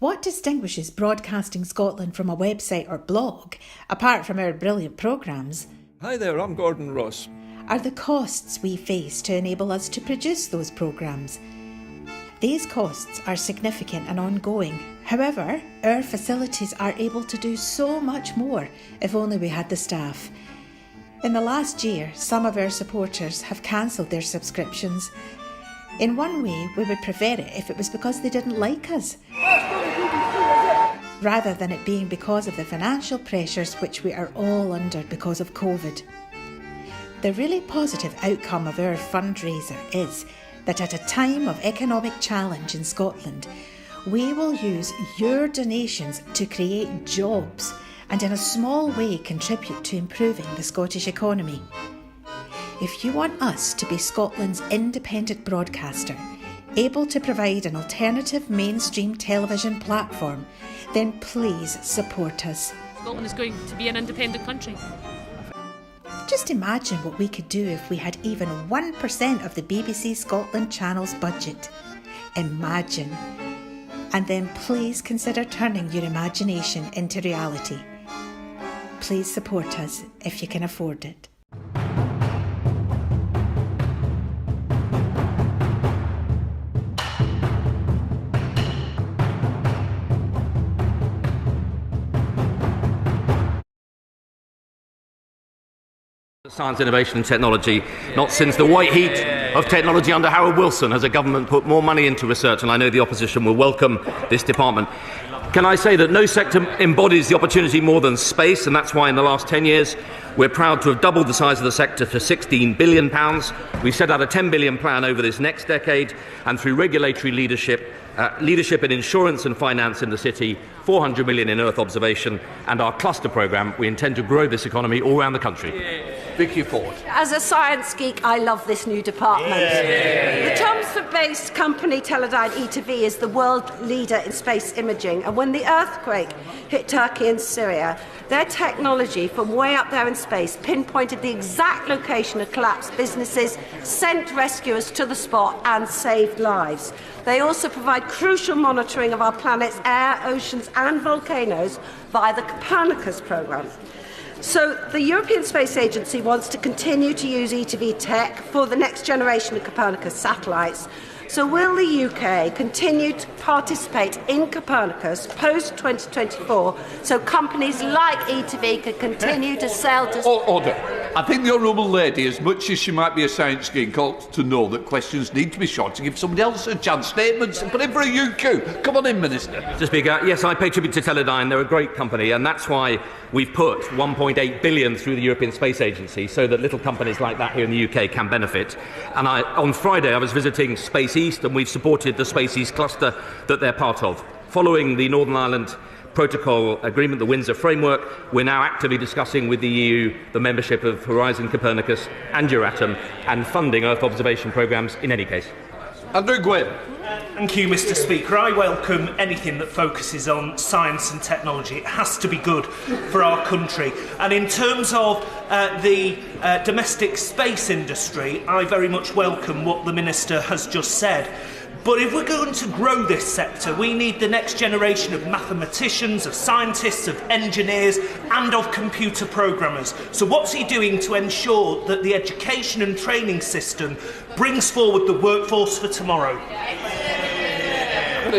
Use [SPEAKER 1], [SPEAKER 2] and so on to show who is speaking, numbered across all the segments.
[SPEAKER 1] What distinguishes Broadcasting Scotland from a website or blog, apart from our brilliant programmes?
[SPEAKER 2] Hi there, I'm Gordon Ross.
[SPEAKER 1] Are the costs we face to enable us to produce those programmes. These costs are significant and ongoing. However, our facilities are able to do so much more if only we had the staff. In the last year, some of our supporters have cancelled their subscriptions. In one way, we would prefer it if it was because they didn't like us, rather than it being because of the financial pressures which we are all under because of COVID. The really positive outcome of our fundraiser is that at a time of economic challenge in Scotland, we will use your donations to create jobs and in a small way contribute to improving the Scottish economy. If you want us to be Scotland's independent broadcaster, able to provide an alternative mainstream television platform, then please support us.
[SPEAKER 3] Scotland is going to be an independent country.
[SPEAKER 1] Just imagine what we could do if we had even 1% of the BBC Scotland channel's budget. Imagine. And then please consider turning your imagination into reality. Please support us if you can afford it.
[SPEAKER 4] Science, innovation and technology. Not since the white heat of technology under Harold Wilson has a government put more money into research, and I know the opposition will welcome this department. Can I say that no sector embodies the opportunity more than space, and that's why in the last 10 years we're proud to have doubled the size of the sector to £16 billion. We've set out a £10 billion plan over this next decade, and through regulatory leadership in insurance and finance in the city, 400 million in Earth observation, and our cluster programme, we intend to grow this economy all around the country.
[SPEAKER 2] Vicky Ford.
[SPEAKER 5] As a science geek, I love this new department. The Chelmsford-based company Teledyne E2V is the world leader in space imaging, and when the earthquake hit Turkey and Syria, their technology from way up there in space pinpointed the exact location of collapsed businesses, sent rescuers to the spot and saved lives. They also provide crucial monitoring of our planet's air, oceans and volcanoes via the Copernicus programme. So the European Space Agency wants to continue to use E2V tech for the next generation of Copernicus satellites. So will the UK continue to participate in Copernicus post-2024 so companies like E2V can continue to sell to...
[SPEAKER 2] Order. I think the Honourable Lady, as much as she might be a science geek, ought to know that questions need to be short to give somebody else a chance. Statements, put in for a UQ. Come on in, Minister.
[SPEAKER 4] Mr. Speaker, yes, I pay tribute to Teledyne. They're a great company, and that's why we've put £1.8 billion through the European Space Agency so that little companies like that here in the UK can benefit. And on Friday I was visiting Space East, and we've supported the Space East cluster that they're part of. Following the Northern Ireland Protocol Agreement, the Windsor Framework, we're now actively discussing with the EU the membership of Horizon, Copernicus and Euratom, and funding Earth observation programmes in any case.
[SPEAKER 2] Andrew Gwynn.
[SPEAKER 6] Thank you, Mr. Speaker. I welcome anything that focuses on science and technology. It has to be good for our country. And in terms of the domestic space industry, I very much welcome what the Minister has just said. But if we're going to grow this sector, we need the next generation of mathematicians, of scientists, of engineers and of computer programmers. So what's he doing to ensure that the education and training system brings forward the workforce for tomorrow?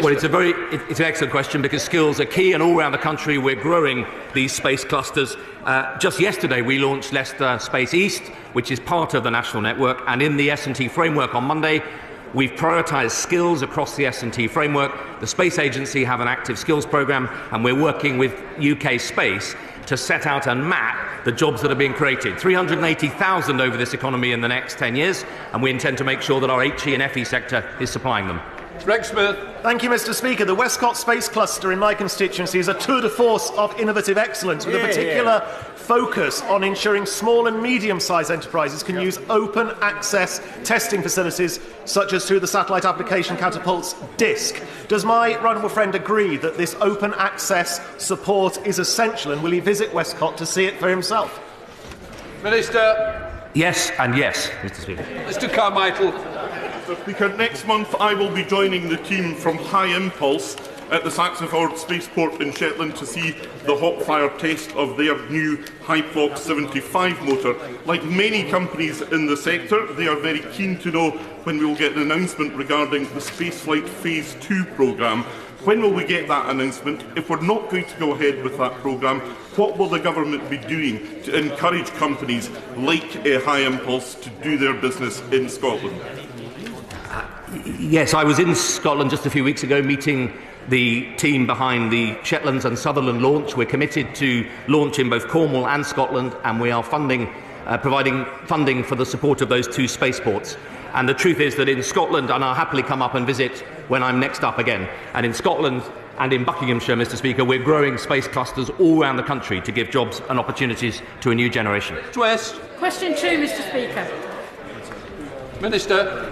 [SPEAKER 4] Well, it's an excellent question, because skills are key, and all around the country we're growing these space clusters. Just yesterday we launched Leicester Space East, which is part of the national network, and in the S&T framework on Monday we've prioritised skills across the S&T framework. The Space Agency have an active skills programme, and we're working with UK Space to set out and map the jobs that are being created. 380,000 over this economy in the next 10 years, and we intend to make sure that our HE and FE sector is supplying them.
[SPEAKER 2] Rex Smith.
[SPEAKER 7] Thank you, Mr. Speaker. The Westcott Space Cluster in my constituency is a tour de force of innovative excellence, with a particular focus on ensuring small and medium-sized enterprises can use open access testing facilities, such as through the Satellite Application Catapult's DISC. Does my right honourable friend agree that this open access support is essential, and will he visit Westcott to see it for himself?
[SPEAKER 2] Minister.
[SPEAKER 4] Yes and yes, Mr. Speaker.
[SPEAKER 2] Mr. Carmichael.
[SPEAKER 8] Mr. Speaker, next month I will be joining the team from High Impulse at the Saxonford Spaceport in Shetland to see the hot fire test of their new Hyplox 75 motor. Like many companies in the sector, they are very keen to know when we will get an announcement regarding the Spaceflight Phase 2 programme. When will we get that announcement? If we're not going to go ahead with that programme, what will the government be doing to encourage companies like High Impulse to do their business in Scotland?
[SPEAKER 4] Yes, I was in Scotland just a few weeks ago meeting the team behind the Shetlands and Sutherland launch. We're committed to launch in both Cornwall and Scotland, and we are providing funding for the support of those two spaceports. And the truth is that in Scotland, and I'll happily come up and visit when I'm next up again, and in Scotland and in Buckinghamshire, Mr. Speaker, we're growing space clusters all around the country to give jobs and opportunities to a new generation.
[SPEAKER 2] West.
[SPEAKER 9] Question 2, Mr. Speaker.
[SPEAKER 2] Minister.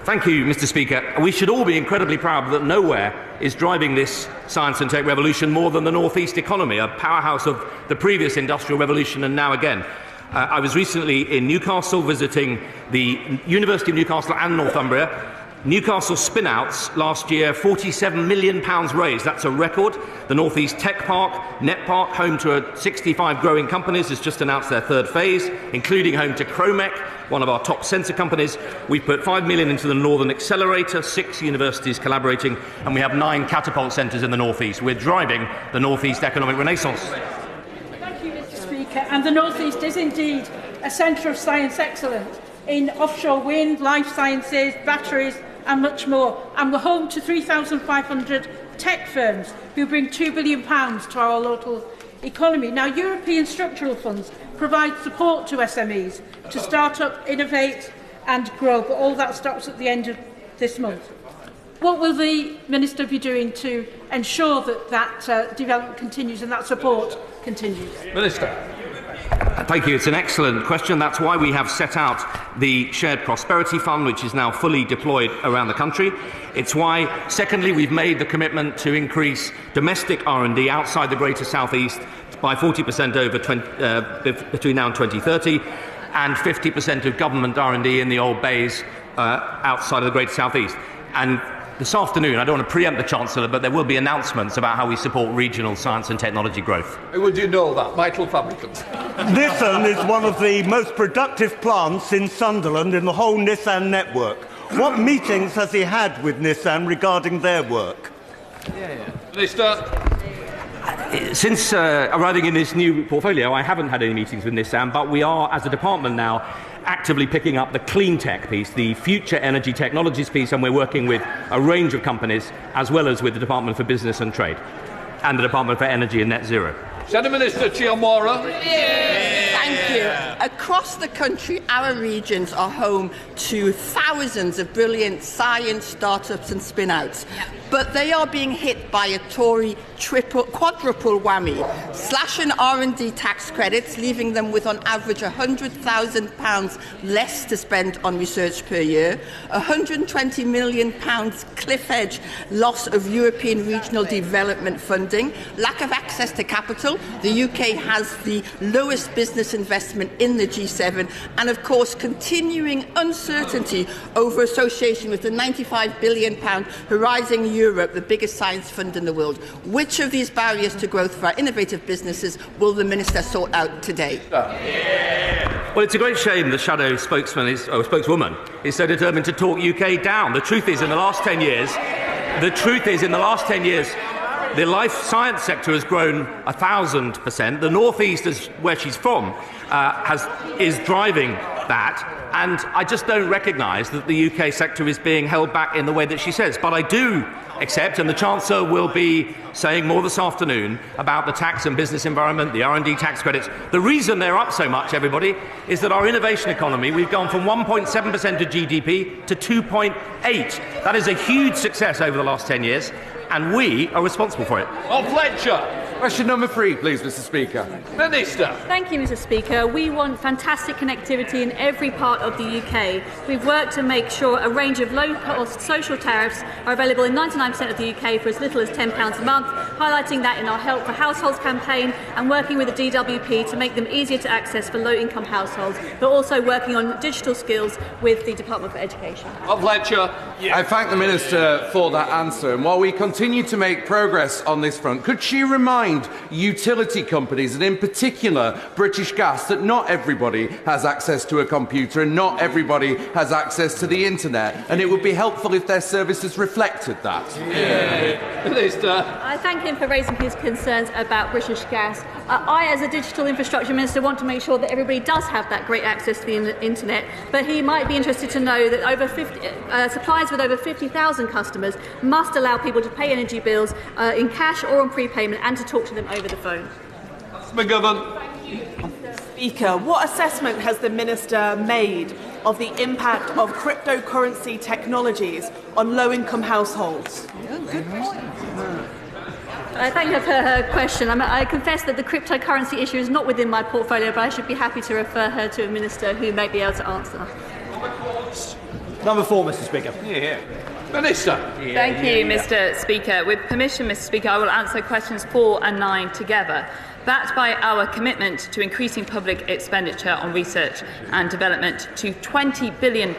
[SPEAKER 4] Thank you, Mr. Speaker. We should all be incredibly proud that nowhere is driving this science and tech revolution more than the North East economy, a powerhouse of the previous industrial revolution and now again. I was recently in Newcastle visiting the University of Newcastle and Northumbria. Newcastle spin-outs last year, £47 million raised. That's a record. The North East Tech Park, NetPark, home to 65 growing companies, has just announced their third phase, including home to Chromec, one of our top sensor companies. We've put £5 million into the Northern Accelerator, 6 universities collaborating, and we have 9 catapult centres in the North East. We're driving the North East economic renaissance.
[SPEAKER 9] Thank you, Mr. Speaker. And the North East is indeed a centre of science excellence in offshore wind, life sciences, batteries, and much more. And we're home to 3,500 tech firms who bring £2 billion to our local economy. Now, European structural funds provide support to SMEs to start up, innovate and grow, but all that stops at the end of this month. What will the Minister be doing to ensure that that development continues and that support continues?
[SPEAKER 2] Minister.
[SPEAKER 4] Thank you. It's an excellent question. That's why we have set out the Shared Prosperity Fund, which is now fully deployed around the country. It's why, secondly, we've made the commitment to increase domestic R&D outside the Greater South East by 40% between now and 2030, and 50% of government R&D in the old bays outside of the Greater South East. And this afternoon, I don't want to preempt the Chancellor, but there will be announcements about how we support regional science and technology growth.
[SPEAKER 2] How would you know that? Vital fabricants.
[SPEAKER 10] Nissan is one of the most productive plants in Sunderland in the whole Nissan network. What meetings has he had with Nissan regarding their work?
[SPEAKER 2] Minister.
[SPEAKER 4] Since arriving in this new portfolio, I haven't had any meetings with Nissan, but we are, as a department now, actively picking up the clean tech piece, the future energy technologies piece, and we're working with a range of companies, as well as with the Department for Business and Trade and the Department for Energy and Net Zero.
[SPEAKER 2] Senator Minister Chiamora.
[SPEAKER 11] Thank you. Across the country, our regions are home to thousands of brilliant science startups and spin-outs. But they are being hit by a Tory quadruple whammy, slashing R&D tax credits, leaving them with on average £100,000 less to spend on research per year, £120 million cliff edge loss of European regional development funding, lack of access to capital. The UK has the lowest business investment in the G7, and of course continuing uncertainty over association with the £95 billion Horizon Europe, the biggest science fund in the world. Which of these barriers to growth for our innovative businesses will the Minister sort out today?
[SPEAKER 4] Well, it's a great shame the shadow spokesman spokeswoman is so determined to talk UK down. The truth is, in the last 10 years, the life science sector has grown 1,000%. The North East, where she's from, is driving that. And I just don't recognise that the UK sector is being held back in the way that she says. But I do accept, and the Chancellor will be saying more this afternoon about the tax and business environment, the R&D tax credits. The reason they're up so much, everybody, is that our innovation economy, we've gone from 1.7% of GDP to 2.8%. That is a huge success over the last 10 years, and we are responsible for it.
[SPEAKER 2] Fletcher.
[SPEAKER 12] Question number 3, please, Mr. Speaker.
[SPEAKER 2] Minister.
[SPEAKER 13] Thank you, Mr. Speaker. We want fantastic connectivity in every part of the UK. We've worked to make sure a range of low-cost social tariffs are available in 99% of the UK for as little as £10 a month, highlighting that in our Help for Households campaign and working with the DWP to make them easier to access for low-income households, but also working on digital skills with the Department for Education.
[SPEAKER 2] Fletcher.
[SPEAKER 12] I thank the Minister for that answer. And while we continue to make progress on this front, could she remind utility companies, and in particular British Gas, that not everybody has access to a computer and not everybody has access to the internet, and it would be helpful if their services reflected that?
[SPEAKER 2] Minister.
[SPEAKER 13] I thank him for raising his concerns about British Gas. I, as a digital infrastructure minister, want to make sure that everybody does have that great access to the internet, but he might be interested to know that over suppliers with over 50,000 customers must allow people to pay energy bills in cash or on prepayment and to talk to them over the phone.
[SPEAKER 2] McGovern.
[SPEAKER 14] Speaker, what assessment has the Minister made of the impact of cryptocurrency technologies on low-income households?
[SPEAKER 13] Good point. Thank you for her question. I confess that the cryptocurrency issue is not within my portfolio, but I should be happy to refer her to a minister who may be able to answer.
[SPEAKER 15] Number 4, Mr. Speaker.
[SPEAKER 2] Minister.
[SPEAKER 16] Thank you, Mr. Speaker. With permission, Mr. Speaker, I will answer questions 4 and 9 together. Backed by our commitment to increasing public expenditure on research and development to £20 billion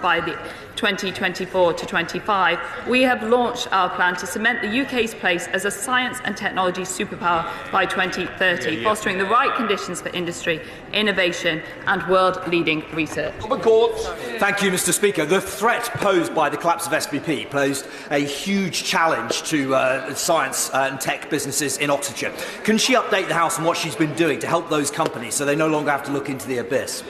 [SPEAKER 16] by the 2024 to 25, we have launched our plan to cement the UK's place as a science and technology superpower by 2030, fostering the right conditions for industry, innovation and world-leading research.
[SPEAKER 15] Thank you, Mr. Speaker. The threat posed by the collapse of SBP posed a huge challenge to science and tech businesses in Oxfordshire. Can she update the House on what she's been doing to help those companies so they no longer have to look into the abyss?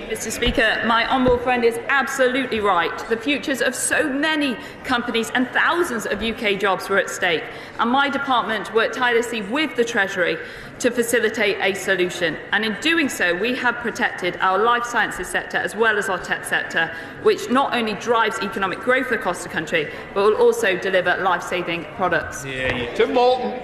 [SPEAKER 16] Mr. Speaker, my honourable friend is absolutely right. The futures of so many companies and thousands of UK jobs were at stake, and my department worked tirelessly with the Treasury to facilitate a solution. And in doing so, we have protected our life sciences sector as well as our tech sector, which not only drives economic growth across the country, but will also deliver life-saving products.
[SPEAKER 2] Tim Morton.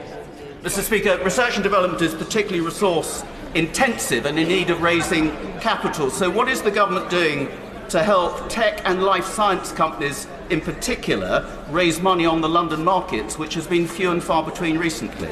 [SPEAKER 17] Mr. Speaker, research and development is particularly resource intensive and in need of raising capital. So what is the government doing to help tech and life science companies in particular raise money on the London markets, which has been few and far between recently?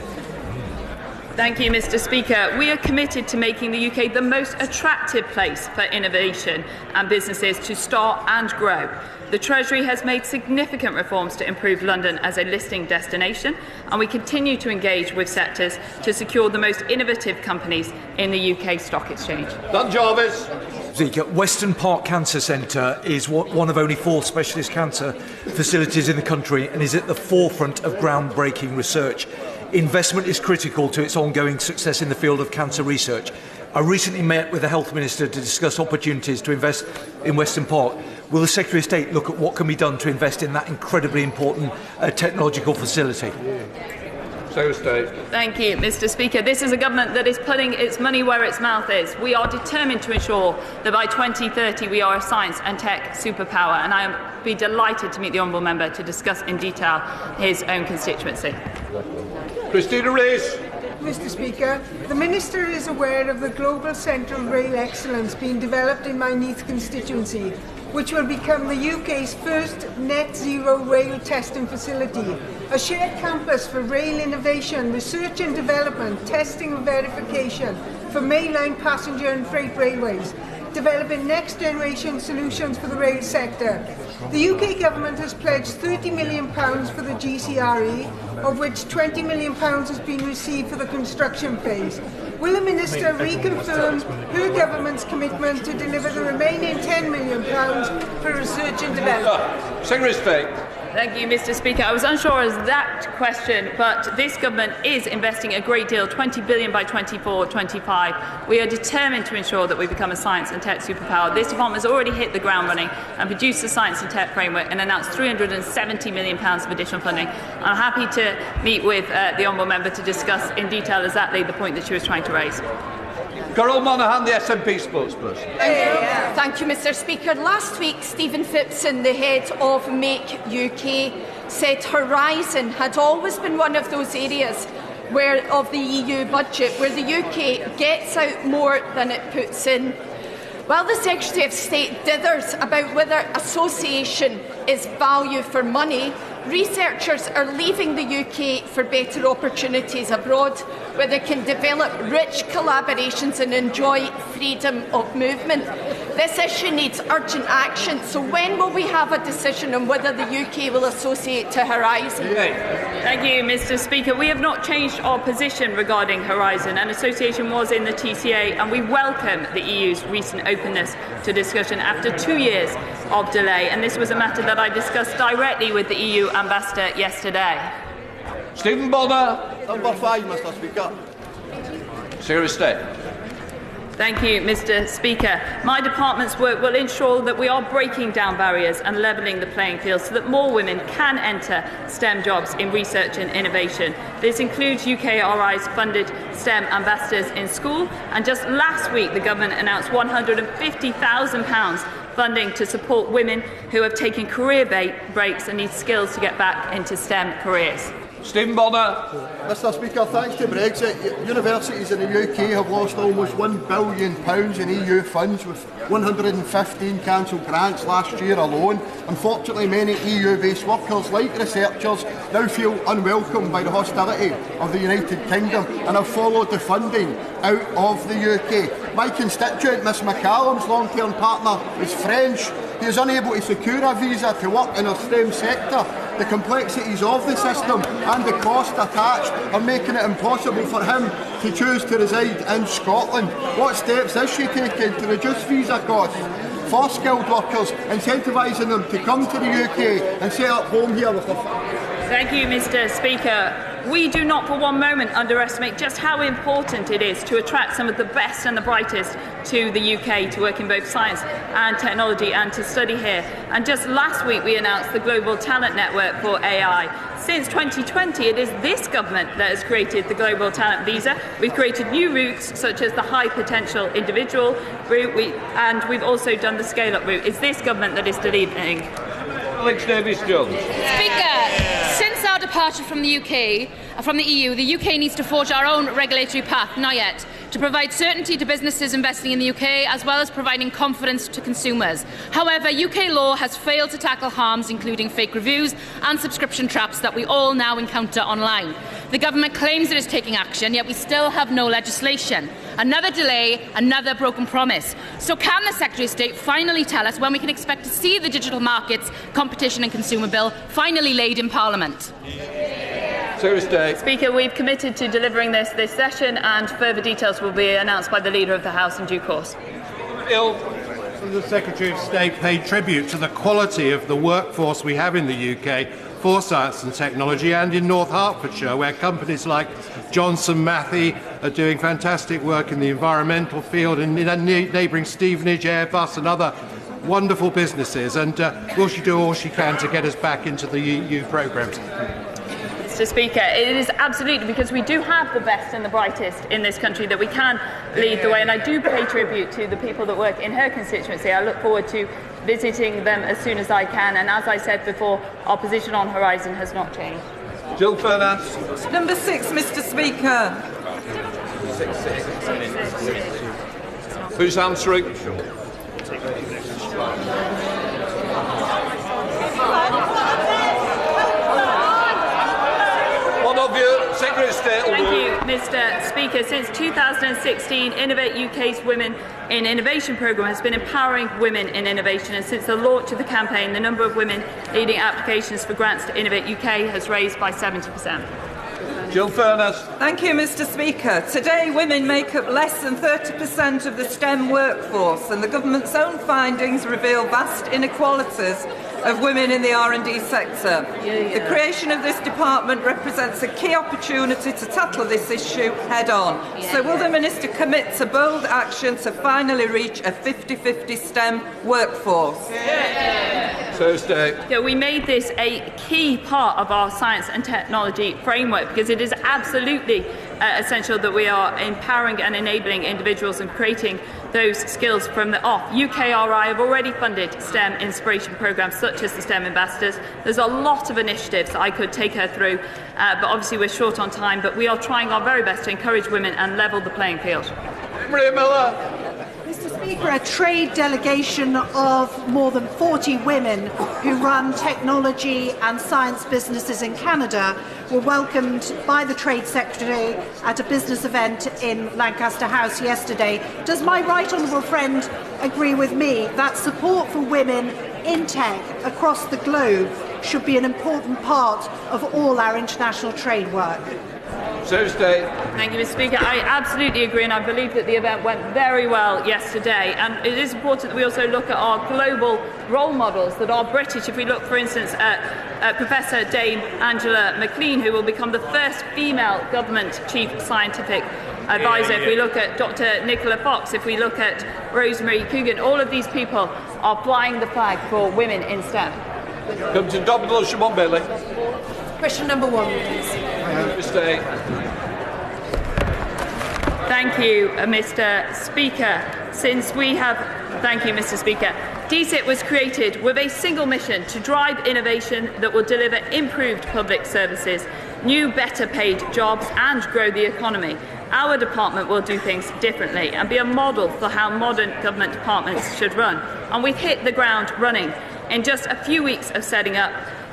[SPEAKER 16] Thank you, Mr. Speaker. We are committed to making the UK the most attractive place for innovation and businesses to start and grow. The Treasury has made significant reforms to improve London as a listing destination, and we continue to engage with sectors to secure the most innovative companies in the UK Stock Exchange.
[SPEAKER 2] Don Jarvis.
[SPEAKER 18] Speaker, Western Park Cancer Centre is one of only 4 specialist cancer facilities in the country and is at the forefront of groundbreaking research. Investment is critical to its ongoing success in the field of cancer research. I recently met with the Health Minister to discuss opportunities to invest in Western Park. Will the Secretary of State look at what can be done to invest in that incredibly important technological facility?
[SPEAKER 16] Thank you, Mr. Speaker. This is a government that is putting its money where its mouth is. We are determined to ensure that by 2030 we are a science and tech superpower, and I would be delighted to meet the honourable member to discuss in detail his own constituency.
[SPEAKER 2] Christina Rees.
[SPEAKER 19] Mr. Speaker, the Minister is aware of the Global Central Rail Excellence being developed in my Neath constituency, which will become the UK's first net zero rail testing facility, a shared campus for rail innovation, research and development, testing and verification for mainline passenger and freight railways, developing next generation solutions for the rail sector. The UK Government has pledged £30 million for the GCRE, of which £20 million has been received for the construction phase. Will the Minister reconfirm her Government's commitment to deliver the remaining £10 million for research and development?
[SPEAKER 2] Secretary of State.
[SPEAKER 16] Thank you, Mr. Speaker. I was unsure as that question, but this government is investing a great deal, £20 billion by 24-25. We are determined to ensure that we become a science and tech superpower. This department has already hit the ground running and produced the science and tech framework and announced £370 million of additional funding. I'm happy to meet with the honourable member to discuss in detail exactly the point that she was trying to raise.
[SPEAKER 2] Carol Monaghan, the SNP spokesperson.
[SPEAKER 20] Thank you, Mr. Speaker. Last week, Stephen Phipson, the head of Make UK, said Horizon had always been one of those areas of the EU budget, where the UK gets out more than it puts in. While the Secretary of State dithers about whether association is value for money, researchers are leaving the UK for better opportunities abroad, where they can develop rich collaborations and enjoy freedom of movement. This issue needs urgent action, so when will we have a decision on whether the UK will associate to Horizon?
[SPEAKER 16] Thank you, Mr. Speaker. We have not changed our position regarding Horizon, and association was in the TCA, and we welcome the EU's recent openness to discussion after 2 years of delay, and this was a matter that I discussed directly with the EU Ambassador yesterday.
[SPEAKER 2] Stephen Bonner.
[SPEAKER 21] Number 5, Mr. Speaker.
[SPEAKER 2] Secretary of State.
[SPEAKER 16] Thank you, Mr. Speaker. My department's work will ensure that we are breaking down barriers and levelling the playing field so that more women can enter STEM jobs in research and innovation. This includes UKRI's funded STEM ambassadors in school, and just last week the government announced £150,000 funding to support women who have taken career breaks and need skills to get back into STEM careers.
[SPEAKER 2] Stephen Bonner.
[SPEAKER 21] Mr. Speaker, thanks to Brexit, universities in the UK have lost almost £1 billion in EU funds, with 115 cancelled grants last year alone. Unfortunately, many EU-based workers, like researchers, now feel unwelcome by the hostility of the United Kingdom and have followed the funding out of the UK. My constituent, Miss McCallum's long-term partner, is French. He is unable to secure a visa to work in our STEM sector. The complexities of the system and the cost attached are making it impossible for him to choose to reside in Scotland. What steps is she taking to reduce visa costs for skilled workers, incentivising them to come to the UK and set up home here with their families?
[SPEAKER 16] Thank you, Mr. Speaker. We do not for one moment underestimate just how important it is to attract some of the best and the brightest to the UK to work in both science and technology and to study here. And just last week we announced the Global Talent Network for AI. Since 2020, it is this government that has created the Global Talent Visa. We've created new routes such as the High Potential Individual route, and we've also done the Scale-Up route. It's this government that is delivering.
[SPEAKER 2] Alex Davies-Jones.
[SPEAKER 22] Speaker, since our departure from the EU, the UK needs to forge our own regulatory path, not yet, to provide certainty to businesses investing in the UK, as well as providing confidence to consumers. However, UK law has failed to tackle harms including fake reviews and subscription traps that we all now encounter online. The government claims it is taking action, yet we still have no legislation. Another delay, another broken promise. So can the Secretary of State finally tell us when we can expect to see the Digital Markets, Competition and Consumer Bill finally laid in Parliament?
[SPEAKER 16] Speaker, we've committed to delivering this session, and further details will be announced by the Leader of the House in due course.
[SPEAKER 23] The Secretary of State paid tribute to the quality of the workforce we have in the UK for science and technology, and in North Hertfordshire, where companies like Johnson Matthey are doing fantastic work in the environmental field, and in neighbouring Stevenage, Airbus and other wonderful businesses. And will she do all she can to get us back into the EU programmes?
[SPEAKER 16] Mr. Speaker, it is absolutely because we do have the best and the brightest in this country that we can lead the way, and I do pay tribute to the people that work in her constituency. I look forward to visiting them as soon as I can, and as I said before, our position on Horizon has not changed.
[SPEAKER 2] Jill Fernand.
[SPEAKER 24] Number 6, Mr. Speaker.
[SPEAKER 2] Who's answering? One of you, Secretary of State.
[SPEAKER 16] Thank you, Mr. Speaker. Since 2016, Innovate UK's Women in Innovation programme has been empowering women in innovation, and since the launch of the campaign, the number of women leading applications for grants to Innovate UK has raised by 70%.
[SPEAKER 2] Jill Furness.
[SPEAKER 24] Thank you, Mr. Speaker. Today, women make up less than 30% of the STEM workforce, and the government's own findings reveal vast inequalities of women in the R&D sector. The creation of this department represents a key opportunity to tackle this issue head-on. So will the Minister commit to bold action to finally reach a 50-50 STEM workforce?
[SPEAKER 2] Thursday.
[SPEAKER 16] Yeah, we made this a key part of our science and technology framework because it is absolutely essential that we are empowering and enabling individuals and creating those skills from the off. UKRI have already funded STEM inspiration programmes such as the STEM Ambassadors. There's a lot of initiatives that I could take her through, but obviously we're short on time, but we are trying our very best to encourage women and level the playing field.
[SPEAKER 2] Maria Miller.
[SPEAKER 1] Mr. Speaker, a trade delegation of more than 40 women who run technology and science businesses in Canada were welcomed by the Trade Secretary at a business event in Lancaster House yesterday. Does my right honourable friend agree with me that support for women in tech across the globe should be an important part of all our international trade work?
[SPEAKER 16] Thank you, Mr. Speaker. I absolutely agree, and I believe that the event went very well yesterday. And it is important that we also look at our global role models that are British. If we look, for instance, at Professor Dame Angela McLean, who will become the first female government chief scientific advisor. If we look at Dr. Nicola Fox, if we look at Rosemary Coogan, all of these people are flying the flag for women in STEM.
[SPEAKER 2] Come to Domino Shimon Bailey.
[SPEAKER 1] Question number 1, please.
[SPEAKER 16] Thank you, Mr. Speaker. Thank you, Mr. Speaker. DSIT was created with a single mission to drive innovation that will deliver improved public services, new, better paid jobs and grow the economy. Our department will do things differently and be a model for how modern government departments should run. And we've hit the ground running. In just a few weeks of setting up,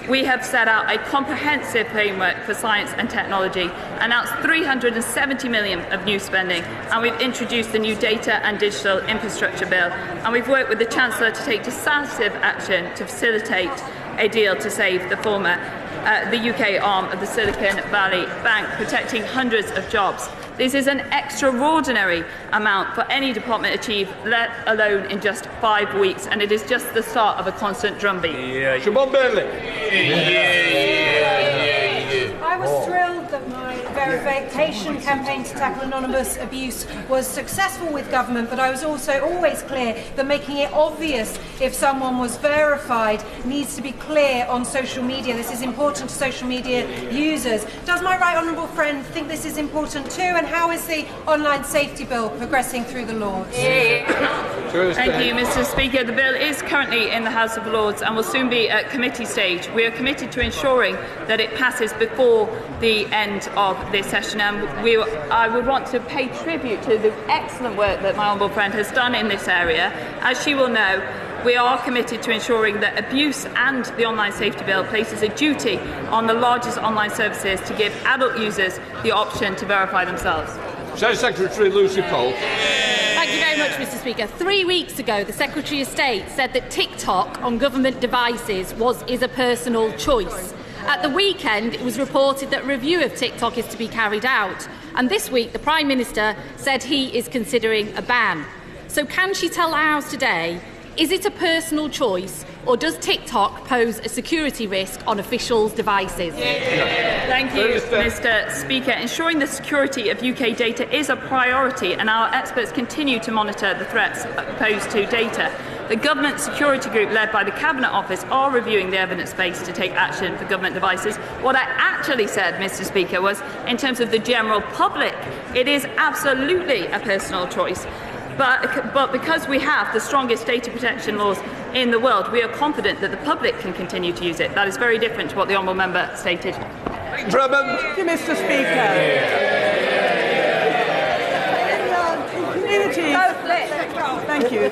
[SPEAKER 16] we have set out a comprehensive framework for science and technology, announced $370 million of new spending, and we've introduced the new Data and Digital Infrastructure Bill, and we've worked with the Chancellor to take decisive action to facilitate a deal to save the former the UK arm of the Silicon Valley Bank, protecting hundreds of jobs. This is an extraordinary amount for any department to achieve, let alone in just 5 weeks, and it is just the start of a constant drumbeat.
[SPEAKER 2] Shimon Bailey.
[SPEAKER 3] I was thrilled that my verification campaign to tackle anonymous abuse was successful with government, but I was also always clear that making it obvious if someone was verified needs to be clear on social media. This is important to social media users. Does my right honourable friend think this is important too, and how is the online safety bill progressing through the Lords?
[SPEAKER 16] Thank you, Mr. Speaker. The bill is currently in the House of Lords and will soon be at committee stage. We are committed to ensuring that it passes before the end of this session, and I would want to pay tribute to the excellent work that my honourable friend has done in this area. As she will know, we are committed to ensuring that abuse and the online safety bill places a duty on the largest online services to give adult users the option to verify themselves.
[SPEAKER 2] Secretary Lucy Cole.
[SPEAKER 5] Thank you very much, Mr. Speaker. 3 weeks ago, the Secretary of State said that TikTok on government devices is a personal choice. At the weekend, it was reported that a review of TikTok is to be carried out. And this week, the Prime Minister said he is considering a ban. So can she tell the House today, is it a personal choice, or does TikTok pose a security risk on officials' devices?
[SPEAKER 16] Thank you, Mr. Speaker. Ensuring the security of UK data is a priority, and our experts continue to monitor the threats posed to data. The Government Security Group, led by the Cabinet Office, are reviewing the evidence base to take action for government devices. What I actually said, Mr. Speaker, was in terms of the general public, it is absolutely a personal choice. But because we have the strongest data protection laws in the world, we are confident that the public can continue to use it. That is very different to what the honourable member stated.
[SPEAKER 2] Drummond.
[SPEAKER 6] Thank you, Mr. Speaker. Thank you.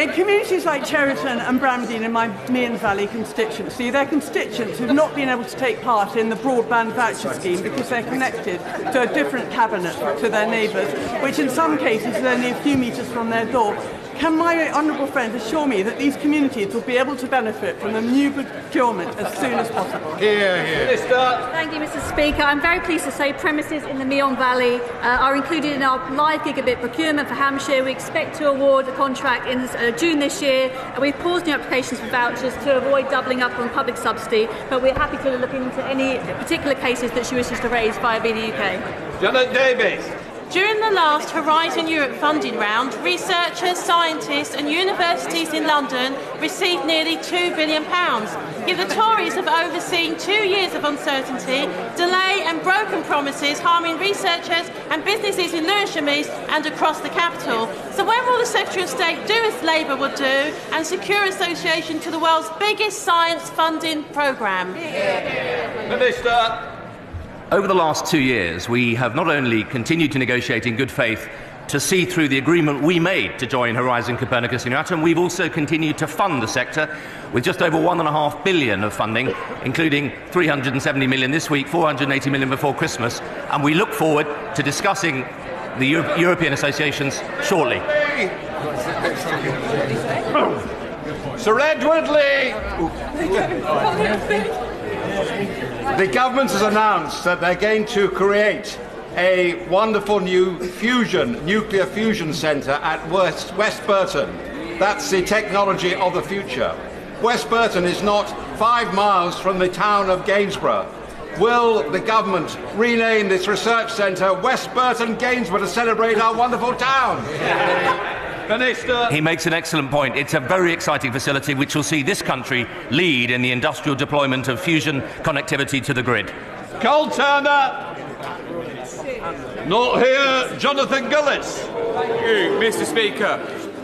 [SPEAKER 6] In communities like Cheriton and Bramdean in my Mearns Valley constituency, their constituents have not been able to take part in the broadband voucher scheme because they're connected to a different cabinet to their neighbours, which in some cases is only a few metres from their door. Can my honourable friend assure me that these communities will be able to benefit from the new procurement as soon as possible?
[SPEAKER 5] Thank you, Mr. Speaker. I'm very pleased to say premises in the Mearns Valley are included in our live gigabit procurement for Hampshire. We expect to award a contract in June this year, and we've paused new applications for vouchers to avoid doubling up on public subsidy, but we're happy to look into any particular cases that she wishes to raise via Be the UK.
[SPEAKER 2] Janet Davies.
[SPEAKER 7] During the last Horizon Europe funding round, researchers, scientists and universities in London received nearly £2 billion. Yet the Tories have overseen 2 years of uncertainty, delay and broken promises, harming researchers and businesses in Lewisham East and across the capital. So when will the Secretary of State do as Labour would do and secure association to the world's biggest science funding programme?
[SPEAKER 2] Minister.
[SPEAKER 4] Over the last 2 years, we have not only continued to negotiate in good faith to see through the agreement we made to join Horizon Copernicus and Atom, we've also continued to fund the sector with just over £1.5 billion of funding, including £370 million this week, £480 million before Christmas, and we look forward to discussing the European associations shortly.
[SPEAKER 2] Sir Edward Lee.
[SPEAKER 8] The government has announced that they're going to create a wonderful new nuclear fusion centre at West Burton. That's the technology of the future. West Burton is not 5 miles from the town of Gainsborough. Will the government rename this research centre West Burton Gainsborough to celebrate our wonderful town?
[SPEAKER 2] Minister.
[SPEAKER 4] He makes an excellent point. It's a very exciting facility which will see this country lead in the industrial deployment of fusion connectivity to the grid.
[SPEAKER 2] Cole Turner. Not here. Jonathan Gillis.
[SPEAKER 9] Thank you, Mr. Speaker.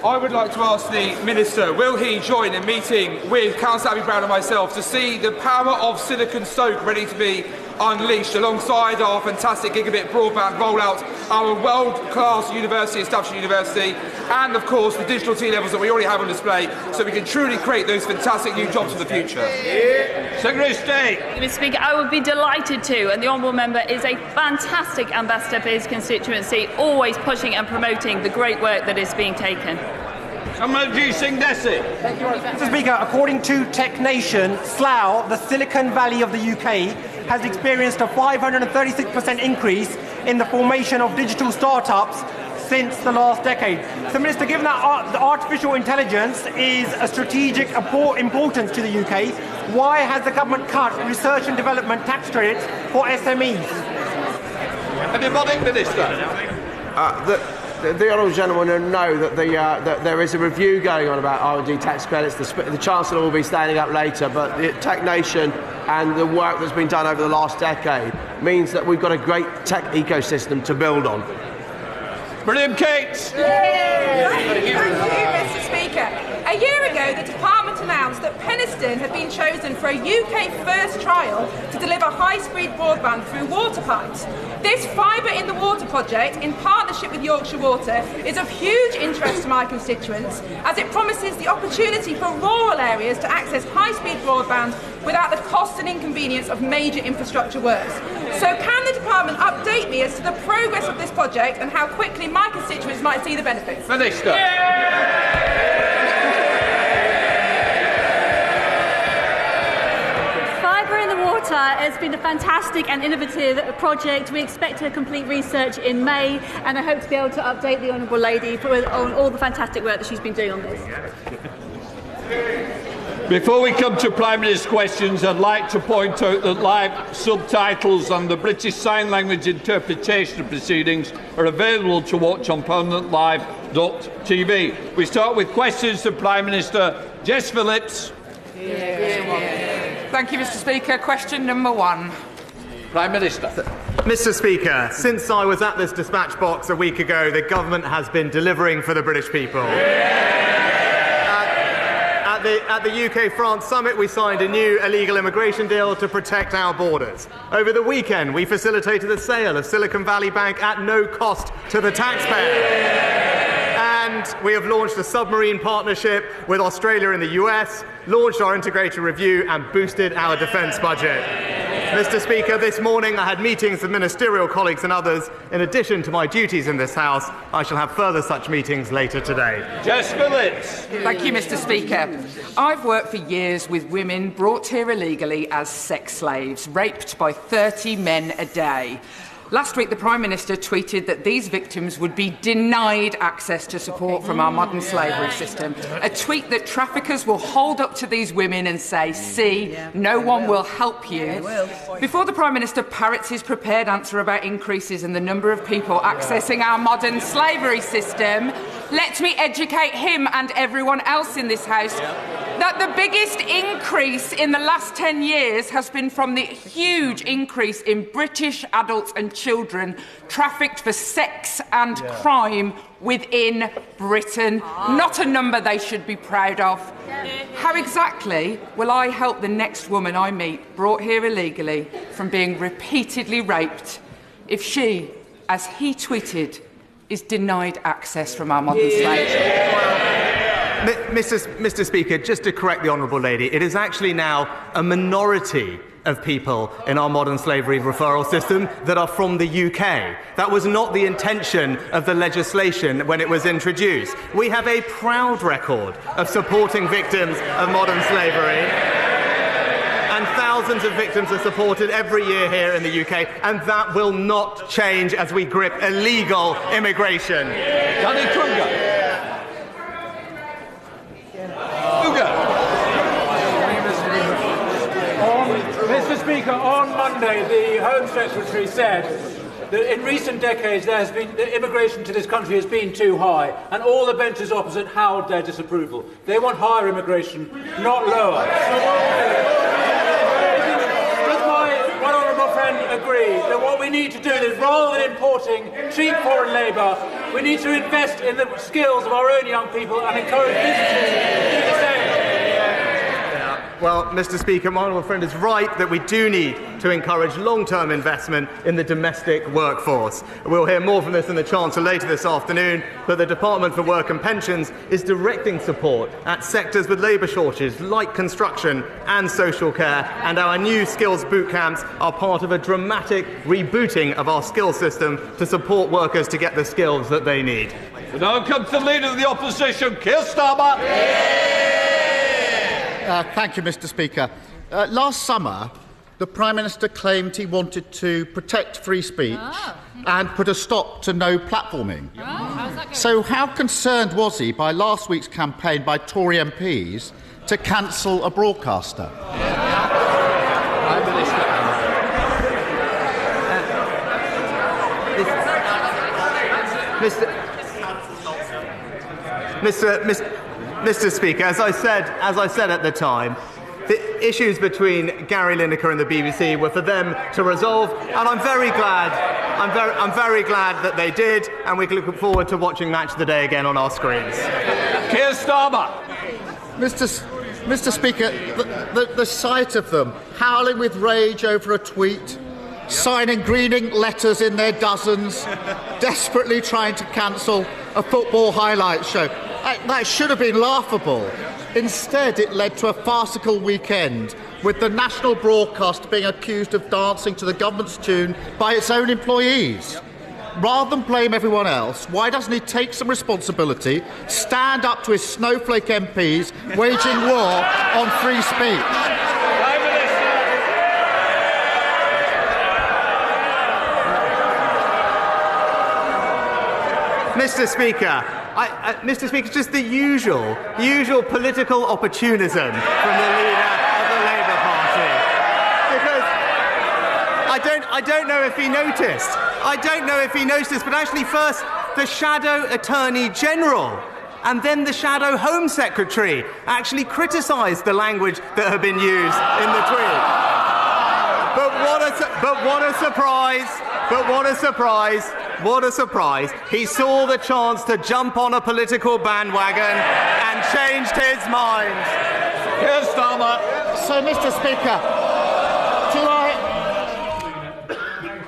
[SPEAKER 9] I would like to ask the Minister, will he join a meeting with Councillor Abby Brown and myself to see the power of Silicon Stoke ready to be unleashed alongside our fantastic gigabit broadband rollout, our world-class university, established university, and of course the digital T-levels that we already have on display, so we can truly create those fantastic new jobs for the future.
[SPEAKER 2] Secretary of State.
[SPEAKER 16] Mr. Speaker, I would be delighted to, and the Honourable Member is a fantastic ambassador for his constituency, always pushing and promoting the great work that is being taken.
[SPEAKER 10] Mr. Speaker, according to Tech Nation, Slough, the Silicon Valley of the UK, has experienced a 536% increase in the formation of digital startups since the last decade. So, Minister, given that artificial intelligence is a strategic importance to the UK, why has the government cut research and development tax credits for SMEs?
[SPEAKER 2] Anybody, Minister?
[SPEAKER 25] The honourable gentleman will know that there is a review going on about R&D tax credits. The Chancellor will be standing up later, but the Tech Nation and the work that's been done over the last decade means that we've got a great tech ecosystem to build on.
[SPEAKER 2] William Cates.
[SPEAKER 26] Thank you, Mr. Speaker. A year ago, the Department announced that Penistone had been chosen for a UK first trial to deliver high-speed broadband through water pipes. This Fibre in the Water project, in partnership with Yorkshire Water, is of huge interest to my constituents, as it promises the opportunity for rural areas to access high-speed broadband without the cost and inconvenience of major infrastructure works. So can the Department update me as to the progress of this project and how quickly my constituents might see the benefits?
[SPEAKER 2] Minister.
[SPEAKER 13] Has been a fantastic and innovative project. We expect to complete research in May, and I hope to be able to update the Honourable Lady on all the fantastic work that she's been doing on this.
[SPEAKER 2] Before we come to Prime Minister's questions, I'd like to point out that live subtitles and the British Sign Language interpretation of proceedings are available to watch on ParliamentLive.tv. We start with questions to Prime Minister Jess Phillips.
[SPEAKER 27] Thank you, Mr. Speaker. Question number 1.
[SPEAKER 2] Prime Minister.
[SPEAKER 28] Mr. Speaker, since I was at this dispatch box a week ago, the government has been delivering for the British people. At the UK-France summit, we signed a new illegal immigration deal to protect our borders. Over the weekend, we facilitated the sale of Silicon Valley Bank at no cost to the taxpayer. And we have launched a submarine partnership with Australia and the US, launched our integrated review and boosted our defence budget. Mr. Speaker, this morning I had meetings with ministerial colleagues and others. In addition to my duties in this House, I shall have further such meetings later today.
[SPEAKER 2] Jess Phillips.
[SPEAKER 27] Thank you, Mr. Speaker. I've worked for years with women brought here illegally as sex slaves, raped by 30 men a day. Last week, the Prime Minister tweeted that these victims would be denied access to support from our modern slavery system. A tweet that traffickers will hold up to these women and say, see, no one will help you. Before the Prime Minister parrots his prepared answer about increases in the number of people accessing our modern slavery system, let me educate him and everyone else in this House that the biggest increase in the last 10 years has been from the huge increase in British adults and children trafficked for sex and crime within Britain. Not a number they should be proud of. How exactly will I help the next woman I meet brought here illegally from being repeatedly raped if she, as he tweeted, is denied access from our modern slaves?
[SPEAKER 28] Mr. Speaker, just to correct the Honourable Lady, it is actually now a minority of people in our modern slavery referral system that are from the UK. That was not the intention of the legislation when it was introduced. We have a proud record of supporting victims of modern slavery, and thousands of victims are supported every year here in the UK, and that will not change as we grip illegal immigration.
[SPEAKER 2] Danny Kruger.
[SPEAKER 11] Mr. Speaker, on Monday, the Home Secretary said that in recent decades the immigration to this country has been too high, and all the benches opposite howled their disapproval. They want higher immigration, not lower. Does my right honourable friend agree that what we need to do is, rather than importing cheap foreign labour, we need to invest in the skills of our own young people and encourage businesses to do the same?
[SPEAKER 28] Well, Mr. Speaker, my honourable friend is right that we do need to encourage long-term investment in the domestic workforce. We'll hear more from this in the Chancellor later this afternoon, but the Department for Work and Pensions is directing support at sectors with labour shortages like construction and social care, and our new skills boot camps are part of a dramatic rebooting of our skills system to support workers to get the skills that they need.
[SPEAKER 2] We now come to the Leader of the Opposition, Keir Starmer.
[SPEAKER 12] Thank you, Mr. Speaker. Last summer, the Prime Minister claimed he wanted to protect free speech and put a stop to no platforming. So how concerned was he by last week's campaign by Tory MPs to cancel a broadcaster?
[SPEAKER 28] Mr. Speaker, as I said at the time, the issues between Gary Lineker and the BBC were for them to resolve, and I'm very glad that they did, and we look forward to watching Match of the Day again on our screens.
[SPEAKER 2] Keir Starmer.
[SPEAKER 12] Mr. Speaker, the sight of them howling with rage over a tweet, signing greening letters in their dozens, desperately trying to cancel a football highlights show. That should have been laughable. Instead, it led to a farcical weekend, with the national broadcast being accused of dancing to the government's tune by its own employees. Rather than blame everyone else, why doesn't he take some responsibility, stand up to his snowflake MPs waging war on free speech?
[SPEAKER 28] Mr. Speaker, Mr. Speaker, just the usual political opportunism from the leader of the Labour Party. Because I don't know if he noticed. But actually, first the Shadow Attorney General and then the Shadow Home Secretary actually criticised the language that had been used in the tweet. But what a surprise! What a surprise. He saw the chance to jump on a political bandwagon and changed his mind.
[SPEAKER 2] Keir Starmer.
[SPEAKER 12] So, Mr. Speaker,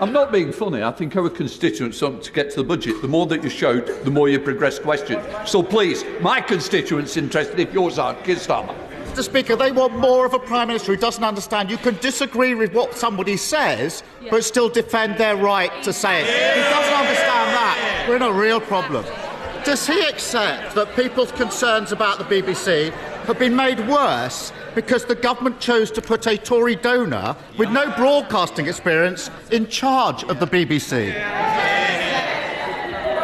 [SPEAKER 2] I'm not being funny. I think our constituents want to get to the budget. The more that you shout, the more you progress questions. So please, my constituents interested if yours aren't. Keir Starmer.
[SPEAKER 12] Mr. Speaker, they want more of a Prime Minister who doesn't understand. You can disagree with what somebody says, but still defend their right to say it. He doesn't understand that. We're in a real problem. Does he accept that people's concerns about the BBC have been made worse because the government chose to put a Tory donor with no broadcasting experience in charge of the BBC.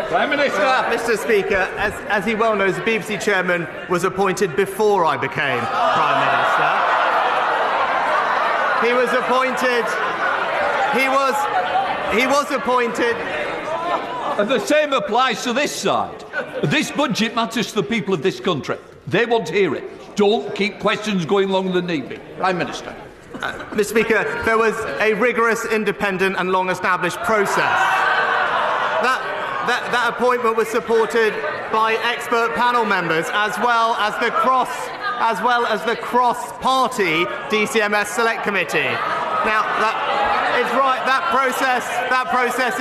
[SPEAKER 2] Prime Minister.
[SPEAKER 28] Mr. Speaker, as he well knows, the BBC chairman was appointed before I became Prime Minister. He was appointed. He was appointed.
[SPEAKER 2] And the same applies to this side. This budget matters to the people of this country. They want to hear it. Don't keep questions going longer than need be. Prime Minister.
[SPEAKER 28] Mr. Speaker, there was a rigorous, independent and long-established process. That appointment was supported by expert panel members, as well as the cross-party DCMS Select Committee. Now, it's right. That process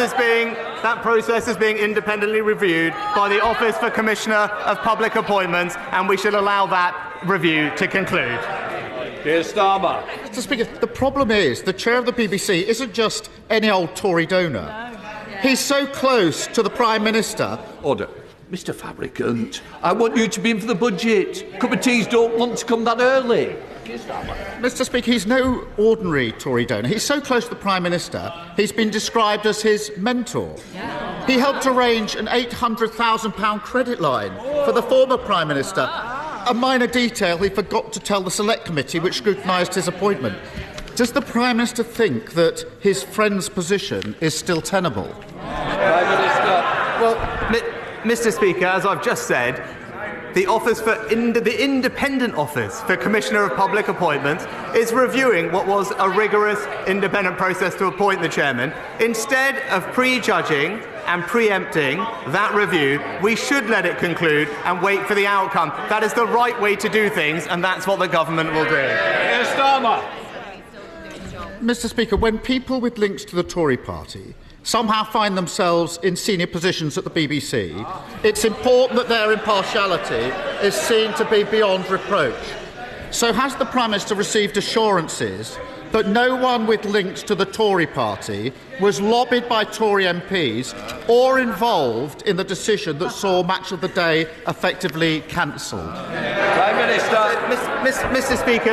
[SPEAKER 28] is being independently reviewed by the Office for Commissioner of Public Appointments, and we should allow that review to conclude.
[SPEAKER 2] Keir Starmer.
[SPEAKER 12] Mr. Speaker, the problem is the chair of the BBC isn't just any old Tory donor. He's so close to the Prime Minister.
[SPEAKER 2] Order. Mr. Fabricant, I want you to be in for the budget. Cup of teas don't want to come that early.
[SPEAKER 12] Mr. Speaker, he's no ordinary Tory donor. He's so close to the Prime Minister, he's been described as his mentor. He helped arrange an £800,000 credit line for the former Prime Minister, a minor detail he forgot to tell the Select Committee, which scrutinised his appointment. Does the Prime Minister think that his friend's position is still tenable?
[SPEAKER 2] Prime Minister.
[SPEAKER 28] Well, Mr. Speaker, as I've just said, the Independent Office for Commissioner of Public Appointments is reviewing what was a rigorous, independent process to appoint the chairman. Instead of prejudging and preempting that review, we should let it conclude and wait for the outcome. That is the right way to do things, and that's what the government will do.
[SPEAKER 2] Keir Starmer.
[SPEAKER 12] Mr. Speaker, when people with links to the Tory party somehow find themselves in senior positions at the BBC, it's important that their impartiality is seen to be beyond reproach. So has the Prime Minister received assurances that no one with links to the Tory party was lobbied by Tory MPs or involved in the decision that saw Match of the Day effectively cancelled?
[SPEAKER 2] Prime Minister.
[SPEAKER 28] Mr. Speaker,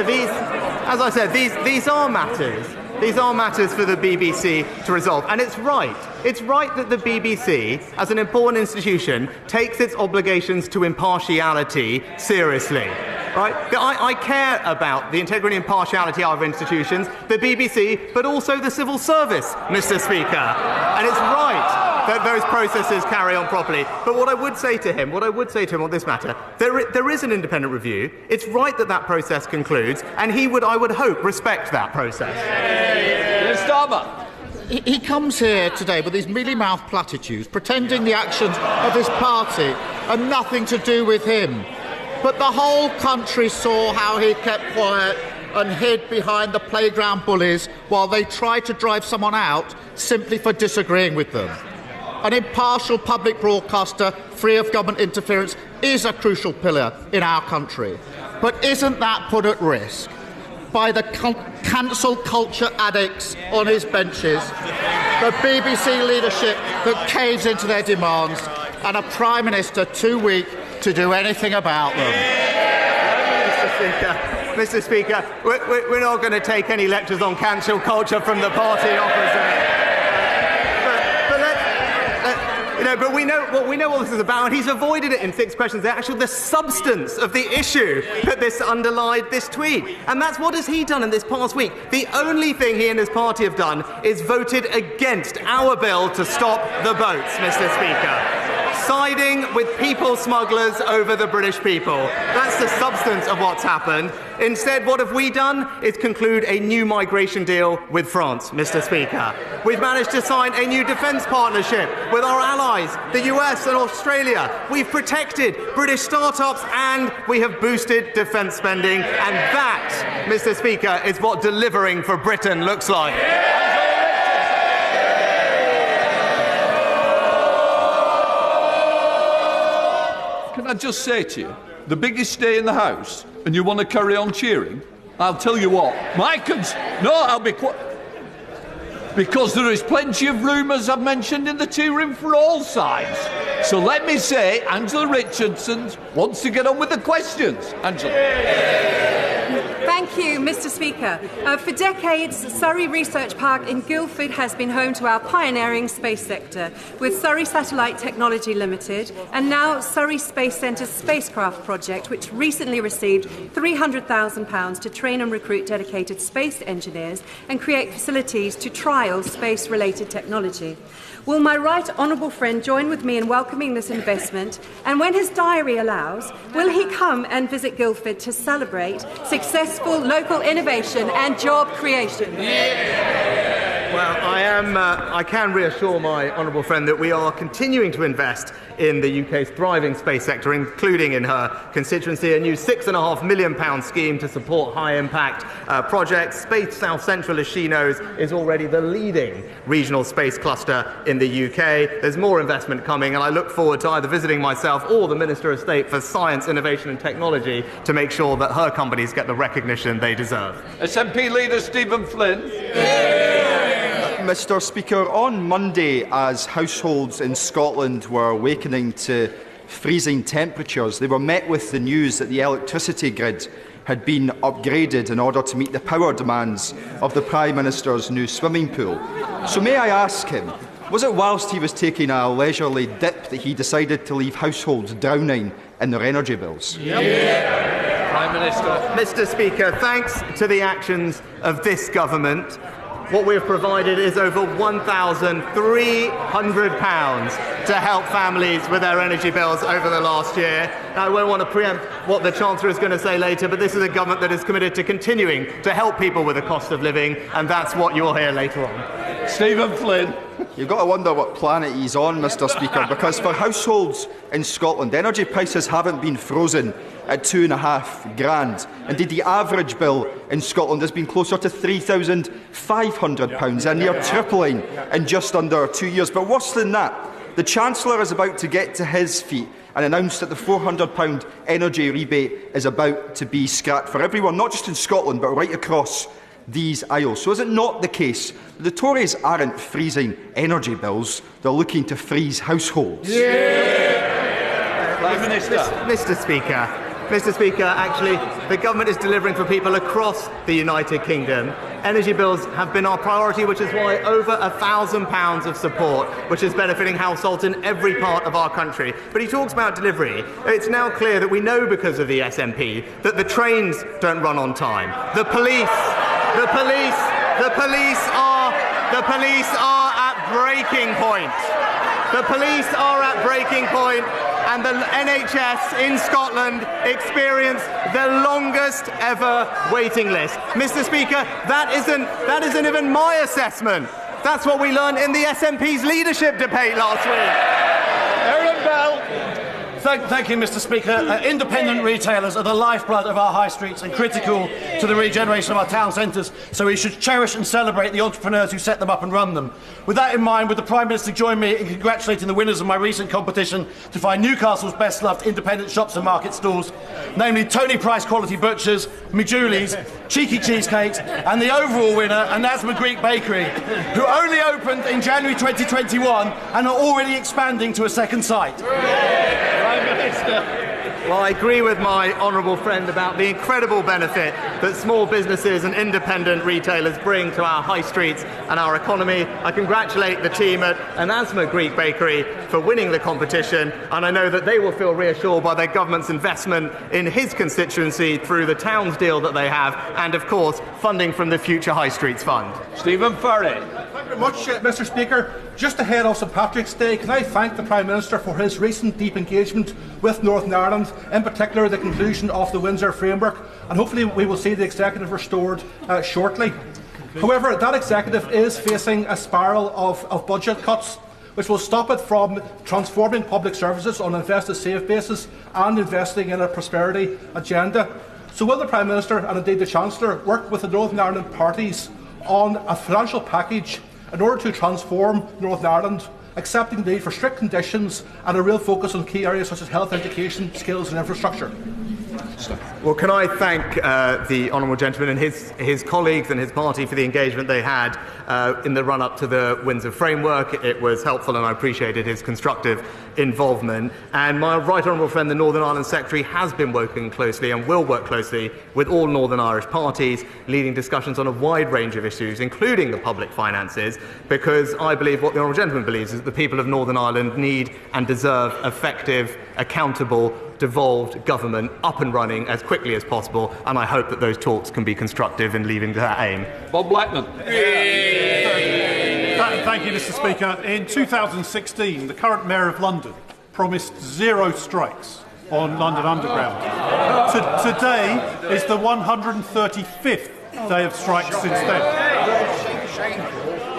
[SPEAKER 28] as I said, these are matters. These are matters for the BBC to resolve. And it's right. It's right that the BBC, as an important institution, takes its obligations to impartiality seriously. Right? I care about the integrity and impartiality of our institutions, the BBC, but also the civil service, Mr. Speaker. And it's right that those processes carry on properly. But what I would say to him on this matter, there is an independent review. It's right that that process concludes, and he would, I would hope, respect that process.
[SPEAKER 12] He comes here today with these mealy-mouthed platitudes, pretending the actions of his party are nothing to do with him. But the whole country saw how he kept quiet and hid behind the playground bullies while they tried to drive someone out simply for disagreeing with them. An impartial public broadcaster, free of government interference, is a crucial pillar in our country. But isn't that put at risk by the cancel culture addicts on his benches, the BBC leadership that caves into their demands, and a Prime Minister too weak to do anything about them?
[SPEAKER 28] Mr. Speaker, we're not going to take any lectures on cancel culture from the party opposite. But we know what this is about, and he's avoided it in 6 questions. The substance of the issue that this underlied this tweet. And that's what has he done in this past week. The only thing he and his party have done is voted against our bill to stop the boats, Mr. Speaker. Siding with people smugglers over the British people. That's the substance of what's happened. Instead, what have we done is conclude a new migration deal with France, Mr. Speaker. We've managed to sign a new defence partnership with our allies, the US and Australia. We've protected British start-ups and we have boosted defence spending. And that, Mr. Speaker, is what delivering for Britain looks like.
[SPEAKER 2] Can I just say to you, the biggest day in the House, and you want to carry on cheering? I'll tell you what, I'll be quiet. Because there is plenty of rumours I've mentioned in the tea room for all sides. So let me say, Angela Richardson wants to get on with the questions. Angela.
[SPEAKER 14] Thank you, Mr. Speaker. For decades, Surrey Research Park in Guildford has been home to our pioneering space sector, with Surrey Satellite Technology Limited and now Surrey Space Centre's spacecraft project, which recently received £300,000 to train and recruit dedicated space engineers and create facilities to trial space-related technology. Will my right honourable friend join with me in welcoming this investment, and when his diary allows, will he come and visit Guildford to celebrate successful local innovation and job creation?
[SPEAKER 28] Well, I can reassure my honourable friend that we are continuing to invest in the UK's thriving space sector, including in her constituency, a new £6.5 million scheme to support high-impact projects. Space South Central, as she knows, is already the leading regional space cluster in the UK. There's more investment coming, and I look forward to either visiting myself or the Minister of State for Science, Innovation and Technology to make sure that her companies get the recognition they deserve.
[SPEAKER 2] SNP Leader Stephen Flynn.
[SPEAKER 15] Mr. Speaker, on Monday, as households in Scotland were awakening to freezing temperatures, they were met with the news that the electricity grid had been upgraded in order to meet the power demands of the Prime Minister's new swimming pool. So may I ask him, was it whilst he was taking a leisurely dip that he decided to leave households drowning in their energy bills?
[SPEAKER 28] Prime Minister. Mr. Speaker, thanks to the actions of this government, what we have provided is over £1,300 to help families with their energy bills over the last year. Now, I won't want to preempt what the Chancellor is going to say later, but this is a government that is committed to continuing to help people with the cost of living, and that's what you'll hear later on.
[SPEAKER 2] Stephen Flynn.
[SPEAKER 15] You've got to wonder what planet he's on, Mr. Speaker, because for households in Scotland, energy prices haven't been frozen at £2,500. Indeed, the average bill in Scotland has been closer to £3,500, a near tripling in just under 2 years. But worse than that, the Chancellor is about to get to his feet and announced that the £400 energy rebate is about to be scrapped for everyone, not just in Scotland, but right across these aisles. So is it not the case that the Tories aren't freezing energy bills, they're looking to freeze households?
[SPEAKER 28] Prime Minister. Mr. Speaker, actually, the government is delivering for people across the United Kingdom. Energy bills have been our priority, which is why over £1,000 of support, which is benefiting households in every part of our country. But he talks about delivery. It's now clear that we know, because of the SNP, that the trains don't run on time. The police are at breaking point. The police are at breaking point, and the NHS in Scotland experienced the longest ever waiting list. Mr. Speaker, that isn't even my assessment. That's what we learned in the SNP's leadership debate last week.
[SPEAKER 17] Aaron Bell. Thank you, Mr. Speaker. Independent retailers are the lifeblood of our high streets and critical to the regeneration of our town centres, so we should cherish and celebrate the entrepreneurs who set them up and run them. With that in mind, would the Prime Minister join me in congratulating the winners of my recent competition to find Newcastle's best-loved independent shops and market stalls, namely Tony Price Quality Butchers, Me Julie's, Cheeky Cheesecakes, and the overall winner, Anasma Greek Bakery, who only opened in January 2021 and are already expanding to a second site.
[SPEAKER 28] Prime Minister. Well, I agree with my honourable friend about the incredible benefit that small businesses and independent retailers bring to our high streets and our economy. I congratulate the team at Anasma Greek Bakery for winning the competition, and I know that they will feel reassured by their government's investment in his constituency through the Towns deal that they have, and of course funding from the Future High Streets Fund.
[SPEAKER 2] Stephen Furry.
[SPEAKER 17] Thank you very much, Mr. Speaker. Just ahead of St Patrick's Day, can I thank the Prime Minister for his recent deep engagement with Northern Ireland, in particular the conclusion of the Windsor Framework, and hopefully we will see the Executive restored shortly. However, that Executive is facing a spiral of budget cuts, which will stop it from transforming public services on an invest-to-save basis and investing in a prosperity agenda. So will the Prime Minister and indeed the Chancellor work with the Northern Ireland parties on a financial package in order to transform Northern Ireland, accepting the need for strict conditions and a real focus on key areas such as health, education, skills and infrastructure?
[SPEAKER 2] Minister.
[SPEAKER 28] Well, can I thank the honourable gentleman and his colleagues and his party for the engagement they had in the run-up to the Windsor Framework. It was helpful and I appreciated his constructive involvement. And my right honourable friend, the Northern Ireland Secretary, has been working closely and will work closely with all Northern Irish parties, leading discussions on a wide range of issues, including the public finances, because I believe what the honourable gentleman believes is that the people of Northern Ireland need and deserve effective, accountable, devolved government up and running as quickly as possible, and I hope that those talks can be constructive in leading to that aim.
[SPEAKER 2] Bob Blackman.
[SPEAKER 17] Thank you, Mr. Speaker. In 2016, the current Mayor of London promised 0 strikes on London Underground. Today is the 135th day of strikes since then.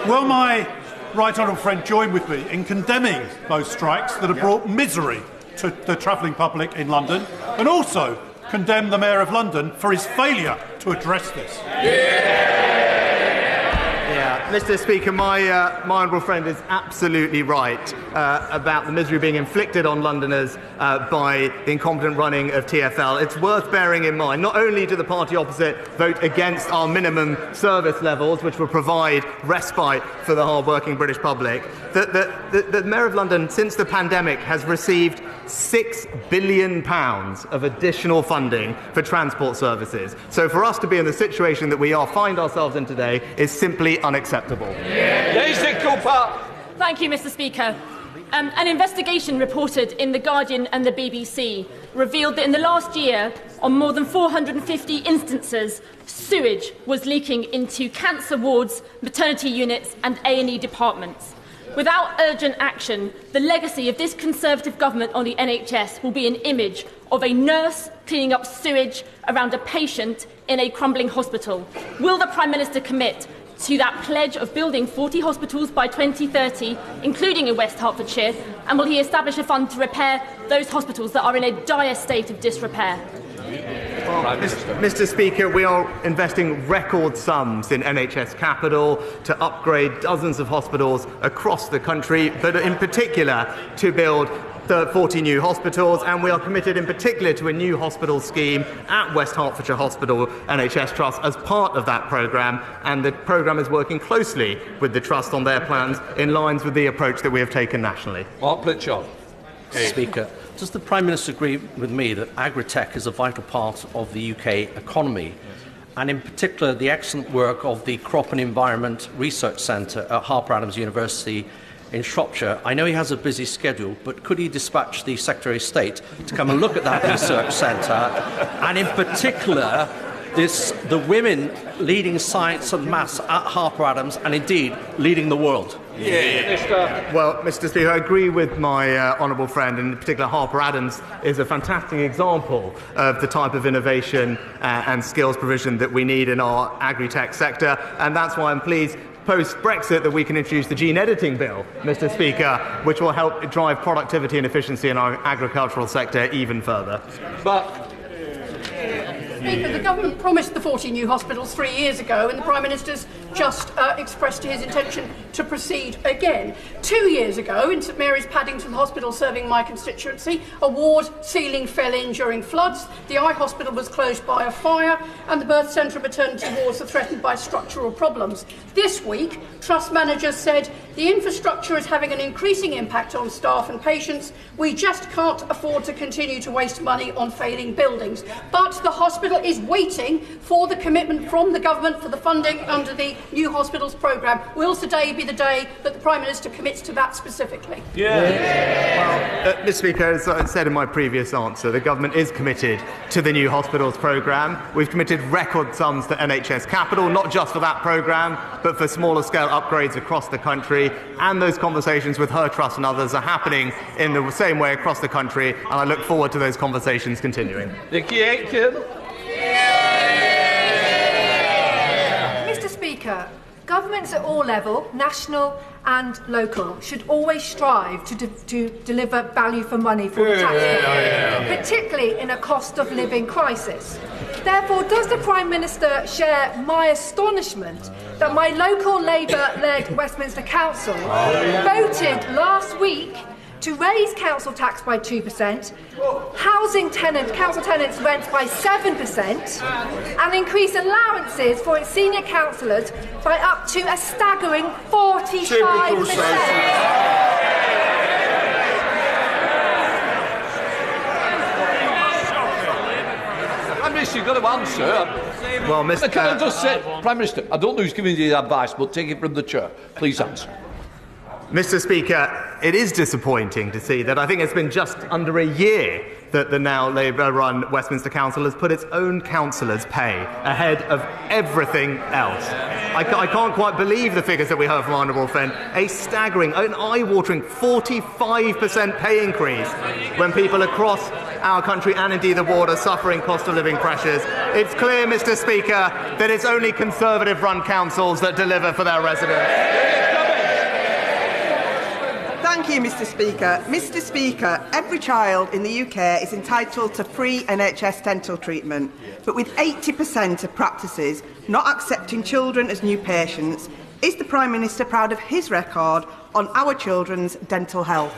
[SPEAKER 17] Will my right honourable friend join with me in condemning those strikes that have brought misery to the travelling public in London, and also condemn the Mayor of London for his failure to address this?
[SPEAKER 28] Mr. Speaker, my honourable friend is absolutely right about the misery being inflicted on Londoners by the incompetent running of TfL. It's worth bearing in mind, not only do the party opposite vote against our minimum service levels, which will provide respite for the hard-working British public, that the Mayor of London, since the pandemic, has received £6 billion of additional funding for transport services. So for us to be in the situation that we find ourselves in today is simply unacceptable.
[SPEAKER 13] Thank you, Mr. Speaker. An investigation reported in The Guardian and the BBC revealed that in the last year, on more than 450 instances, sewage was leaking into cancer wards, maternity units and A&E departments. Without urgent action, the legacy of this Conservative government on the NHS will be an image of a nurse cleaning up sewage around a patient in a crumbling hospital. Will the Prime Minister commit to that pledge of building 40 hospitals by 2030, including in West Hertfordshire, and will he establish a fund to repair those hospitals that are in a dire state of disrepair?
[SPEAKER 28] Mr. Speaker, we are investing record sums in NHS Capital to upgrade dozens of hospitals across the country, but in particular to build 40 new hospitals, and we are committed in particular to a new hospital scheme at West Hertfordshire Hospital NHS Trust as part of that programme, and the programme is working closely with the Trust on their plans in line with the approach that we have taken nationally.
[SPEAKER 2] Mark Plitchard.
[SPEAKER 1] Speaker, does the Prime Minister agree with me that agri-tech is a vital part of the UK economy, and in particular the excellent work of the Crop and Environment Research Centre at Harper Adams University in Shropshire? I know he has a busy schedule, but could he dispatch the Secretary of State to come and look at that research centre, and in particular the women leading science and maths at Harper Adams, and indeed leading the world?
[SPEAKER 28] Well, Mr. Speaker, I agree with my honourable friend, and in particular Harper Adams is a fantastic example of the type of innovation and skills provision that we need in our agri-tech sector, and that's why I'm pleased post-Brexit that we can introduce the gene editing bill, Mr. Speaker, which will help drive productivity and efficiency in our agricultural sector even further.
[SPEAKER 18] Speaker, the government promised the 40 new hospitals 3 years ago, and the Prime Minister's just expressed his intention to proceed again. 2 years ago, in St Mary's Paddington Hospital serving my constituency, a ward ceiling fell in during floods, the eye hospital was closed by a fire, and the birth centre and maternity wards are threatened by structural problems. This week, Trust managers said the infrastructure is having an increasing impact on staff and patients. We just can't afford to continue to waste money on failing buildings. But the hospital is waiting for the commitment from the government for the funding under the New Hospitals programme. Will today be the day that the Prime Minister commits to that specifically?
[SPEAKER 28] Mr. Speaker, as I said in my previous answer, the government is committed to the New Hospitals programme. We've committed record sums to NHS Capital, not just for that programme, but for smaller scale upgrades across the country, and those conversations with her trust and others are happening in the same way across the country, and I look forward to those conversations continuing.
[SPEAKER 19] Mr. Speaker, governments at all levels, national and local, should always strive to deliver value for money for the taxpayer, particularly in a cost of living crisis. Therefore, does the Prime Minister share my astonishment that my local Labour-led Westminster Council voted last week to raise council tax by 2%, council tenants' rents by 7%, and increase allowances for its senior councillors by up to a staggering 45%.
[SPEAKER 2] You've got to answer.
[SPEAKER 28] Well, Mr.
[SPEAKER 2] Can I just say, Prime Minister, I don't know who's giving you the advice, but take it from the chair. Please answer.
[SPEAKER 28] Mr. Speaker, it is disappointing to see that I think it's been just under a year that the now Labour-run Westminster Council has put its own councillors' pay ahead of everything else. I can't quite believe the figures that we heard from Honourable Friend. A staggering, an eye-watering 45% pay increase when people across our country and indeed the ward are suffering cost of living pressures. It's clear, Mr. Speaker, that it's only Conservative-run councils that deliver for their residents.
[SPEAKER 3] Thank you, Mr. Speaker. Mr. Speaker, every child in the UK is entitled to free NHS dental treatment, but with 80% of practices not accepting children as new patients, is the Prime Minister proud of his record on our children's dental health?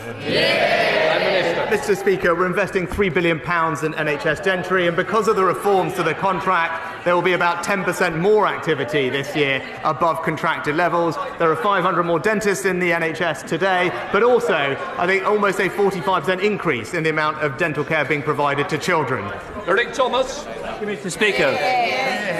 [SPEAKER 28] Mr. Speaker, we're investing £3 billion in NHS dentistry, and because of the reforms to the contract, there will be about 10% more activity this year above contracted levels. There are 500 more dentists in the NHS today, but also, I think, almost a 45% increase in the amount of dental care being provided to children.
[SPEAKER 2] Eric Thomas.
[SPEAKER 5] Mr. Speaker,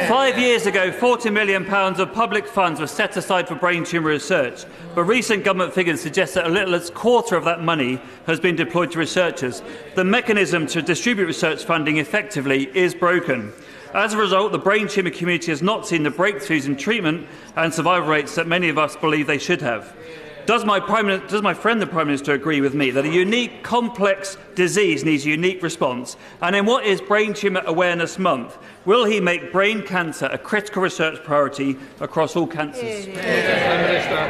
[SPEAKER 5] 5 years ago, £40 million of public funds were set aside for brain tumour research, but recent government figures suggest that a little as a quarter of that money has been deployed to researchers. The mechanism to distribute research funding effectively is broken. As a result, the brain tumour community has not seen the breakthroughs in treatment and survival rates that many of us believe they should have. Does my friend the Prime Minister agree with me that a unique, complex disease needs a unique response? And in what is Brain Tumour Awareness Month, will he make brain cancer a critical research priority across all cancers?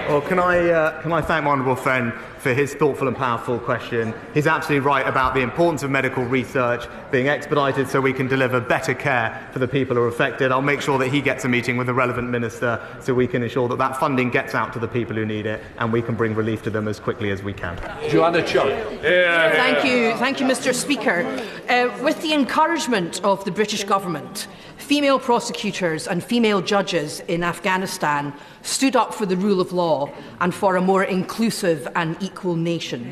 [SPEAKER 28] Well, can I thank my honourable friend for his thoughtful and powerful question. He's absolutely right about the importance of medical research being expedited so we can deliver better care for the people who are affected. I'll make sure that he gets a meeting with the relevant minister so we can ensure that that funding gets out to the people who need it and we can bring relief to them as quickly as we can.
[SPEAKER 2] Joanna Chung.
[SPEAKER 6] Thank you, Mr. Speaker. With the encouragement of the British government, female prosecutors and female judges in Afghanistan stood up for the rule of law and for a more inclusive and equal nation.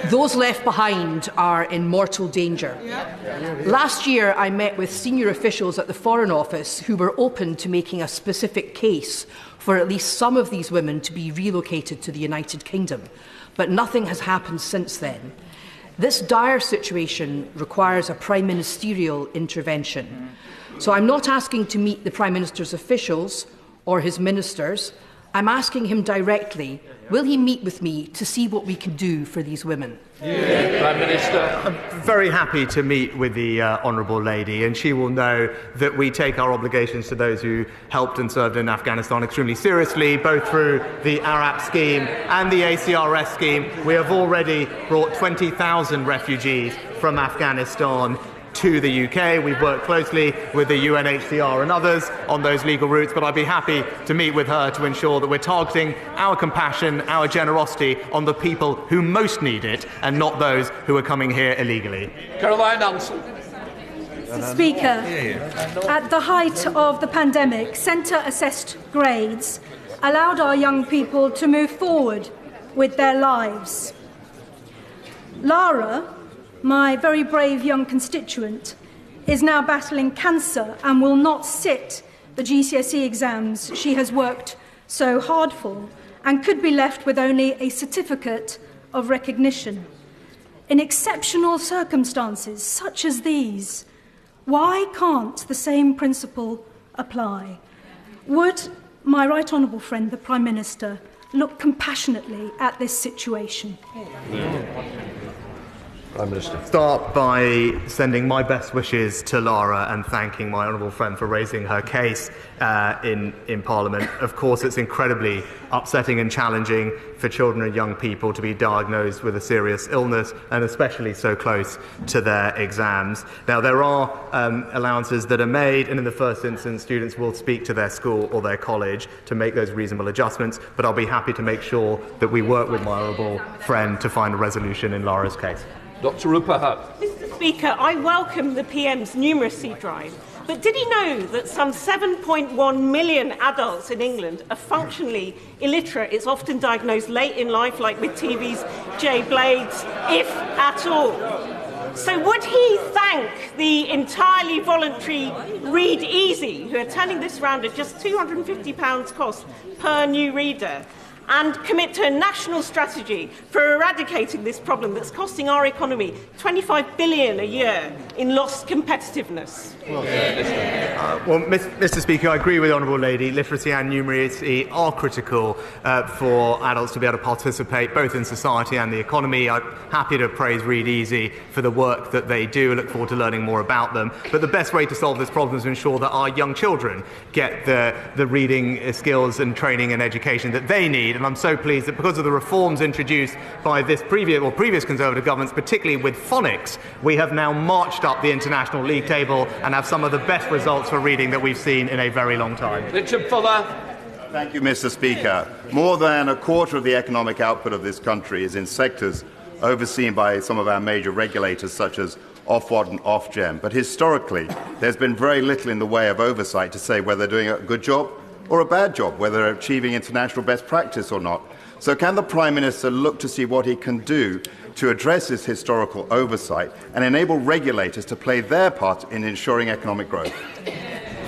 [SPEAKER 6] Those left behind are in mortal danger. Last year, I met with senior officials at the Foreign Office who were open to making a specific case for at least some of these women to be relocated to the United Kingdom, but nothing has happened since then. This dire situation requires a prime ministerial intervention. So I'm not asking to meet the Prime Minister's officials or his ministers. I'm asking him directly, will he meet with me to see what we can do for these women?
[SPEAKER 28] Prime Minister. I'm very happy to meet with the Honourable Lady, and she will know that we take our obligations to those who helped and served in Afghanistan extremely seriously, both through the ARAP scheme and the ACRS scheme. We have already brought 20,000 refugees from Afghanistan to the UK. We've worked closely with the UNHCR and others on those legal routes, but I'd be happy to meet with her to ensure that we're targeting our compassion, our generosity on the people who most need it and not those who are coming here illegally.
[SPEAKER 2] Caroline Ansell.
[SPEAKER 20] Mr. Speaker, at the height of the pandemic, centre-assessed grades allowed our young people to move forward with their lives. Lara, my very brave young constituent, is now battling cancer and will not sit the GCSE exams she has worked so hard for and could be left with only a certificate of recognition. In exceptional circumstances such as these, why can't the same principle apply? Would my right honourable friend, the Prime Minister, look compassionately at this situation?
[SPEAKER 28] Prime Minister. Start by sending my best wishes to Lara and thanking my honourable friend for raising her case in Parliament. Of course, it's incredibly upsetting and challenging for children and young people to be diagnosed with a serious illness, and especially so close to their exams. Now, there are allowances that are made, and in the first instance, students will speak to their school or their college to make those reasonable adjustments, but I'll be happy to make sure that we work with my honourable friend to find a resolution in Lara's case.
[SPEAKER 4] Dr. Rupahat.
[SPEAKER 7] Mr. Speaker, I welcome the PM's numeracy drive, but did he know that some 7.1 million adults in England are functionally illiterate? It's often diagnosed late in life, like with TV's J Blades, if at all. So would he thank the entirely voluntary Read Easy, who are turning this round at just £250 cost per new reader, and commit to a national strategy for eradicating this problem that's costing our economy $25 billion a year in lost competitiveness?
[SPEAKER 28] Well, Mr. Speaker, I agree with the Honourable Lady. Literacy and numeracy are critical for adults to be able to participate both in society and the economy. I'm happy to praise Read Easy for the work that they do. I look forward to learning more about them. But the best way to solve this problem is to ensure that our young children get the reading skills and training and education that they need. And I'm so pleased that because of the reforms introduced by this previous Conservative governments, particularly with phonics, we have now marched up the international league table and have some of the best results for reading that we've seen in a very long time.
[SPEAKER 4] Richard Fuller.
[SPEAKER 8] Thank you, Mr. Speaker. More than a quarter of the economic output of this country is in sectors overseen by some of our major regulators, such as Ofwat and Ofgem. But historically, there's been very little in the way of oversight to say whether they're doing a good job or a bad job, whether they're achieving international best practice or not. So can the Prime Minister look to see what he can do to address this historical oversight and enable regulators to play their part in ensuring economic growth?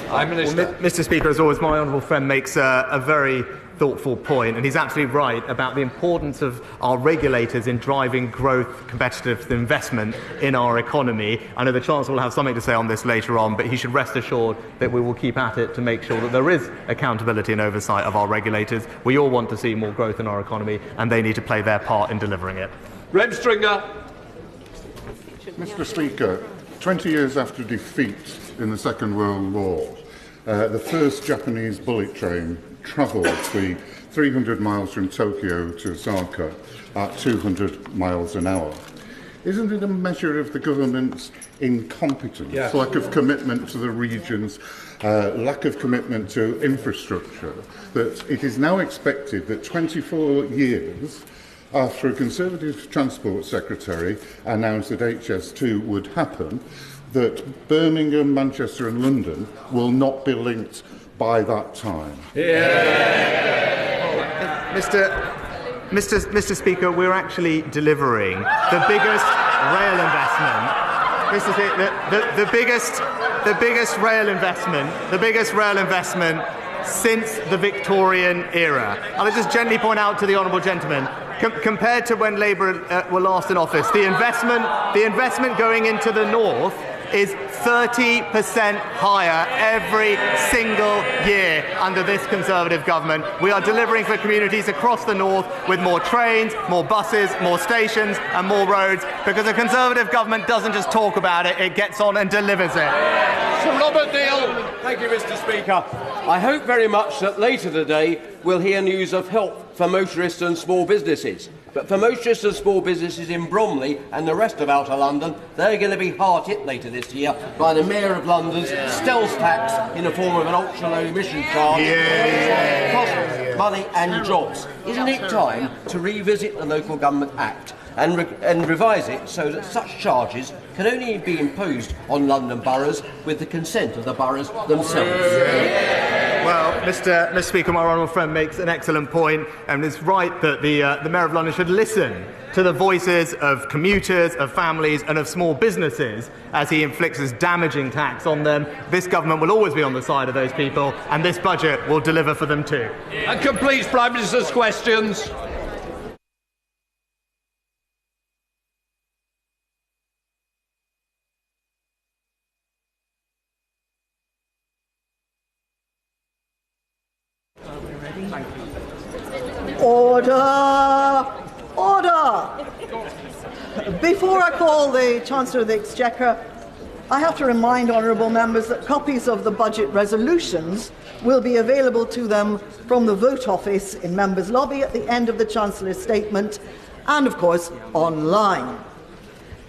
[SPEAKER 28] Well, Mr. Speaker, as always, my honourable friend makes a very thoughtful point, and he's absolutely right about the importance of our regulators in driving growth, competitive investment in our economy. I know the Chancellor will have something to say on this later on, but he should rest assured that we will keep at it to make sure that there is accountability and oversight of our regulators. We all want to see more growth in our economy, and they need to play their part in delivering it.
[SPEAKER 4] Reb Stringer.
[SPEAKER 9] Mr. Speaker, 20 years after defeat in the Second World War, the first Japanese bullet train travelled the 300 miles from Tokyo to Osaka at 200 miles an hour. Isn't it a measure of the government's incompetence, lack of commitment to the regions, lack of commitment to infrastructure, that it is now expected that 24 years after a Conservative Transport Secretary announced that HS2 would happen, that Birmingham, Manchester and London will not be linked by that time?
[SPEAKER 28] Mr. Speaker, we're actually delivering the biggest rail investment. Mr. Speaker, the biggest rail investment since the Victorian era. I'll just gently point out to the honourable gentleman, compared to when Labour were last in office, the investment going into the north is 30% higher every single year under this Conservative government. We are delivering for communities across the north with more trains, more buses, more stations and more roads, because a Conservative government doesn't just talk about it, it gets on and delivers it.
[SPEAKER 4] Sir Robert Neal.
[SPEAKER 21] Thank you, Mr. Speaker. I hope very much that later today we'll hear news of help for motorists and small businesses. But for motorists and small businesses in Bromley and the rest of outer London, they're going to be hard hit later this year by the Mayor of London's stealth tax in the form of an ultra-low emission charge. Cost money and jobs. Isn't it time to revisit the Local Government Act and revise it so that such charges can only be imposed on London boroughs with the consent of the boroughs themselves?
[SPEAKER 28] Well, Mr. Speaker, my honourable friend makes an excellent point, and it's right that the Mayor of London should listen to the voices of commuters, of families and of small businesses as he inflicts his damaging tax on them. This government will always be on the side of those people, and this budget will deliver for them too.
[SPEAKER 4] And completes Prime Minister's questions.
[SPEAKER 22] Order! Order!
[SPEAKER 10] Before I call the Chancellor of the Exchequer, I have to remind honourable members that copies of the budget resolutions will be available to them from the vote office in Members' Lobby at the end of the Chancellor's statement and, of course, online.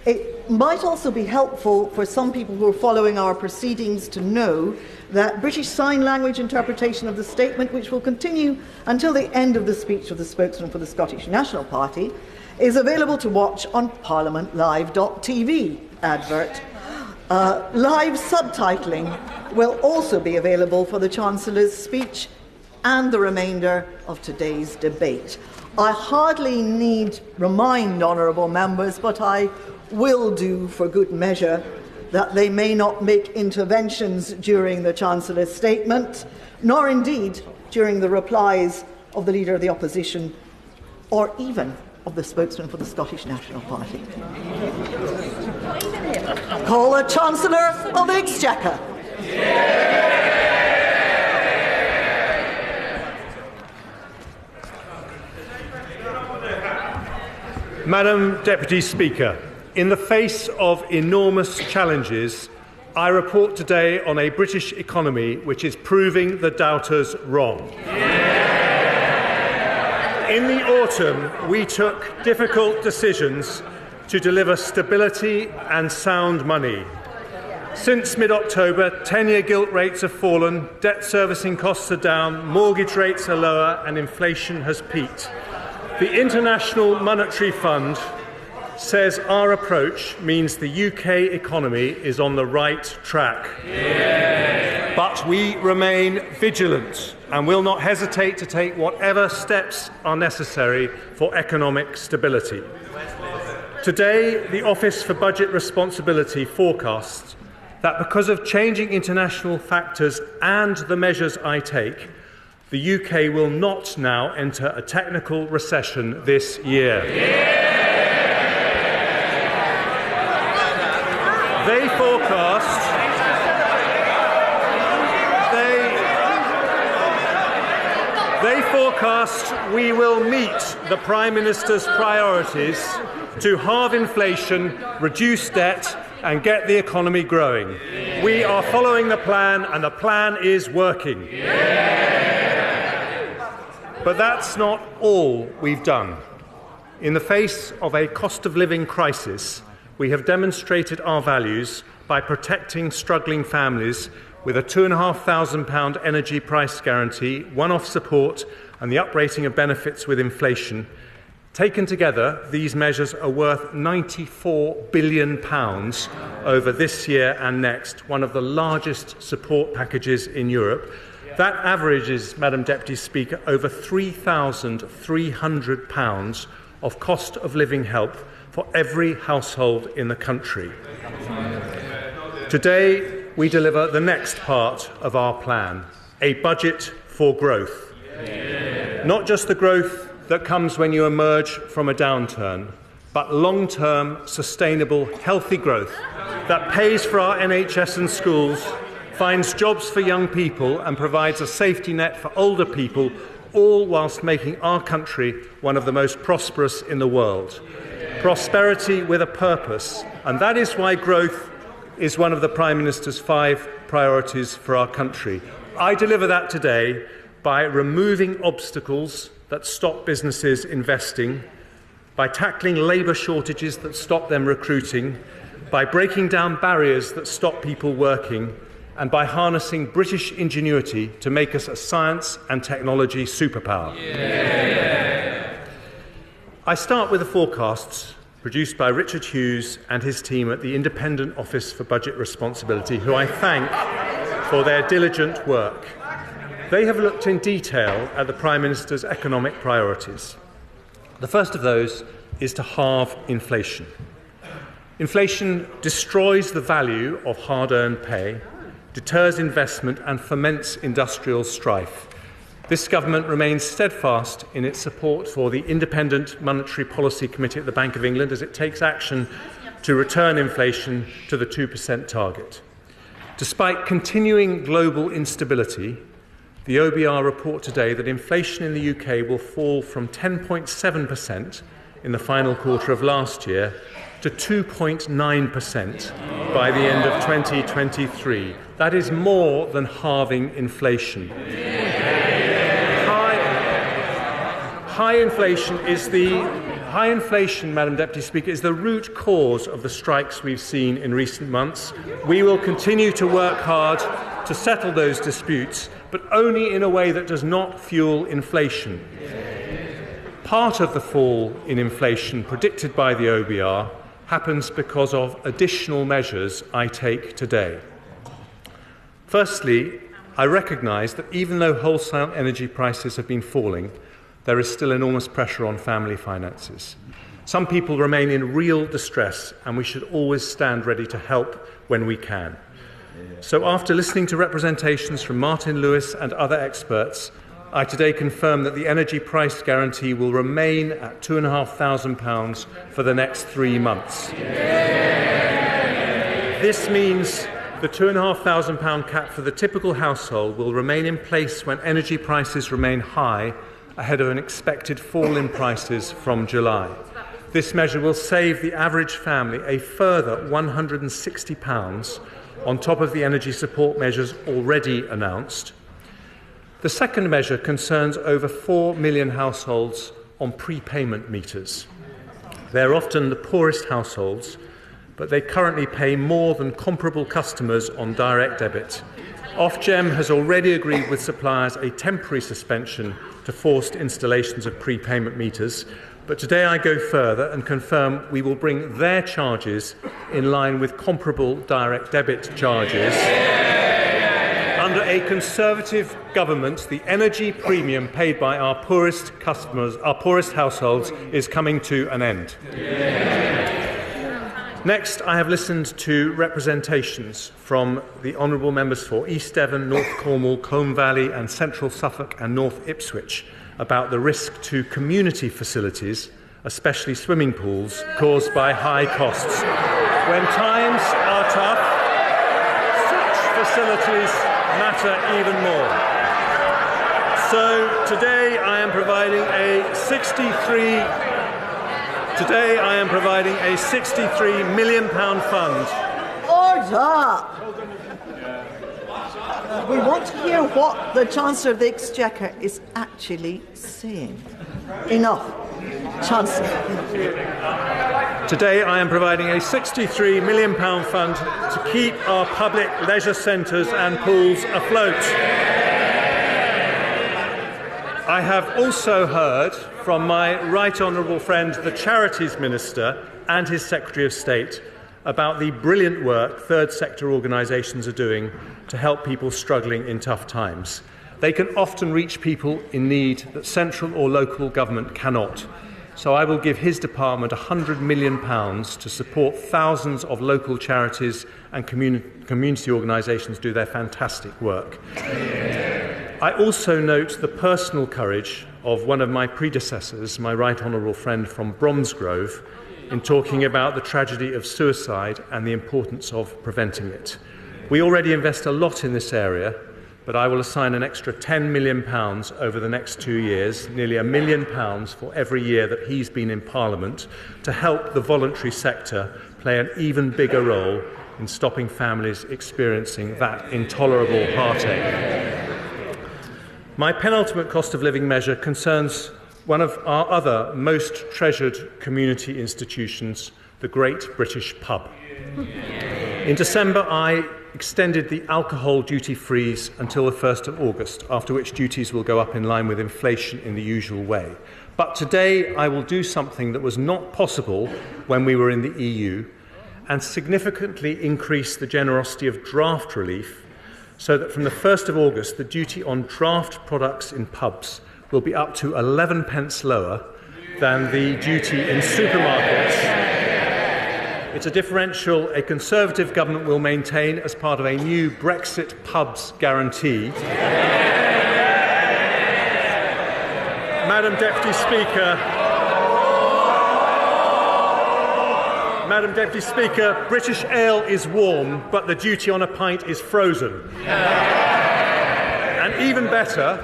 [SPEAKER 10] It might also be helpful for some people who are following our proceedings to know that British Sign Language interpretation of the statement, which will continue until the end of the speech of the spokesman for the Scottish National Party, is available to watch on parliamentlive.tv advert. Live subtitling will also be available for the Chancellor's speech and the remainder of today's debate. I hardly need remind honourable members, but I will do for good measure, that they may not make interventions during the Chancellor's statement, nor indeed during the replies of the Leader of the Opposition, or even of the spokesman for the Scottish National Party. Call the Chancellor of the Exchequer.
[SPEAKER 16] Madam Deputy Speaker, in the face of enormous challenges, I report today on a British economy which is proving the doubters wrong. In the autumn, we took difficult decisions to deliver stability and sound money. Since mid-October, 10-year gilt rates have fallen, debt servicing costs are down, mortgage rates are lower, and inflation has peaked. The International Monetary Fund says our approach means the UK economy is on the right track. Yeah. But we remain vigilant and will not hesitate to take whatever steps are necessary for economic stability. Today, the Office for Budget Responsibility forecasts that because of changing international factors and the measures I take, the UK will not now enter a technical recession this year. Yeah. They forecast we will meet the Prime Minister's priorities to halve inflation, reduce debt and get the economy growing. We are following the plan and the plan is working. But that's not all we've done. In the face of a cost of living crisis, we have demonstrated our values by protecting struggling families with a £2,500 energy price guarantee, one-off support and the uprating of benefits with inflation. Taken together, these measures are worth £94 billion over this year and next, one of the largest support packages in Europe. That averages, Madam Deputy Speaker, over £3,300 of cost of living help for every household in the country. Today, we deliver the next part of our plan, a budget for growth. Not just the growth that comes when you emerge from a downturn, but long-term, sustainable, healthy growth that pays for our NHS and schools, finds jobs for young people and provides a safety net for older people, all whilst making our country one of the most prosperous in the world. Prosperity with a purpose, and that is why growth is one of the Prime Minister's 5 priorities for our country. I deliver that today by removing obstacles that stop businesses investing, by tackling labour shortages that stop them recruiting, by breaking down barriers that stop people working, and by harnessing British ingenuity to make us a science and technology superpower. I start with the forecasts produced by Richard Hughes and his team at the Independent Office for Budget Responsibility, who I thank for their diligent work. They have looked in detail at the Prime Minister's economic priorities. The first of those is to halve inflation. Inflation destroys the value of hard-earned pay, deters investment and foments industrial strife. This government remains steadfast in its support for the Independent Monetary Policy Committee at the Bank of England as it takes action to return inflation to the 2% target. Despite continuing global instability, the OBR report today that inflation in the UK will fall from 10.7% in the final quarter of last year to 2.9% by the end of 2023. That is more than halving inflation. High inflation, Madam Deputy Speaker, is the root cause of the strikes we've seen in recent months. We will continue to work hard to settle those disputes, but only in a way that does not fuel inflation. Part of the fall in inflation predicted by the OBR happens because of additional measures I take today. Firstly, I recognise that even though wholesale energy prices have been falling, there is still enormous pressure on family finances. Some people remain in real distress, and we should always stand ready to help when we can. So after listening to representations from Martin Lewis and other experts, I today confirm that the energy price guarantee will remain at £2,500 for the next 3 months. This means the £2,500 cap for the typical household will remain in place when energy prices remain high ahead of an expected fall in prices from July. This measure will save the average family a further £160 on top of the energy support measures already announced. The second measure concerns over 4 million households on prepayment meters. They're often the poorest households, but they currently pay more than comparable customers on direct debit. Ofgem has already agreed with suppliers a temporary suspension to forced installations of prepayment meters, but today I go further and confirm we will bring their charges in line with comparable direct debit charges. Under a Conservative government, the energy premium paid by our poorest customers, our poorest households, is coming to an end. Next, I have listened to representations from the honourable members for East Devon, North Cornwall, Colne Valley and Central Suffolk and North Ipswich about the risk to community facilities, especially swimming pools, caused by high costs. When times are tough, such facilities matter even more. So today I am providing a £63 million fund.
[SPEAKER 10] Order! We want to hear what the Chancellor of the Exchequer is actually saying. Enough. Chancellor.
[SPEAKER 16] Today I am providing a £63 million fund to keep our public leisure centres and pools afloat. I have also heard from my right honourable friend, the Charities Minister, and his Secretary of State about the brilliant work third sector organisations are doing to help people struggling in tough times. They can often reach people in need that central or local government cannot. So I will give his department £100 million to support thousands of local charities and community organisations do their fantastic work. I also note the personal courage of one of my predecessors, my right honourable friend from Bromsgrove, in talking about the tragedy of suicide and the importance of preventing it. We already invest a lot in this area, but I will assign an extra £10 million over the next 2 years, nearly £1 million for every year that he's been in Parliament, to help the voluntary sector play an even bigger role in stopping families experiencing that intolerable heartache. My penultimate cost of living measure concerns one of our other most treasured community institutions, the Great British Pub. In December, I extended the alcohol duty freeze until the 1st of August, after which duties will go up in line with inflation in the usual way. But today I will do something that was not possible when we were in the EU and significantly increase the generosity of draft relief so that from the 1st of August the duty on draft products in pubs will be up to 11 pence lower than the duty in supermarkets. It's a differential a Conservative government will maintain as part of a new Brexit pubs guarantee. Madam Deputy Speaker, British ale is warm, but the duty on a pint is frozen. And even better,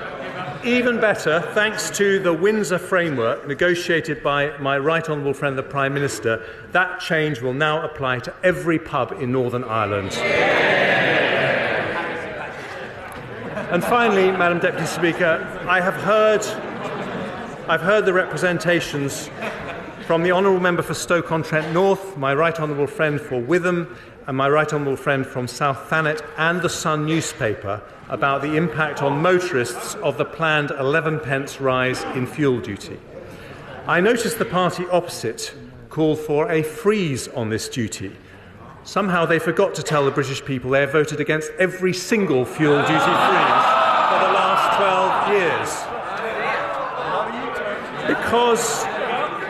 [SPEAKER 16] even better, thanks to the Windsor framework negotiated by my right honourable friend the Prime Minister, that change will now apply to every pub in Northern Ireland. And finally, Madam Deputy Speaker, I've heard the representations from the Honourable Member for Stoke-on-Trent North, my right honourable friend for Witham, and my right honourable friend from South Thanet and the Sun newspaper about the impact on motorists of the planned 11p rise in fuel duty. I noticed the party opposite called for a freeze on this duty. Somehow they forgot to tell the British people they have voted against every single fuel duty freeze for the last 12 years.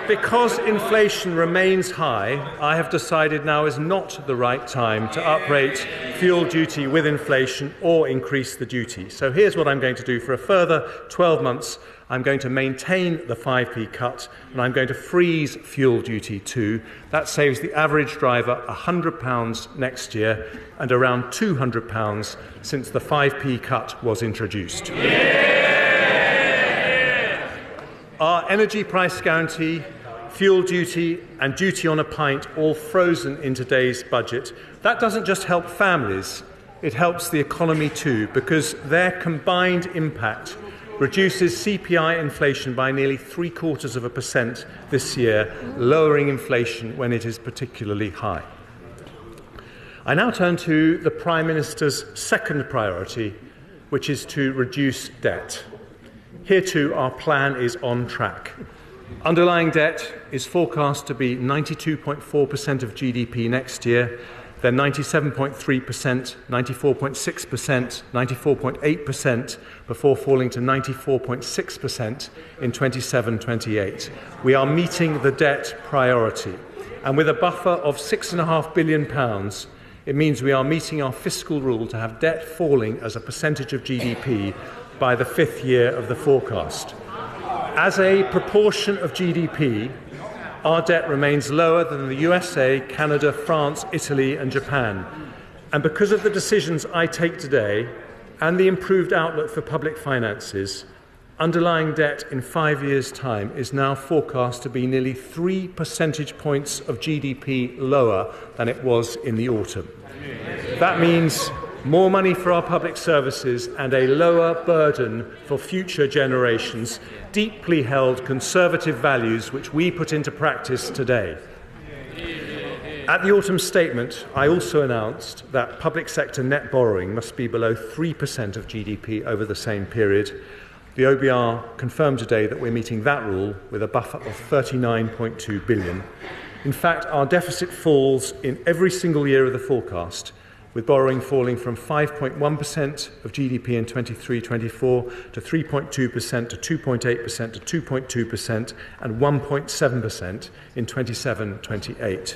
[SPEAKER 16] Because inflation remains high, I have decided now is not the right time to uprate fuel duty with inflation or increase the duty. So here's what I'm going to do. For a further 12 months, I'm going to maintain the 5p cut, and I'm going to freeze fuel duty too. That saves the average driver £100 next year and around £200 since the 5p cut was introduced. Our energy price guarantee, fuel duty and duty on a pint all frozen in today's budget. That doesn't just help families, it helps the economy too, because their combined impact reduces CPI inflation by nearly 0.75% this year, lowering inflation when it is particularly high. I now turn to the Prime Minister's second priority, which is to reduce debt. Here too, our plan is on track. Underlying debt is forecast to be 92.4% of GDP next year, then 97.3%, 94.6%, 94.8%, before falling to 94.6% in 27-28. We are meeting the debt priority. And with a buffer of £6.5 billion, it means we are meeting our fiscal rule to have debt falling as a percentage of GDP by the fifth year of the forecast. As a proportion of GDP, our debt remains lower than the USA, Canada, France, Italy and Japan. And because of the decisions I take today and the improved outlook for public finances, underlying debt in 5 years' time is now forecast to be nearly 3 percentage points of GDP lower than it was in the autumn. That means more money for our public services and a lower burden for future generations, deeply held conservative values which we put into practice today. At the autumn statement, I also announced that public sector net borrowing must be below 3% of GDP over the same period. The OBR confirmed today that we're meeting that rule with a buffer of £39.2 billion. In fact, our deficit falls in every single year of the forecast, with borrowing falling from 5.1% of GDP in 23-24 to 3.2% to 2.8% to 2.2% and 1.7% in 27-28.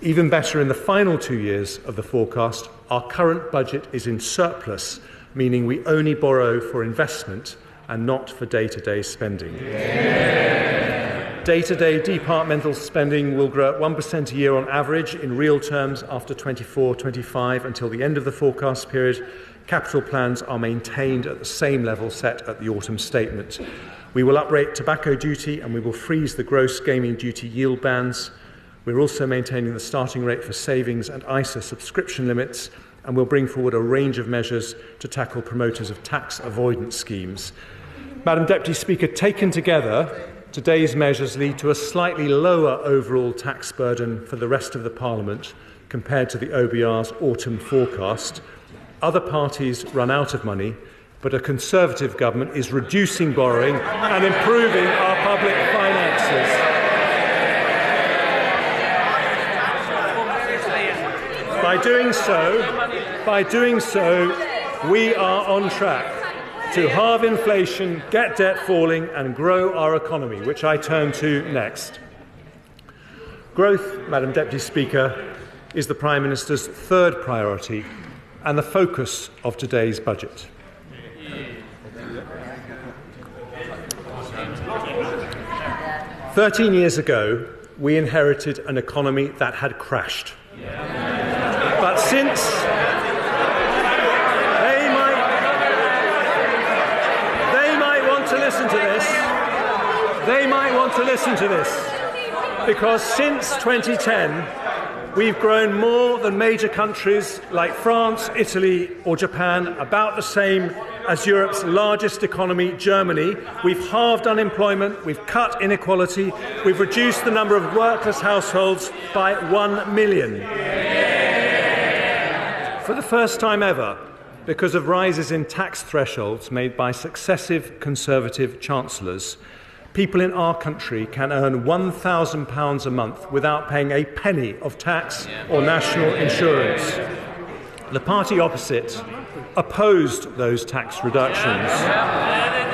[SPEAKER 16] Even better, in the final 2 years of the forecast, our current budget is in surplus, meaning we only borrow for investment and not for day-to-day spending. Day-to-day departmental spending will grow at 1% a year on average in real terms after 24-25 until the end of the forecast period. Capital plans are maintained at the same level set at the autumn statement. We will uprate tobacco duty and we will freeze the gross gaming duty yield bands. We're also maintaining the starting rate for savings and ISA subscription limits, and we'll bring forward a range of measures to tackle promoters of tax avoidance schemes. Madam Deputy Speaker, taken together, today's measures lead to a slightly lower overall tax burden for the rest of the Parliament compared to the OBR's autumn forecast. Other parties run out of money, but a Conservative government is reducing borrowing and improving our public finances. By doing so, we are on track to halve inflation, get debt falling and grow our economy, which I turn to next. Growth, Madam Deputy Speaker, is the Prime Minister's third priority and the focus of today's budget. "13 years ago, we inherited an economy that had crashed. But since they might listen to this. They might want to listen to this. Because since 2010, we've grown more than major countries like France, Italy or Japan, about the same as Europe's largest economy, Germany. We've halved unemployment, we've cut inequality, we've reduced the number of workless households by 1 million. For the first time ever, because of rises in tax thresholds made by successive Conservative chancellors, people in our country can earn £1,000 a month without paying a penny of tax or national insurance. The party opposite opposed those tax reductions,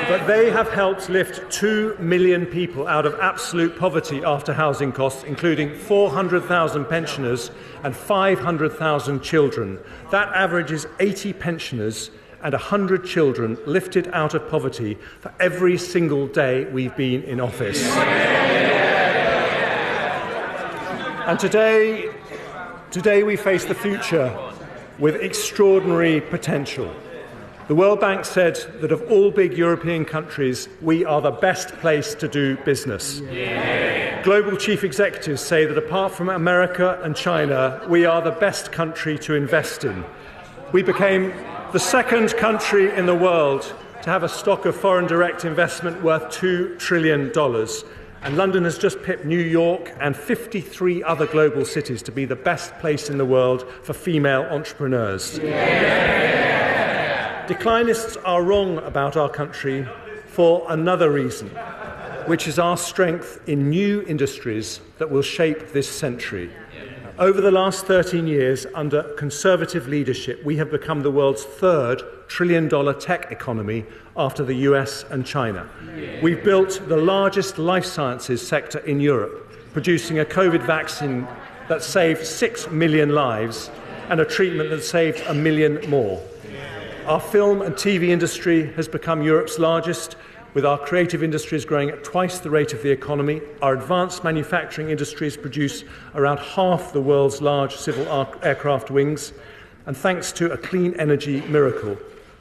[SPEAKER 16] but they have helped lift 2 million people out of absolute poverty after housing costs, including 400,000 pensioners and 500,000 children. That averages 80 pensioners and 100 children lifted out of poverty for every single day we've been in office. And today we face the future with extraordinary potential. The World Bank said that of all big European countries, we are the best place to do business. Global chief executives say that apart from America and China, we are the best country to invest in. We became the second country in the world to have a stock of foreign direct investment worth $2 trillion. And London has just pipped New York and 53 other global cities to be the best place in the world for female entrepreneurs. Declinists are wrong about our country for another reason, which is our strength in new industries that will shape this century. Over the last 13 years, under Conservative leadership, we have become the world's third trillion-dollar tech economy after the US and China. We've built the largest life sciences sector in Europe, producing a COVID vaccine that saved 6 million lives and a treatment that saved 1 million more. Our film and TV industry has become Europe's largest, with our creative industries growing at twice the rate of the economy. Our advanced manufacturing industries produce around half the world's large civil aircraft wings. And thanks to a clean energy miracle,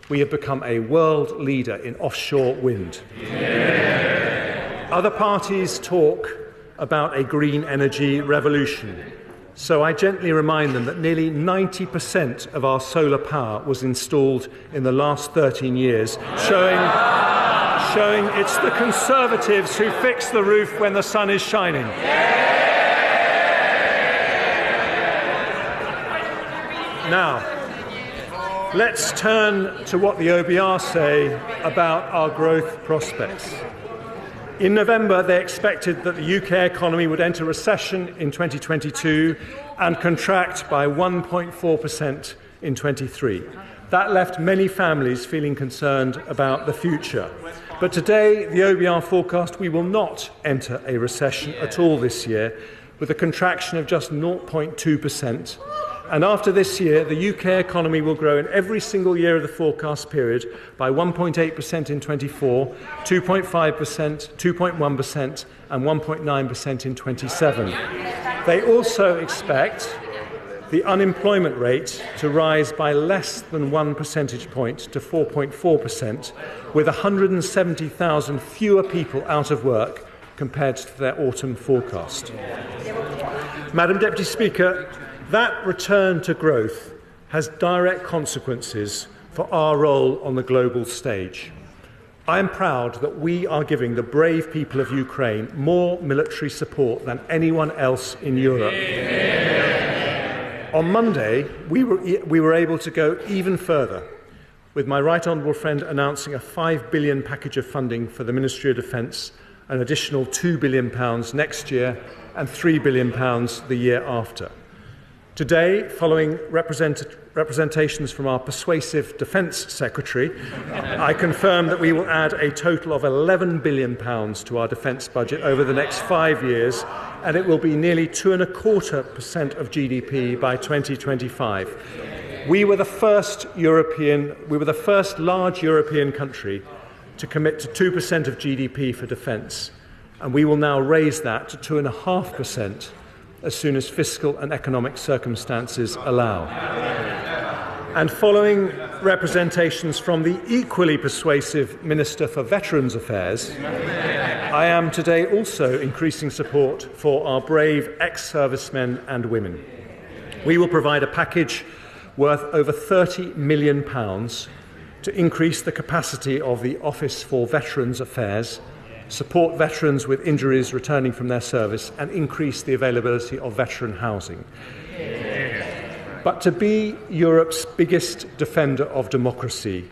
[SPEAKER 16] we have become a world leader in offshore wind. Other parties talk about a green energy revolution. So I gently remind them that nearly 90% of our solar power was installed in the last 13 years, showing it's the Conservatives who fix the roof when the sun is shining. Now, let's turn to what the OBR say about our growth prospects. In November, they expected that the UK economy would enter recession in 2022 and contract by 1.4% in 23. That left many families feeling concerned about the future. But today, the OBR forecast we will not enter a recession at all this year, with a contraction of just 0.2%. And after this year, the UK economy will grow in every single year of the forecast period by 1.8% in 24, 2.5%, 2.1% and 1.9% in 27. They also expect the unemployment rate to rise by less than 1 percentage point to 4.4%, with 170,000 fewer people out of work compared to their autumn forecast. Madam Deputy Speaker, that return to growth has direct consequences for our role on the global stage. I am proud that we are giving the brave people of Ukraine more military support than anyone else in Europe. On Monday, we were able to go even further, with my right honourable friend announcing a £5 billion package of funding for the Ministry of Defence, an additional £2 billion next year and £3 billion the year after. Today, following representations from our persuasive Defence Secretary, I confirm that we will add a total of £11 billion to our defence budget over the next 5 years, and it will be nearly 2.25% of GDP by 2025. We were the first large European country to commit to 2% of GDP for defence, and we will now raise that to 2.5% as soon as fiscal and economic circumstances allow. And following representations from the equally persuasive Minister for Veterans Affairs, I am today also increasing support for our brave ex-servicemen and women. We will provide a package worth over £30 million to increase the capacity of the Office for Veterans Affairs, support veterans with injuries returning from their service, and increase the availability of veteran housing. But to be Europe's biggest defender of democracy,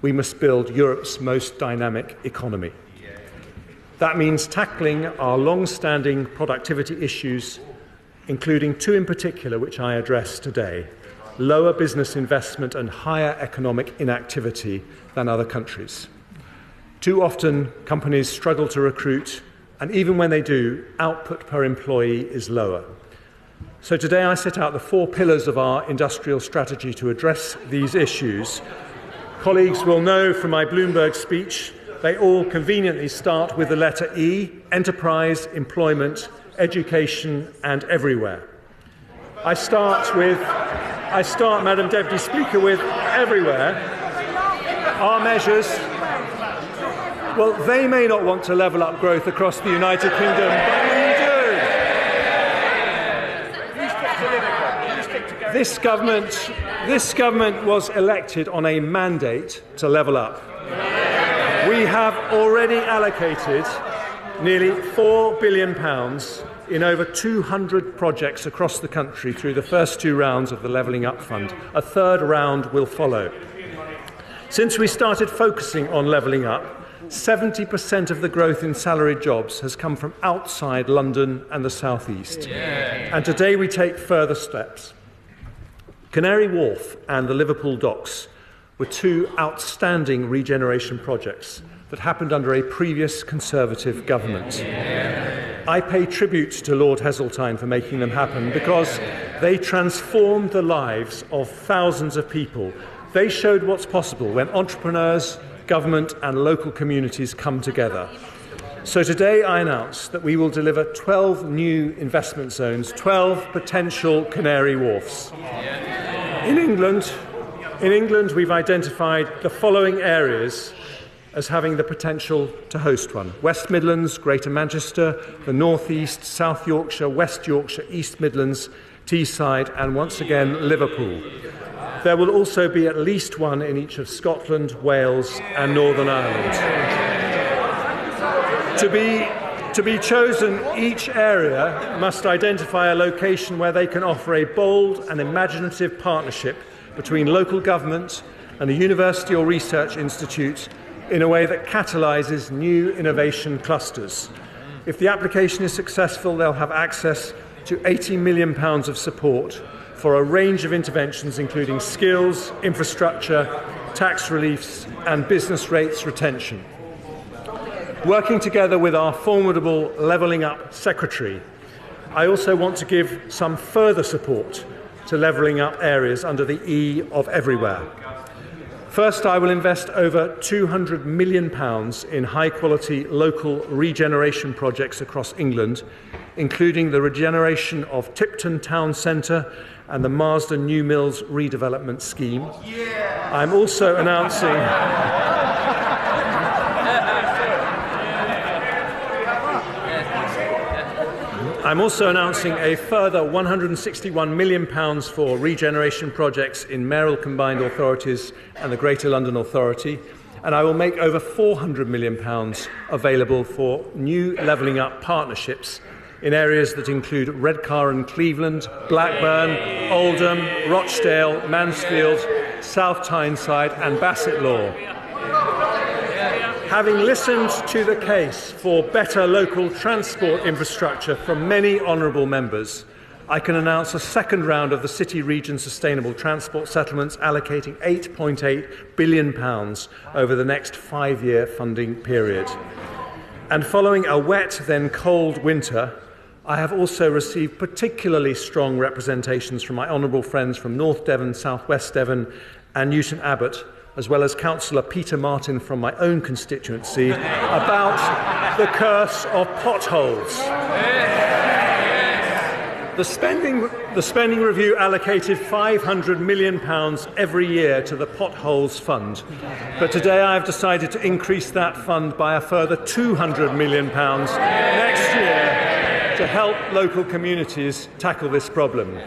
[SPEAKER 16] we must build Europe's most dynamic economy. That means tackling our long-standing productivity issues, including two in particular which I address today: lower business investment and higher economic inactivity than other countries. Too often, companies struggle to recruit, and even when they do, output per employee is lower. So today I set out the 4 pillars of our industrial strategy to address these issues. Colleagues will know from my Bloomberg speech they all conveniently start with the letter E: enterprise, employment, education and everywhere. I start, Madam Deputy Speaker, with everywhere. Our measures, well, they may not want to level up growth across the United Kingdom, but we do. This government was elected on a mandate to level up. We have already allocated nearly £4 billion in over 200 projects across the country through the first 2 rounds of the Levelling Up Fund. A third round will follow. Since we started focusing on levelling up, 70% of the growth in salaried jobs has come from outside London and the South East. And today we take further steps. Canary Wharf and the Liverpool docks were 2 outstanding regeneration projects that happened under a previous Conservative government. I pay tribute to Lord Heseltine for making them happen because they transformed the lives of thousands of people. They showed what's possible when entrepreneurs, government and local communities come together. So today I announce that we will deliver 12 new investment zones, 12 potential Canary Wharfs. In England, we've identified the following areas as having the potential to host one: West Midlands, Greater Manchester, the North East, South Yorkshire, West Yorkshire, East Midlands, Teesside and once again Liverpool. There will also be at least one in each of Scotland, Wales and Northern Ireland. To be chosen, each area must identify a location where they can offer a bold and imaginative partnership between local government and a university or research institute in a way that catalyses new innovation clusters. If the application is successful, they'll have access to £80 million of support for a range of interventions including skills, infrastructure, tax reliefs and business rates retention. Working together with our formidable Levelling Up Secretary, I also want to give some further support to levelling up areas under the E of everywhere. First, I will invest over £200 million in high-quality local regeneration projects across England, including the regeneration of Tipton Town Centre and the Marsden New Mills redevelopment scheme. I'm also announcing a further £161 million for regeneration projects in mayoral combined authorities and the Greater London Authority, and I will make over £400 million available for new levelling up partnerships in areas that include Redcar and Cleveland, Blackburn, Oldham, Rochdale, Mansfield, South Tyneside and Bassetlaw. Having listened to the case for better local transport infrastructure from many honourable members, I can announce a second round of the City Region Sustainable Transport Settlements allocating £8.8 billion over the next 5-year funding period. And following a wet, then cold winter, I have also received particularly strong representations from my honourable friends from North Devon, South West Devon and Newton Abbott, as well as Councillor Peter Martin from my own constituency, about the curse of potholes. The spending review allocated £500 million every year to the Potholes Fund, but today I have decided to increase that fund by a further £200 million next year to help local communities tackle this problem.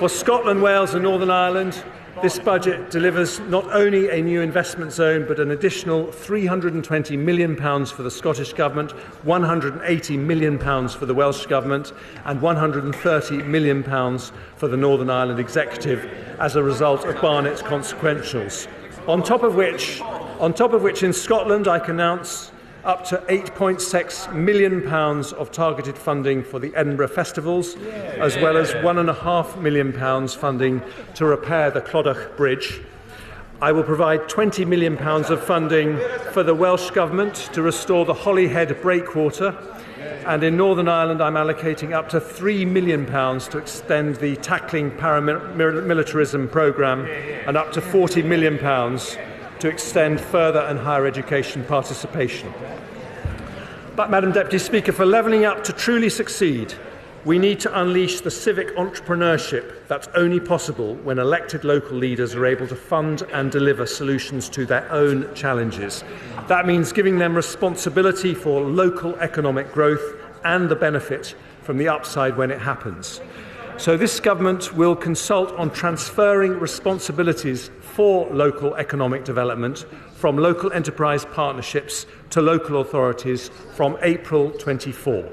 [SPEAKER 16] For Scotland, Wales and Northern Ireland, this budget delivers not only a new investment zone, but an additional £320 million for the Scottish Government, £180 million for the Welsh Government, and £130 million for the Northern Ireland Executive as a result of Barnett's consequentials. On top of which, in Scotland, I can announce up to £8.6 million of targeted funding for the Edinburgh Festivals, as well as £1.5 million funding to repair the Clodagh Bridge. I will provide £20 million of funding for the Welsh Government to restore the Holyhead breakwater, and in Northern Ireland I'm allocating up to £3 million to extend the Tackling Paramilitarism programme and up to £40 million to extend further and higher education participation. But, Madam Deputy Speaker, for levelling up to truly succeed, we need to unleash the civic entrepreneurship that's only possible when elected local leaders are able to fund and deliver solutions to their own challenges. That means giving them responsibility for local economic growth and the benefit from the upside when it happens. So this government will consult on transferring responsibilities for local economic development from local enterprise partnerships to local authorities from April 24.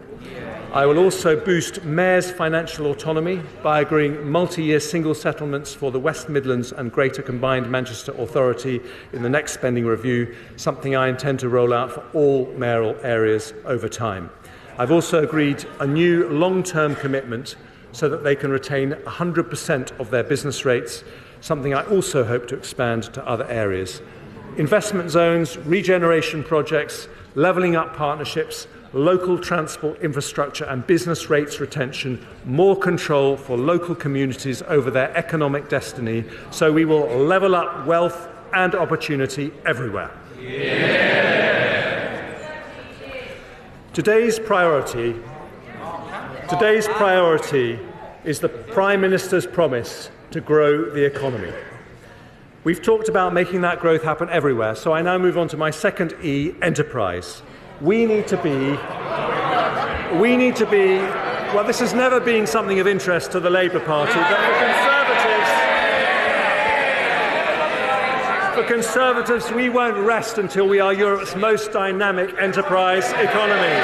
[SPEAKER 16] I will also boost mayors' financial autonomy by agreeing multi-year single settlements for the West Midlands and Greater Combined Manchester Authority in the next spending review, something I intend to roll out for all mayoral areas over time. I've also agreed a new long-term commitment so that they can retain 100% of their business rates, something I also hope to expand to other areas. Investment zones, regeneration projects, levelling up partnerships, local transport infrastructure and business rates retention, more control for local communities over their economic destiny, so we will level up wealth and opportunity everywhere. Today's priority is the Prime Minister's promise to grow the economy. We've talked about making that growth happen everywhere, so I now move on to my second E, enterprise. We need to be, well, this has never been something of interest to the Labour Party, but for Conservatives, we won't rest until we are Europe's most dynamic enterprise economy.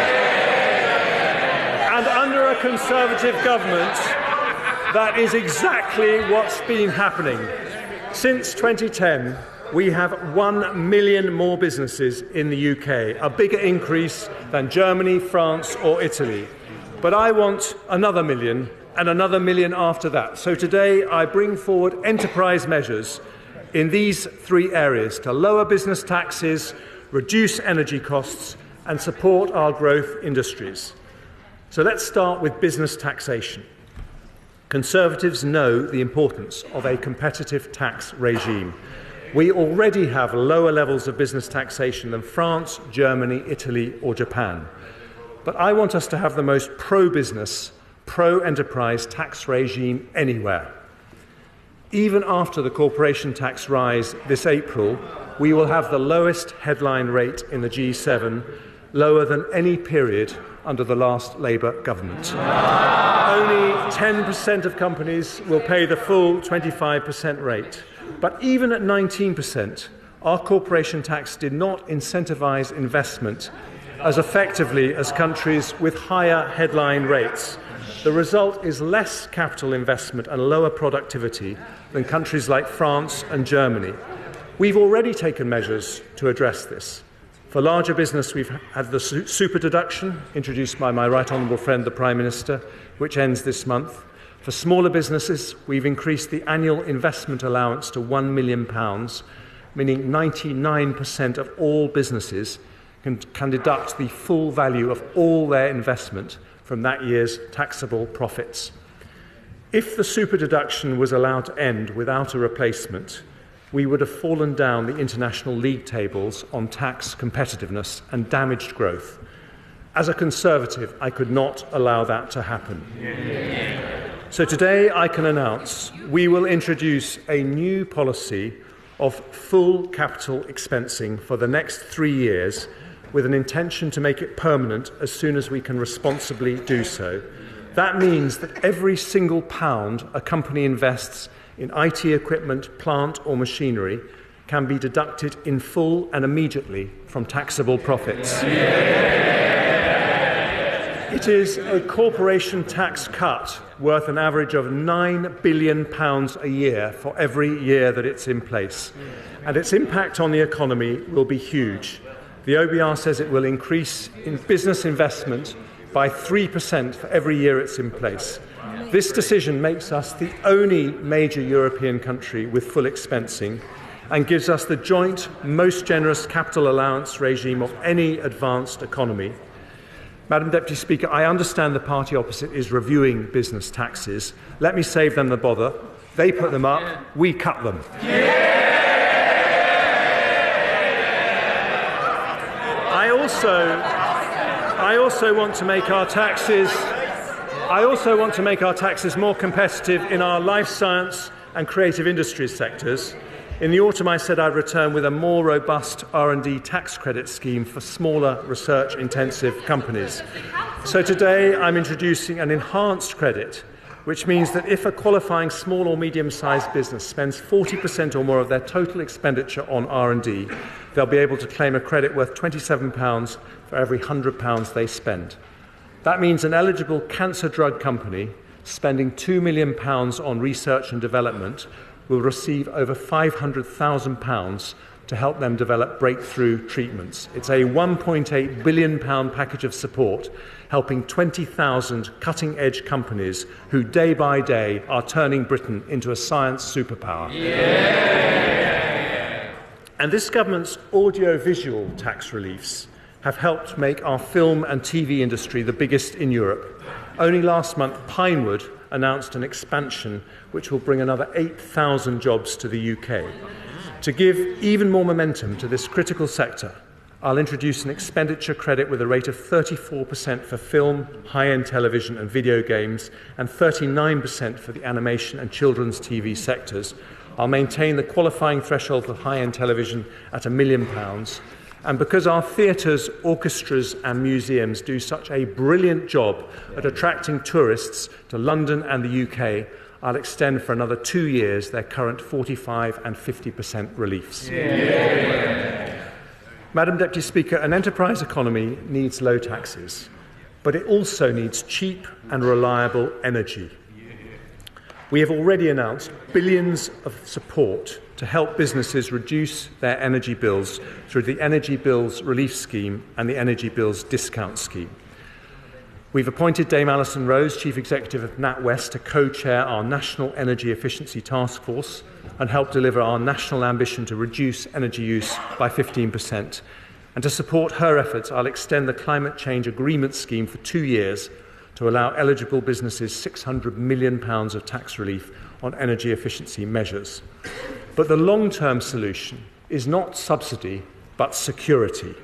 [SPEAKER 16] And under a Conservative government, that is exactly what's been happening. Since 2010, we have 1 million more businesses in the UK, a bigger increase than Germany, France or Italy. But I want another million and another million after that. So today I bring forward enterprise measures in these three areas to lower business taxes, reduce energy costs and support our growth industries. So let's start with business taxation. Conservatives know the importance of a competitive tax regime. We already have lower levels of business taxation than France, Germany, Italy or Japan. But I want us to have the most pro-business, pro-enterprise tax regime anywhere. Even after the corporation tax rise this April, we will have the lowest headline rate in the G7, lower than any period under the last Labour government. Only 10% of companies will pay the full 25% rate. But even at 19%, our corporation tax did not incentivise investment as effectively as countries with higher headline rates. The result is less capital investment and lower productivity than countries like France and Germany. We've already taken measures to address this. For larger business, we've had the super deduction, introduced by my right honourable friend, the Prime Minister, which ends this month. For smaller businesses, we've increased the annual investment allowance to £1 million, meaning 99% of all businesses can deduct the full value of all their investment from that year's taxable profits. If the super deduction was allowed to end without a replacement, we would have fallen down the international league tables on tax competitiveness and damaged growth. As a Conservative, I could not allow that to happen. So today I can announce we will introduce a new policy of full capital expensing for the next 3 years, with an intention to make it permanent as soon as we can responsibly do so. That means that every single pound a company invests in IT equipment, plant or machinery can be deducted in full and immediately from taxable profits. It is a corporation tax cut worth an average of £9 billion a year for every year that it's in place. And its impact on the economy will be huge. The OBR says it will increase in business investment by 3% for every year it's in place. This decision makes us the only major European country with full expensing and gives us the joint most generous capital allowance regime of any advanced economy. Madam Deputy Speaker, I understand the party opposite is reviewing business taxes. Let me save them the bother. They put them up, we cut them. I also want to make our taxes more competitive in our life science and creative industries sectors. In the autumn, I said I'd return with a more robust R&D tax credit scheme for smaller research-intensive companies. So today, I'm introducing an enhanced credit, which means that if a qualifying small or medium-sized business spends 40% or more of their total expenditure on R&D, they'll be able to claim a credit worth £27 for every £100 they spend. That means an eligible cancer drug company spending £2 million on research and development will receive over £500,000 to help them develop breakthrough treatments. It's a £1.8 billion package of support, helping 20,000 cutting-edge companies who day by day are turning Britain into a science superpower. And this government's audio-visual tax reliefs have helped make our film and TV industry the biggest in Europe. Only last month, Pinewood announced an expansion which will bring another 8,000 jobs to the UK. To give even more momentum to this critical sector, I'll introduce an expenditure credit with a rate of 34% for film, high-end television and video games, and 39% for the animation and children's TV sectors. I'll maintain the qualifying threshold for high-end television at £1 million. And because our theatres, orchestras and museums do such a brilliant job at attracting tourists to London and the UK, I'll extend for another 2 years their current 45% and 50% reliefs. Madam Deputy Speaker, an enterprise economy needs low taxes, but it also needs cheap and reliable energy. We have already announced billions of support to help businesses reduce their energy bills through the Energy Bills Relief Scheme and the Energy Bills Discount Scheme. We've appointed Dame Alison Rose, Chief Executive of NatWest, to co-chair our National Energy Efficiency Task Force and help deliver our national ambition to reduce energy use by 15%. And to support her efforts, I'll extend the Climate Change Agreement Scheme for 2 years to allow eligible businesses £600 million of tax relief on energy efficiency measures. But the long-term solution is not subsidy, but security.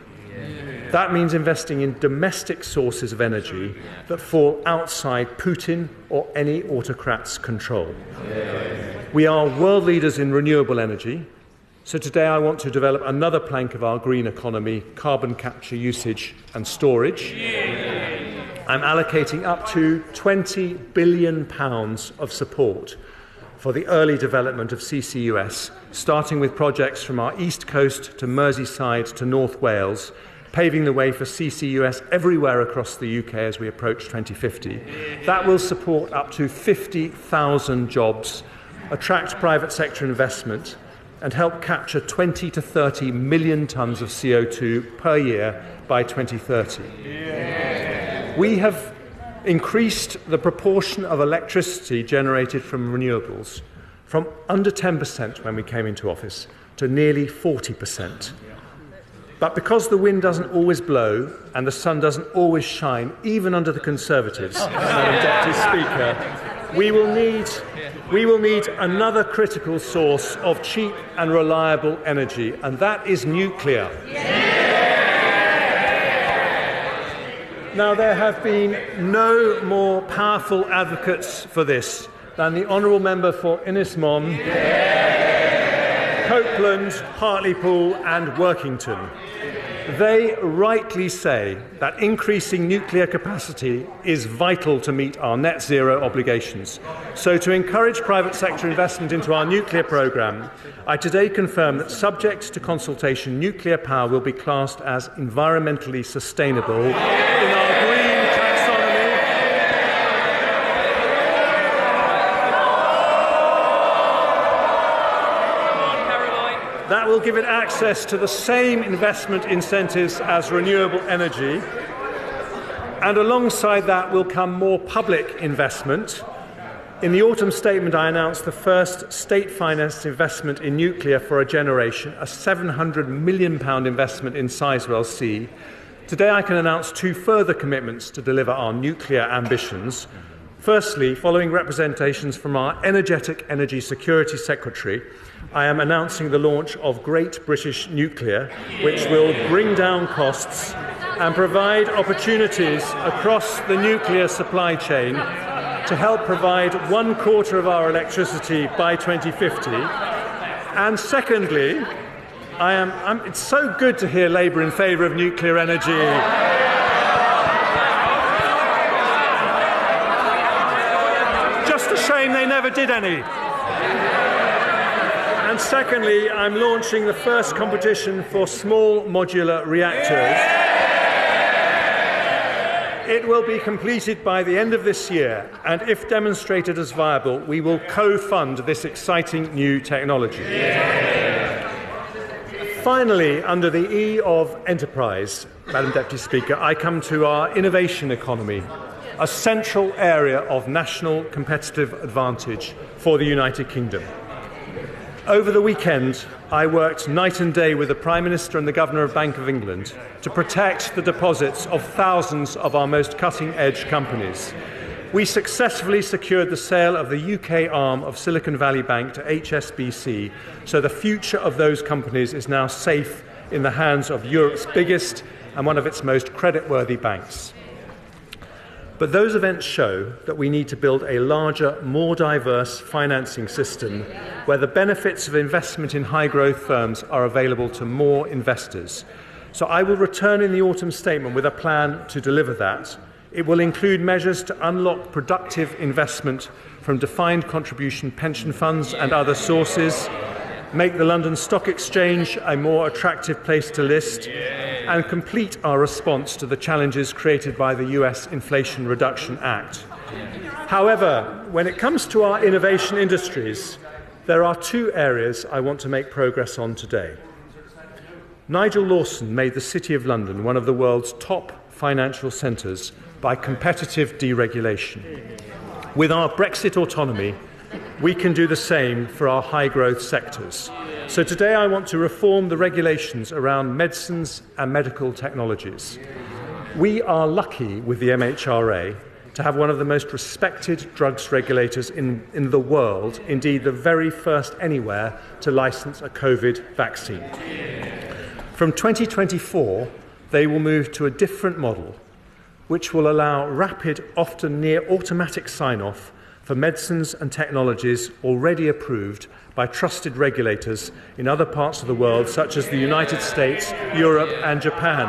[SPEAKER 16] That means investing in domestic sources of energy that fall outside Putin or any autocrat's control. We are world leaders in renewable energy, so today I want to develop another plank of our green economy, carbon capture, usage and storage. I'm allocating up to £20 billion of support for the early development of CCUS, starting with projects from our East Coast to Merseyside to North Wales, paving the way for CCUS everywhere across the UK as we approach 2050. That will support up to 50,000 jobs, attract private sector investment, and help capture 20 to 30 million tonnes of CO2 per year by 2030. We have increased the proportion of electricity generated from renewables from under 10% when we came into office to nearly 40%. But because the wind doesn't always blow and the sun doesn't always shine, even under the Conservatives, Madam Deputy Speaker, we will need another critical source of cheap and reliable energy, and that is nuclear. Now, there have been no more powerful advocates for this than the Honourable Member for Innismon, Copeland, Hartlepool and Workington. They rightly say that increasing nuclear capacity is vital to meet our net zero obligations. So, to encourage private sector investment into our nuclear programme, I today confirm that, subject to consultation, nuclear power will be classed as environmentally sustainable in our green taxonomy. That will give it access to the same investment incentives as renewable energy. And alongside that will come more public investment. In the autumn statement, I announced the first state-financed investment in nuclear for a generation, a £700 million investment in Sizewell C. Today, I can announce two further commitments to deliver our nuclear ambitions. Firstly, following representations from our energetic Energy Security Secretary, I am announcing the launch of Great British Nuclear, which will bring down costs and provide opportunities across the nuclear supply chain to help provide 1/4 of our electricity by 2050. And secondly, it's so good to hear Labour in favour of nuclear energy. Just a shame they never did any. And secondly, I'm launching the first competition for small modular reactors. It will be completed by the end of this year, and if demonstrated as viable, we will co-fund this exciting new technology. Finally, under the E of enterprise, Madam Deputy Speaker, I come to our innovation economy, a central area of national competitive advantage for the United Kingdom. Over the weekend, I worked night and day with the Prime Minister and the Governor of Bank of England to protect the deposits of thousands of our most cutting-edge companies. We successfully secured the sale of the UK arm of Silicon Valley Bank to HSBC, so the future of those companies is now safe in the hands of Europe's biggest and one of its most creditworthy banks. But those events show that we need to build a larger, more diverse financing system where the benefits of investment in high-growth firms are available to more investors. So I will return in the autumn statement with a plan to deliver that. It will include measures to unlock productive investment from defined contribution pension funds and other sources, make the London Stock Exchange a more attractive place to list, and complete our response to the challenges created by the US Inflation Reduction Act. However, when it comes to our innovation industries, there are two areas I want to make progress on today. Nigel Lawson made the City of London one of the world's top financial centres by competitive deregulation. With our Brexit autonomy, we can do the same for our high-growth sectors. So today I want to reform the regulations around medicines and medical technologies. We are lucky with the MHRA to have one of the most respected drugs regulators in the world, indeed the very first anywhere to license a COVID vaccine. From 2024, they will move to a different model, which will allow rapid, often near automatic sign-off for medicines and technologies already approved by trusted regulators in other parts of the world, such as the United States, Europe and Japan.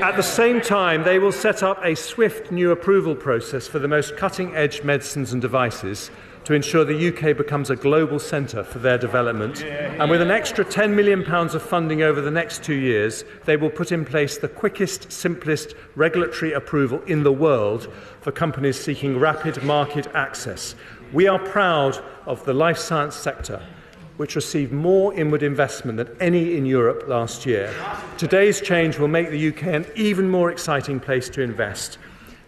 [SPEAKER 16] At the same time, they will set up a swift new approval process for the most cutting-edge medicines and devices to ensure the UK becomes a global centre for their development. And with an extra £10 million of funding over the next 2 years, they will put in place the quickest, simplest regulatory approval in the world for companies seeking rapid market access. We are proud of the life science sector, which received more inward investment than any in Europe last year. Today's change will make the UK an even more exciting place to invest,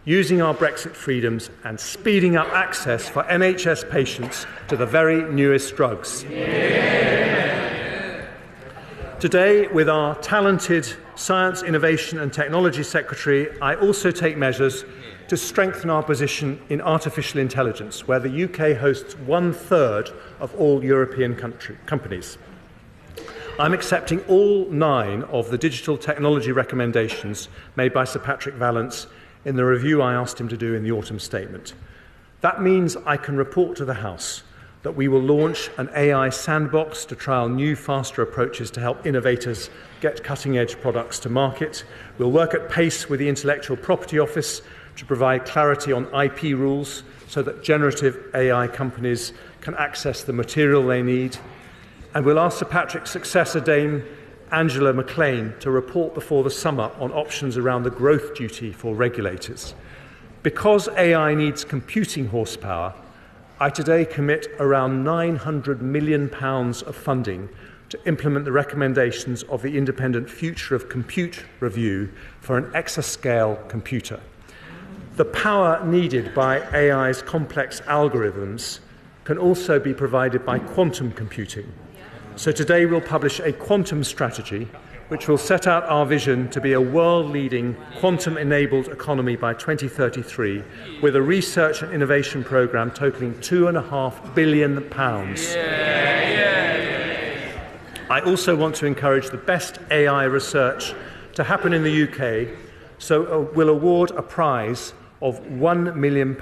[SPEAKER 16] using our Brexit freedoms and speeding up access for NHS patients to the very newest drugs. Today, with our talented Science, Innovation and Technology Secretary, I also take measures to strengthen our position in artificial intelligence, where the UK hosts 1/3 of all European companies. I'm accepting all 9 of the digital technology recommendations made by Sir Patrick Vallance in the review I asked him to do in the autumn statement. That means I can report to the House that we will launch an AI sandbox to trial new, faster approaches to help innovators get cutting-edge products to market. We'll work at pace with the Intellectual Property Office to provide clarity on IP rules so that generative AI companies can access the material they need. And we'll ask Sir Patrick's successor, Dame Angela McLean, to report before the summer on options around the growth duty for regulators. Because AI needs computing horsepower, I today commit around £900 million of funding to implement the recommendations of the Independent Future of Compute review for an exascale computer. The power needed by AI's complex algorithms can also be provided by quantum computing. So today we'll publish a quantum strategy which will set out our vision to be a world-leading quantum-enabled economy by 2033 with a research and innovation programme totalling £2.5 billion. I also want to encourage the best AI research to happen in the UK, so we'll award a prize of £1 million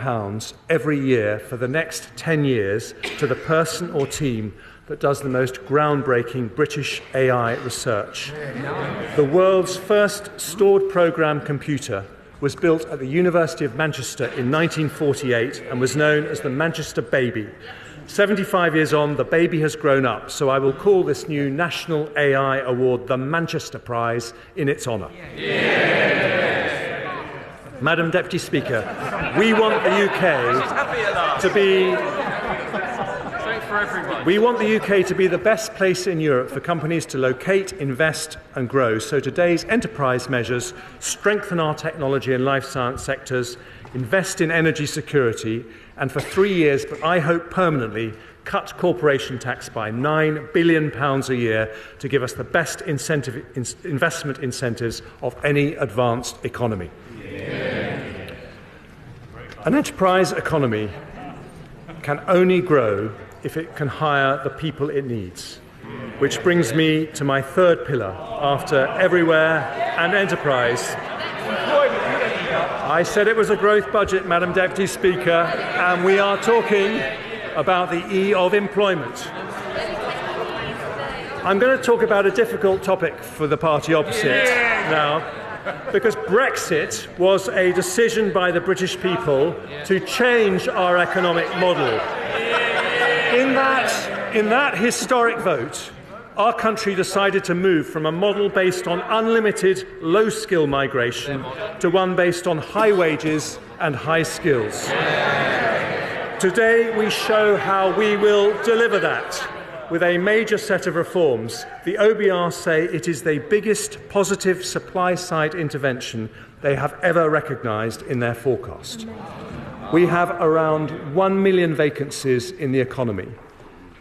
[SPEAKER 16] every year for the next 10 years to the person or team that does the most groundbreaking British AI research. The world's first stored programme computer was built at the University of Manchester in 1948 and was known as the Manchester Baby. 75 years on, the baby has grown up, so I will call this new National AI Award the Manchester Prize in its honour. Madam Deputy Speaker, we want the UK to be the best place in Europe for companies to locate, invest and grow. So today's enterprise measures strengthen our technology and life science sectors, invest in energy security and for 3 years, but I hope permanently, cut corporation tax by £9 billion a year to give us the best investment incentives of any advanced economy. An enterprise economy can only grow if it can hire the people it needs, which brings me to my third pillar after everywhere and enterprise. I said it was a growth budget, Madam Deputy Speaker, and we are talking about the E of employment. I'm going to talk about a difficult topic for the party opposite now, because Brexit was a decision by the British people to change our economic model. In that historic vote, our country decided to move from a model based on unlimited low-skill migration to one based on high wages and high skills. Today, we show how we will deliver that with a major set of reforms. The OBR say it is the biggest positive supply-side intervention they have ever recognised in their forecast. We have around 1 million vacancies in the economy,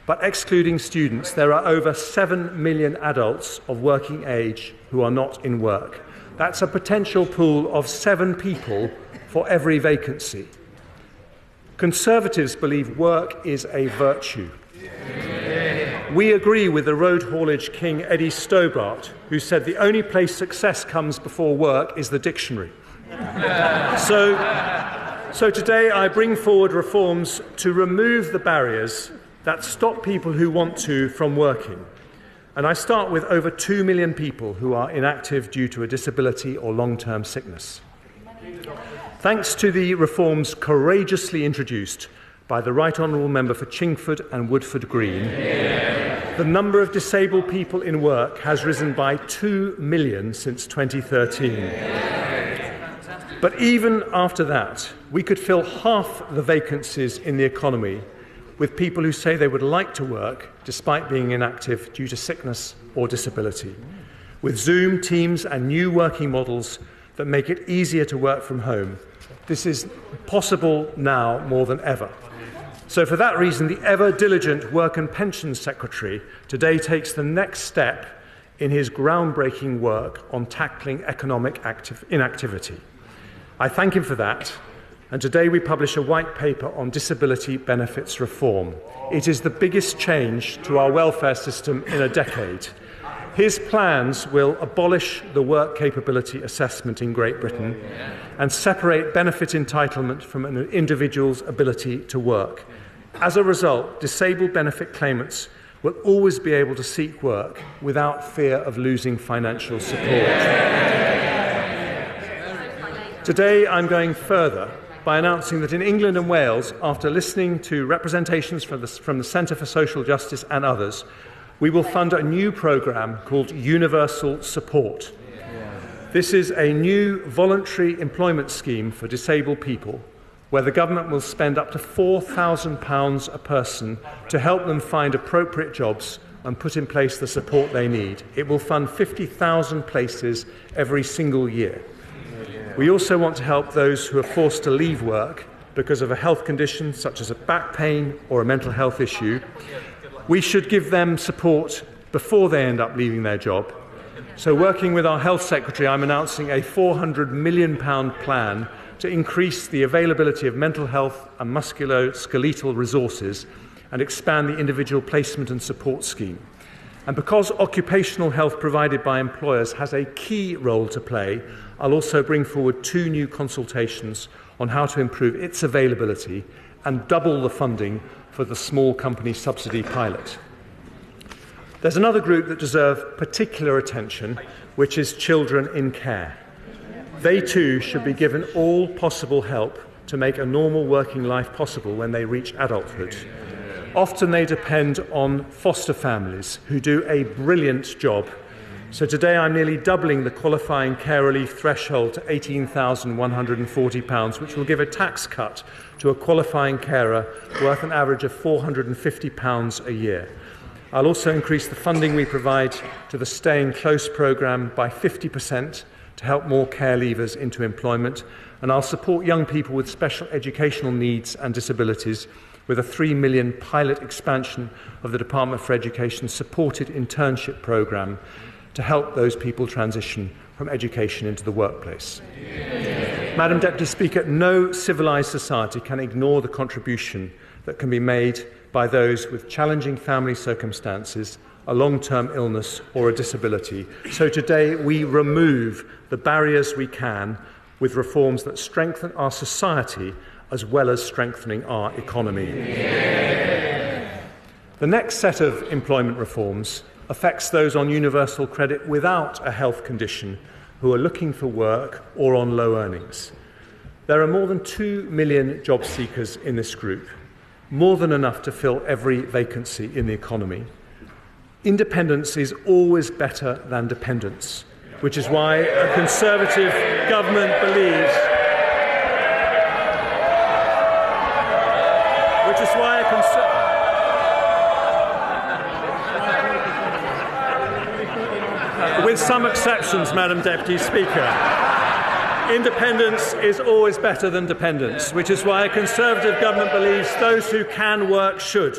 [SPEAKER 16] but excluding students, there are over 7 million adults of working age who are not in work. That's a potential pool of 7 people for every vacancy. Conservatives believe work is a virtue. We agree with the road haulage king Eddie Stobart, who said the only place success comes before work is the dictionary. So today I bring forward reforms to remove the barriers that stop people who want to from working. And I start with over 2 million people who are inactive due to a disability or long-term sickness. Thanks to the reforms courageously introduced by the Right Honourable Member for Chingford and Woodford Green, the number of disabled people in work has risen by 2 million since 2013. But even after that, we could fill half the vacancies in the economy with people who say they would like to work despite being inactive due to sickness or disability, with Zoom, Teams and new working models that make it easier to work from home. This is possible now more than ever. So for that reason, the ever-diligent Work and Pensions Secretary today takes the next step in his groundbreaking work on tackling economic inactivity. I thank him for that, and today we publish a white paper on disability benefits reform. It is the biggest change to our welfare system in a decade, His plans will abolish the work capability assessment in Great Britain and separate benefit entitlement from an individual's ability to work. As a result, disabled benefit claimants will always be able to seek work without fear of losing financial support. Today, I'm going further by announcing that in England and Wales, after listening to representations from the Centre for Social Justice and others, we will fund a new programme called Universal Support. This is a new voluntary employment scheme for disabled people where the government will spend up to £4,000 a person to help them find appropriate jobs and put in place the support they need. It will fund 50,000 places every single year. We also want to help those who are forced to leave work because of a health condition such as a back pain or a mental health issue. We should give them support before they end up leaving their job. So working with our Health Secretary, I'm announcing a £400 million plan to increase the availability of mental health and musculoskeletal resources and expand the individual placement and support scheme. And because occupational health provided by employers has a key role to play, I'll also bring forward 2 new consultations on how to improve its availability and double the funding for the small company subsidy pilot. There's another group that deserve particular attention, which is children in care. They too should be given all possible help to make a normal working life possible when they reach adulthood. Often they depend on foster families who do a brilliant job. So today I'm nearly doubling the qualifying care relief threshold to £18,140, which will give a tax cut to a qualifying carer worth an average of £450 a year. I'll also increase the funding we provide to the Staying Close programme by 50% to help more care leavers into employment, and I'll support young people with special educational needs and disabilities with a £3 million pilot expansion of the Department for Education supported internship programme to help those people transition from education into the workplace. Madam Deputy Speaker, no civilised society can ignore the contribution that can be made by those with challenging family circumstances, a long-term illness or a disability. So today we remove the barriers we can with reforms that strengthen our society as well as strengthening our economy. The next set of employment reforms affects those on universal credit without a health condition who are looking for work or on low earnings. There are more than 2 million job seekers in this group, more than enough to fill every vacancy in the economy. Independence is always better than dependence, which is why a Conservative government believes with some exceptions, Madam Deputy Speaker, independence is always better than dependence, which is why a Conservative government believes those who can work should.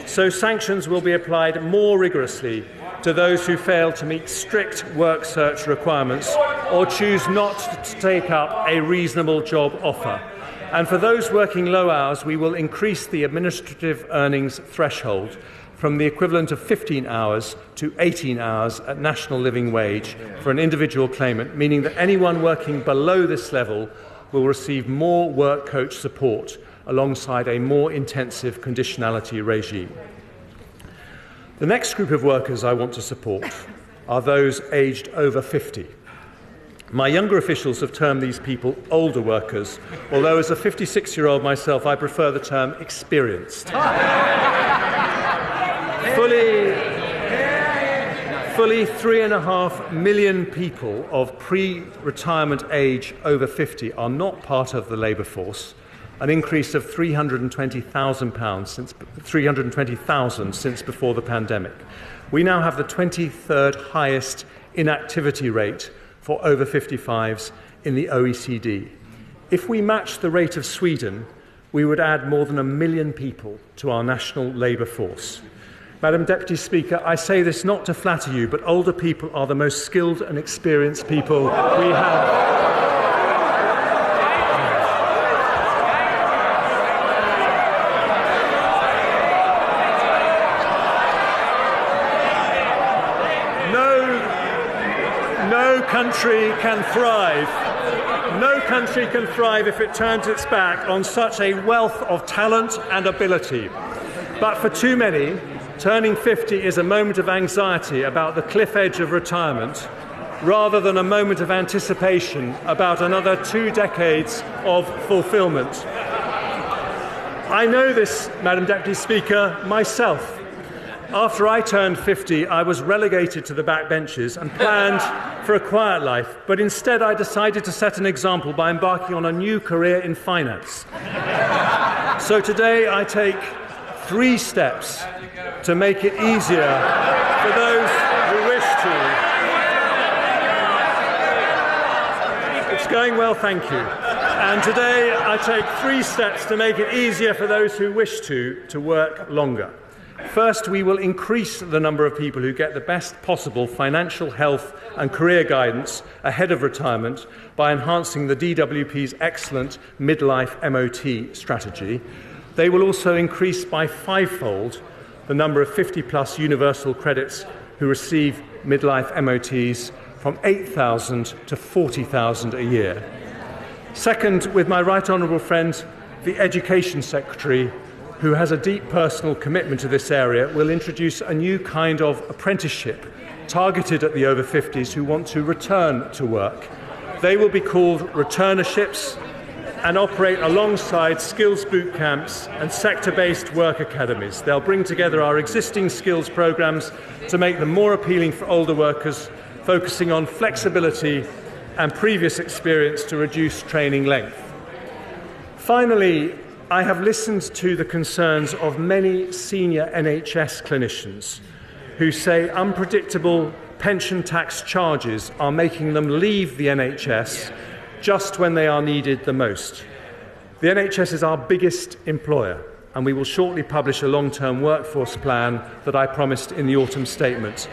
[SPEAKER 16] So sanctions will be applied more rigorously to those who fail to meet strict work search requirements or choose not to take up a reasonable job offer. And for those working low hours, we will increase the administrative earnings threshold from the equivalent of 15 hours to 18 hours at national living wage for an individual claimant, meaning that anyone working below this level will receive more work coach support alongside a more intensive conditionality regime. The next group of workers I want to support are those aged over 50. My younger officials have termed these people older workers, although as a 56-year-old myself, I prefer the term experienced. Fully 3.5 million people of pre-retirement age over 50 are not part of the labour force, an increase of 320,000 since before the pandemic. We now have the 23rd highest inactivity rate for over 55s in the OECD. If we match the rate of Sweden, we would add more than 1 million people to our national labour force. Madam Deputy Speaker, I say this not to flatter you, but older people are the most skilled and experienced people we have. No country can thrive. No country can thrive if it turns its back on such a wealth of talent and ability. But for too many, turning 50 is a moment of anxiety about the cliff edge of retirement, rather than a moment of anticipation about another 2 decades of fulfilment. I know this, Madam Deputy Speaker, myself. After I turned 50, I was relegated to the backbenches and planned for a quiet life, but instead I decided to set an example by embarking on a new career in finance. So today I take 3 steps to make it easier for those who wish to. It's going well, thank you. And today I take 3 steps to make it easier for those who wish to work longer. First, we will increase the number of people who get the best possible financial, health and career guidance ahead of retirement by enhancing the DWP's excellent midlife MOT strategy. They will also increase by 5-fold the number of 50-plus universal credits who receive midlife MOTs from 8,000 to 40,000 a year. Second, with my right honourable friend, the Education Secretary, who has a deep personal commitment to this area, will introduce a new kind of apprenticeship targeted at the over 50s who want to return to work. They will be called returnerships and operate alongside skills boot camps and sector-based work academies. They'll bring together our existing skills programmes to make them more appealing for older workers, focusing on flexibility and previous experience to reduce training length. Finally, I have listened to the concerns of many senior NHS clinicians who say unpredictable pension tax charges are making them leave the NHS just when they are needed the most. The NHS is our biggest employer, and we will shortly publish a long-term workforce plan that I promised in the autumn statement.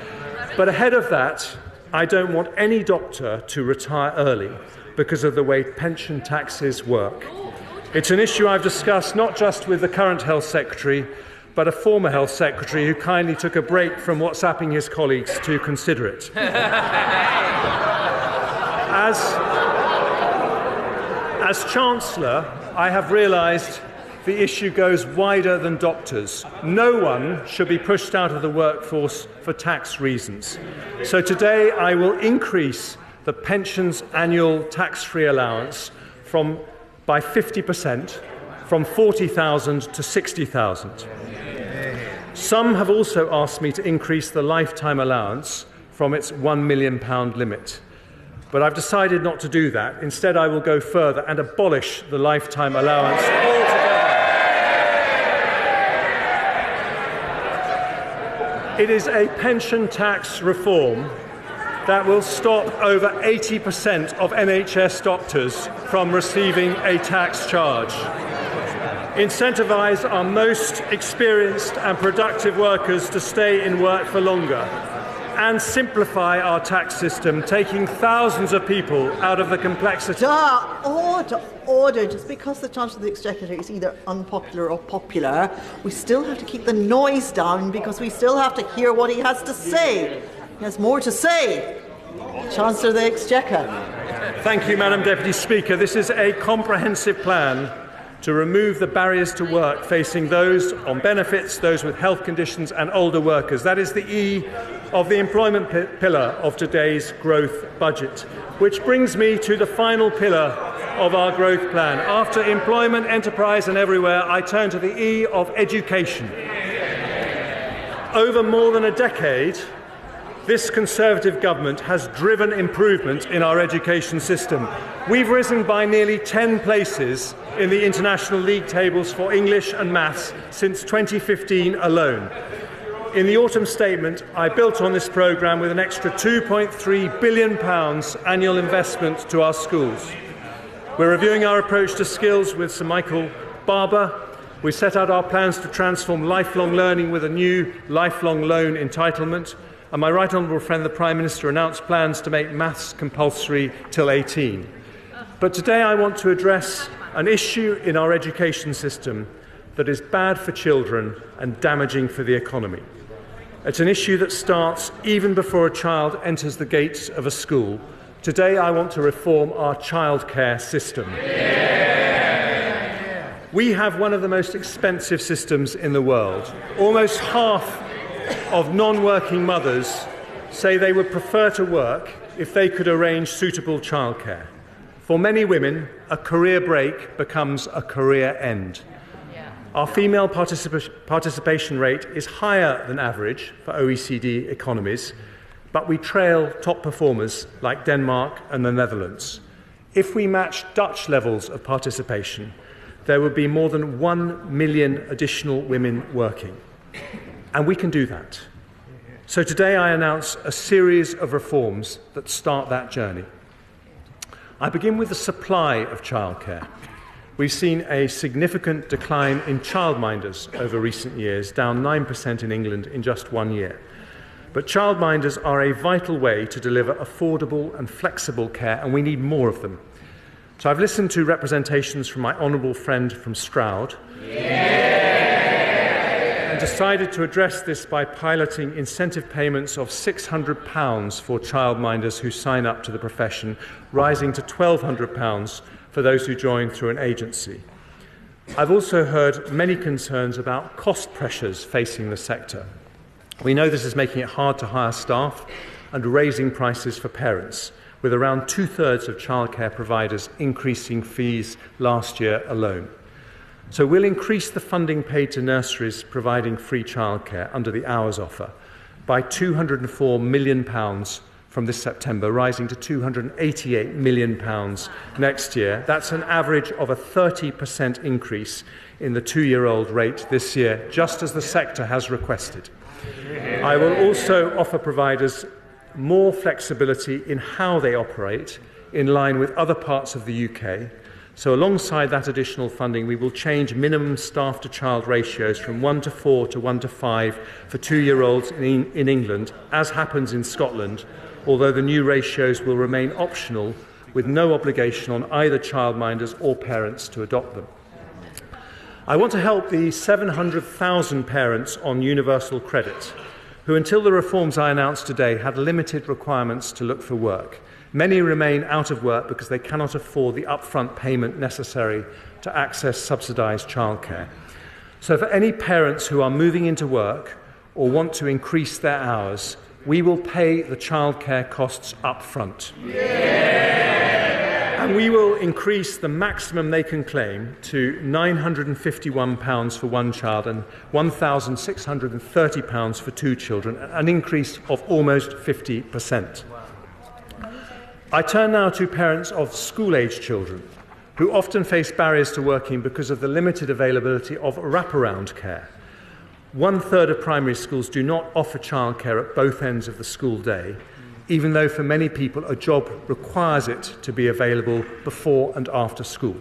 [SPEAKER 16] But ahead of that, I don't want any doctor to retire early because of the way pension taxes work. It's an issue I've discussed not just with the current Health Secretary, but a former Health Secretary who kindly took a break from WhatsApping his colleagues to consider it. As Chancellor, I have realised the issue goes wider than doctors. No one should be pushed out of the workforce for tax reasons. So today I will increase the pension's annual tax-free allowance by 50%, from 40,000 to 60,000. Some have also asked me to increase the lifetime allowance from its £1 million limit. But I've decided not to do that. Instead, I will go further and abolish the lifetime allowance altogether. It is a pension tax reform that will stop over 80% of NHS doctors from receiving a tax charge, incentivise our most experienced and productive workers to stay in work for longer, and simplify our tax system, taking thousands of people out of the complexity.
[SPEAKER 10] Order. Just because the Chancellor of the Exchequer is either unpopular or popular, we still have to keep the noise down because we still have to hear what he has to say. He has more to say. Chancellor of the Exchequer.
[SPEAKER 16] Thank you, Madam Deputy Speaker. This is a comprehensive plan to remove the barriers to work facing those on benefits, those with health conditions and older workers. That is the E of the employment pillar of today's growth budget. Which brings me to the final pillar of our growth plan. After employment, enterprise and everywhere, I turn to the E of education. Over more than a decade, this Conservative government has driven improvement in our education system. We've risen by nearly 10 places in the international league tables for English and maths since 2015 alone. In the autumn statement, I built on this programme with an extra £2.3 billion annual investment to our schools. We're reviewing our approach to skills with Sir Michael Barber. We set out our plans to transform lifelong learning with a new lifelong loan entitlement. And my right honourable friend, the Prime Minister, announced plans to make maths compulsory till 18. But today I want to address an issue in our education system that is bad for children and damaging for the economy. It's an issue that starts even before a child enters the gates of a school, Today I want to reform our childcare system. We have one of the most expensive systems in the world. Almost half of non-working mothers say they would prefer to work if they could arrange suitable childcare. For many women, a career break becomes a career end. Our female participation rate is higher than average for OECD economies, but we trail top performers like Denmark and the Netherlands. If we match Dutch levels of participation, there would be more than 1 million additional women working. And we can do that. So today I announce a series of reforms that start that journey. I begin with the supply of childcare. We've seen a significant decline in childminders over recent years, down 9% in England in just 1 year. But childminders are a vital way to deliver affordable and flexible care, and we need more of them. So I've listened to representations from my honourable friend from Stroud and decided to address this by piloting incentive payments of £600 for childminders who sign up to the profession, rising to £1,200 for those who join through an agency. I've also heard many concerns about cost pressures facing the sector. We know this is making it hard to hire staff and raising prices for parents, with around 2/3 of childcare providers increasing fees last year alone. So we'll increase the funding paid to nurseries providing free childcare under the Hours offer by £204 million from this September, rising to £288 million next year. That's an average of a 30% increase in the 2-year-old rate this year, just as the sector has requested. I will also offer providers more flexibility in how they operate in line with other parts of the UK. So alongside that additional funding, we will change minimum staff-to-child ratios from 1:4 to 1:5 for 2-year-olds in England, as happens in Scotland, although the new ratios will remain optional with no obligation on either childminders or parents to adopt them. I want to help the 700,000 parents on universal credit who, until the reforms I announced today, had limited requirements to look for work. Many remain out of work because they cannot afford the upfront payment necessary to access subsidised childcare. So for any parents who are moving into work or want to increase their hours, we will pay the childcare costs up front. And we will increase the maximum they can claim to £951 for one child and £1,630 for 2 children, an increase of almost 50%. I turn now to parents of school-age children who often face barriers to working because of the limited availability of wraparound care. 1/3 of primary schools do not offer childcare at both ends of the school day, even though for many people a job requires it to be available before and after school.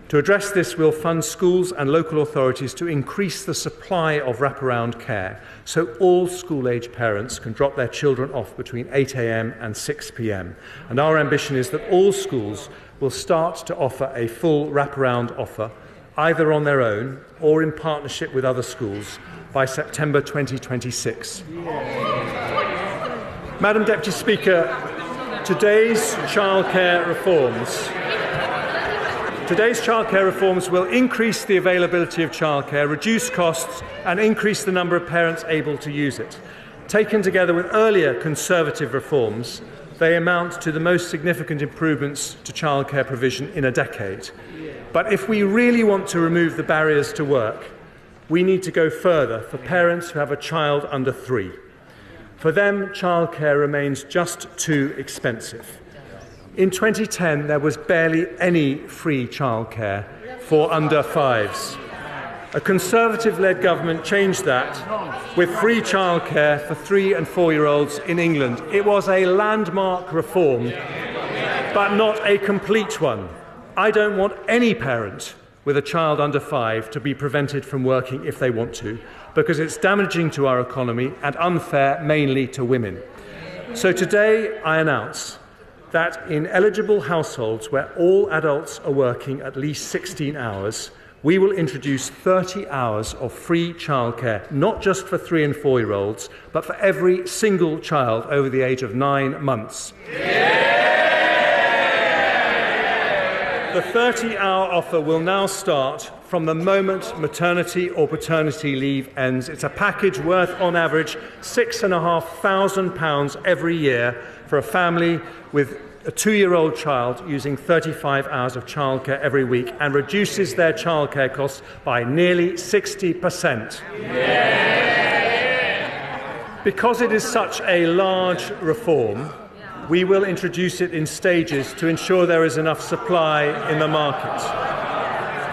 [SPEAKER 16] To address this, we'll fund schools and local authorities to increase the supply of wraparound care so all school-age parents can drop their children off between 8 a.m. and 6 p.m. And our ambition is that all schools will start to offer a full wraparound offer, either on their own or in partnership with other schools, by September 2026. Madam Deputy Speaker, today's childcare reforms will increase the availability of childcare, reduce costs and increase the number of parents able to use it. Taken together with earlier Conservative reforms, they amount to the most significant improvements to childcare provision in a decade. But if we really want to remove the barriers to work, we need to go further for parents who have a child under 3. For them, childcare remains just too expensive. In 2010, there was barely any free childcare for under 5s. A Conservative-led government changed that with free childcare for 3- and 4-year-olds in England. It was a landmark reform, but not a complete one. I don't want any parent with a child under 5 to be prevented from working if they want to, because it's damaging to our economy and unfair mainly to women. So today I announce that in eligible households where all adults are working at least 16 hours, we will introduce 30 hours of free childcare, not just for 3- and 4-year-olds, but for every single child over the age of 9 months. The 30-hour offer will now start from the moment maternity or paternity leave ends. It's a package worth, on average, £6,500 every year for a family with a 2-year-old child using 35 hours of childcare every week, and reduces their childcare costs by nearly 60%. Because it is such a large reform, we will introduce it in stages to ensure there is enough supply in the market.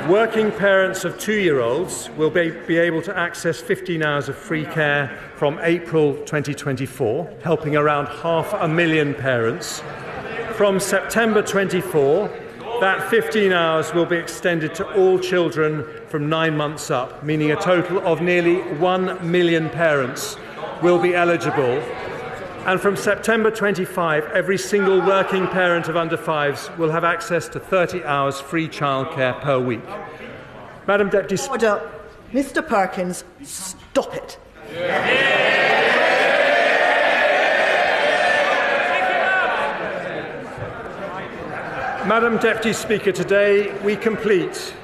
[SPEAKER 16] Working parents of 2-year-olds will be able to access 15 hours of free care from April 2024, helping around 500,000 parents. From September 24, that 15 hours will be extended to all children from 9 months up, meaning a total of nearly 1 million parents will be eligible. And from September 25, every single working parent of under 5s will have access to 30 hours free childcare per week. Madam Deputy Speaker.
[SPEAKER 10] Order. Mr. Perkins, stop it.
[SPEAKER 16] Madam Deputy Speaker, today we complete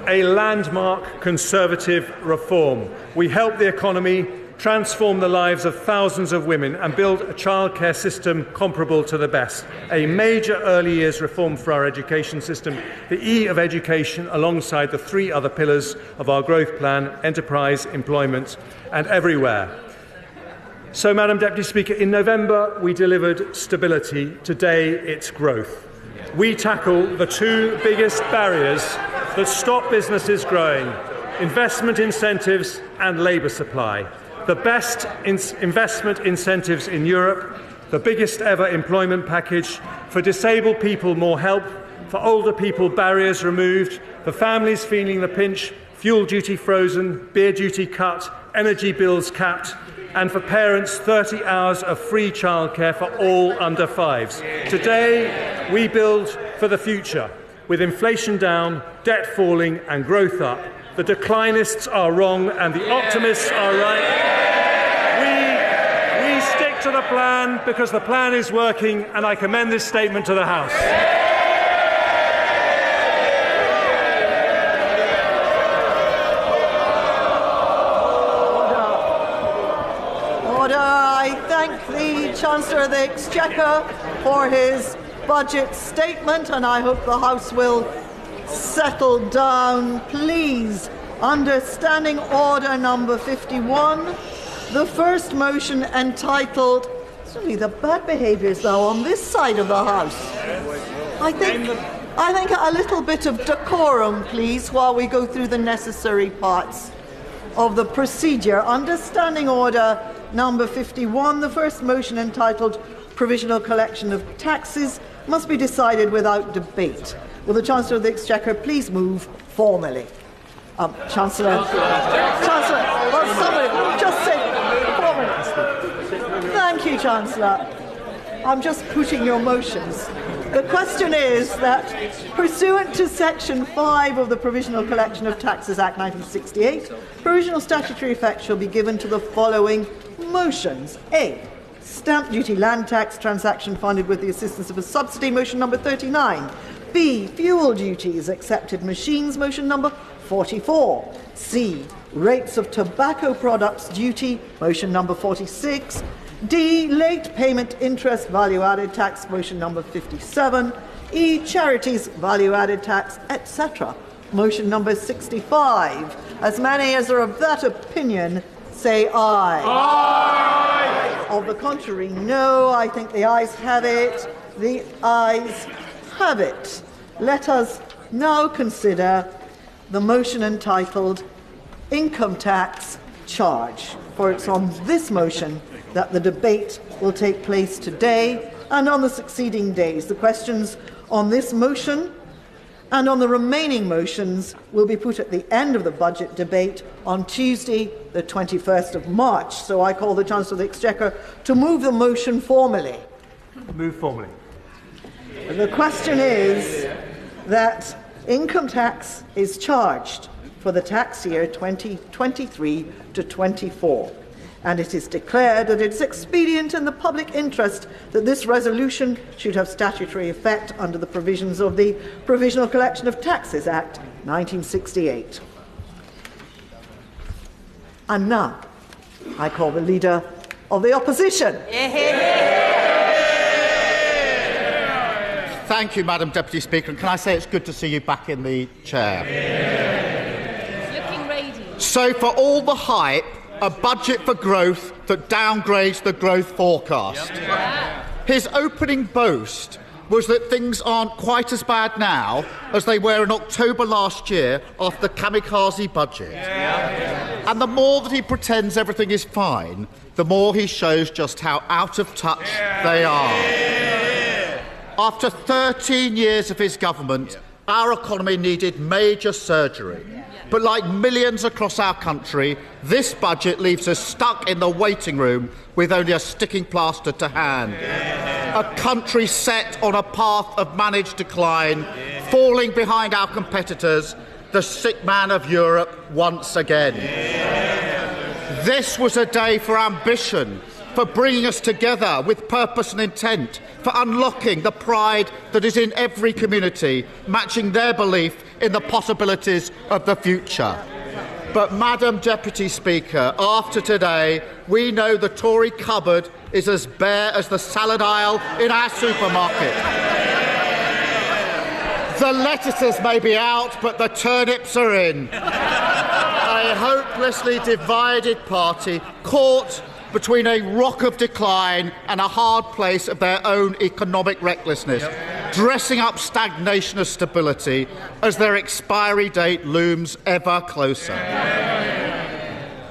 [SPEAKER 16] a landmark Conservative reform. We help the economy, transform the lives of thousands of women and build a childcare system comparable to the best. A major early years reform for our education system, the E of education, alongside the 3 other pillars of our growth plan: enterprise, employment and everywhere. So, Madam Deputy Speaker, in November we delivered stability. Today it's growth. We tackle the 2 biggest barriers that stop businesses growing: investment incentives and labour supply. The best investment incentives in Europe, the biggest ever employment package, for disabled people more help, for older people barriers removed, for families feeling the pinch, fuel duty frozen, beer duty cut, energy bills capped, and for parents 30 hours of free childcare for all under 5s. Today we build for the future, with inflation down, debt falling and growth up. The declinists are wrong and the optimists are right. We stick to the plan because the plan is working, and I commend this statement to the House.
[SPEAKER 10] Order. I thank the Chancellor of the Exchequer for his budget statement, and I hope the House will settle down, please. Under Standing Order number 51, the first motion entitled, certainly the bad behaviours now on this side of the House. I think a little bit of decorum, please, while we go through the necessary parts of the procedure. Under Standing Order number 51, the first motion entitled Provisional Collection of Taxes must be decided without debate. Will the Chancellor of the Exchequer please move formally? Chancellor, well, somebody, just say 4 minutes. Thank you, Chancellor. I'm just putting your motions. The question is that, pursuant to Section 5 of the Provisional Collection of Taxes Act 1968, provisional statutory effect shall be given to the following motions. A. Stamp duty land tax transaction funded with the assistance of a subsidy, motion number 39. B. Fuel duties accepted machines, motion number 44. C. Rates of tobacco products duty, motion number 46. D. Late payment interest value-added tax, motion number 57. E. Charities value-added tax, etc. Motion number 65. As many as are of that opinion, say aye. Aye. Of the contrary, no. I think the ayes have it. The ayes have it. Let us now consider the motion entitled Income Tax Charge, for it's on this motion that the debate will take place today and on the succeeding days. The questions on this motion and on the remaining motions will be put at the end of the budget debate on Tuesday, the 21st of March. So I call the Chancellor of the Exchequer to move the motion formally.
[SPEAKER 16] Move formally.
[SPEAKER 10] The question is that income tax is charged for the tax year 2023 to 24, and it is declared that it is expedient in the public interest that this resolution should have statutory effect under the provisions of the Provisional Collection of Taxes Act 1968. And now, I call the Leader of the Opposition.
[SPEAKER 11] Thank you, Madam Deputy Speaker. And can I say it's good to see you back in the chair?
[SPEAKER 13] Looking radiant.
[SPEAKER 11] So, for all the hype, a budget for growth that downgrades the growth forecast. His opening boast was that things aren't quite as bad now as they were in October last year after the kamikaze budget. And the more that he pretends everything is fine, the more he shows just how out of touch they are. After 13 years of his government, our economy needed major surgery. But like millions across our country, this budget leaves us stuck in the waiting room with only a sticking plaster to hand. A country set on a path of managed decline, falling behind our competitors, the sick man of Europe once again. This was a day for ambition, for bringing us together with purpose and intent, for unlocking the pride that is in every community, matching their belief in the possibilities of the future. But, Madam Deputy Speaker, after today, we know the Tory cupboard is as bare as the salad aisle in our supermarket. The lettuces may be out, but the turnips are in. A hopelessly divided party caught between a rock of decline and a hard place of their own economic recklessness, dressing up stagnation as stability as their expiry date looms ever closer.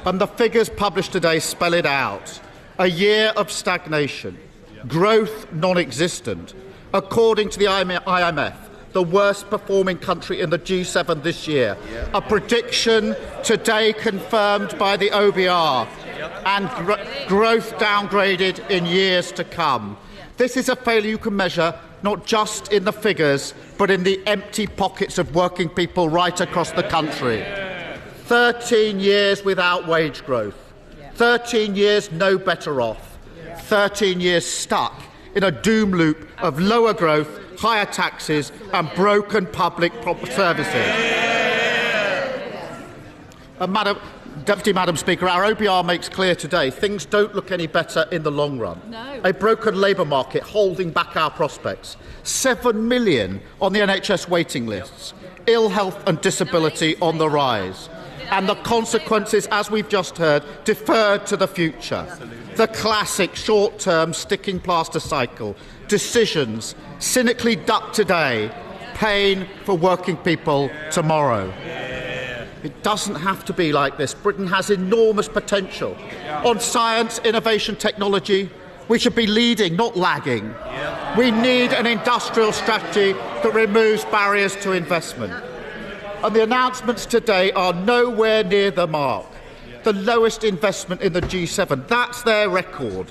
[SPEAKER 11] And the figures published today spell it out. A year of stagnation, growth non-existent, according to the IMF, the worst performing country in the G7 this year. A prediction today confirmed by the OBR, and growth downgraded in years to come. This is a failure you can measure not just in the figures, but in the empty pockets of working people right across the country. 13 years without wage growth. 13 years no better off. 13 years stuck in a doom loop of lower growth, higher taxes and broken public services. Madam Speaker, our OBR makes clear today things don't look any better in the long run.
[SPEAKER 13] No.
[SPEAKER 11] A broken labour market holding back our prospects. 7 million on the NHS waiting lists. Ill health and disability on the rise. And the consequences, as we've just heard, deferred to the future. The classic short-term sticking plaster cycle. Decisions cynically ducked today, pain for working people tomorrow. It doesn't have to be like this. Britain has enormous potential. On science, innovation, technology, we should be leading, not lagging. We need an industrial strategy that removes barriers to investment. And the announcements today are nowhere near the mark. The lowest investment in the G7. That's their record.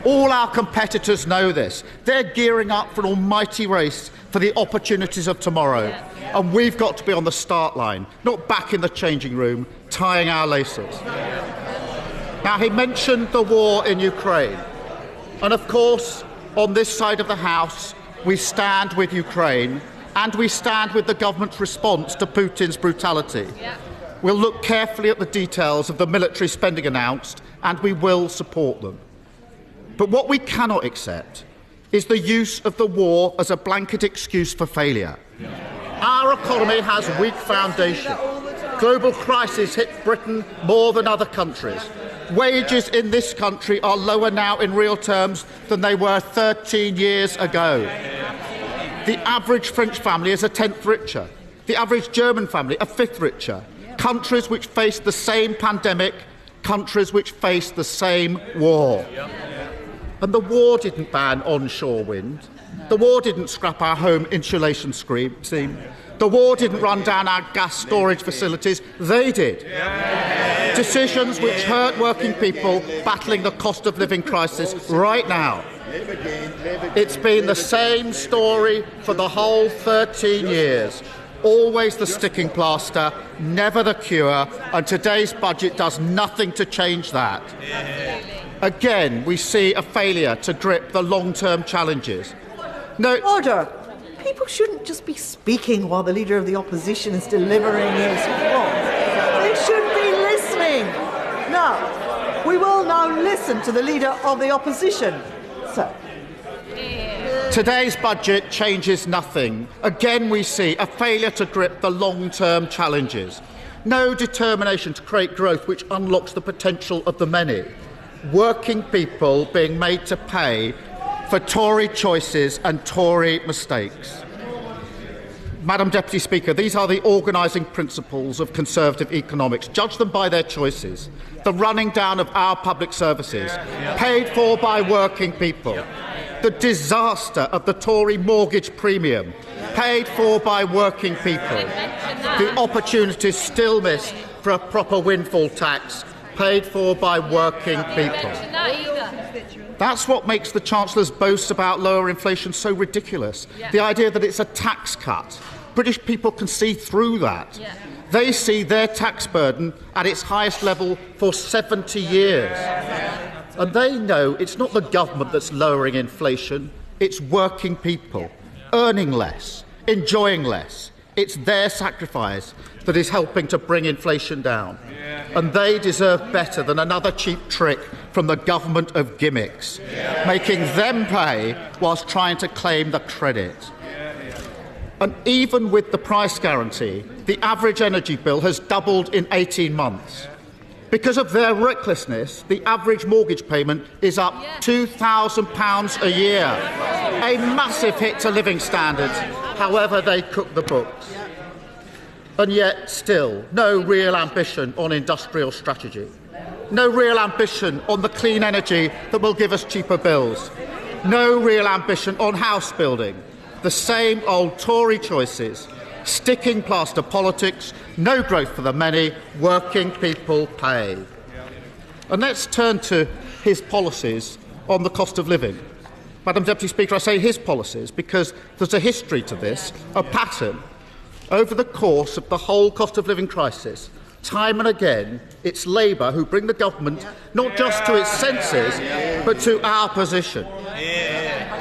[SPEAKER 11] All our competitors know this. They're gearing up for an almighty race for the opportunities of tomorrow. And we've got to be on the start line, not back in the changing room, tying our laces. Now, he mentioned the war in Ukraine. And of course, on this side of the House, we stand with Ukraine and we stand with the government's response to Putin's brutality. We'll look carefully at the details of the military spending announced and we will support them. But what we cannot accept is the use of the war as a blanket excuse for failure. Our economy has weak foundation. Global crisis hit Britain more than other countries. Wages in this country are lower now in real terms than they were 13 years ago. The average French family is a tenth richer. The average German family a fifth richer. Countries which face the same pandemic, countries which face the same war. And the war didn't ban onshore wind. The war didn't scrap our home insulation scheme. The war didn't run down our gas storage facilities. They did. Decisions which hurt working people battling the cost of living crisis right now. It's been the same story for the whole 13 years. Always the sticking plaster, never the cure, and today's budget does nothing to change that. Again, we see a failure to grip the long-term challenges. No.
[SPEAKER 10] Order. People shouldn't just be speaking while the Leader of the Opposition is delivering his report. They should be listening. Now, we will now listen to the Leader of the Opposition. Sir.
[SPEAKER 11] Today's budget changes nothing. Again, we see a failure to grip the long-term challenges. No determination to create growth which unlocks the potential of the many. Working people being made to pay for Tory choices and Tory mistakes. Madam Deputy Speaker, these are the organising principles of Conservative economics. Judge them by their choices. The running down of our public services, paid for by working people. The disaster of the Tory mortgage premium, paid for by working people. The opportunities still missed for a proper windfall tax, paid for by working people. That's what makes the Chancellor's boast about lower inflation so ridiculous. The idea that it's a tax cut. British people can see through that. They see their tax burden at its highest level for 70 years. And they know it's not the government that's lowering inflation, it's working people, earning less, enjoying less. It's their sacrifice that is helping to bring inflation down. And they deserve better than another cheap trick from the government of gimmicks, making them pay whilst trying to claim the credit. And even with the price guarantee, the average energy bill has doubled in 18 months. Because of their recklessness, the average mortgage payment is up £2,000 a year. A massive hit to living standards, however they cook the books. And yet, still, no real ambition on industrial strategy. No real ambition on the clean energy that will give us cheaper bills. No real ambition on house building. The same old Tory choices. Sticking plaster politics, no growth for the many, working people pay. And let's turn to his policies on the cost of living. Madam Deputy Speaker, I say his policies because there's a history to this, a pattern. Over the course of the whole cost of living crisis, time and again, it's Labour who bring the government not just to its senses, but to our position.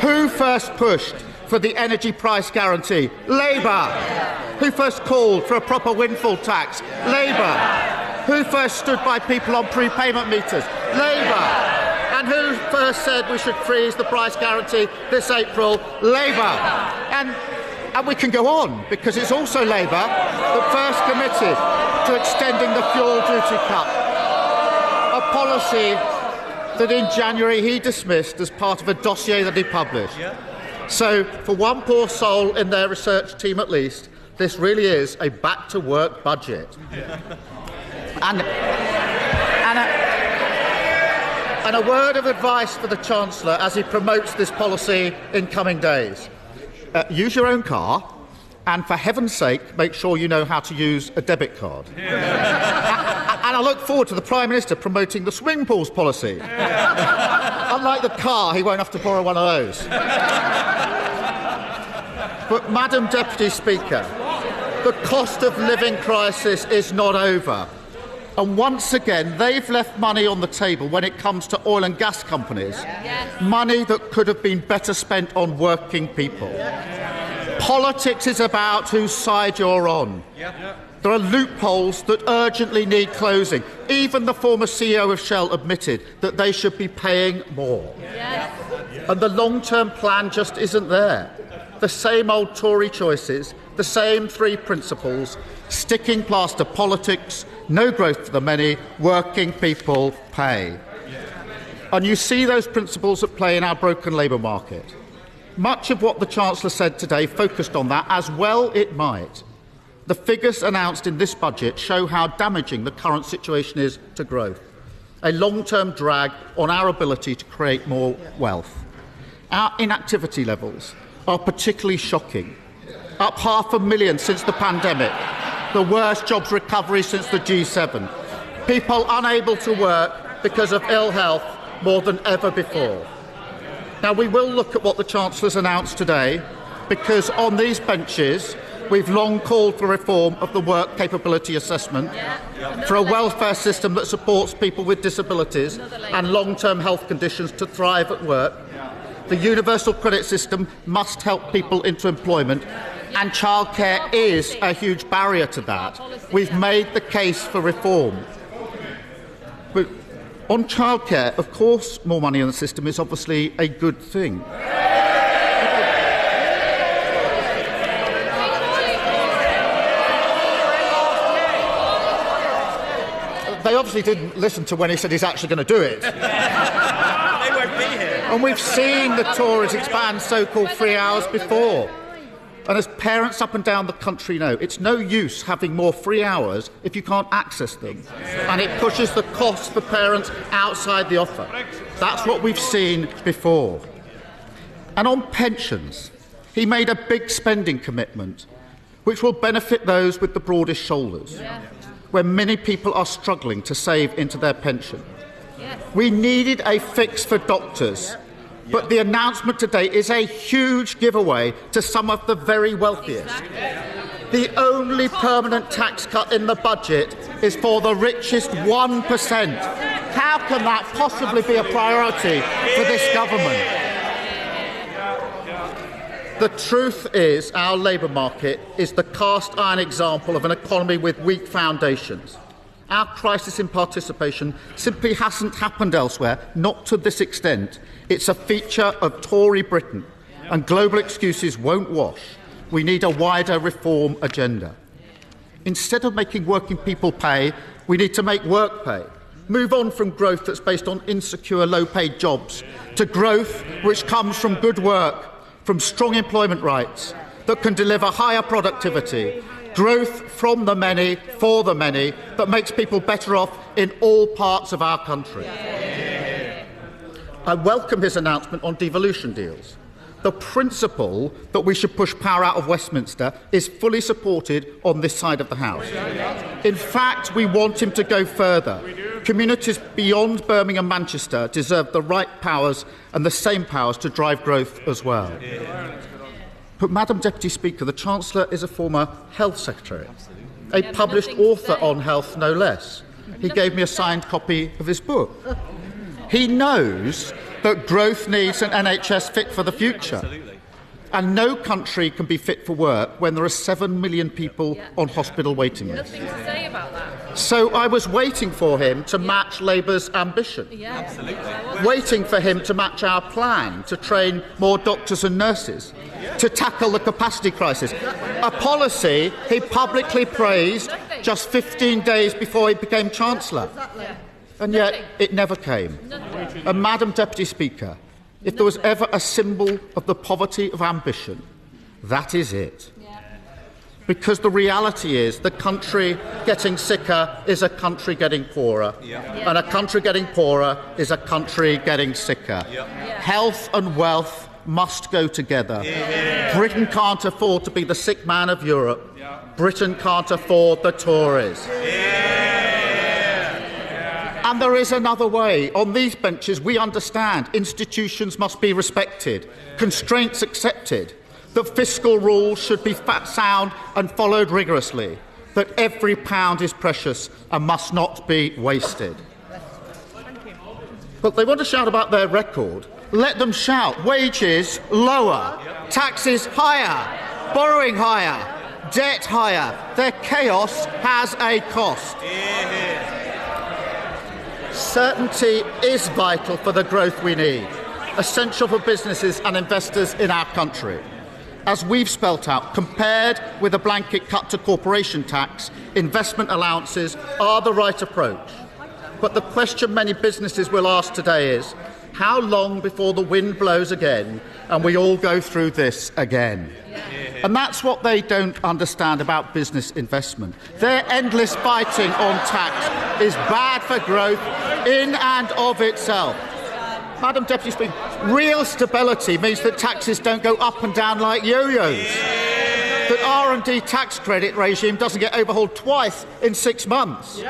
[SPEAKER 11] Who first pushed for the energy price guarantee? Labour. Who first called for a proper windfall tax? Labour. Who first stood by people on prepayment meters? Labour. And who first said we should freeze the price guarantee this April? Labour. And we can go on, because it's also Labour that first committed to extending the fuel duty cut, a policy that in January he dismissed as part of a dossier that he published. So, for one poor soul in their research team at least, this really is a back-to-work budget. And a word of advice for the Chancellor as he promotes this policy in coming days. Use your own car, and for heaven's sake, make sure you know how to use a debit card. And I look forward to the Prime Minister promoting the swimming pools policy. Unlike the car, he won't have to borrow one of those. But, Madam Deputy Speaker, the cost of living crisis is not over. And once again, they've left money on the table when it comes to oil and gas companies. Money that could have been better spent on working people. Politics is about whose side you're on. There are loopholes that urgently need closing. Even the former CEO of Shell admitted that they should be paying more. And the long-term plan just isn't there. The same old Tory choices, the same three principles, sticking plaster politics, no growth for the many, working people pay. And you see those principles at play in our broken labour market. Much of what the Chancellor said today focused on that, as well it might. The figures announced in this budget show how damaging the current situation is to growth, a long-term drag on our ability to create more wealth. Our inactivity levels are particularly shocking, up 500,000 since the pandemic, the worst jobs recovery since the G7, people unable to work because of ill health more than ever before. Now, we will look at what the Chancellor's announced today, because on these benches, we've long called for reform of the work capability assessment, for a welfare system that supports people with disabilities and long-term health conditions to thrive at work. The universal credit system must help people into employment, and childcare is a huge barrier to that. We've made the case for reform. But on childcare, of course, more money in the system is obviously a good thing. They obviously didn't listen to when he said he's actually going to do it.
[SPEAKER 12] They won't be here.
[SPEAKER 11] And we've seen the Tories expand so-called free hours before. And as parents up and down the country know, it's no use having more free hours if you can't access them. And it pushes the cost for parents outside the offer. That's what we've seen before. And on pensions, he made a big spending commitment, which will benefit those with the broadest shoulders, where many people are struggling to save into their pension. We needed a fix for doctors, but the announcement today is a huge giveaway to some of the very wealthiest. The only permanent tax cut in the budget is for the richest 1%. How can that possibly be a priority for this government? The truth is, our labour market is the cast iron example of an economy with weak foundations. Our crisis in participation simply hasn't happened elsewhere, not to this extent. It's a feature of Tory Britain, and global excuses won't wash. We need a wider reform agenda. Instead of making working people pay, we need to make work pay. Move on from growth that's based on insecure, low-paid jobs to growth which comes from good work, from strong employment rights that can deliver higher productivity, growth from the many, for the many, that makes people better off in all parts of our country. I welcome his announcement on devolution deals. The principle that we should push power out of Westminster is fully supported on this side of the House. In fact, we want him to go further. Communities beyond Birmingham and Manchester deserve the right powers and the same powers to drive growth as well. But, Madam Deputy Speaker, the Chancellor is a former Health Secretary, a published author on health, no less. He gave me a signed copy of his book. He knows that growth needs an NHS fit for the future. And no country can be fit for work when there are 7 million people on hospital waiting lists.
[SPEAKER 12] Nothing to say about that.
[SPEAKER 11] So I was waiting for him to match Labour's ambition. Waiting for him to match our plan to train more doctors and nurses, to tackle the capacity crisis. A policy he publicly praised just 15 days before he became Chancellor. And yet it never came. And Madam Deputy Speaker, if there was ever a symbol of the poverty of ambition, that is it. Because the reality is the country getting sicker is a country getting poorer. And a country getting poorer is a country getting sicker. Health and wealth must go together. Britain can't afford to be the sick man of Europe. Britain can't afford the Tories. And there is another way. On these benches, we understand institutions must be respected, constraints accepted, that fiscal rules should be sound and followed rigorously, that every pound is precious and must not be wasted. But they want to shout about their record. Let them shout. Wages lower, taxes higher, borrowing higher, debt higher. Their chaos has a cost. Certainty is vital for the growth we need, essential for businesses and investors in our country. As we've spelt out, compared with a blanket cut to corporation tax, investment allowances are the right approach. But the question many businesses will ask today is, how long before the wind blows again and we all go through this again? And that's what they don't understand about business investment. Their endless fighting on tax is bad for growth in and of itself. Madam Deputy Speaker, real stability means that taxes don't go up and down like yo-yos. That R&D tax credit regime doesn't get overhauled twice in 6 months.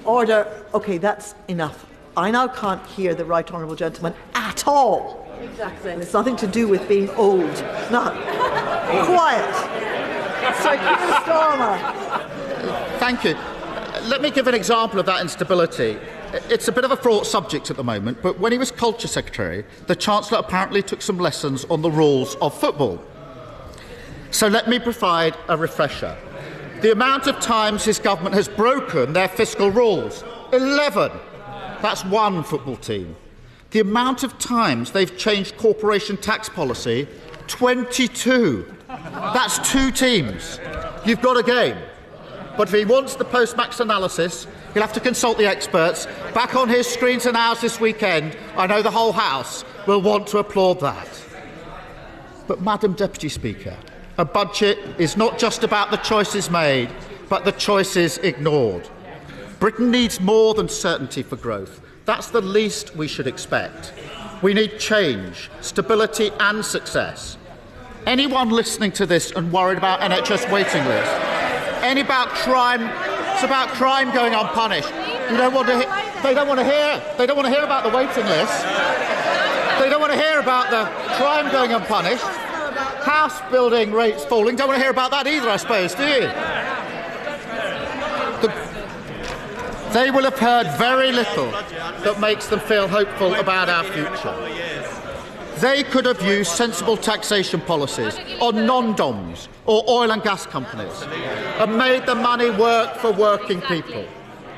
[SPEAKER 14] Order. OK, that's enough.
[SPEAKER 10] I now can't hear the right honourable gentleman at all. Exactly. And it's nothing to do with being old. No. Quiet. Sir Keir Starmer.
[SPEAKER 11] Thank you. Let me give an example of that instability. It's a bit of a fraught subject at the moment, but when he was Culture Secretary, the Chancellor apparently took some lessons on the rules of football. So let me provide a refresher. The amount of times his government has broken their fiscal rules, 11. That's one football team. The amount of times they've changed corporation tax policy, 22. That's 2 teams. You've got a game. But if he wants the post-max analysis, he'll have to consult the experts. Back on his screens and ours this weekend, I know the whole House will want to applaud that. But, Madam Deputy Speaker, a budget is not just about the choices made, but the choices ignored. Britain needs more than certainty for growth. That's the least we should expect. We need change, stability and success. Anyone listening to this and worried about NHS waiting lists, it's about crime going unpunished. They don't want to hear about the waiting list. They don't want to hear about the crime going unpunished. House building rates falling. Don't want to hear about that either, I suppose, do you? They will have heard very little that makes them feel hopeful about our future. They could have used sensible taxation policies on non-DOMs or oil and gas companies and made the money work for working people,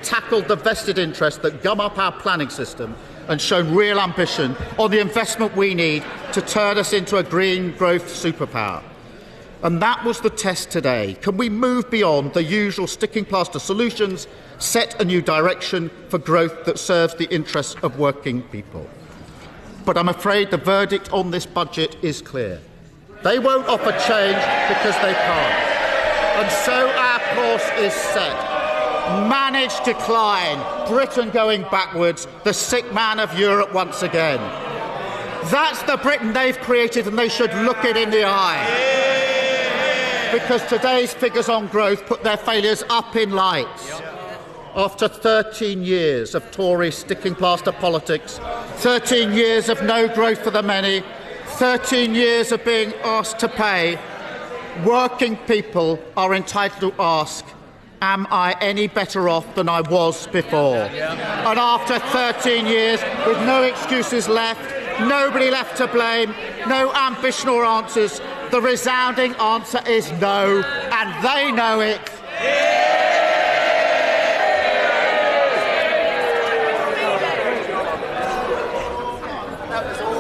[SPEAKER 11] tackled the vested interests that gum up our planning system and shown real ambition on the investment we need to turn us into a green growth superpower. And that was the test today. Can we move beyond the usual sticking plaster solutions, set a new direction for growth that serves the interests of working people? But I'm afraid the verdict on this budget is clear. They won't offer change because they can't. And so our course is set. Managed decline, Britain going backwards, the sick man of Europe once again. That's the Britain they've created, and they should look it in the eye. Because today's figures on growth put their failures up in lights. After 13 years of Tory sticking plaster politics, 13 years of no growth for the many, 13 years of being asked to pay, working people are entitled to ask, am I any better off than I was before? And after 13 years, with no excuses left, nobody left to blame, no ambition or answers, the resounding answer is no, and they know it.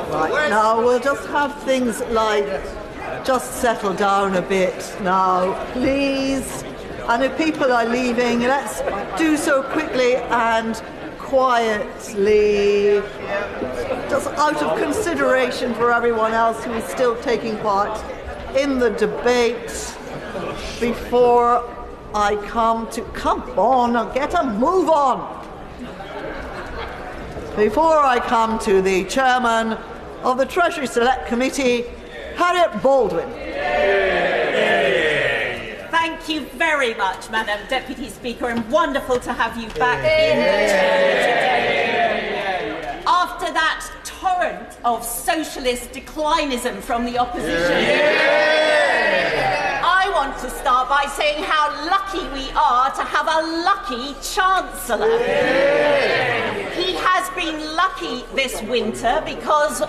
[SPEAKER 10] Right, now we'll just have things like just settle down a bit now, please. And if people are leaving, let's do so quickly and quietly, just out of consideration for everyone else who is still taking part in the debate. Before I come on, get a move on. Before I come to the chairman of the Treasury Select Committee, Harriet Baldwin.
[SPEAKER 14] Thank you very much, Madam Deputy Speaker, and wonderful to have you back in the Chamber today. After that torrent of socialist declinism from the opposition, I want to start by saying how lucky we are to have a lucky Chancellor. He has been lucky this winter because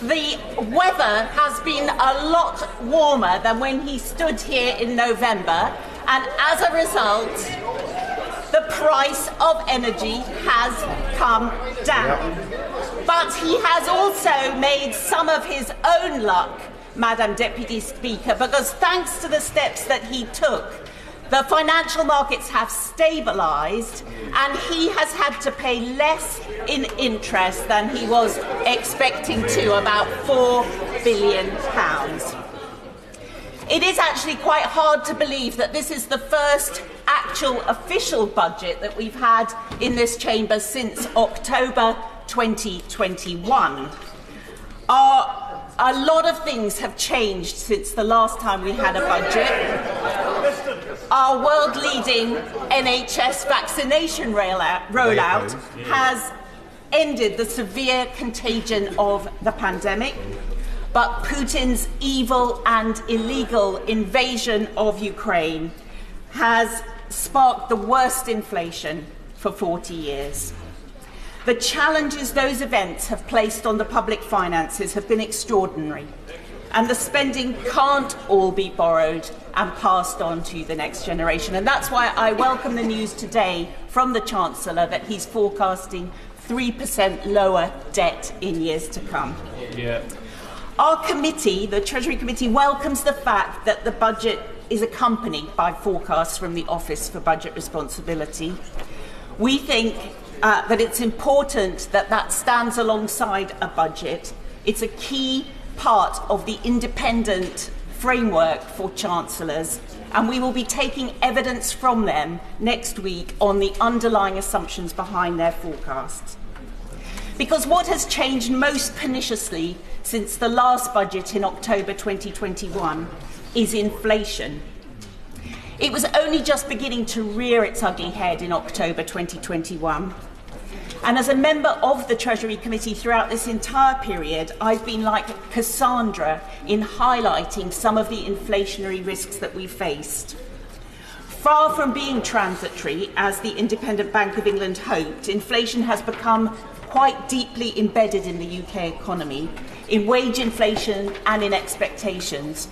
[SPEAKER 14] the weather has been a lot warmer than when he stood here in November, and as a result, the price of energy has come down. But he has also made some of his own luck, Madam Deputy Speaker, because thanks to the steps that he took, the financial markets have stabilised and he has had to pay less in interest than he was expecting to, about £4 billion. It is actually quite hard to believe that this is the first actual official budget that we've had in this chamber since October 2021. A lot of things have changed since the last time we had a budget. Our world-leading NHS vaccination rollout has ended the severe contagion of the pandemic, but Putin's evil and illegal invasion of Ukraine has sparked the worst inflation for 40 years. The challenges those events have placed on the public finances have been extraordinary, and the spending can't all be borrowed and passed on to the next generation. And that's why I welcome the news today from the Chancellor that he's forecasting 3% lower debt in years to come. Yeah. Our committee, the Treasury Committee, welcomes the fact that the budget is accompanied by forecasts from the Office for Budget Responsibility. We think that it's important that that stands alongside a budget. It's a key part of the independent framework for Chancellors, and we will be taking evidence from them next week on the underlying assumptions behind their forecasts. Because what has changed most perniciously since the last budget in October 2021 is inflation. It was only just beginning to rear its ugly head in October 2021. And as a member of the Treasury Committee throughout this entire period, I've been like Cassandra in highlighting some of the inflationary risks that we faced. Far from being transitory, as the Independent Bank of England hoped, inflation has become quite deeply embedded in the UK economy, in wage inflation and in expectations.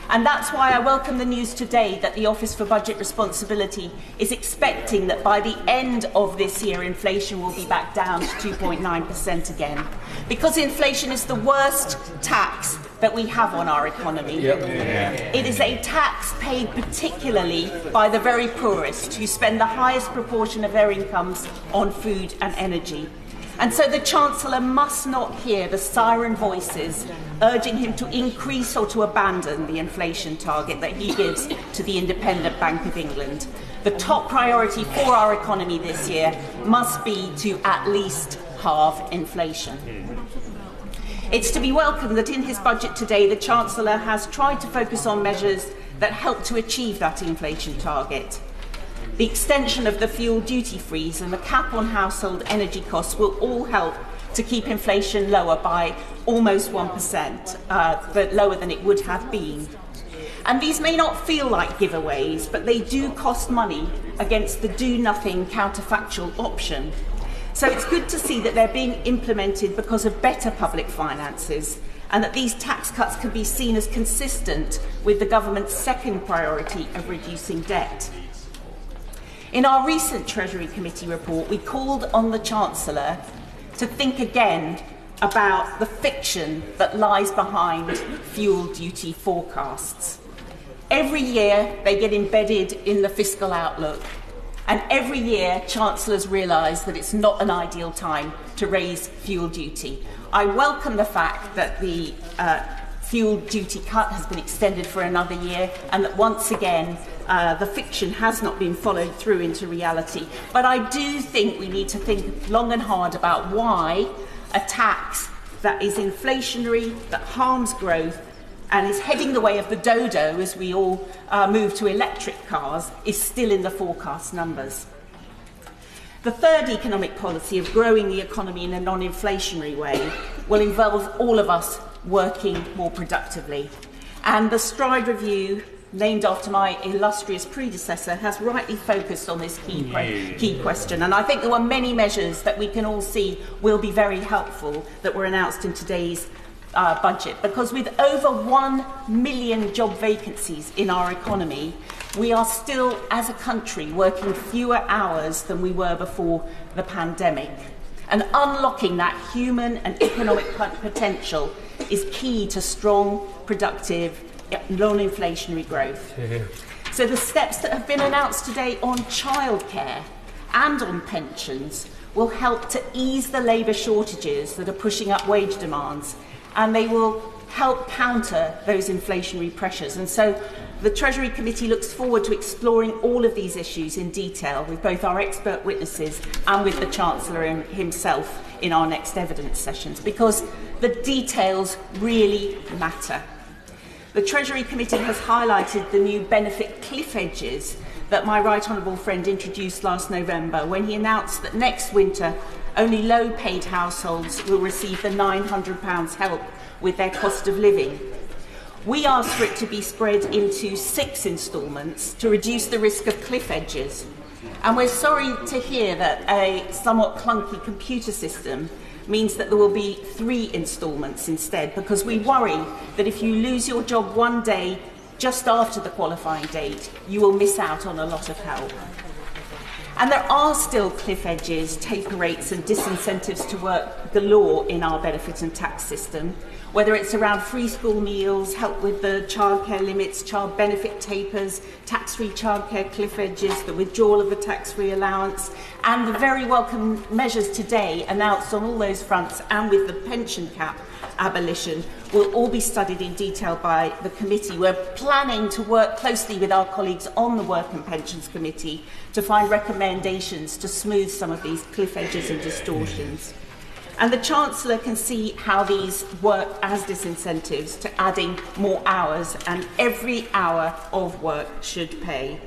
[SPEAKER 14] And that's why I welcome the news today that the Office for Budget Responsibility is expecting that by the end of this year, inflation will be back down to 2.9% again. Because inflation is the worst tax that we have on our economy. It is a tax paid particularly by the very poorest, who spend the highest proportion of their incomes on food and energy. And so the Chancellor must not hear the siren voices urging him to increase or to abandon the inflation target that he gives to the Independent Bank of England. The top priority for our economy this year must be to at least halve inflation. It's to be welcomed that in his budget today, the Chancellor has tried to focus on measures that help to achieve that inflation target. The extension of the fuel duty freeze and the cap on household energy costs will all help to keep inflation lower by almost 1%, but lower than it would have been. And these may not feel like giveaways, but they do cost money against the do-nothing counterfactual option. So it's good to see that they're being implemented because of better public finances, and that these tax cuts can be seen as consistent with the government's second priority of reducing debt. In our recent Treasury Committee report, we called on the Chancellor to think again about the fiction that lies behind fuel duty forecasts. Every year they get embedded in the fiscal outlook, and every year Chancellors realise that it's not an ideal time to raise fuel duty. I welcome the fact that the fuel duty cut has been extended for another year, and that once again the fiction has not been followed through into reality. But I do think we need to think long and hard about why a tax that is inflationary, that harms growth, and is heading the way of the dodo as we all move to electric cars, is still in the forecast numbers. The third economic policy of growing the economy in a non-inflationary way will involve all of us working more productively. And the Stride Review, named after my illustrious predecessor, has rightly focused on this key question. And I think there were many measures that we can all see will be very helpful that were announced in today's budget. Because with over 1 million job vacancies in our economy, we are still, as a country, working fewer hours than we were before the pandemic. And unlocking that human and economic potential is key to strong, productive, non-inflationary growth. So the steps that have been announced today on childcare and on pensions will help to ease the labour shortages that are pushing up wage demands, and they will help counter those inflationary pressures. And so the Treasury Committee looks forward to exploring all of these issues in detail with both our expert witnesses and with the Chancellor himself in our next evidence sessions, because the details really matter. The Treasury Committee has highlighted the new benefit cliff edges that my right honourable friend introduced last November when he announced that next winter only low-paid households will receive the £900 help with their cost of living. We asked for it to be spread into 6 instalments to reduce the risk of cliff edges. And we're sorry to hear that a somewhat clunky computer system means that there will be 3 instalments instead, because we worry that if you lose your job one day just after the qualifying date, you will miss out on a lot of help. And there are still cliff edges, taper rates and disincentives to work galore in our benefit and tax system, whether it's around free school meals, help with the childcare limits, child benefit tapers, tax-free childcare cliff edges, the withdrawal of the tax-free allowance, and the very welcome measures today announced on all those fronts, and with the pension cap abolition, will all be studied in detail by the committee. We're planning to work closely with our colleagues on the Work and Pensions Committee to find recommendations to smooth some of these cliff edges and distortions. And the Chancellor can see how these work as disincentives to adding more hours, and every hour of work should pay.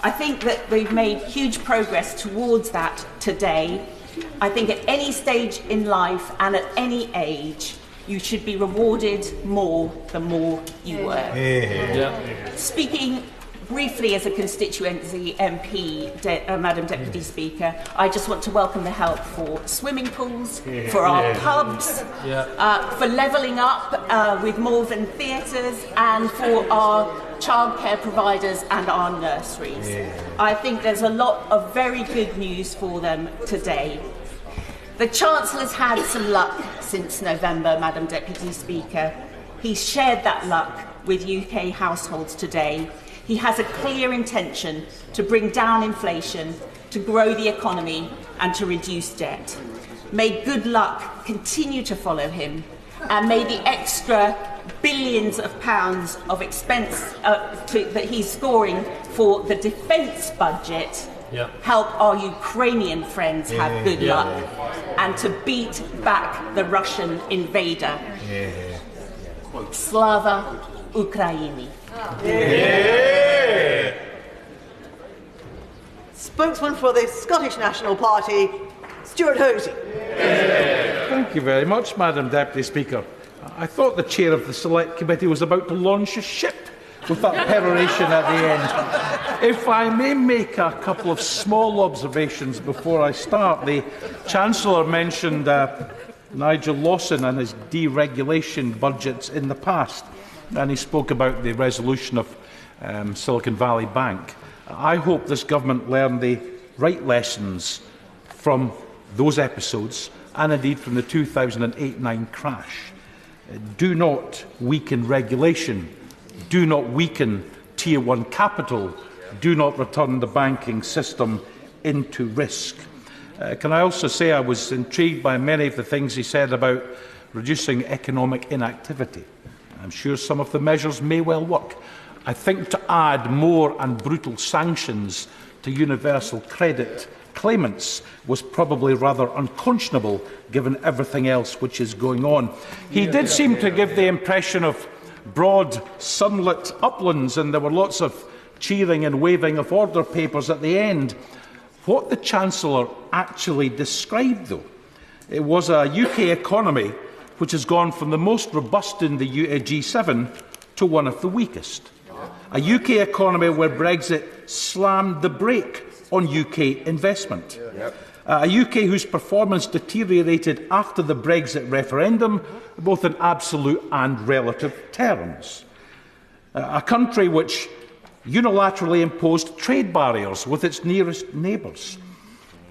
[SPEAKER 14] I think that we've made huge progress towards that today. I think at any stage in life and at any age, you should be rewarded more the more you work. Speaking briefly as a constituency MP, Madam Deputy Speaker, I just want to welcome the help for swimming pools, for our pubs, for levelling up with Malvern theatres, and for our childcare providers and our nurseries. I think there's a lot of very good news for them today. The Chancellor's had some luck since November, Madam Deputy Speaker. He's shared that luck with UK households today. He has a clear intention to bring down inflation, to grow the economy and to reduce debt. May good luck continue to follow him, and may the extra billions of pounds of expense that he's scoring for the defence budget help our Ukrainian friends have good luck and to beat back the Russian invader. Slava Ukraini.
[SPEAKER 10] Spokesman for the Scottish National Party, Stuart Hosey.
[SPEAKER 15] Thank you very much, Madam Deputy Speaker. I thought the chair of the Select Committee was about to launch a ship with that peroration at the end. If I may make a couple of small observations before I start. The Chancellor mentioned Nigel Lawson and his deregulation budgets in the past, and he spoke about the resolution of Silicon Valley Bank. I hope this government learned the right lessons from those episodes, and indeed from the 2008-9 crash. Do not weaken regulation. Do not weaken Tier 1 capital. Do not return the banking system into risk. Can I also say I was intrigued by many of the things he said about reducing economic inactivity. I'm sure some of the measures may well work. I think to add more and brutal sanctions to universal credit claimants was probably rather unconscionable given everything else which is going on. He did seem to give the impression of broad, sunlit uplands, and there were lots of cheering and waving of order papers at the end. What the Chancellor actually described, though, it was a UK economy which has gone from the most robust in the G7 to one of the weakest. A UK economy where Brexit slammed the brake on UK investment. A UK whose performance deteriorated after the Brexit referendum, both in absolute and relative terms. A country which unilaterally imposed trade barriers with its nearest neighbours.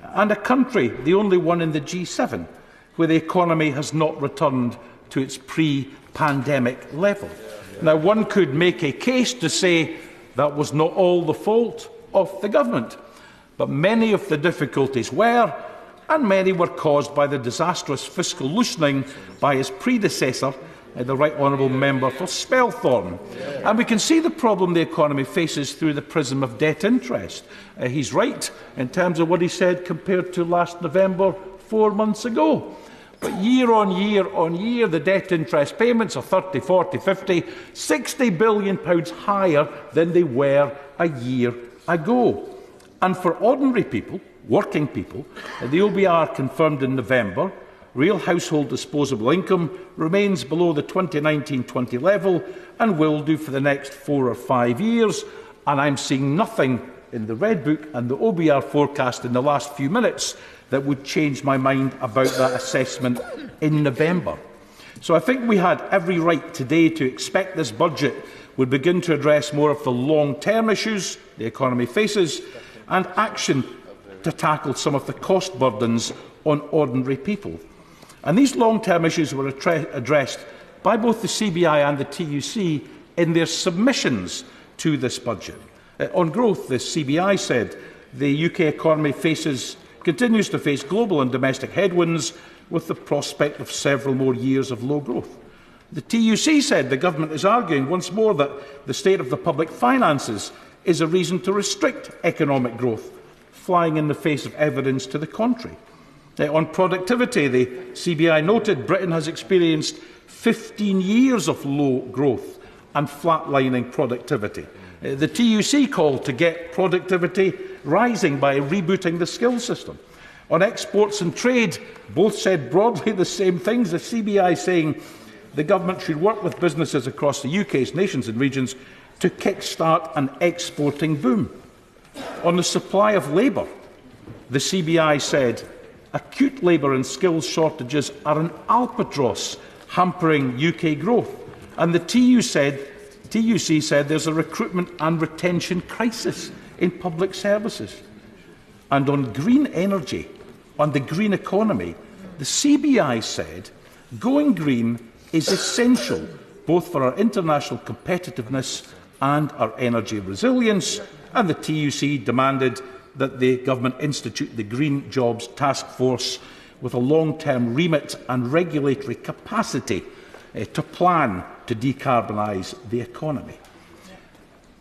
[SPEAKER 15] And a country, the only one in the G7, where the economy has not returned to its pre-pandemic level. Now, one could make a case to say that was not all the fault of the government, but many of the difficulties were, and many were caused by the disastrous fiscal loosening by his predecessor, the Right Honourable Member for Spelthorne. And we can see the problem the economy faces through the prism of debt interest. He's right in terms of what he said compared to last November, 4 months ago. But year on year, the debt interest payments are 30, 40, 50, 60 billion pounds higher than they were a year ago. And for ordinary people, working people. The OBR confirmed in November real household disposable income remains below the 2019-20 level and will do for the next 4 or 5 years, and I'm seeing nothing in the Red Book and the OBR forecast in the last few minutes that would change my mind about that assessment in November. So I think we had every right today to expect this budget would begin to address more of the long-term issues the economy faces and action to tackle some of the cost burdens on ordinary people. And these long-term issues were addressed by both the CBI and the TUC in their submissions to this budget. On growth, the CBI said the UK economy continues to face global and domestic headwinds with the prospect of several more years of low growth. The TUC said the government is arguing once more that the state of the public finances is a reason to restrict economic growth, flying in the face of evidence to the contrary. On productivity, the CBI noted Britain has experienced 15 years of low growth and flatlining productivity. The TUC called to get productivity rising by rebooting the skills system. On exports and trade, both said broadly the same things, the CBI saying the government should work with businesses across the UK's nations and regions to kick-start an exporting boom. On the supply of labour, the CBI said acute labour and skills shortages are an albatross hampering UK growth, and the TUC said there's a recruitment and retention crisis in public services. And on green energy, on the green economy, the CBI said going green is essential both for our international competitiveness and our energy resilience, and the TUC demanded that the government institute the Green Jobs Task Force with a long-term remit and regulatory capacity to plan to decarbonise the economy.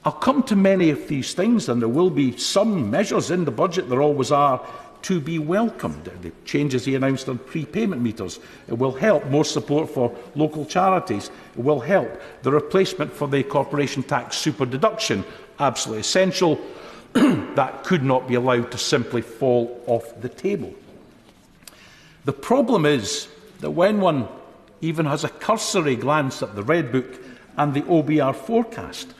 [SPEAKER 15] I'll come to many of these things, and there will be some measures in the budget, there always are, to be welcomed. The changes he announced on prepayment meters, it will help. More support for local charities, it will help. The replacement for the corporation tax super deduction, absolutely essential. That could not be allowed to simply fall off the table. The problem is that when one even has a cursory glance at the Red Book and the OBR forecast,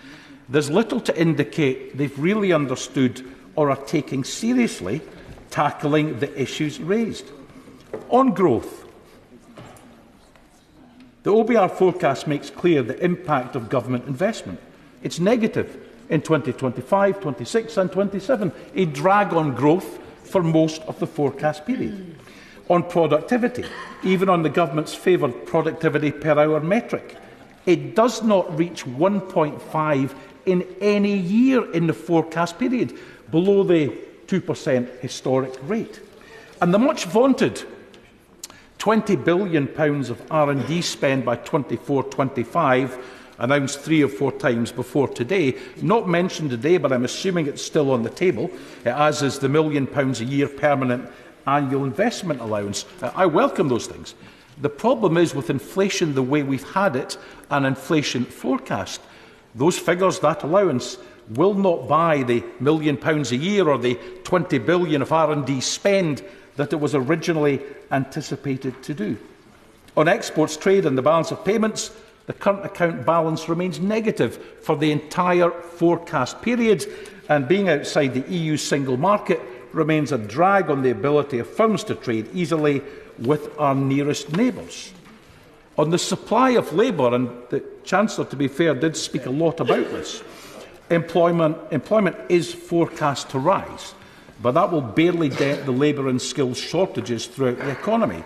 [SPEAKER 15] there's little to indicate they've really understood or are taking seriously tackling the issues raised. On growth, the OBR forecast makes clear the impact of government investment. It's negative in 2025, 26 and 27, a drag on growth for most of the forecast period. On productivity, even on the government's favoured productivity per hour metric, it does not reach 1.5 in any year in the forecast period, below the 2% historic rate. And the much vaunted £20 billion of R&D spend by 24-25, announced 3 or 4 times before today, not mentioned today, but I'm assuming it's still on the table, as is the £1 million a year permanent annual investment allowance. I welcome those things. The problem is with inflation the way we've had it and inflation forecast, those figures, that allowance, will not buy the £1 million a year or the £20 billion of R&D spend that it was originally anticipated to do. On exports, trade and the balance of payments, the current account balance remains negative for the entire forecast period, and being outside the EU single market remains a drag on the ability of firms to trade easily with our nearest neighbours. On the supply of labour, and the Chancellor, to be fair, did speak a lot about this, employment is forecast to rise, but that will barely dent the labour and skills shortages throughout the economy.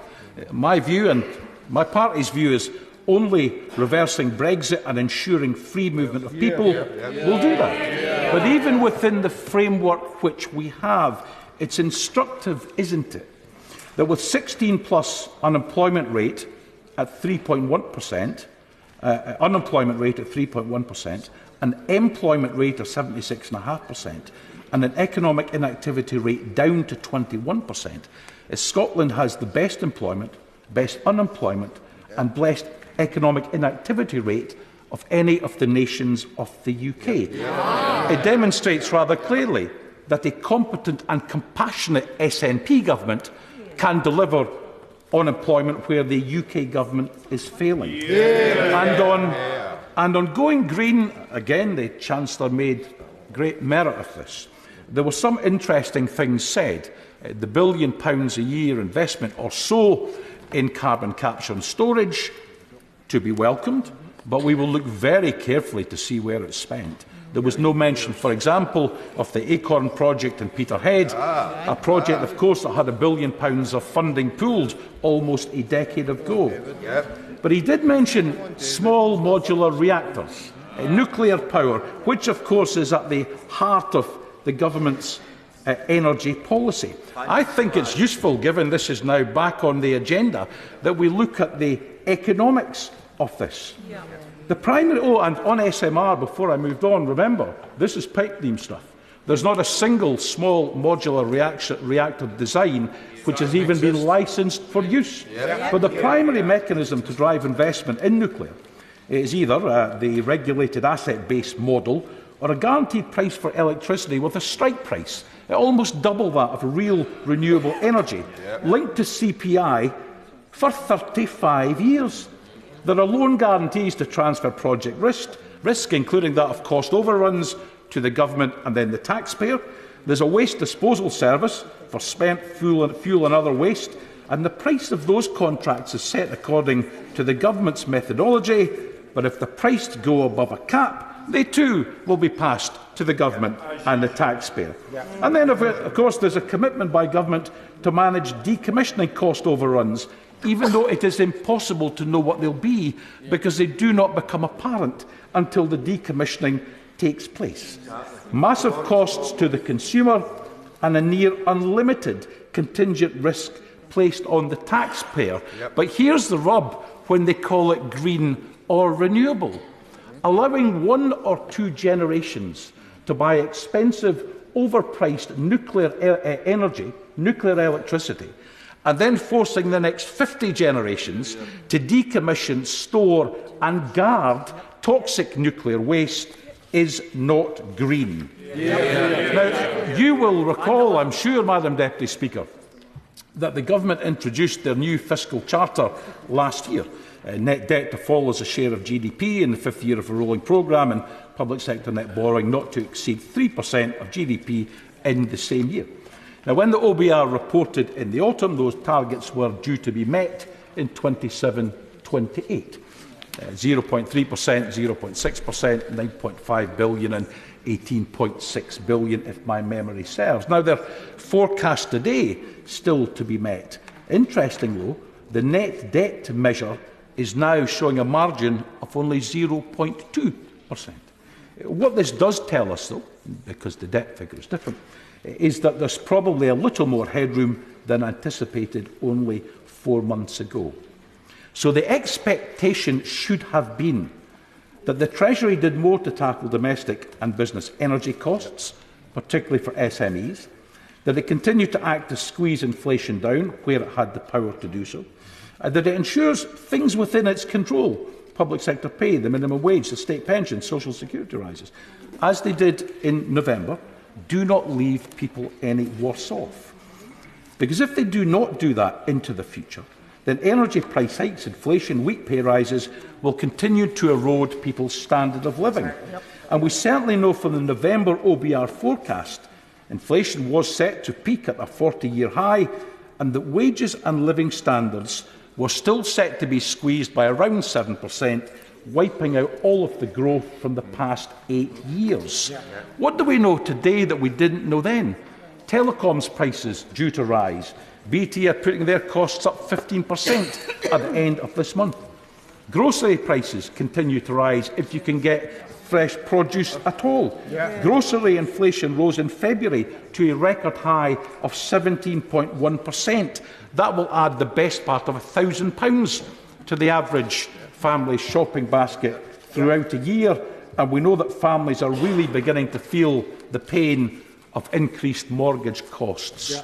[SPEAKER 15] My view, and my party's view, is only reversing Brexit and ensuring free movement of people will do that. But even within the framework which we have, it's instructive, isn't it, that with 16+ unemployment rate at 3.1%, unemployment rate at 3.1%, an employment rate of 76.5%, and an economic inactivity rate down to 21%, Scotland has the best employment, best unemployment, and best economic inactivity rate of any of the nations of the UK. It demonstrates rather clearly that a competent and compassionate SNP government can deliver on employment where the UK government is failing. And on going green, again, the Chancellor made great merit of this. There were some interesting things said. The £1 billion a year investment or so in carbon capture and storage, to be welcomed, but we will look very carefully to see where it's spent. There was no mention, for example, of the Acorn project in Peterhead, a project, of course, that had £1 billion of funding pooled almost a decade ago. But he did mention small modular reactors, nuclear power, which, of course, is at the heart of the government's energy policy. I think it's useful, given this is now back on the agenda, that we look at the economics of this. The primary, and on SMR, before I moved on, remember, this is pipe dream stuff. There's not a single small modular reactor design which has even been licensed for use. But the primary mechanism to drive investment in nuclear is either the regulated asset-based model or a guaranteed price for electricity with a strike price, almost double that of real renewable energy, linked to CPI for 35 years. There are loan guarantees to transfer project risk, including that of cost overruns, to the government and then the taxpayer. There's a waste disposal service for spent fuel and other waste, and the price of those contracts is set according to the government's methodology, but if the price go above a cap, they too will be passed to the government and the taxpayer. And then, of course, there's a commitment by government to manage decommissioning cost overruns, even though it is impossible to know what they'll be because they do not become apparent until the decommissioning takes place. Massive costs to the consumer and a near unlimited contingent risk placed on the taxpayer. But here's the rub when they call it green or renewable. Allowing 1 or 2 generations to buy expensive, overpriced nuclear energy, nuclear electricity, and then forcing the next 50 generations to decommission, store and guard toxic nuclear waste is not green. Now, you will recall, I'm sure, Madam Deputy Speaker, that the government introduced their new fiscal charter last year. Net debt to fall as a share of GDP in the 5th year of a rolling programme, and public sector net borrowing not to exceed 3% of GDP in the same year. Now, when the OBR reported in the autumn, those targets were due to be met in 27-28. 0.3%, 0.6%, 9.5 billion and 18.6 billion, if my memory serves. Now, they're forecast today still to be met. Interestingly, the net debt measure is now showing a margin of only 0.2%. What this does tell us, though, because the debt figure is different, is that there's probably a little more headroom than anticipated only 4 months ago. So the expectation should have been that the Treasury did more to tackle domestic and business energy costs, particularly for SMEs, that it continued to act to squeeze inflation down where it had the power to do so, and that it ensures things within its control, public sector pay, the minimum wage, the state pension, social security rises, as they did in November, do not leave people any worse off. Because if they do not do that into the future, then energy price hikes, inflation, weak pay rises will continue to erode people's standard of living. And we certainly know from the November OBR forecast, inflation was set to peak at a 40-year high, and that wages and living standards were still set to be squeezed by around 7%, wiping out all of the growth from the past 8 years. What do we know today that we didn't know then? Telecoms prices due to rise. BT are putting their costs up 15% at the end of this month. Grocery prices continue to rise if you can get fresh produce at all. Grocery inflation rose in February to a record high of 17.1%. That will add the best part of £1,000 to the average family shopping basket throughout a year, and we know that families are really beginning to feel the pain of increased mortgage costs.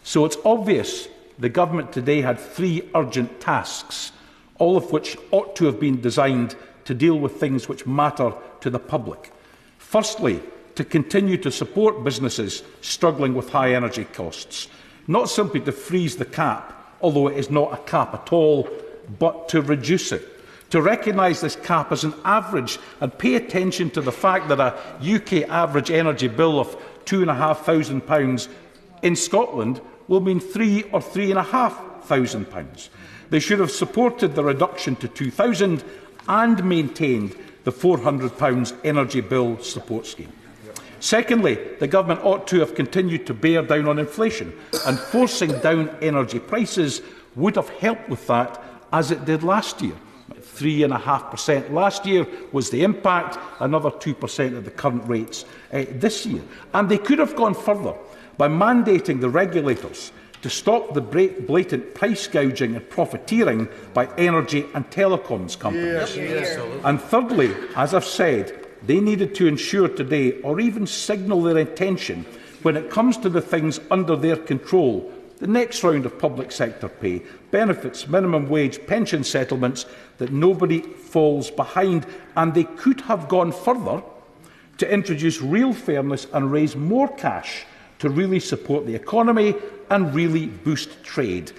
[SPEAKER 15] So it's obvious the government today had 3 urgent tasks, all of which ought to have been designed to deal with things which matter to the public. Firstly, to continue to support businesses struggling with high energy costs, not simply to freeze the cap, although it is not a cap at all, but to reduce it, to recognise this cap as an average and pay attention to the fact that a UK average energy bill of £2,500 in Scotland will mean £3,000 or £3,500. They should have supported the reduction to £2,000 and maintained the £400 energy bill support scheme. Secondly, the government ought to have continued to bear down on inflation, and forcing down energy prices would have helped with that, as it did last year. 3.5% last year was the impact, another 2% at the current rates this year. And they could have gone further by mandating the regulators to stop the blatant price gouging and profiteering by energy and telecoms companies. And thirdly, as I've said, they needed to ensure today, or even signal their intention, when it comes to the things under their control, the next round of public sector pay, benefits, minimum wage, pension settlements, that nobody falls behind. And they could have gone further to introduce real fairness and raise more cash to really support the economy and really boost trade.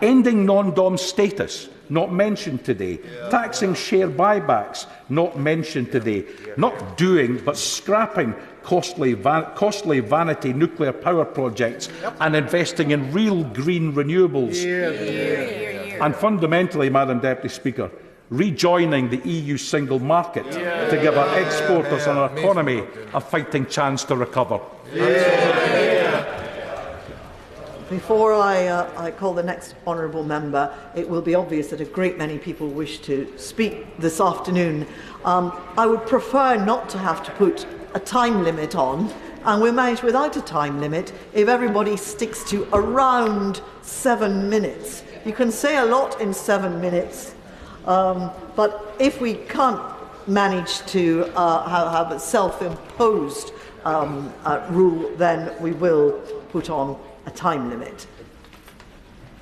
[SPEAKER 15] Ending non-dom status, not mentioned today. Taxing share buybacks, not mentioned today. Not doing, but scrapping costly vanity nuclear power projects and investing in real green renewables. And fundamentally, Madam Deputy Speaker, rejoining the EU single market to give our exporters and our economy a fighting chance to recover.
[SPEAKER 10] Before I call the next honourable member, it will be obvious that a great many people wish to speak this afternoon. I would prefer not to have to put a time limit on, and we'll manage without a time limit if everybody sticks to around 7 minutes. You can say a lot in 7 minutes, but if we can't manage to have a self-imposed rule, then we will put on a time limit.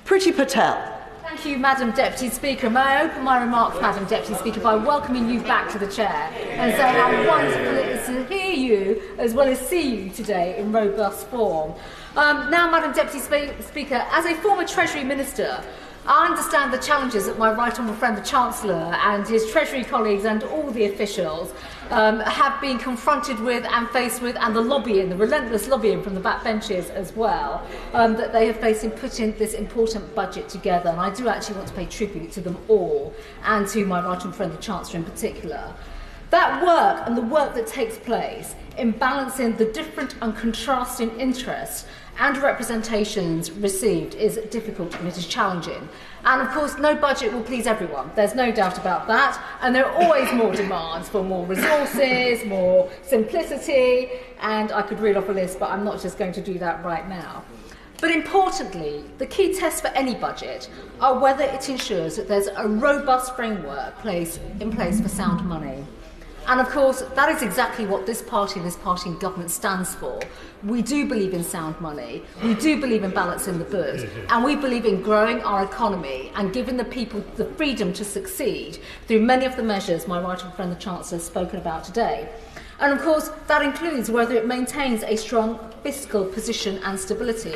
[SPEAKER 10] Priti Patel.
[SPEAKER 12] Thank you, Madam Deputy Speaker. May I open my remarks, Madam Deputy Speaker, by welcoming you back to the chair and say how wonderful it is to hear you as well as see you today in robust form. Now, Madam Deputy Speaker, as a former Treasury Minister, I understand the challenges that my right honourable friend, the Chancellor, and his Treasury colleagues and all the officials have been confronted with and faced with, and the lobbying, the relentless lobbying from the backbenches as well, that they have faced in putting this important budget together. And I do actually want to pay tribute to them all, and to my right honourable friend, the Chancellor in particular. That work and the work that takes place in balancing the different and contrasting interests and representations received is difficult and it is challenging. And of course, no budget will please everyone. There's no doubt about that. And there are always more demands for more resources, more simplicity, and I could read off a list, but I'm not just going to do that right now. But importantly, the key tests for any budget are whether it ensures that there's a robust framework in place for sound money. And of course, that is exactly what this party and government stands for. We do believe in sound money, we do believe in balancing the books, and we believe in growing our economy and giving the people the freedom to succeed through many of the measures my right honourable friend the Chancellor has spoken about today. And of course, that includes whether it maintains a strong fiscal position and stability,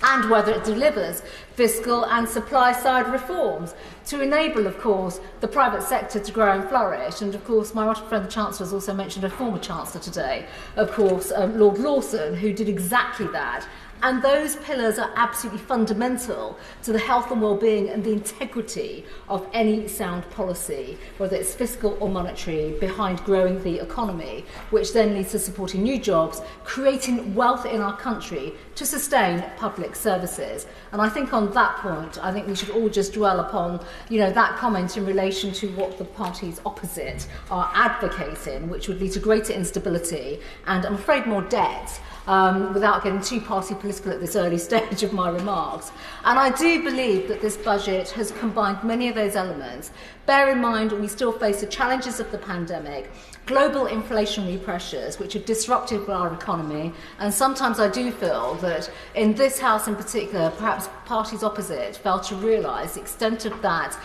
[SPEAKER 12] and whether it delivers fiscal and supply-side reforms to enable, of course, the private sector to grow and flourish. And, of course, my right friend the Chancellor has also mentioned a former Chancellor today, of course, Lord Lawson, who did exactly that. And those pillars are absolutely fundamental to the health and well-being and the integrity of any sound policy, whether it's fiscal or monetary, behind growing the economy, which then leads to supporting new jobs, creating wealth in our country to sustain public services. And I think on that point, I think we should all just dwell upon, that comment in relation to what the parties opposite are advocating, which would lead to greater instability and, I'm afraid, more debt. Without getting too party political at this early stage of my remarks. And I do believe that this budget has combined many of those elements. Bear in mind, we still face the challenges of the pandemic, global inflationary pressures which have disrupted our economy, and sometimes I do feel that in this House in particular, perhaps parties opposite fail to realise the extent of that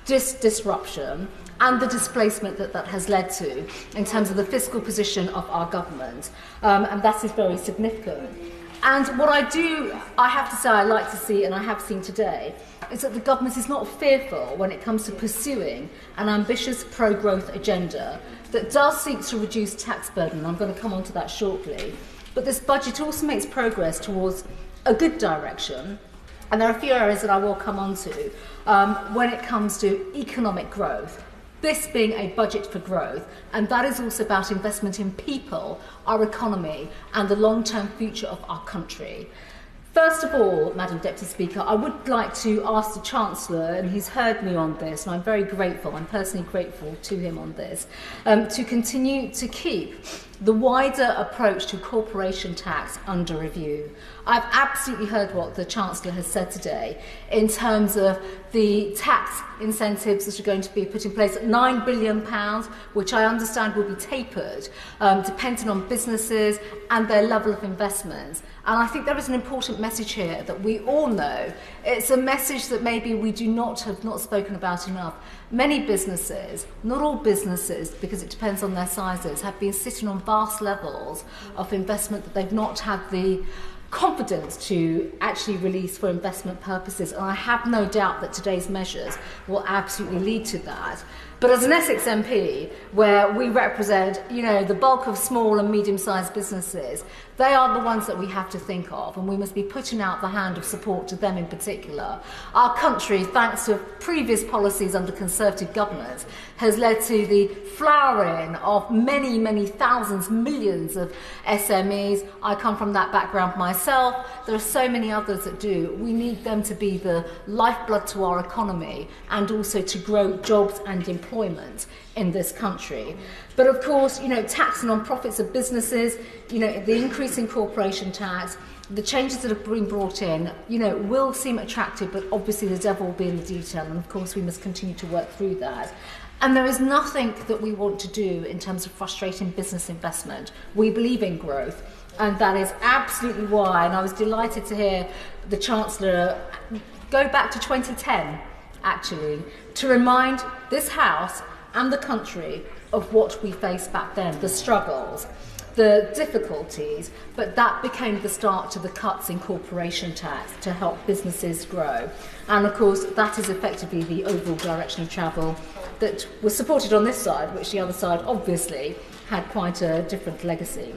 [SPEAKER 12] disruption and the displacement that has led to in terms of the fiscal position of our government. And that is very significant. And what I have to say I like to see, and I have seen today, is that the government is not fearful when it comes to pursuing an ambitious pro-growth agenda that does seek to reduce tax burden. I'm going to come on to that shortly. But this budget also makes progress towards a good direction. And there are a few areas that I will come on to when it comes to economic growth. This being a budget for growth, and that is also about investment in people, our economy, and the long-term future of our country. First of all, Madam Deputy Speaker, I would like to ask the Chancellor, and he's heard me on this, and I'm very grateful, I'm personally grateful to him on this, to continue to keep the wider approach to corporation tax under review. I've absolutely heard what the Chancellor has said today in terms of the tax incentives that are going to be put in place at £9 billion, which I understand will be tapered, depending on businesses and their level of investments. And I think there is an important message here that we all know. It's a message that maybe we have not spoken about enough. Many businesses, not all businesses, because it depends on their sizes, have been sitting on vast levels of investment that they've not had the confidence to actually release for investment purposes. And I have no doubt that today's measures will absolutely lead to that. But as an Essex MP, where we represent, the bulk of small and medium-sized businesses, they are the ones that we have to think of, and we must be putting out the hand of support to them in particular. Our country, thanks to previous policies under Conservative governments, has led to the flowering of many, many thousands, millions of SMEs. I come from that background myself. There are so many others that do. We need them to be the lifeblood to our economy and also to grow jobs and employment in this country. But of course, taxing on profits of businesses, the increase in corporation tax, the changes that have been brought in, will seem attractive, but obviously the devil will be in the detail, and of course we must continue to work through that. And there is nothing that we want to do in terms of frustrating business investment. We believe in growth, and that is absolutely why, and I was delighted to hear the Chancellor go back to 2010, actually, to remind this House and the country of what we faced back then, the struggles, the difficulties, but that became the start to the cuts in corporation tax to help businesses grow. And of course, that is effectively the overall direction of travel that was supported on this side, which the other side obviously had quite a different legacy.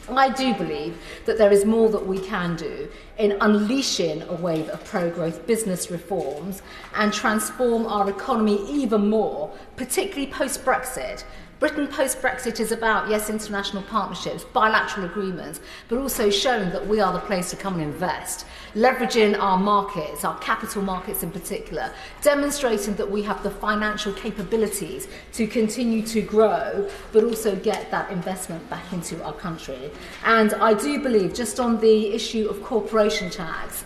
[SPEAKER 12] I do believe that there is more that we can do in unleashing a wave of pro-growth business reforms and transform our economy even more, particularly post-Brexit. Britain post-Brexit is about, yes, international partnerships, bilateral agreements, but also showing that we are the place to come and invest, leveraging our markets, our capital markets in particular, demonstrating that we have the financial capabilities to continue to grow, but also get that investment back into our country. And I do believe, just on the issue of corporation tax,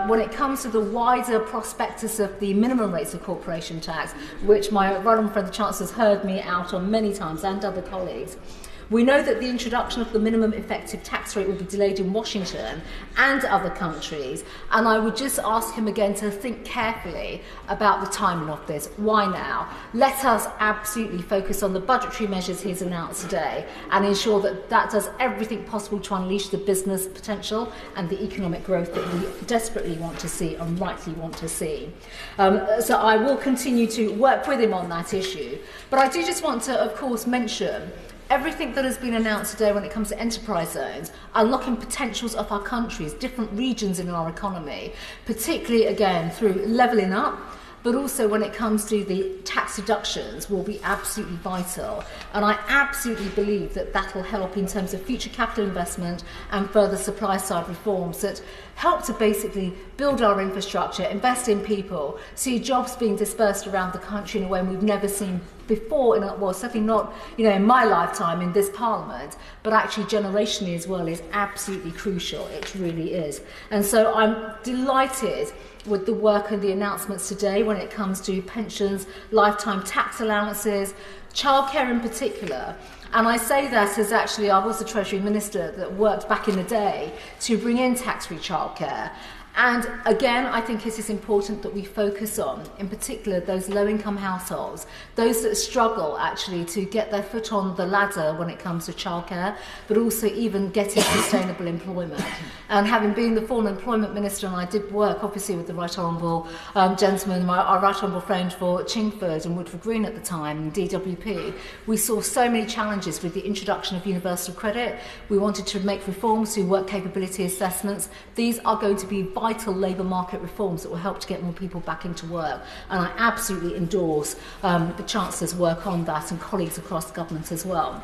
[SPEAKER 12] when it comes to the wider prospectus of the minimum rates of corporation tax, which my right honourable friend the Chancellor has heard me out on many times, and other colleagues, we know that the introduction of the minimum effective tax rate will be delayed in Washington and other countries, and I would just ask him again to think carefully about the timing of this. Why now? Let us absolutely focus on the budgetary measures he's announced today and ensure that that does everything possible to unleash the business potential and the economic growth that we desperately want to see and rightly want to see. So I will continue to work with him on that issue. But I do just want to, of course, mention everything that has been announced today when it comes to enterprise zones, unlocking potentials of our countries, different regions in our economy, particularly, again, through levelling up, but also when it comes to the tax deductions will be absolutely vital. And I absolutely believe that that will help in terms of future capital investment and further supply side reforms that help to basically build our infrastructure, invest in people, see jobs being dispersed around the country in a way we've never seen before, well, certainly not, in my lifetime in this Parliament, but actually generationally as well, is absolutely crucial. It really is. And so I'm delighted with the work and the announcements today when it comes to pensions, lifetime tax allowances, childcare in particular. And I say that as actually I was the Treasury Minister that worked back in the day to bring in tax-free childcare. And again, I think it is important that we focus on, in particular, those low-income households, those that struggle actually to get their foot on the ladder when it comes to childcare, but also even getting sustainable employment. And having been the former employment minister, and I did work obviously with the Right Honourable gentleman, our Right Honourable friend for Chingford and Woodford Green at the time, DWP, we saw so many challenges with the introduction of universal credit. We wanted to make reforms to work capability assessments. These are going to be vital labour market reforms that will help to get more people back into work. And I absolutely endorse the Chancellor's work on that and colleagues across government as well.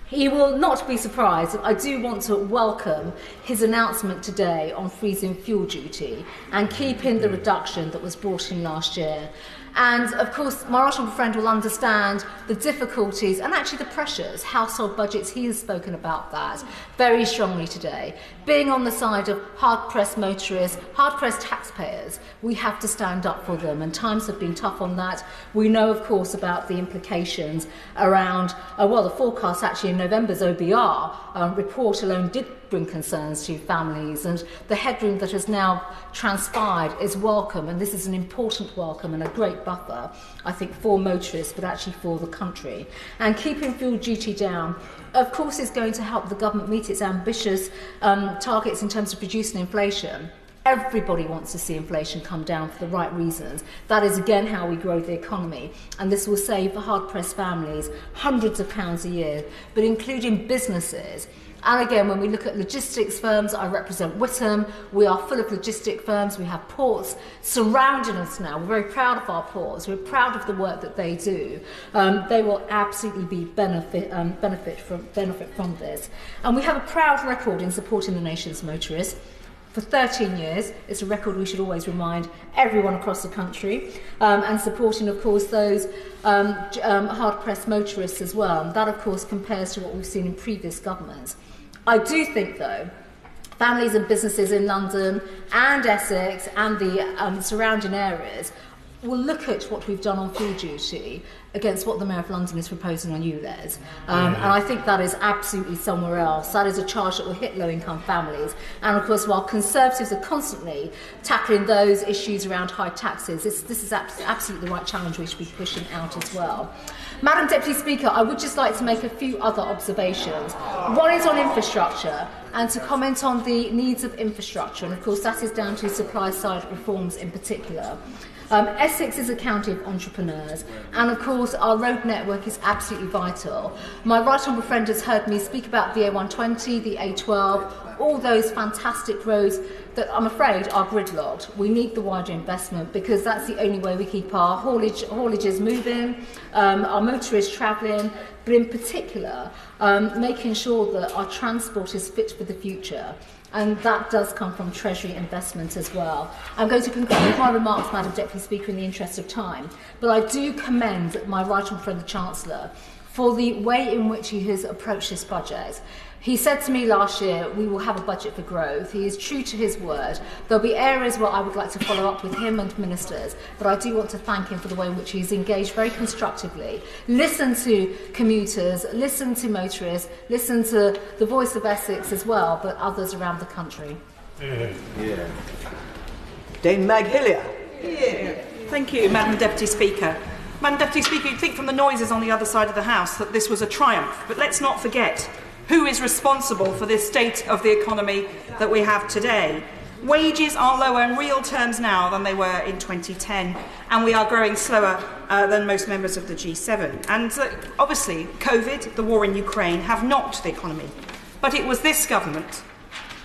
[SPEAKER 12] He will not be surprised that I do want to welcome his announcement today on freezing fuel duty and keeping the reduction that was brought in last year. And of course, my right honourable friend will understand the difficulties and actually the pressures, household budgets. He has spoken about that very strongly today. Being on the side of hard-pressed motorists, hard-pressed taxpayers, we have to stand up for them, and times have been tough on that. We know, of course, about the implications around, the forecast actually in November's OBR report alone did bring concerns to families, and the headroom that has now transpired is welcome, and this is an important welcome and a great buffer, I think, for motorists, but actually for the country. And keeping fuel duty down, of course, is going to help the government meet its ambitious targets in terms of reducing inflation. Everybody wants to see inflation come down for the right reasons. That is, again, how we grow the economy. And this will save for hard-pressed families hundreds of pounds a year, but including businesses. And again, when we look at logistics firms, I represent Whittam, we are full of logistic firms, we have ports surrounding us now. We're very proud of our ports, we're proud of the work that they do. They will absolutely benefit from this. And we have a proud record in supporting the nation's motorists. For 13 years, it's a record we should always remind everyone across the country, and supporting, of course, those hard-pressed motorists as well. And that, of course, compares to what we've seen in previous governments. I do think, though, families and businesses in London and Essex and the surrounding areas will look at what we've done on fuel duty against what the Mayor of London is proposing on ULEZ. And I think that is absolutely somewhere else. That is a charge that will hit low-income families. And of course, while Conservatives are constantly tackling those issues around high taxes, this is absolutely the right challenge we should be pushing out as well. Madam Deputy Speaker, I would just like to make a few other observations. One is on infrastructure, and to comment on the needs of infrastructure, and of course that is down to supply-side reforms in particular. Essex is a county of entrepreneurs, and of course our road network is absolutely vital. My right honourable friend has heard me speak about the A120, the A12, all those fantastic roads that I'm afraid are gridlocked. We need the wider investment because that's the only way we keep our haulages moving, our motorists travelling, but in particular making sure that our transport is fit for the future. And that does come from Treasury investment as well. I'm going to conclude my remarks, Madam Deputy Speaker, in the interest of time, but I do commend my right honourable friend, the Chancellor, for the way in which he has approached this budget. He said to me last year, we will have a budget for growth. He is true to his word. There'll be areas where I would like to follow up with him and ministers, but I do want to thank him for the way in which he's engaged very constructively. Listen to commuters, listen to motorists, listen to the voice of Essex as well, but others around the country.
[SPEAKER 1] Dame Mag Hillier.
[SPEAKER 17] Thank you, Madam Deputy Speaker. Madam Deputy Speaker, you'd think from the noises on the other side of the House that this was a triumph, but let's not forget who is responsible for this state of the economy that we have today. Wages are lower in real terms now than they were in 2010, and we are growing slower than most members of the G7. And obviously, COVID, the war in Ukraine, have knocked the economy. But it was this government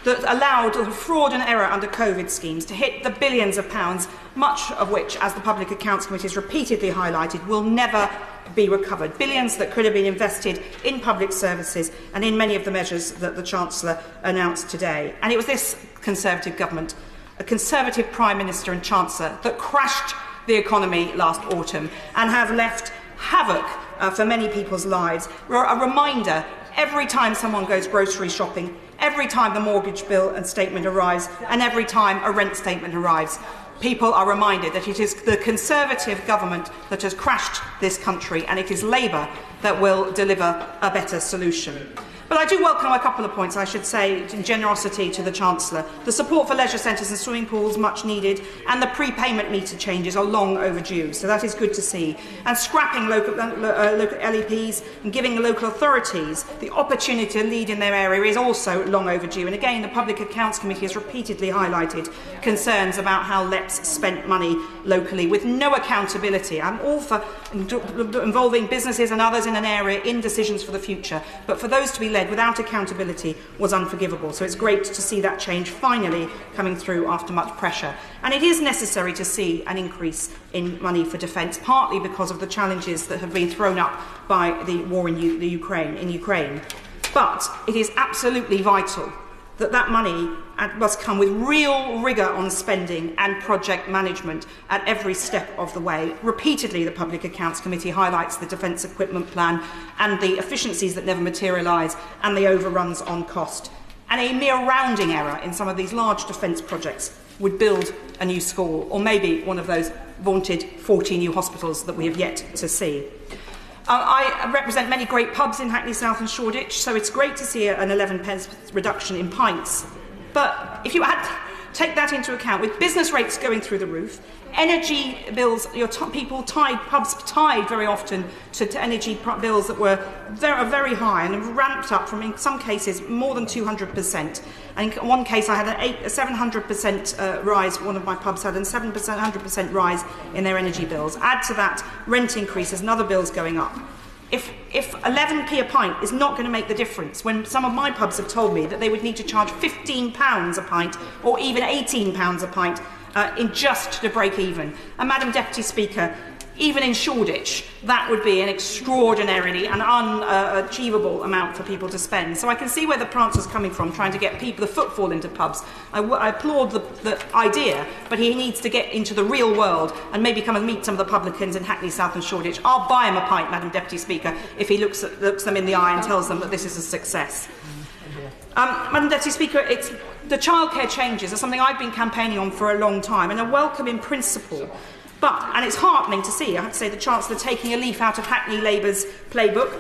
[SPEAKER 17] that allowed the fraud and error under COVID schemes to hit the billions of pounds, much of which, as the Public Accounts Committee has repeatedly highlighted, will never be recovered. Billions that could have been invested in public services and in many of the measures that the Chancellor announced today. And it was this Conservative government, a Conservative Prime Minister and Chancellor, that crashed the economy last autumn and have left havoc for many people's lives. A reminder, every time someone goes grocery shopping, every time the mortgage bill and statement arrives, and every time a rent statement arrives, people are reminded that it is the Conservative government that has crashed this country, and it is Labour that will deliver a better solution. But I do welcome a couple of points, I should say, in generosity to the Chancellor. The support for leisure centres and swimming pools, much needed, and the prepayment meter changes are long overdue, so that is good to see. And scrapping local LEPs and giving the local authorities the opportunity to lead in their area is also long overdue. And again, the Public Accounts Committee has repeatedly highlighted concerns about how LEPs spent money locally with no accountability. I'm all for involving businesses and others in an area in decisions for the future, but for those to be led without accountability was unforgivable. So it's great to see that change finally coming through after much pressure. And it is necessary to see an increase in money for defence, partly because of the challenges that have been thrown up by the war in Ukraine. But it is absolutely vital that that money must come with real rigour on spending and project management at every step of the way. Repeatedly, the Public Accounts Committee highlights the Defence Equipment Plan and the efficiencies that never materialise and the overruns on cost. And a mere rounding error in some of these large defence projects would build a new school, or maybe one of those vaunted 40 new hospitals that we have yet to see. I represent many great pubs in Hackney South and Shoreditch, so it's great to see an 11p reduction in pints. But if you take that into account, with business rates going through the roof, energy bills, pubs tied very often to energy bills that were very high and have ramped up from, in some cases, more than 200%. And in one case, I had a 700% rise, one of my pubs had a 100% rise in their energy bills. Add to that rent increases and other bills going up. If 11p a pint is not going to make the difference, when some of my pubs have told me that they would need to charge £15 a pint or even £18 a pint in just to break even. And Madam Deputy Speaker, even in Shoreditch, that would be an extraordinarily and unachievable amount for people to spend. So I can see where the prance is coming from, trying to get the footfall into pubs. I applaud the idea, but he needs to get into the real world and maybe come and meet some of the publicans in Hackney South and Shoreditch. I'll buy him a pint, Madam Deputy Speaker, if he looks them in the eye and tells them that this is a success. Madam Deputy Speaker, the childcare changes are something I've been campaigning on for a long time, and are welcome in principle. And it's heartening to see, I have to say, the Chancellor taking a leaf out of Hackney Labour's playbook,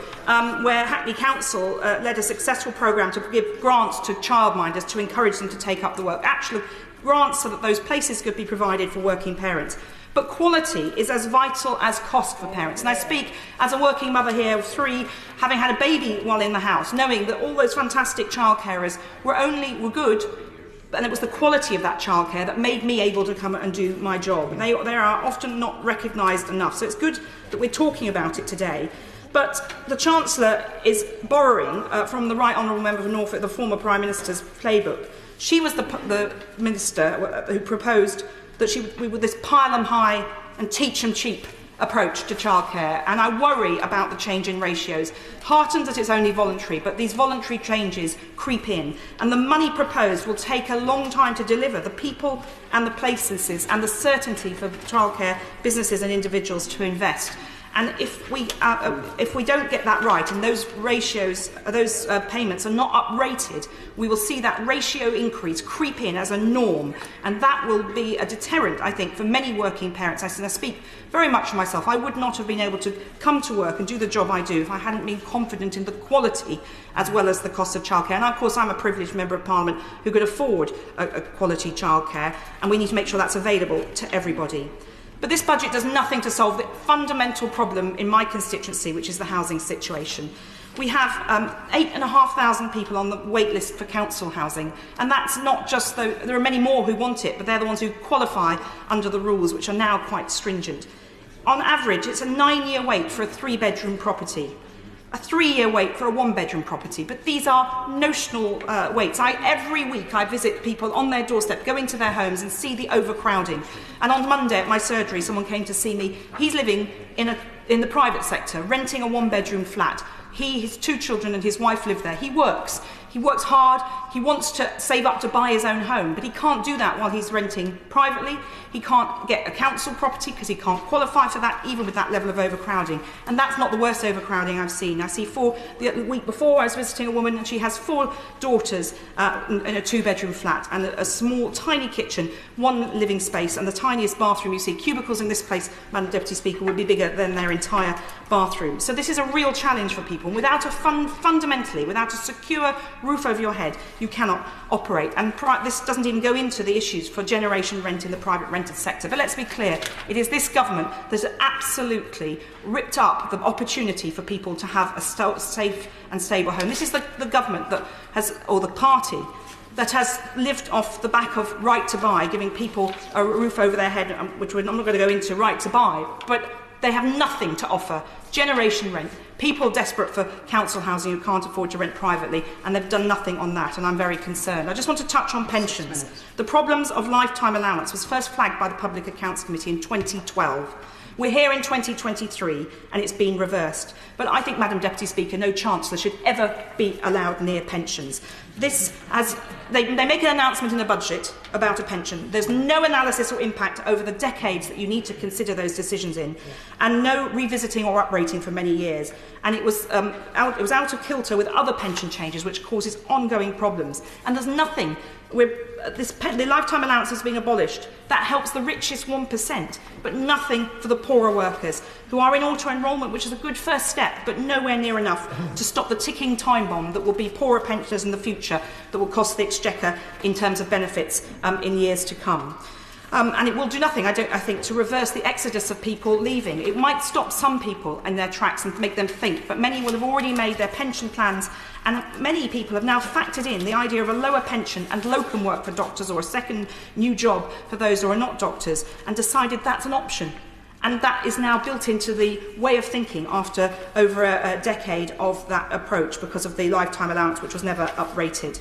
[SPEAKER 17] where Hackney Council led a successful programme to give grants to childminders to encourage them to take up the work. Actually, grants so that those places could be provided for working parents. But quality is as vital as cost for parents. And I speak as a working mother here of 3, having had a baby while in the house, knowing that all those fantastic child carers were good, and it was the quality of that childcare that made me able to come and do my job. They are often not recognised enough, so it's good that we're talking about it today. But the Chancellor is borrowing from the Right Honourable Member for Norfolk, the former Prime Minister's playbook. She was the Minister who proposed that we would this pile them high and teach them cheap approach to childcare, and I worry about the change in ratios. Heartened that it's only voluntary, but these voluntary changes creep in, and the money proposed will take a long time to deliver the people and the places and the certainty for childcare businesses and individuals to invest. And if we don't get that right, and those ratios, those payments are not uprated, we will see that ratio increase creep in as a norm, and that will be a deterrent, I think, for many working parents. I speak very much for myself. I would not have been able to come to work and do the job I do if I hadn't been confident in the quality as well as the cost of childcare. And of course, I'm a privileged Member of Parliament who could afford a quality childcare, and we need to make sure that's available to everybody. But this budget does nothing to solve the fundamental problem in my constituency, which is the housing situation. We have 8,500 people on the wait list for council housing, and that's not just there are many more who want it, but they're the ones who qualify under the rules, which are now quite stringent. On average, it's a 9-year wait for a 3-bedroom property, a 3-year wait for a 1-bedroom property, but these are notional waits. Every week I visit people on their doorstep, go into their homes and see the overcrowding. And on Monday at my surgery, someone came to see me. He's living in the private sector, renting a 1-bedroom flat. His 2 children and his wife live there. He works. He works hard, he wants to save up to buy his own home, but he can't do that while he's renting privately. He can't get a council property because he can't qualify for that, even with that level of overcrowding. And that's not the worst overcrowding I've seen. The week before I was visiting a woman and she has 4 daughters in a 2-bedroom flat and a small, tiny kitchen, 1 living space, and the tiniest bathroom. You see, cubicles in this place, Madam Deputy Speaker, would be bigger than their entire bathroom. So this is a real challenge for people. And without fundamentally, without a secure roof over your head, you cannot operate. And this doesn't even go into the issues for generation rent in the private rented sector. But let's be clear, it is this government that has absolutely ripped up the opportunity for people to have a safe and stable home. This is the government that has, or the party, that has lived off the back of right to buy, giving people a roof over their head, which I'm not going to go into right to buy, but they have nothing to offer. Generation rent, people desperate for council housing who can't afford to rent privately, and they've done nothing on that, and I'm very concerned. I just want to touch on pensions. The problems of lifetime allowance was first flagged by the Public Accounts Committee in 2012. We're here in 2023 and it's been reversed. But I think, Madam Deputy Speaker, no Chancellor should ever be allowed near pensions. They make an announcement in the budget about a pension. There's no analysis or impact over the decades that you need to consider those decisions in, and no revisiting or uprating for many years. And it was out of kilter with other pension changes, which causes ongoing problems. And there's nothing. The lifetime allowance is being abolished. That helps the richest 1%, but nothing for the poorer workers who are in auto-enrolment, which is a good first step, but nowhere near enough to stop the ticking time bomb that will be poorer pensioners in the future, that will cost the Exchequer in terms of benefits in years to come. And it will do nothing, I think, to reverse the exodus of people leaving. It might stop some people in their tracks and make them think, but many will have already made their pension plans, and many people have now factored in the idea of a lower pension and locum work for doctors, or a second new job for those who are not doctors, and decided that's an option. And that is now built into the way of thinking after over a decade of that approach because of the lifetime allowance, which was never uprated.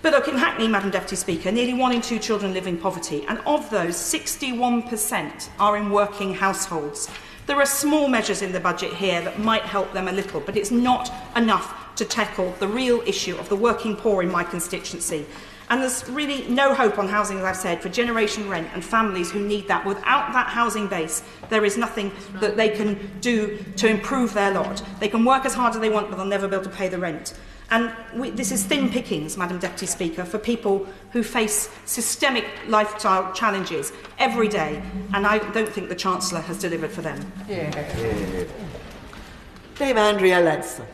[SPEAKER 17] But look, in Hackney, Madam Deputy Speaker, nearly 1 in 2 children live in poverty, and of those, 61% are in working households. There are small measures in the budget here that might help them a little, but it's not enough to tackle the real issue of the working poor in my constituency. And there's really no hope on housing, as I've said, for generation rent and families who need that. Without that housing base, there is nothing that they can do to improve their lot. They can work as hard as they want, but they'll never be able to pay the rent. And this is thin pickings, Madam Deputy Speaker, for people who face systemic lifestyle challenges every day, and I don't think the Chancellor has delivered for them.
[SPEAKER 1] Dame Andrea Ledson.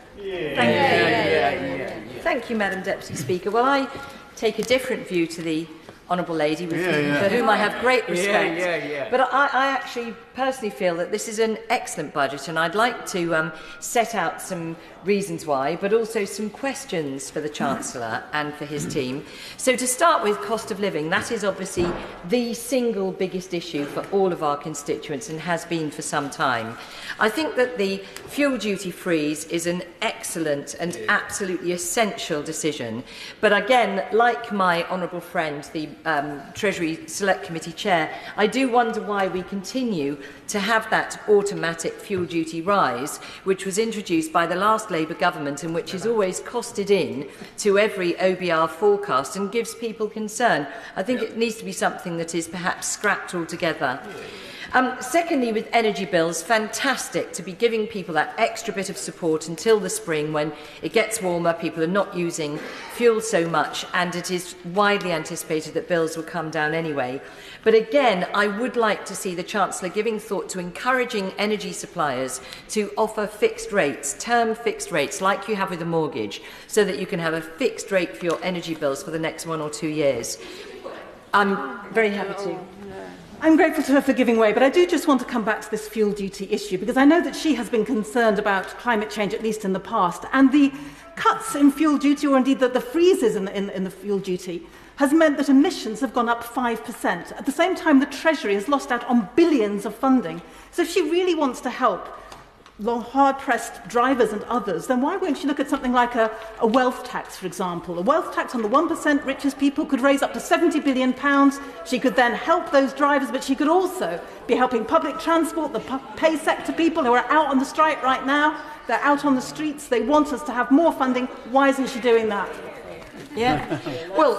[SPEAKER 18] Thank you, Madam Deputy Speaker. Well, I take a different view to the Honourable Lady, for whom I have great respect. But I actually personally feel that this is an excellent budget, and I'd like to set out some reasons why, but also some questions for the Chancellor and for his team. So to start with, cost of living. That is obviously the single biggest issue for all of our constituents and has been for some time. I think that the fuel duty freeze is an excellent and absolutely essential decision. But again, like my honourable friend, the Treasury Select Committee Chair, I do wonder why we continue to have that automatic fuel duty rise, which was introduced by the last Labour government and which is always costed in to every OBR forecast and gives people concern. I think it needs to be something that is perhaps scrapped altogether. Secondly, with energy bills, fantastic to be giving people that extra bit of support until the spring when it gets warmer, people are not using fuel so much, and it is widely anticipated that bills will come down anyway. But again, I would like to see the Chancellor giving thought to encouraging energy suppliers to offer fixed rates, term fixed rates, like you have with a mortgage, so that you can have a fixed rate for your energy bills for the next 1 or 2 years. I'm very happy to.
[SPEAKER 19] I'm grateful to her for giving way, but I do just want to come back to this fuel duty issue, because I know that she has been concerned about climate change, at least in the past, and the cuts in fuel duty, or indeed the freezes in the fuel duty, has meant that emissions have gone up 5%. At the same time, the Treasury has lost out on billions of funding. So if she really wants to help hard-pressed drivers and others, then why won't she look at something like a wealth tax, for example? A wealth tax on the 1% richest people could raise up to £70 billion. She could then help those drivers, but she could also be helping public transport, the pay sector people who are out on the strike right now. They're out on the streets. They want us to have more funding. Why isn't she doing that?
[SPEAKER 18] Yeah. Well,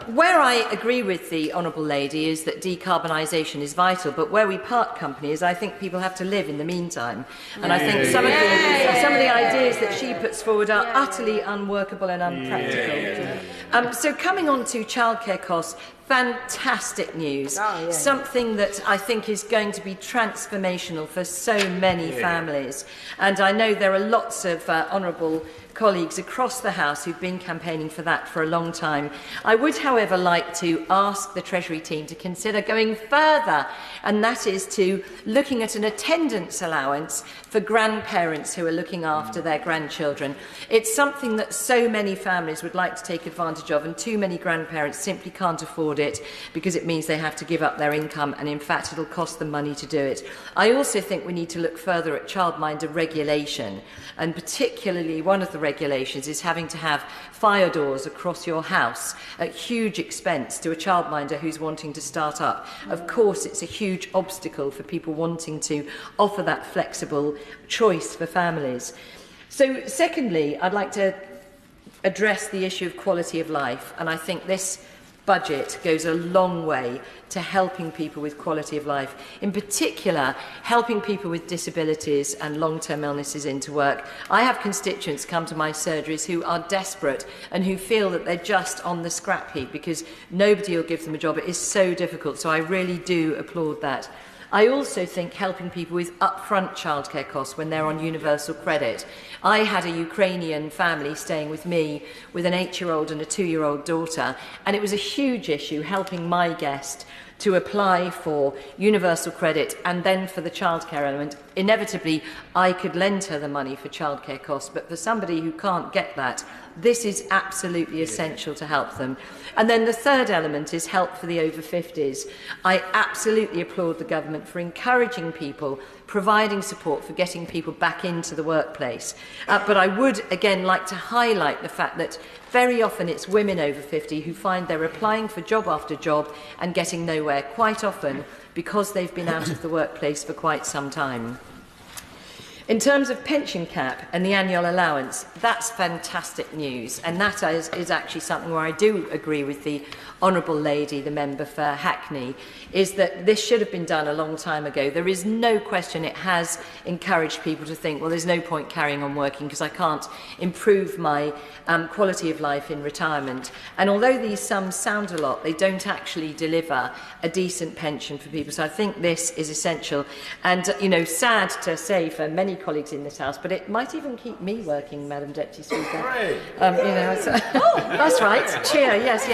[SPEAKER 18] where I agree with the Honourable Lady is that decarbonisation is vital, but where we part company is I think people have to live in the meantime. And I think some of the ideas that she puts forward are utterly unworkable and unpractical. So coming on to childcare costs, fantastic news. Something that I think is going to be transformational for so many families. And I know there are lots of honourable colleagues across the House who've been campaigning for that for a long time. I would, however, like to ask the Treasury team to consider going further, and that is to looking at an attendance allowance for grandparents who are looking after their grandchildren. It's something that so many families would like to take advantage of, and too many grandparents simply can't afford it because it means they have to give up their income, and in fact it'll cost them money to do it. I also think we need to look further at childminder regulation, and particularly one of the regulations is having to have fire doors across your house at huge expense to a childminder who's wanting to start up. Of course, it's a huge obstacle for people wanting to offer that flexible choice for families. So, secondly, I'd like to address the issue of quality of life, and I think this budget goes a long way to helping people with quality of life, in particular helping people with disabilities and long-term illnesses into work. I have constituents come to my surgeries who are desperate and who feel that they're just on the scrap heap because nobody will give them a job. It is so difficult, so I really do applaud that. I also think helping people with upfront childcare costs when they're on universal credit. I had a Ukrainian family staying with me with an 8-year-old and a 2-year-old daughter, and it was a huge issue helping my guest to apply for universal credit and then for the childcare element. Inevitably, I could lend her the money for childcare costs, but for somebody who can't get that, this is absolutely essential to help them. And then the third element is help for the over 50s. I absolutely applaud the government for encouraging people, providing support for getting people back into the workplace. But I would again like to highlight the fact that very often it's women over 50 who find they're applying for job after job and getting nowhere, quite often because they've been out of the workplace for quite some time. In terms of pension cap and the annual allowance, that's fantastic news, and that is actually something where I do agree with the Honourable Lady, the member for Hackney, is that this should have been done a long time ago. There is no question it has encouraged people to think, well, there's no point carrying on working because I can't improve my quality of life in retirement. And although these sums sound a lot, they don't actually deliver a decent pension for people. So I think this is essential. And, you know, sad to say for many colleagues in this House, but it might even keep me working, Madam Deputy Speaker. That's right. Cheer, yes.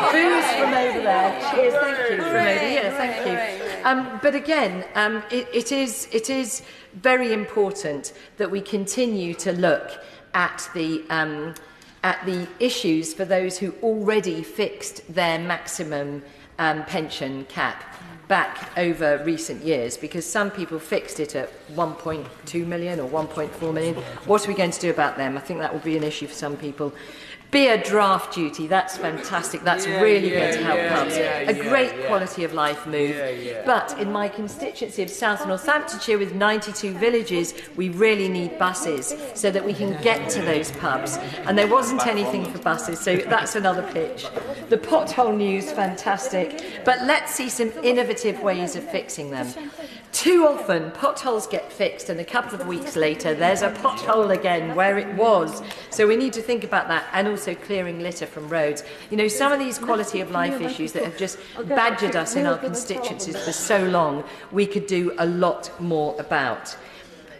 [SPEAKER 18] Booze from over there. Cheers, thank you. From over here, thank you. But again, it is very important that we continue to look at the issues for those who already fixed their maximum pension cap back over recent years, because some people fixed it at 1.2 million or 1.4 million. What are we going to do about them? I think that will be an issue for some people. Beer draft duty, that's fantastic. That's really going to help pubs. A great quality of life move. But in my constituency of South Northamptonshire, with 92 villages, we really need buses so that we can get to those pubs. And there wasn't anything for buses, so that's another pitch. The pothole news, fantastic. But let's see some innovative ways of fixing them. Too often, potholes get fixed, and a couple of weeks later, there's a pothole again where it was. So we need to think about that, and also clearing litter from roads. You know, some of these quality of life issues that have just badgered us in our constituencies for so long, we could do a lot more about.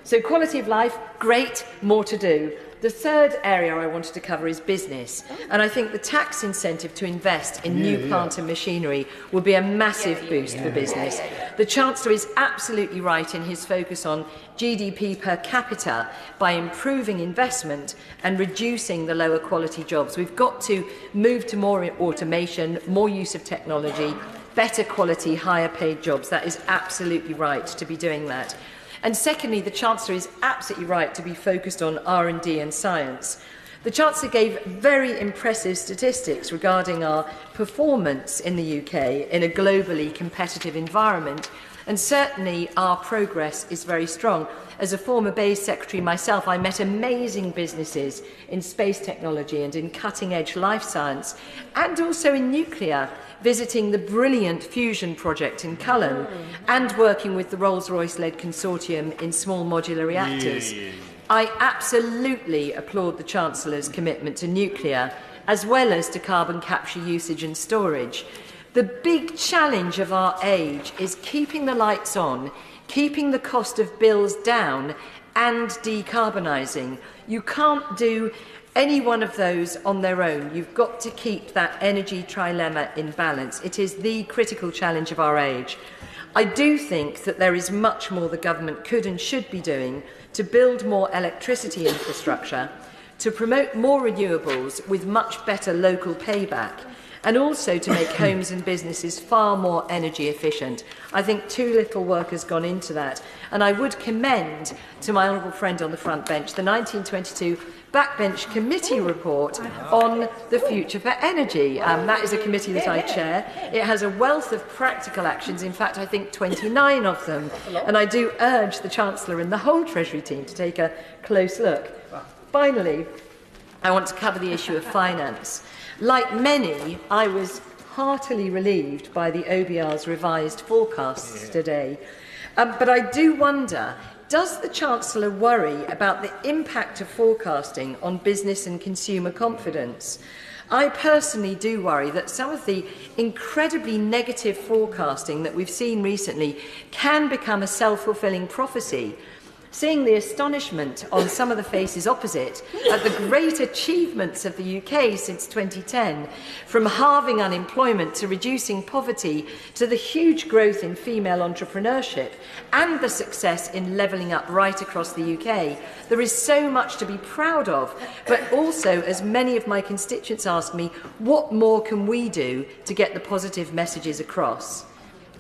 [SPEAKER 18] So quality of life, great, more to do. The third area I wanted to cover is business, and I think the tax incentive to invest in new plant and machinery will be a massive boost for business. The Chancellor is absolutely right in his focus on GDP per capita by improving investment and reducing the lower quality jobs. We've got to move to more automation, more use of technology, better quality, higher paid jobs. That is absolutely right to be doing that. And secondly, the Chancellor is absolutely right to be focused on R&D and science. The Chancellor gave very impressive statistics regarding our performance in the UK in a globally competitive environment. And certainly our progress is very strong. As a former BEIS secretary myself, I met amazing businesses in space technology and in cutting-edge life science, and also in nuclear, visiting the brilliant fusion project in Cullen and working with the Rolls-Royce-led consortium in small modular reactors. I absolutely applaud the Chancellor's commitment to nuclear, as well as to carbon capture usage and storage. The big challenge of our age is keeping the lights on, keeping the cost of bills down, and decarbonising. You can't do any one of those on their own. You've got to keep that energy trilemma in balance. It is the critical challenge of our age. I do think that there is much more the government could and should be doing to build more electricity infrastructure, to promote more renewables with much better local payback, and also to make homes and businesses far more energy efficient. I think too little work has gone into that. And I would commend to my honourable friend on the front bench the 1922 Backbench Committee report on the future for energy. That is a committee that I chair. It has a wealth of practical actions, in fact I think 29 of them, and I do urge the Chancellor and the whole Treasury team to take a close look. Finally, I want to cover the issue of finance. Like many, I was heartily relieved by the OBR's revised forecasts today. But I do wonder, does the Chancellor worry about the impact of forecasting on business and consumer confidence? I personally do worry that some of the incredibly negative forecasting that we've seen recently can become a self-fulfilling prophecy. Seeing the astonishment on some of the faces opposite at the great achievements of the UK since 2010, from halving unemployment to reducing poverty to the huge growth in female entrepreneurship and the success in levelling up right across the UK, there is so much to be proud of. But also, as many of my constituents ask me, what more can we do to get the positive messages across?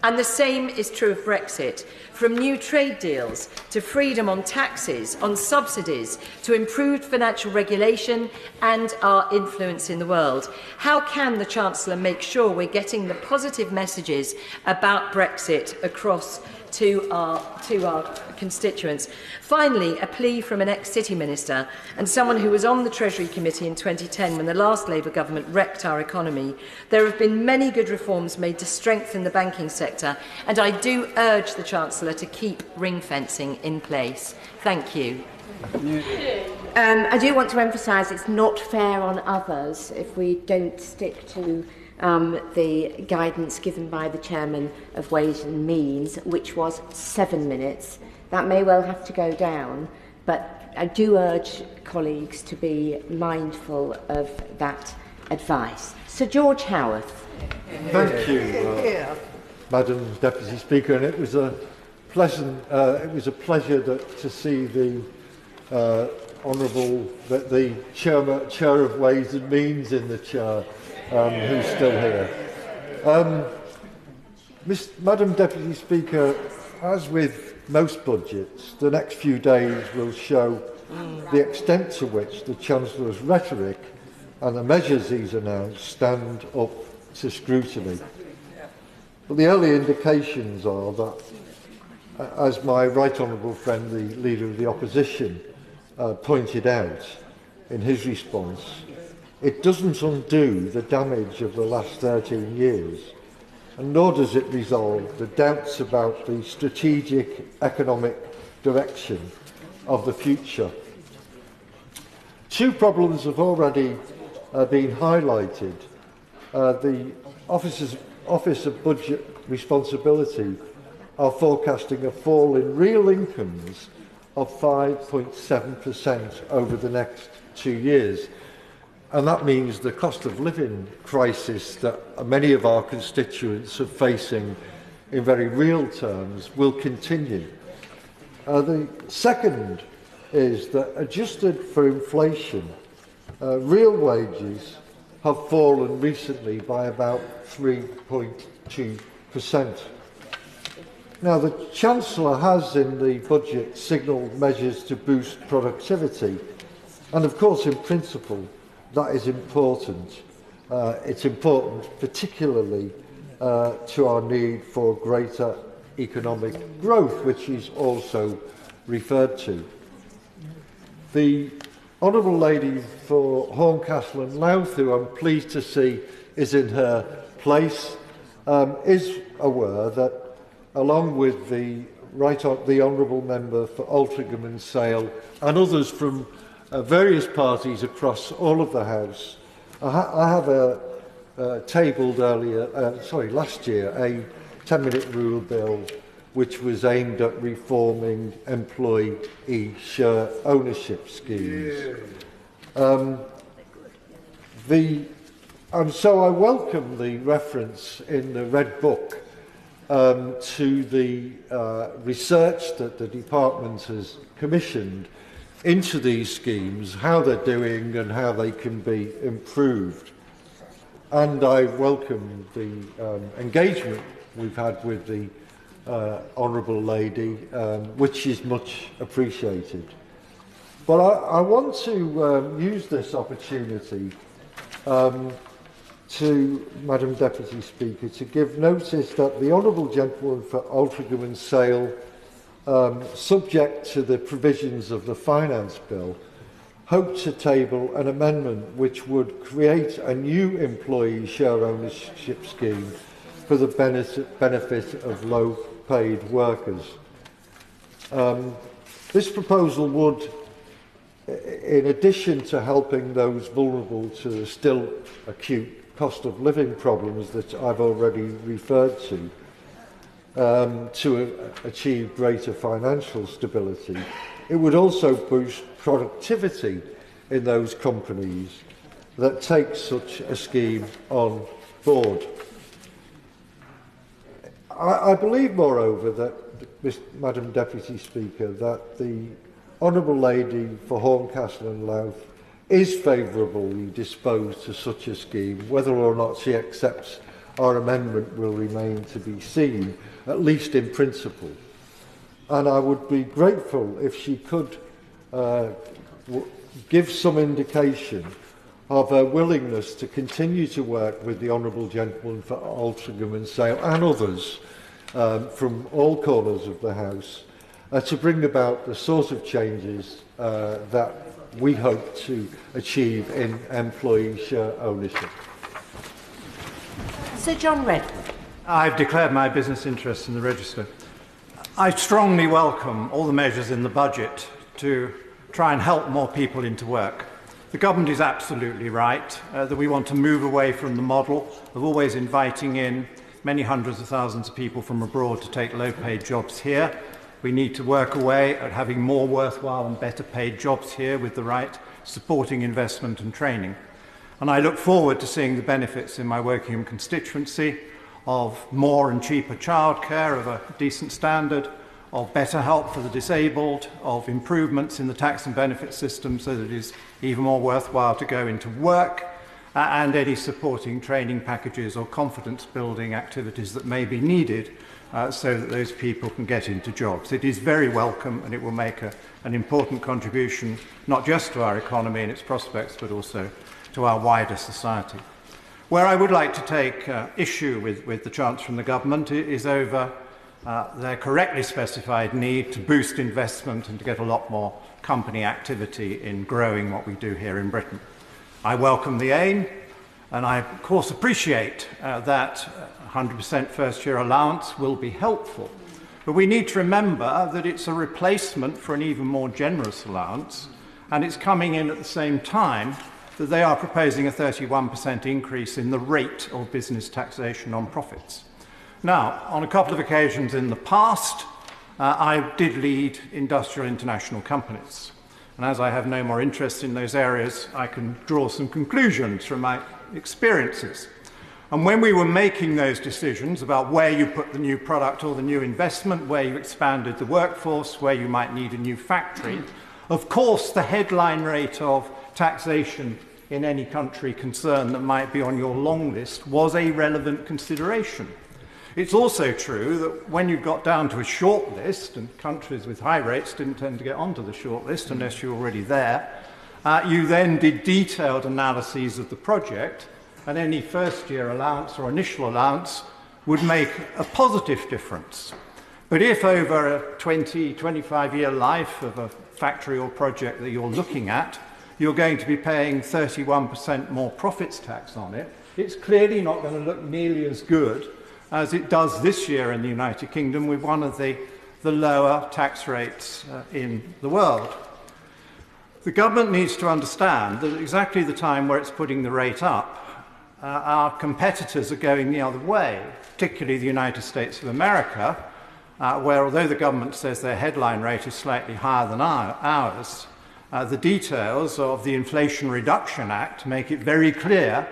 [SPEAKER 18] And the same is true of Brexit. From new trade deals to freedom on taxes, on subsidies, to improved financial regulation and our influence in the world. How can the Chancellor make sure we're getting the positive messages about Brexit across to our constituents? Finally, a plea from an ex-City Minister and someone who was on the Treasury Committee in 2010 when the last Labour government wrecked our economy. There have been many good reforms made to strengthen the banking sector, and I do urge the Chancellor to keep ring-fencing in place. Thank you.
[SPEAKER 3] I do want to emphasise it's not fair on others if we don't stick to the guidance given by the Chairman of Ways and Means, which was 7 minutes. That may well have to go down, but I do urge colleagues to be mindful of that advice. Sir George Howarth.
[SPEAKER 5] Thank you, Madam Deputy Speaker, and it was a pleasure to see the the Chair of Ways and Means in the chair, who's still here. Madam Deputy Speaker, as with most budgets, the next few days will show the extent to which the Chancellor's rhetoric and the measures he's announced stand up to scrutiny. But the early indications are that, as my right honourable friend, the Leader of the Opposition, pointed out in his response, it doesn't undo the damage of the last 13 years, and nor does it resolve the doubts about the strategic economic direction of the future. Two problems have already been highlighted. The Office of Budget Responsibility are forecasting a fall in real incomes of 5.7% over the next 2 years. And that means the cost of living crisis that many of our constituents are facing in very real terms will continue. The second is that, adjusted for inflation, real wages have fallen recently by about 3.2%. Now, the Chancellor has in the budget signalled measures to boost productivity, and of course, in principle, that is important. It's important particularly to our need for greater economic growth, which is also referred to. The Honourable Lady for Horncastle and Louth, who I'm pleased to see is in her place, is aware that, along with the Honourable Member for Altrincham and Sale and others from various parties across all of the House, I have tabled last year, a 10-minute rule bill which was aimed at reforming employee share ownership schemes. And so I welcome the reference in the Red Book to the research that the Department has commissioned into these schemes, how they're doing and how they can be improved. And I welcome the engagement we've had with the Honourable Lady, which is much appreciated. But I want to use this opportunity to, Madam Deputy Speaker, to give notice that the Honourable Gentleman for Altrincham and Sale, subject to the provisions of the Finance Bill, hoped to table an amendment which would create a new employee share ownership scheme for the benefit of low-paid workers. This proposal would, in addition to helping those vulnerable to the still acute cost of living problems that I've already referred to achieve greater financial stability, it would also boost productivity in those companies that take such a scheme on board. I believe, moreover, that, Madam Deputy Speaker, that the Honourable Lady for Horncastle and Louth is favourably disposed to such a scheme. Whether or not she accepts our amendment will remain to be seen, at least in principle. And I would be grateful if she could give some indication of her willingness to continue to work with the Honourable Gentleman for Altrincham and Sale and others from all corners of the House to bring about the sort of changes that we hope to achieve in employee share ownership.
[SPEAKER 3] Sir John Redwood.
[SPEAKER 2] I've declared my business interest in the register. I strongly welcome all the measures in the budget to try and help more people into work. The government is absolutely right that we want to move away from the model of always inviting in many hundreds of thousands of people from abroad to take low-paid jobs here. We need to work away at having more worthwhile and better paid jobs here with the right supporting investment and training. And I look forward to seeing the benefits in my Wokingham constituency of more and cheaper childcare of a decent standard, of better help for the disabled, of improvements in the tax and benefit system so that it is even more worthwhile to go into work, and any supporting training packages or confidence-building activities that may be needed so that those people can get into jobs. It is very welcome, and it will make an important contribution not just to our economy and its prospects, but also to our wider society. Where I would like to take issue with the Chancellor and the Government is over their correctly specified need to boost investment and to get a lot more company activity in growing what we do here in Britain. I welcome the aim, and I, of course, appreciate that 100% first-year allowance will be helpful. But we need to remember that it's a replacement for an even more generous allowance, and it's coming in at the same time that they are proposing a 31% increase in the rate of business taxation on profits. Now, on a couple of occasions in the past, I did lead industrial international companies. And as I have no more interest in those areas, I can draw some conclusions from my experiences. And when we were making those decisions about where you put the new product or the new investment, where you expanded the workforce, where you might need a new factory, of course the headline rate of taxation in any country concerned that might be on your long list was a relevant consideration. It's also true that when you got down to a short list, and countries with high rates didn't tend to get onto the short list unless you're already there, you then did detailed analyses of the project, and any first-year allowance or initial allowance would make a positive difference. But if over a 20, 25-year life of a factory or project that you're looking at, you're going to be paying 31% more profits tax on it, it's clearly not going to look nearly as good as it does this year in the United Kingdom with one of the lower tax rates in the world. The government needs to understand that at exactly the time where it's putting the rate up, our competitors are going the other way, particularly the United States of America, where although the government says their headline rate is slightly higher than ours, the details of the Inflation Reduction Act make it very clear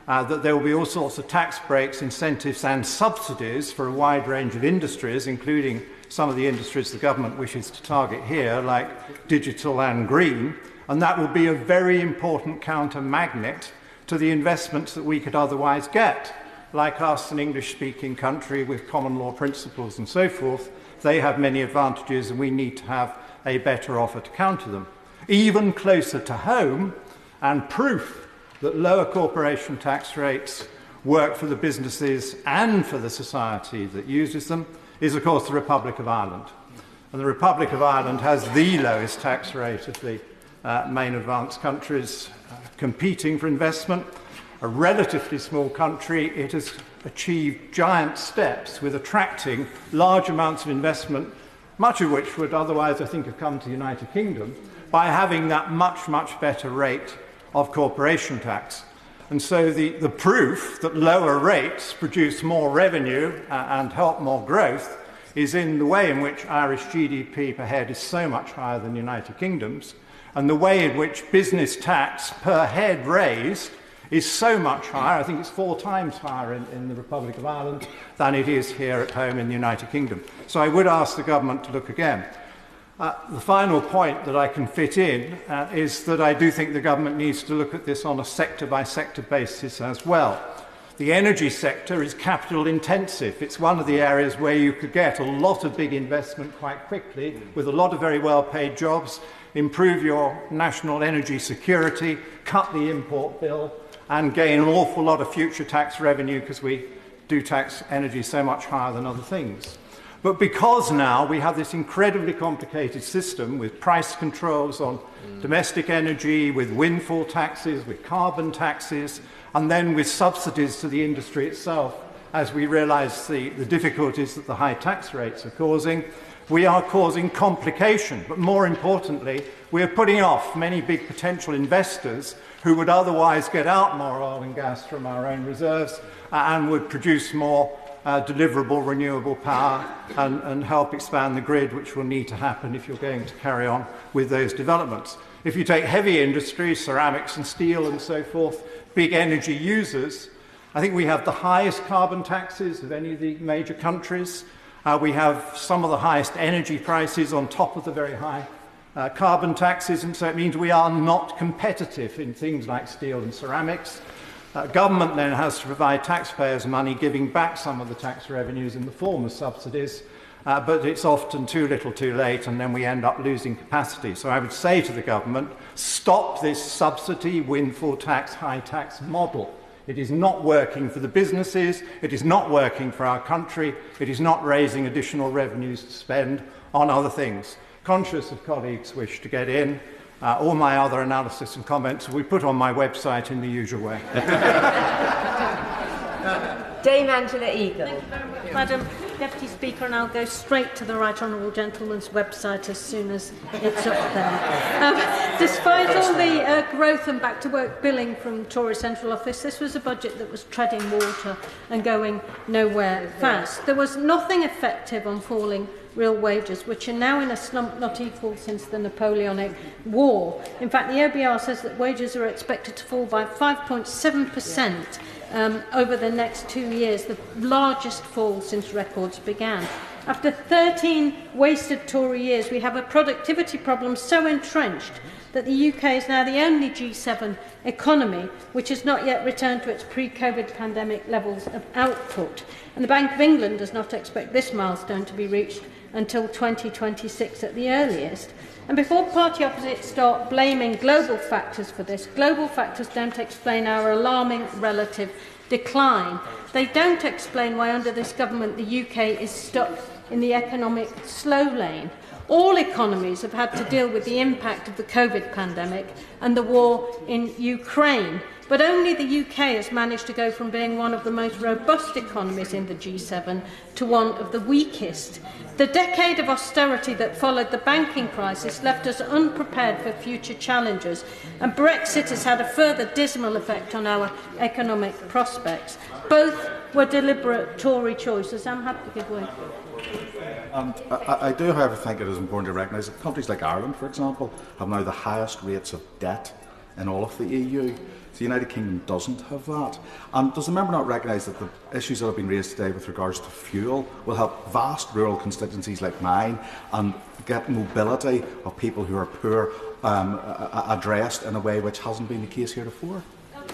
[SPEAKER 2] that there will be all sorts of tax breaks, incentives and subsidies for a wide range of industries, including some of the industries the government wishes to target here, like digital and green, and that will be a very important counter-magnet to the investments that we could otherwise get. Like us, an English-speaking country with common law principles and so forth, they have many advantages and we need to have a better offer to counter them. Even closer to home, and proof that lower corporation tax rates work for the businesses and for the society that uses them, is of course the Republic of Ireland. And the Republic of Ireland has the lowest tax rate of the main advanced countries competing for investment. A relatively small country, it has achieved giant steps with attracting large amounts of investment, much of which would otherwise, I think, have come to the United Kingdom, by having that much, much better rate of corporation tax. And so the proof that lower rates produce more revenue and help more growth is in the way in which Irish GDP per head is so much higher than the United Kingdom's, and the way in which business tax per head raised is so much higher, I think it's 4 times higher in the Republic of Ireland than it is here at home in the United Kingdom. So I would ask the government to look again. The final point that I can fit in is that I do think the government needs to look at this on a sector-by-sector basis as well. The energy sector is capital intensive. It's one of the areas where you could get a lot of big investment quite quickly with a lot of very well-paid jobs, improve your national energy security, cut the import bill, and gain an awful lot of future tax revenue because we do tax energy so much higher than other things. But because now we have this incredibly complicated system with price controls on domestic energy, with windfall taxes, with carbon taxes, and then with subsidies to the industry itself, as we realise the difficulties that the high tax rates are causing, we are causing complication. But more importantly, we are putting off many big potential investors who would otherwise get out more oil and gas from our own reserves and would produce more deliverable renewable power and help expand the grid, which will need to happen if you're going to carry on with those developments. If you take heavy industry, ceramics and steel and so forth, big energy users, I think we have the highest carbon taxes of any of the major countries. We have some of the highest energy prices on top of the very high carbon taxes, and so it means we are not competitive in things like steel and ceramics. Government then has to provide taxpayers money, giving back some of the tax revenues in the form of subsidies, but it's often too little too late, and then we end up losing capacity. So I would say to the government, stop this subsidy, windfall tax, high tax model. It is not working for the businesses, it is not working for our country, it is not raising additional revenues to spend on other things. Conscious of colleagues' wish to get in, all my other analysis and comments will be put on my website in the usual way.
[SPEAKER 3] Dame Angela Eagle.
[SPEAKER 6] Madam Deputy Speaker, and I'll go straight to the Right Honourable Gentleman's website as soon as it's up there. Despite all the growth and back-to-work billing from Tory Central Office, this was a budget that was treading water and going nowhere fast. There was nothing effective on falling real wages, which are now in a slump not equalled since the Napoleonic War. In fact, the OBR says that wages are expected to fall by 5.7% over the next 2 years, the largest fall since records began. After 13 wasted Tory years, we have a productivity problem so entrenched that the UK is now the only G7 economy which has not yet returned to its pre-COVID pandemic levels of output. And the Bank of England does not expect this milestone to be reached until 2026 at the earliest. And before party opposites start blaming global factors for this, global factors don't explain our alarming relative decline. They don't explain why under this government the UK is stuck in the economic slow lane. All economies have had to deal with the impact of the COVID pandemic and the war in Ukraine, but only the UK has managed to go from being one of the most robust economies in the G7 to one of the weakest. The decade of austerity that followed the banking crisis left us unprepared for future challenges, and Brexit has had a further dismal effect on our economic prospects. Both were deliberate Tory choices. I'm happy to give way.
[SPEAKER 7] And I do, however, think it is important to recognise that countries like Ireland, for example, have now the highest rates of debt in all of the EU. The United Kingdom doesn't have that. And does the member not recognise that the issues that have been raised today with regards to fuel will help vast rural constituencies like mine and get mobility of people who are poor addressed in a way which hasn't been the case heretofore?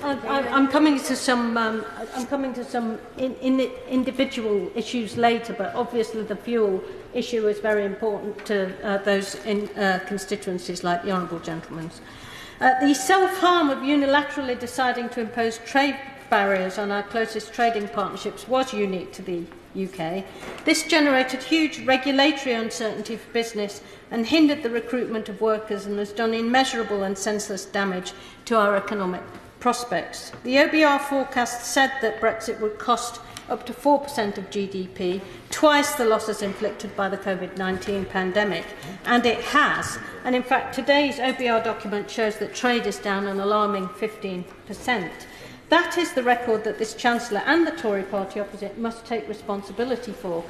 [SPEAKER 6] I'm coming to some individual issues later, but obviously the fuel issue is very important to those in constituencies like the honourable gentleman's. The self-harm of unilaterally deciding to impose trade barriers on our closest trading partnerships was unique to the UK. This generated huge regulatory uncertainty for business and hindered the recruitment of workers and has done immeasurable and senseless damage to our economic prospects. The OBR forecast said that Brexit would cost up to 4% of GDP, twice the losses inflicted by the COVID-19 pandemic, and it has. And in fact, today's OBR document shows that trade is down an alarming 15%. That is the record that this Chancellor and the Tory party opposite must take responsibility for.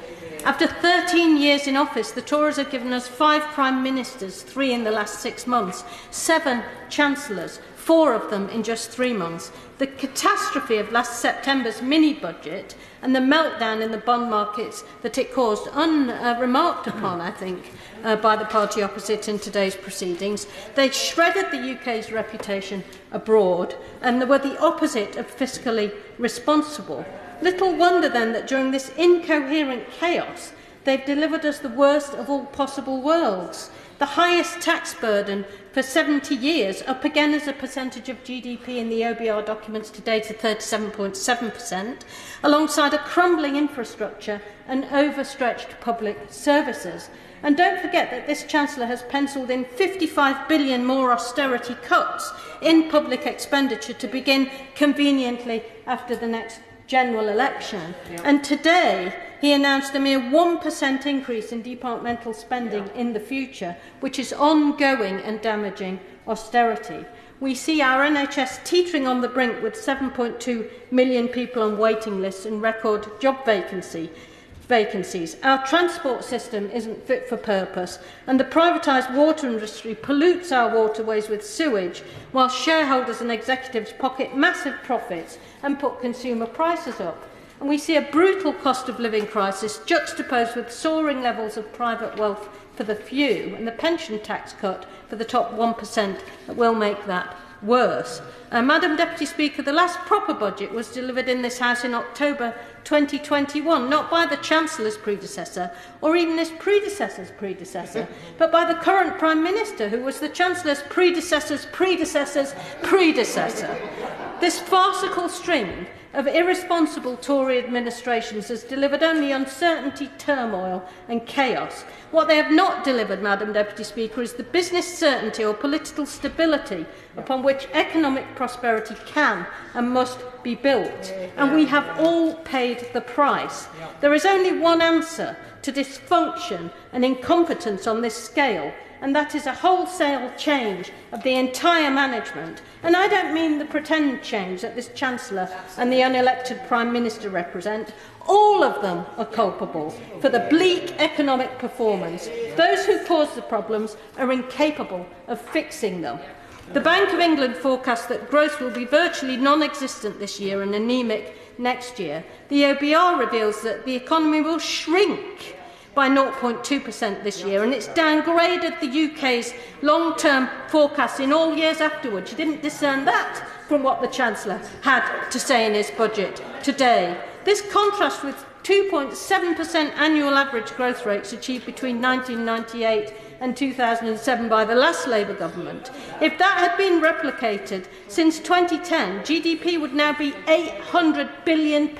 [SPEAKER 6] After 13 years in office, the Tories have given us 5 Prime Ministers, 3 in the last 6 months, 7 Chancellors, 4 of them in just 3 months. The catastrophe of last September's mini-budget and the meltdown in the bond markets that it caused, unremarked upon, I think, by the party opposite in today's proceedings. They shredded the UK's reputation abroad and they were the opposite of fiscally responsible. Little wonder then that during this incoherent chaos, they've delivered us the worst of all possible worlds. The highest tax burden for 70 years, up again as a percentage of GDP in the OBR documents today to 37.7%, alongside a crumbling infrastructure and overstretched public services. And don't forget that this Chancellor has pencilled in 55 billion more austerity cuts in public expenditure to begin conveniently after the next general election. And today, he announced a mere 1% increase in departmental spending in the future, which is ongoing and damaging austerity. We see our NHS teetering on the brink with 7.2 million people on waiting lists and record job vacancies. Our transport system isn't fit for purpose, and the privatised water industry pollutes our waterways with sewage, while shareholders and executives pocket massive profits and put consumer prices up. And we see a brutal cost of living crisis juxtaposed with soaring levels of private wealth for the few and the pension tax cut for the top 1% that will make that worse. Madam Deputy Speaker, the last proper budget was delivered in this House in October 2021, not by the Chancellor's predecessor or even his predecessor's predecessor, but by the current Prime Minister, who was the Chancellor's predecessor's predecessor's predecessor. This farcical string of irresponsible Tory administrations has delivered only uncertainty, turmoil and chaos. What they have not delivered, Madam Deputy Speaker, is the business certainty or political stability upon which economic prosperity can and must be built. And we have all paid the price. There is only one answer to dysfunction and incompetence on this scale, and that is a wholesale change of the entire management. And I don't mean the pretend change that this Chancellor and the unelected Prime Minister represent. All of them are culpable for the bleak economic performance. Those who caused the problems are incapable of fixing them. The Bank of England forecasts that growth will be virtually non-existent this year and anaemic next year. The OBR reveals that the economy will shrink by 0.2% this year, and it's downgraded the UK's long-term forecast in all years afterwards. You didn't discern that from what the Chancellor had to say in his budget today. This contrasts with 2.7% annual average growth rates achieved between 1998 and 2007 by the last Labour government. If that had been replicated since 2010, GDP would now be £800 billion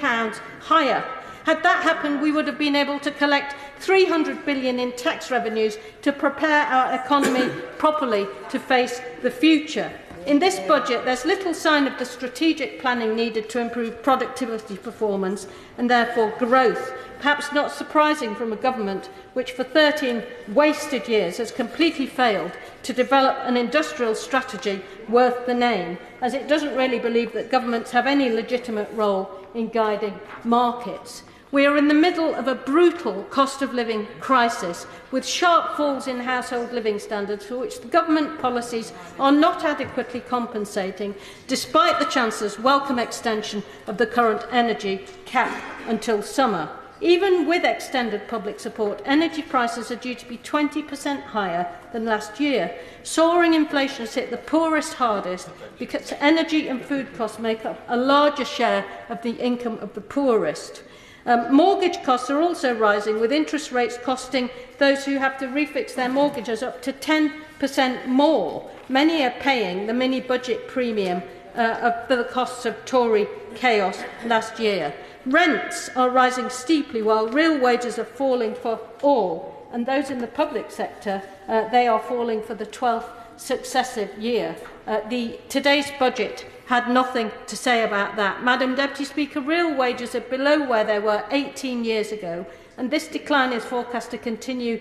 [SPEAKER 6] higher. Had that happened, we would have been able to collect $300 billion in tax revenues to prepare our economy properly to face the future. In this budget, there's little sign of the strategic planning needed to improve productivity performance and therefore growth. Perhaps not surprising from a government which for 13 wasted years has completely failed to develop an industrial strategy worth the name, as it doesn't really believe that governments have any legitimate role in guiding markets. We are in the middle of a brutal cost of living crisis with sharp falls in household living standards for which the government policies are not adequately compensating, despite the Chancellor's welcome extension of the current energy cap until summer. Even with extended public support, energy prices are due to be 20% higher than last year. Soaring inflation has hit the poorest hardest because energy and food costs make up a larger share of the income of the poorest. Mortgage costs are also rising, with interest rates costing those who have to refix their mortgages up to 10% more. Many are paying the mini-budget premium for the costs of Tory chaos last year. Rents are rising steeply while real wages are falling for all, and those in the public sector, they are falling for the 12th successive year. Today's budget had nothing to say about that. Madam Deputy Speaker, real wages are below where they were 18 years ago, and this decline is forecast to continue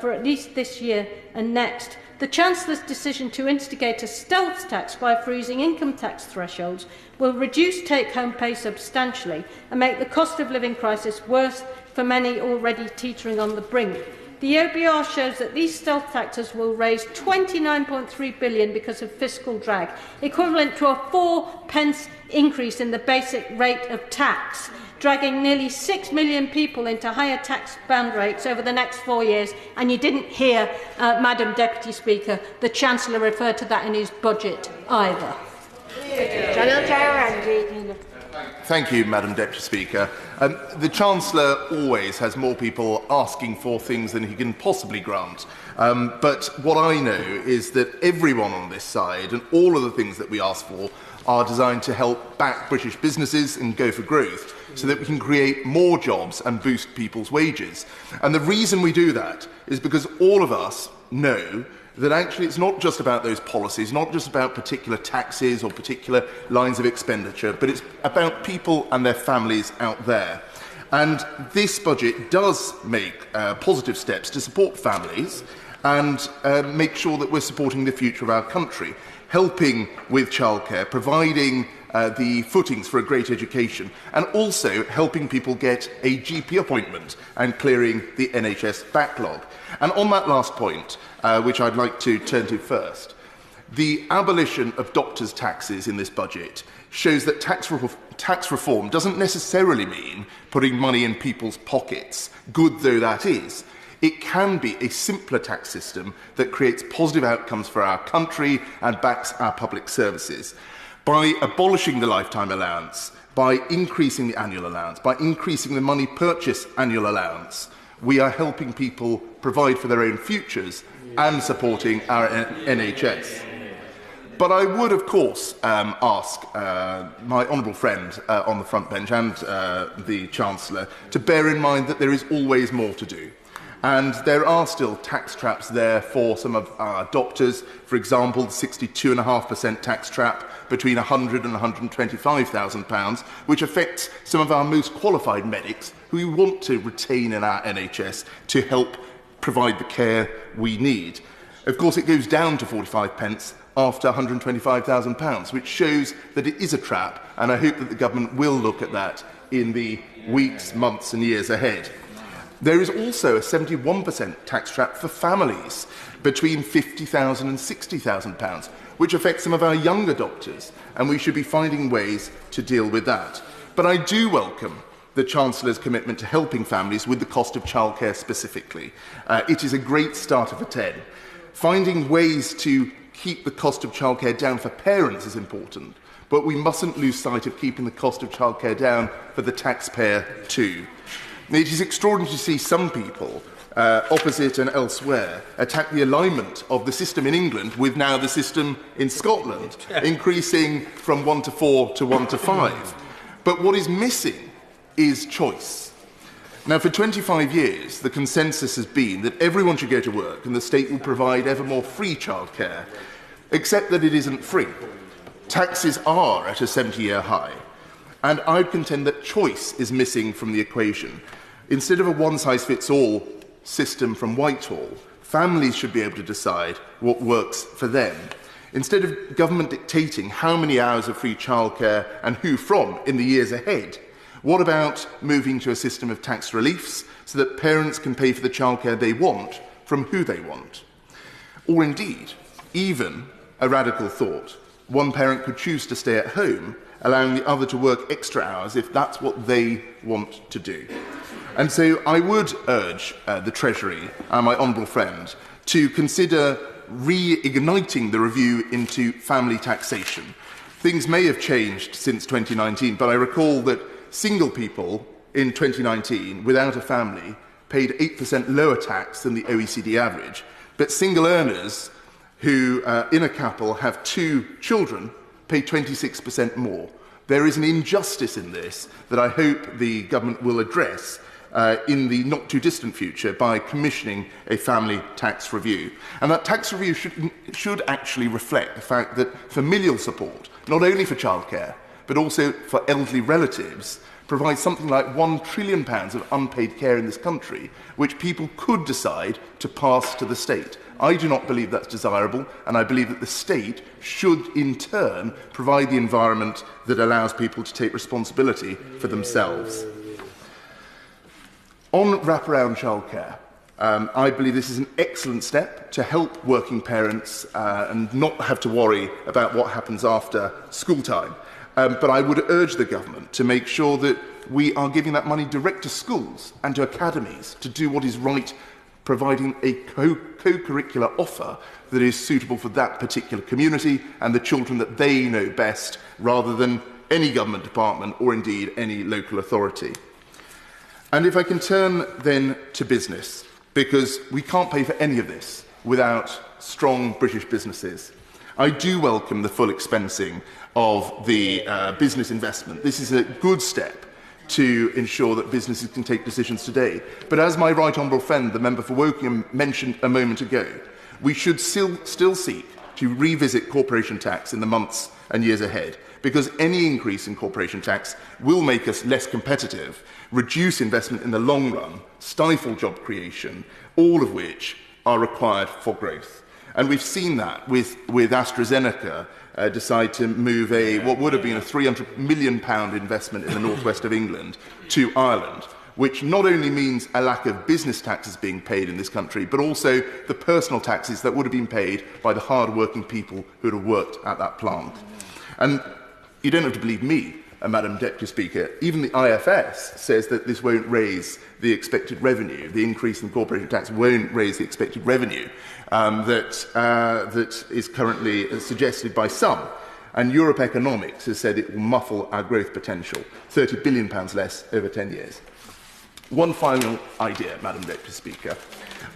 [SPEAKER 6] for at least this year and next. The Chancellor's decision to instigate a stealth tax by freezing income tax thresholds will reduce take-home pay substantially and make the cost of living crisis worse for many already teetering on the brink. The OBR shows that these stealth taxes will raise £29.3 billion because of fiscal drag, equivalent to a 4p increase in the basic rate of tax, dragging nearly 6 million people into higher tax band rates over the next 4 years. And you didn't hear, Madam Deputy Speaker, the Chancellor refer to that in his budget either.
[SPEAKER 8] Thank you, Madam Deputy Speaker. The Chancellor always has more people asking for things than he can possibly grant. But what I know is that everyone on this side and all of the things that we ask for are designed to help back British businesses and go for growth so that we can create more jobs and boost people's wages. And the reason we do that is because all of us know that actually it's not just about those policies, not just about particular taxes or particular lines of expenditure, but it's about people and their families out there. And this budget does make positive steps to support families and make sure that we're supporting the future of our country, helping with childcare, providing the footings for a great education, and also helping people get a GP appointment and clearing the NHS backlog. And on that last point, which I'd like to turn to first, the abolition of doctors' taxes in this budget shows that tax reform doesn't necessarily mean putting money in people's pockets, good though that is. It can be a simpler tax system that creates positive outcomes for our country and backs our public services. By abolishing the lifetime allowance, by increasing the annual allowance, by increasing the money purchase annual allowance, we are helping people provide for their own futures and supporting our NHS. But I would, of course, ask my honourable friend on the front bench and the Chancellor to bear in mind that there is always more to do. And there are still tax traps there for some of our doctors. For example, the 62.5% tax trap between £100,000 and £125,000, which affects some of our most qualified medics who we want to retain in our NHS to help provide the care we need. Of course, it goes down to 45p after £125,000, which shows that it is a trap, and I hope that the government will look at that in the weeks, months and years ahead. There is also a 71% tax trap for families between £50,000 and £60,000, which affects some of our younger doctors, and we should be finding ways to deal with that. But I do welcome the Chancellor's commitment to helping families with the cost of childcare specifically. It is a great starter for 10. Finding ways to keep the cost of childcare down for parents is important, but we mustn't lose sight of keeping the cost of childcare down for the taxpayer too. It is extraordinary to see some people, opposite and elsewhere, attack the alignment of the system in England with now the system in Scotland, increasing from 1 to 4 to 1 to 5. But what is missing is choice. Now, for 25 years, the consensus has been that everyone should go to work and the state will provide ever more free childcare, except that it isn't free. Taxes are at a 70-year high, and I would contend that choice is missing from the equation. Instead of a one-size-fits-all system from Whitehall, families should be able to decide what works for them. Instead of government dictating how many hours of free childcare and who from in the years ahead, what about moving to a system of tax reliefs so that parents can pay for the childcare they want from who they want? Or indeed, even a radical thought, one parent could choose to stay at home, allowing the other to work extra hours if that's what they want to do. And so I would urge the Treasury and my honourable friend to consider reigniting the review into family taxation. Things may have changed since 2019, but I recall that single people in 2019 without a family paid 8% lower tax than the OECD average, but single earners who in a couple have 2 children pay 26% more. There is an injustice in this that I hope the government will address in the not-too-distant future by commissioning a family tax review. And that tax review should actually reflect the fact that familial support, not only for childcare, but also for elderly relatives, provides something like £1 trillion of unpaid care in this country, which people could decide to pass to the state. I do not believe that's desirable, and I believe that the state should, in turn, provide the environment that allows people to take responsibility for themselves. On wraparound childcare, I believe this is an excellent step to help working parents and not have to worry about what happens after school time. But I would urge the government to make sure that we are giving that money direct to schools and to academies to do what is right, providing a co-curricular offer that is suitable for that particular community and the children that they know best, rather than any government department or indeed any local authority. And if I can turn then to business, because we can't pay for any of this without strong British businesses. I do welcome the full expensing of the business investment. This is a good step to ensure that businesses can take decisions today. But as my right honourable friend, the member for Wokingham, mentioned a moment ago, we should still seek to revisit corporation tax in the months and years ahead, because any increase in corporation tax will make us less competitive, reduce investment in the long run, stifle job creation, all of which are required for growth. And we've seen that with AstraZeneca decide to move what would have been a £300 million investment in the northwest of England to Ireland, which not only means a lack of business taxes being paid in this country, but also the personal taxes that would have been paid by the hard-working people who would have worked at that plant. And you don't have to believe me, Madam Deputy Speaker. Even the IFS says that this won't raise the expected revenue. The increase in corporation tax won't raise the expected revenue that is currently suggested by some. And Europe Economics has said it will muffle our growth potential, £30 billion less over 10 years. One final idea, Madam Deputy Speaker.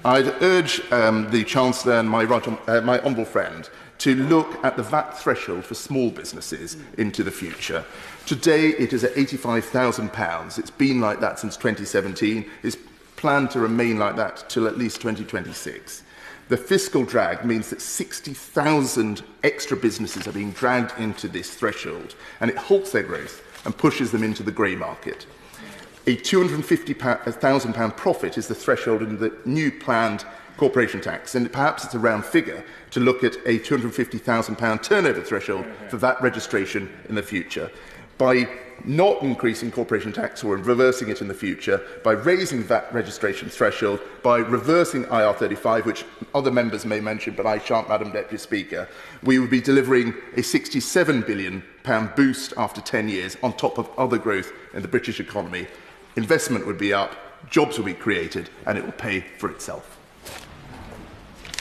[SPEAKER 8] I'd urge the Chancellor and my honourable friend to look at the VAT threshold for small businesses into the future. Today it is at £85,000. It's been like that since 2017. It's planned to remain like that till at least 2026. The fiscal drag means that 60,000 extra businesses are being dragged into this threshold, and it halts their growth and pushes them into the grey market. A £250,000 profit is the threshold in the new planned corporation tax, and perhaps it's a round figure to look at a £250,000 turnover threshold for VAT registration in the future. By not increasing corporation tax or reversing it in the future, by raising VAT registration threshold, by reversing IR35, which other members may mention, but I shan't, Madam Deputy Speaker, we would be delivering a £67 billion boost after 10 years on top of other growth in the British economy. Investment would be up, jobs will be created, and it will pay for itself.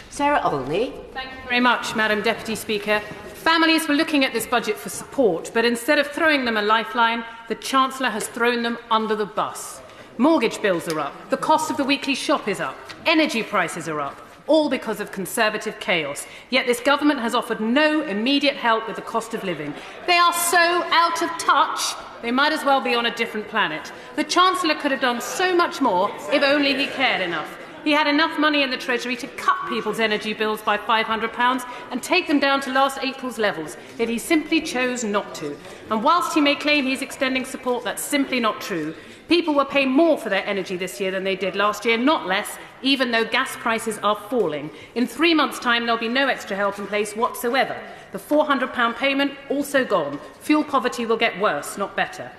[SPEAKER 3] Sarah Olney.
[SPEAKER 9] Thank you very much, Madam Deputy Speaker. Families were looking at this budget for support, but instead of throwing them a lifeline, the Chancellor has thrown them under the bus. Mortgage bills are up, the cost of the weekly shop is up, energy prices are up, all because of Conservative chaos. Yet this government has offered no immediate help with the cost of living. They are so out of touch They might as well be on a different planet. The Chancellor could have done so much more if only he cared enough. He had enough money in the Treasury to cut people's energy bills by £500 and take them down to last April's levels, yet he simply chose not to. And whilst he may claim he's extending support, that's simply not true. People will pay more for their energy this year than they did last year, not less, even though gas prices are falling. In 3 months' time, there'll be no extra help in place whatsoever. The £400 payment also gone. Fuel poverty will get worse, not better.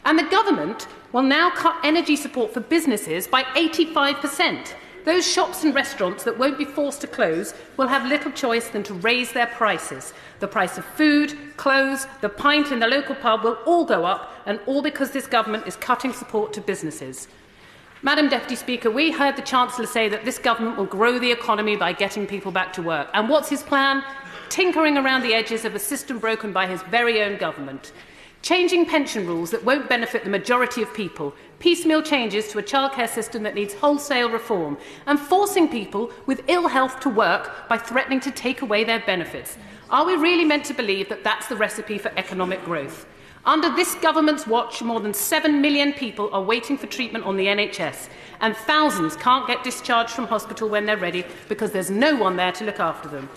[SPEAKER 9] And the government will now cut energy support for businesses by 85%. Those shops and restaurants that won't be forced to close will have little choice than to raise their prices. The price of food, clothes, the pint in the local pub will all go up, and all because this government is cutting support to businesses. Madam Deputy Speaker, we heard the Chancellor say that this government will grow the economy by getting people back to work. And what's his plan? Tinkering around the edges of a system broken by his very own government. Changing pension rules that won't benefit the majority of people, piecemeal changes to a childcare system that needs wholesale reform, and forcing people with ill health to work by threatening to take away their benefits. Are we really meant to believe that that's the recipe for economic growth? Under this government's watch, more than 7 million people are waiting for treatment on the NHS, and thousands can't get discharged from hospital when they're ready because there's no one there to look after them.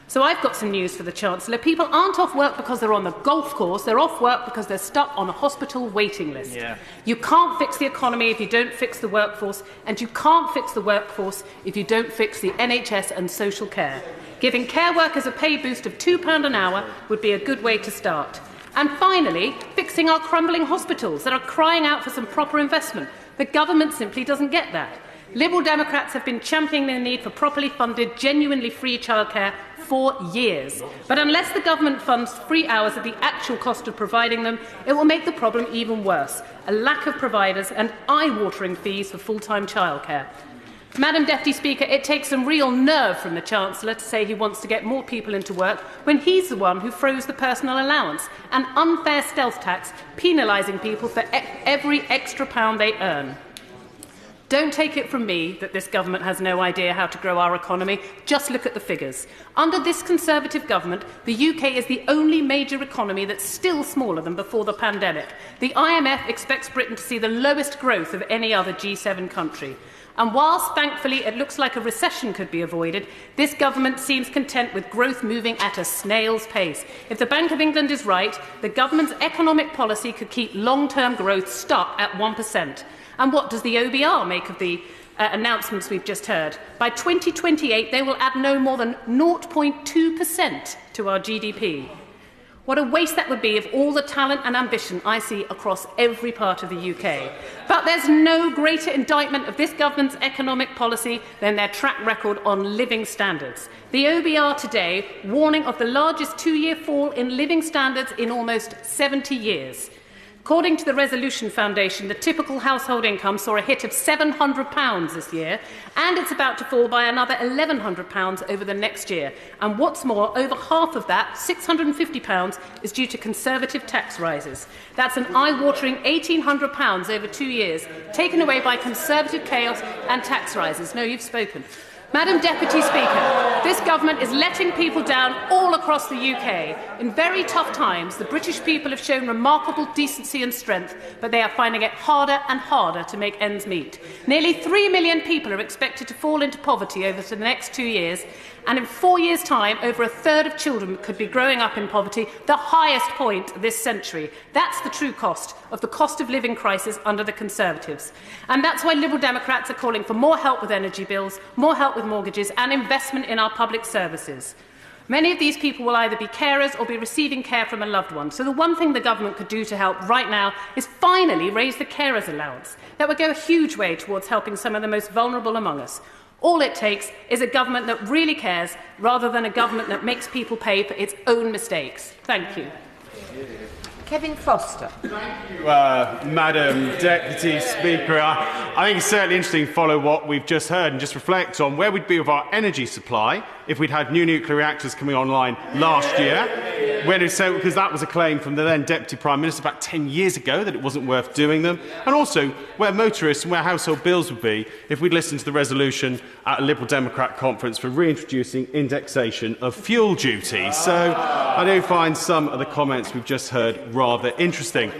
[SPEAKER 9] So I've got some news for the Chancellor. People aren't off work because they're on the golf course. They're off work because they're stuck on a hospital waiting list. You can't fix the economy if you don't fix the workforce, and you can't fix the workforce if you don't fix the NHS and social care. Giving care workers a pay boost of £2 an hour would be a good way to start. And finally, fixing our crumbling hospitals that are crying out for some proper investment. The government simply doesn't get that. Liberal Democrats have been championing the need for properly funded, genuinely free childcare for years. But unless the government funds free hours at the actual cost of providing them, it will make the problem even worse: a lack of providers and eye-watering fees for full-time childcare. Madam Deputy Speaker, it takes some real nerve from the Chancellor to say he wants to get more people into work when he's the one who froze the personal allowance, an unfair stealth tax penalising people for every extra pound they earn. Don't take it from me that this government has no idea how to grow our economy. Just look at the figures. Under this Conservative government, the UK is the only major economy that's still smaller than before the pandemic. The IMF expects Britain to see the lowest growth of any other G7 country. And whilst, thankfully, it looks like a recession could be avoided, this government seems content with growth moving at a snail's pace. If the Bank of England is right, the government's economic policy could keep long-term growth stuck at 1%. And what does the OBR make of the announcements we've just heard? By 2028, they will add no more than 0.2% to our GDP. What a waste that would be of all the talent and ambition I see across every part of the UK. But there's no greater indictment of this government's economic policy than their track record on living standards. The OBR today warning of the largest two-year fall in living standards in almost 70 years. According to the Resolution Foundation, the typical household income saw a hit of £700 this year, and it's about to fall by another £1,100 over the next year. And what's more, over half of that, £650, is due to Conservative tax rises. That's an eye-watering £1,800 over 2 years, taken away by Conservative chaos and tax rises. No, you've spoken. Madam Deputy Speaker, this government is letting people down all across the UK. In very tough times, the British people have shown remarkable decency and strength, but they are finding it harder and harder to make ends meet. Nearly 3 million people are expected to fall into poverty over the next 2 years, and in 4 years' time, over a third of children could be growing up in poverty, the highest point this century. That's the true cost of the cost of living crisis under the Conservatives. And that's why Liberal Democrats are calling for more help with energy bills, more help with mortgages and investment in our public services. Many of these people will either be carers or be receiving care from a loved one. So the one thing the government could do to help right now is finally raise the carers allowance. That would go a huge way towards helping some of the most vulnerable among us. All it takes is a government that really cares, rather than a government that makes people pay for its own mistakes. Thank you.
[SPEAKER 3] Kevin Foster.
[SPEAKER 20] Thank you, Madam Deputy Speaker. I think it's certainly interesting to follow what we've just heard and just reflect on where we'd be with our energy supply if we'd had new nuclear reactors coming online last year. because that was a claim from the then Deputy Prime Minister about 10 years ago that it wasn't worth doing them, and also where motorists and where household bills would be if we'd listened to the resolution at a Liberal Democrat conference for reintroducing indexation of fuel duty. So I do find some of the comments we've just heard rather interesting.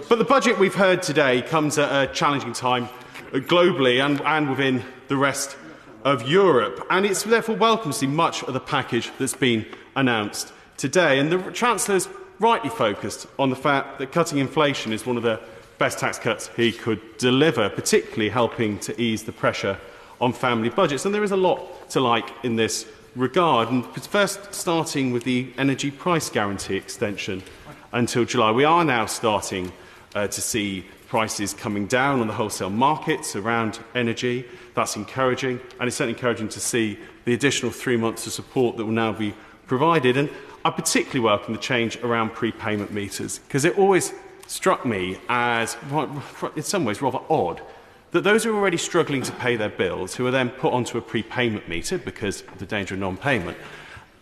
[SPEAKER 20] But the budget we've heard today comes at a challenging time globally and within the rest of Europe, and it's therefore welcome to see much of the package that's been announced today. And the Chancellor's rightly focused on the fact that cutting inflation is one of the best tax cuts he could deliver, particularly helping to ease the pressure on family budgets. And there is a lot to like in this regard. And first, starting with the energy price guarantee extension until July. We are now starting to see prices coming down on the wholesale markets around energy. That's encouraging, and it's certainly encouraging to see the additional 3 months of support that will now be provided. And I particularly welcome the change around prepayment meters, because it always struck me as, in some ways, rather odd that those who are already struggling to pay their bills, who are then put onto a prepayment meter because of the danger of non-payment,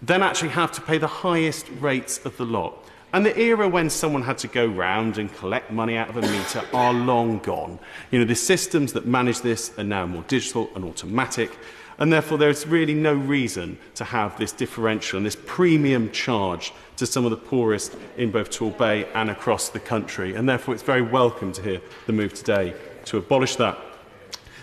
[SPEAKER 20] then actually have to pay the highest rates of the lot. And the era when someone had to go round and collect money out of a meter are long gone. You know, the systems that manage this are now more digital and automatic, and therefore there's really no reason to have this differential and this premium charge to some of the poorest in both Torbay and across the country. And therefore it's very welcome to hear the move today to abolish that.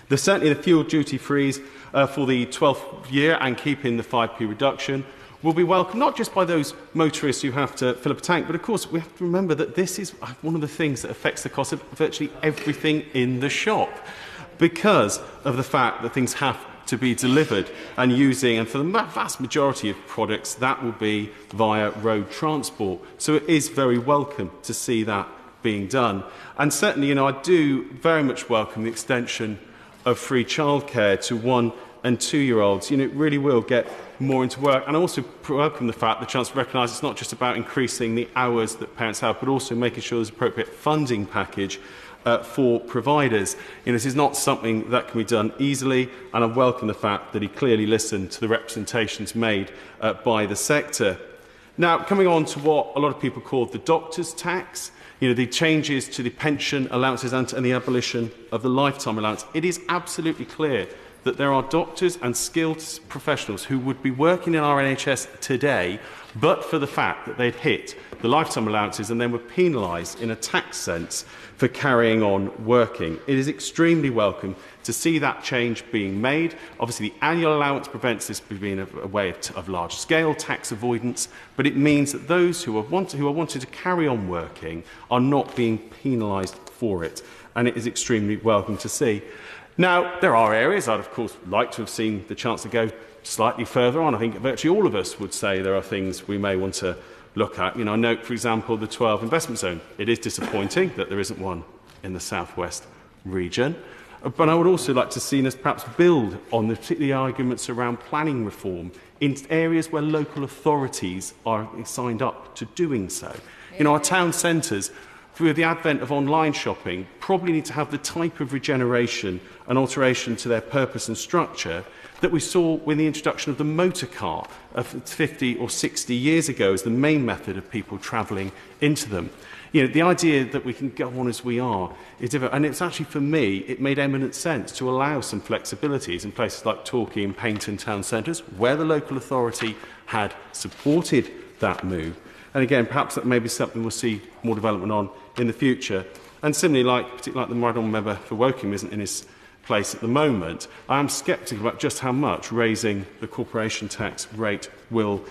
[SPEAKER 20] There's certainly the fuel duty freeze for the 12th year and keeping the 5p reduction will be welcome, not just by those motorists who have to fill up a tank, but of course we have to remember that this is one of the things that affects the cost of virtually everything in the shop, because of the fact that things have to be delivered and for the vast majority of products, that will be via road transport. So it is very welcome to see that being done. And certainly, I do very much welcome the extension of free childcare to 1- and 2-year-olds. It really will get more into work. And I also welcome the fact the Chancellor recognises it's not just about increasing the hours that parents have, but also making sure there's appropriate funding package for providers. This is not something that can be done easily, and I welcome the fact that he clearly listened to the representations made by the sector. Now, coming on to what a lot of people call the doctor's tax, the changes to the pension allowances and the abolition of the lifetime allowance, it is absolutely clear that there are doctors and skilled professionals who would be working in our NHS today, but for the fact that they'd hit the lifetime allowances and then were penalised in a tax sense for carrying on working. It is extremely welcome to see that change being made. Obviously, the annual allowance prevents this being a way of large-scale tax avoidance, but it means that those who are wanting to carry on working are not being penalised for it, and it is extremely welcome to see. Now, there are areas I'd, of course, like to have seen the Chancellor go slightly further on. I think virtually all of us would say there are things we may want to look at. I note, for example, the 12 investment zone. It is disappointing that there isn't one in the southwest region. But I would also like to see us perhaps build on the particularly arguments around planning reform in areas where local authorities are signed up to doing so. Our town centres, through the advent of online shopping, probably need to have the type of regeneration and alteration to their purpose and structure that we saw with the introduction of the motor car of 50 or 60 years ago as the main method of people travelling into them. The idea that we can go on as we are is different. And it's actually, for me, it made eminent sense to allow some flexibilities in places like Torquay and Paignton town centres, where the local authority had supported that move. And again, perhaps that may be something we'll see more development on in the future. And similarly, particularly like the Honourable Member for Woking isn't in his place at the moment, I am sceptical about just how much raising the corporation tax rate will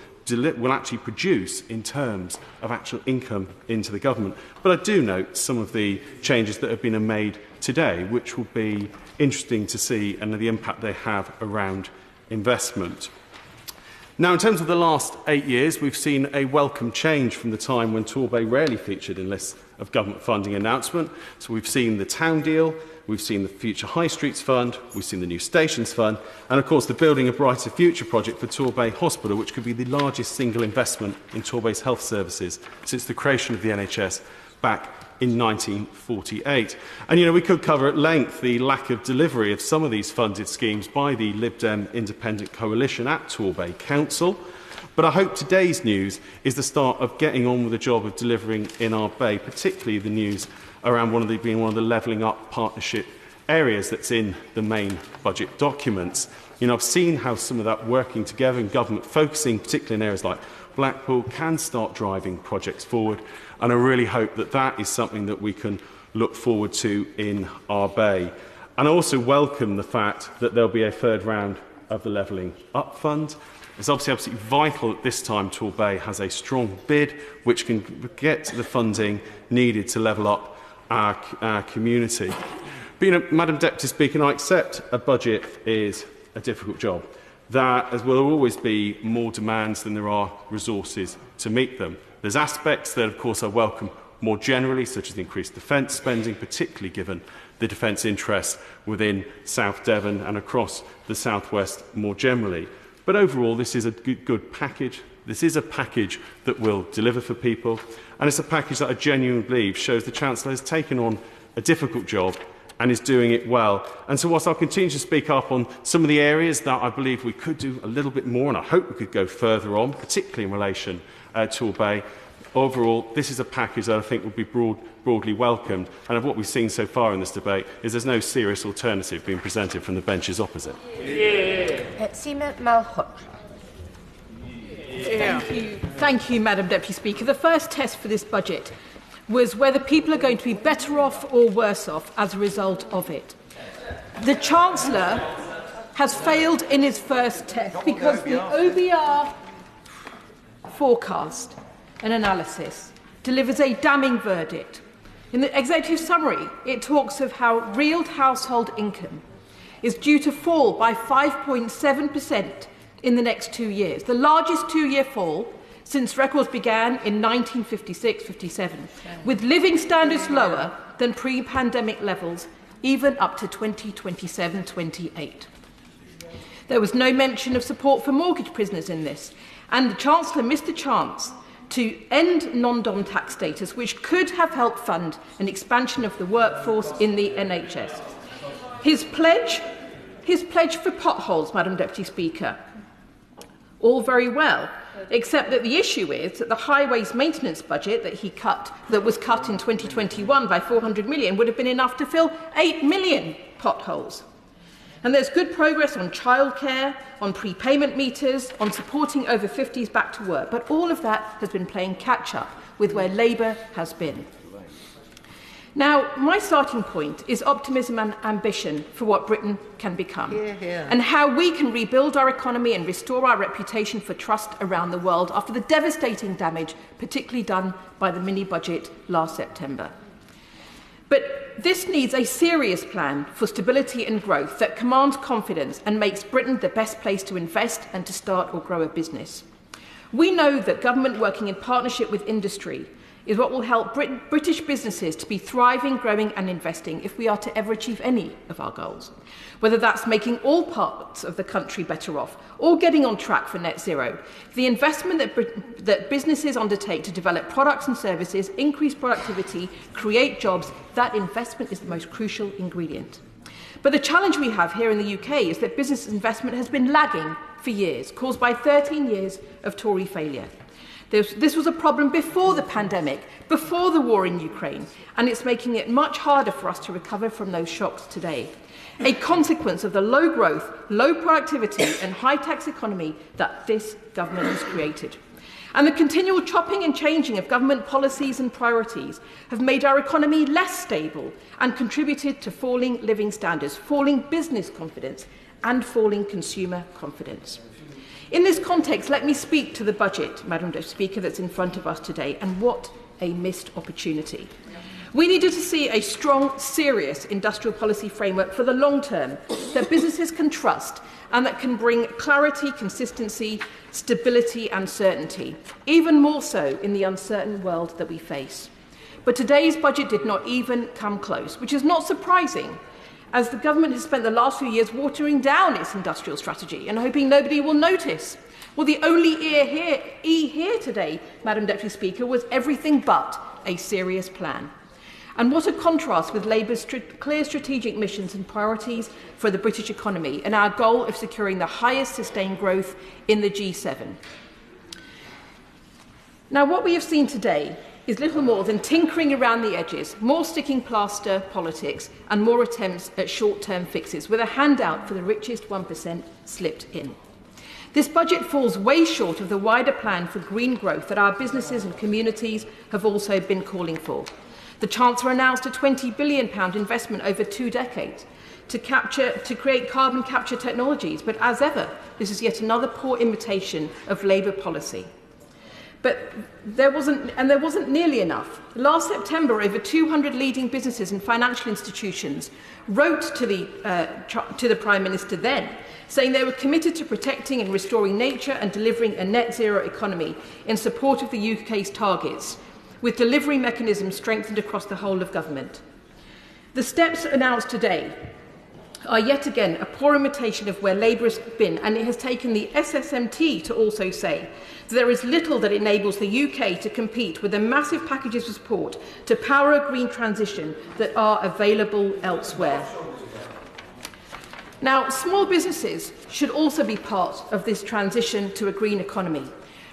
[SPEAKER 20] actually produce in terms of actual income into the government. But I do note some of the changes that have been made today, which will be interesting to see and the impact they have around investment. Now, in terms of the last 8 years, we've seen a welcome change from the time when Torbay rarely featured in lists of government funding announcement. So we've seen the town deal, we've seen the Future High Streets Fund, we've seen the New Stations Fund, and of course the Building a Brighter Future project for Torbay Hospital, which could be the largest single investment in Torbay's health services since the creation of the NHS back in 1948. And we could cover at length the lack of delivery of some of these funded schemes by the Lib Dem Independent Coalition at Torbay Council. But I hope today's news is the start of getting on with the job of delivering in our Bay, particularly the news around being one of the levelling up partnership areas that's in the main budget documents. You know, I've seen how some of that working together in government, focusing particularly in areas like Blackpool, can start driving projects forward, and I really hope that that is something that we can look forward to in our Bay. And I also welcome the fact that there'll be a third round of the Levelling Up Fund. It's obviously absolutely vital at this time Tor Bay has a strong bid which can get the funding needed to level up our community. But, you know, Madam Deputy Speaker, I accept a budget is a difficult job. That as will always be more demands than there are resources to meet them. There's aspects that, of course, I welcome more generally, such as the increased defence spending, particularly given the defence interests within South Devon and across the South West more generally. But overall, this is a good package. This is a package that will deliver for people, and it's a package that I genuinely believe shows the Chancellor has taken on a difficult job and is doing it well. And so whilst I'll continue to speak up on some of the areas that I believe we could do a little bit more, and I hope we could go further on, particularly in relation to Tor Bay, overall, this is a package that I think would be broadly welcomed. And of what we've seen so far in this debate is there's no serious alternative being presented from the benches opposite.
[SPEAKER 3] Seema Malhotra.
[SPEAKER 21] Thank you, Madam Deputy Speaker. The first test for this budget was whether people are going to be better off or worse off as a result of it. The Chancellor has failed in his first test because the OBR forecast and analysis delivers a damning verdict. In the executive summary, it talks of how real household income is due to fall by 5.7% in the next 2 years, the largest two-year fall since records began in 1956-57, with living standards lower than pre-pandemic levels, even up to 2027-28. There was no mention of support for mortgage prisoners in this, and the Chancellor missed a chance to end non-dom tax status, which could have helped fund an expansion of the workforce in the NHS. His pledge for potholes, Madam Deputy Speaker, all very well, except that the issue is that the highways maintenance budget that was cut in 2021 by 400 million would have been enough to fill 8 million potholes. And there's good progress on childcare, on prepayment meters, on supporting over 50s back to work, but all of that has been playing catch-up with where Labour has been. Now, my starting point is optimism and ambition for what Britain can become, and how we can rebuild our economy and restore our reputation for trust around the world after the devastating damage, particularly done by the mini-budget last September. But this needs a serious plan for stability and growth that commands confidence and makes Britain the best place to invest and to start or grow a business. We know that government working in partnership with industry is what will help British businesses to be thriving, growing and investing if we are to ever achieve any of our goals. Whether that's making all parts of the country better off or getting on track for net zero, the investment that businesses undertake to develop products and services, increase productivity, create jobs, that investment is the most crucial ingredient. But the challenge we have here in the UK is that business investment has been lagging for years, caused by 13 years of Tory failure. This was a problem before the pandemic, before the war in Ukraine, and it's making it much harder for us to recover from those shocks today. A consequence of the low growth, low productivity and high tax economy that this government has created. And the continual chopping and changing of government policies and priorities have made our economy less stable and contributed to falling living standards, falling business confidence and falling consumer confidence. In this context, let me speak to the budget, Madam Deputy Speaker, that's in front of us today, and what a missed opportunity. We needed to see a strong, serious industrial policy framework for the long term that businesses can trust and that can bring clarity, consistency, stability and certainty, even more so in the uncertain world that we face. But today's budget did not even come close, which is not surprising, as the government has spent the last few years watering down its industrial strategy and hoping nobody will notice. Well, the only E here today, Madam Deputy Speaker, was everything but a serious plan. And what a contrast with Labour's clear strategic missions and priorities for the British economy and our goal of securing the highest sustained growth in the G7. Now, what we have seen today is little more than tinkering around the edges, more sticking plaster politics and more attempts at short-term fixes, with a handout for the richest 1% slipped in. This budget falls way short of the wider plan for green growth that our businesses and communities have also been calling for. The Chancellor announced a £20 billion investment over 2 decades to create carbon capture technologies, but as ever, this is yet another poor imitation of Labour policy. But there wasn't nearly enough. Last September, over 200 leading businesses and financial institutions wrote to the Prime Minister then, saying they were committed to protecting and restoring nature and delivering a net zero economy in support of the UK's targets, with delivery mechanisms strengthened across the whole of government. The steps announced today are yet again a poor imitation of where Labour has been, and it has taken the SSMT to also say that there is little that enables the UK to compete with the massive packages of support to power a green transition that are available elsewhere. Now, small businesses should also be part of this transition to a green economy.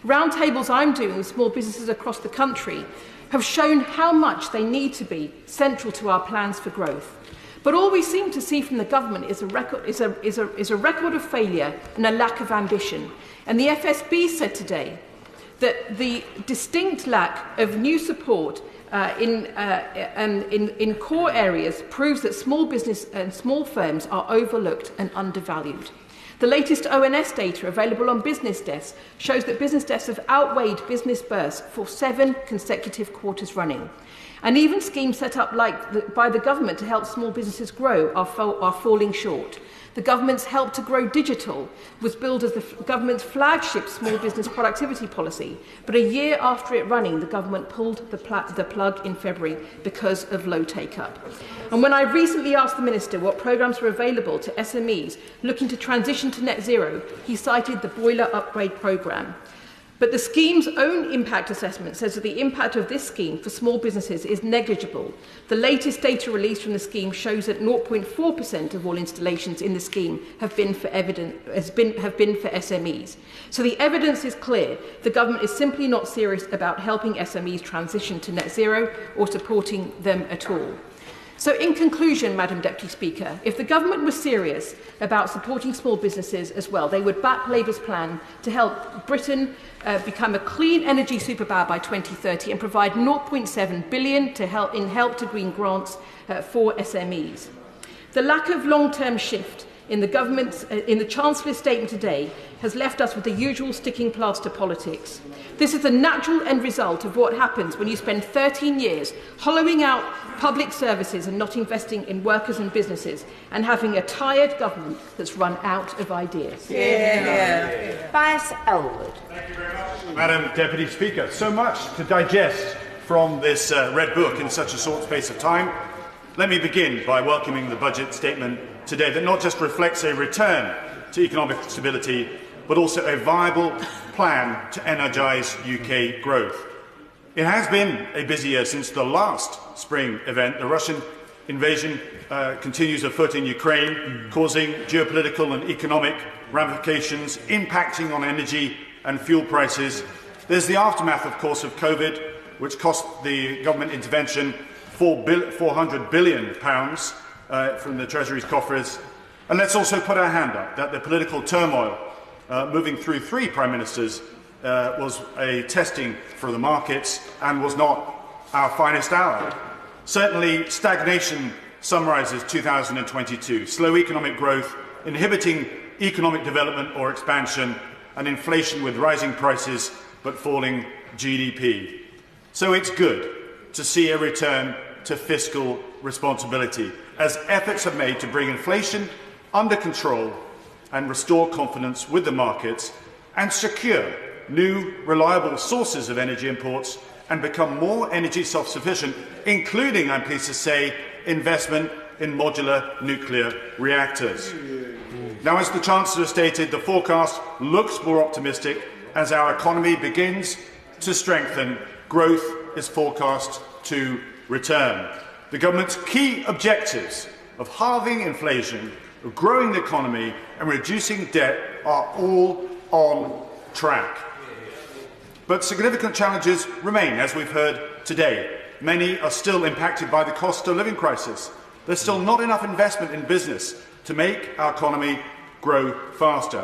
[SPEAKER 21] Roundtables I'm doing with small businesses across the country have shown how much they need to be central to our plans for growth. But all we seem to see from the government is a record of failure and a lack of ambition. And the FSB said today that the distinct lack of new support in core areas proves that small business and small firms are overlooked and undervalued. The latest ONS data available on business desks shows that business desks have outweighed business bursts for 7 consecutive quarters running. And even schemes set up by the government to help small businesses grow are falling short. The government's Help to Grow Digital was billed as the government's flagship small business productivity policy, but a year after it running, the government pulled the plug in February because of low take-up. And when I recently asked the Minister what programmes were available to SMEs looking to transition to net zero, he cited the boiler upgrade programme. But the scheme's own impact assessment says that the impact of this scheme for small businesses is negligible. The latest data released from the scheme shows that 0.4% of all installations in the scheme have been for SMEs. So the evidence is clear. The government is simply not serious about helping SMEs transition to net zero or supporting them at all. So in conclusion, Madam Deputy Speaker, if the government was serious about supporting small businesses as well, they would back Labour's plan to help Britain become a clean energy superpower by 2030 and provide 0.7 billion in help to green grants for SMEs. The lack of long-term shift in the Chancellor's statement today has left us with the usual sticking plaster politics. This is the natural end result of what happens when you spend 13 years hollowing out public services and not investing in workers and businesses, and having a tired government that's run out of ideas.
[SPEAKER 3] Vice Elwood.
[SPEAKER 4] Thank you very much, Madam Deputy Speaker. So much to digest from this Red Book in such a short space of time. Let me begin by welcoming the budget statement today that not just reflects a return to economic stability, but also a viable plan to energise UK growth. It has been a busy year since the last spring event. The Russian invasion continues afoot in Ukraine, causing geopolitical and economic ramifications, impacting on energy and fuel prices. There's the aftermath, of course, of COVID, which cost the government intervention £400 billion from the Treasury's coffers. And let's also put our hand up that the political turmoil moving through 3 prime ministers was a testing for the markets and was not our finest hour. Certainly, stagnation summarises 2022. Slow economic growth, inhibiting economic development or expansion, and inflation with rising prices but falling GDP. So it's good to see a return to fiscal responsibility, as efforts are made to bring inflation under control and restore confidence with the markets and secure new, reliable sources of energy imports and become more energy self-sufficient, including, I'm pleased to say, investment in modular nuclear reactors. Now, as the Chancellor stated, the forecast looks more optimistic as our economy begins to strengthen. Growth is forecast to return. The government's key objectives of halving inflation, of growing the economy and reducing debt are all on track. But significant challenges remain, as we've heard today. Many are still impacted by the cost of living crisis. There's still not enough investment in business to make our economy grow faster.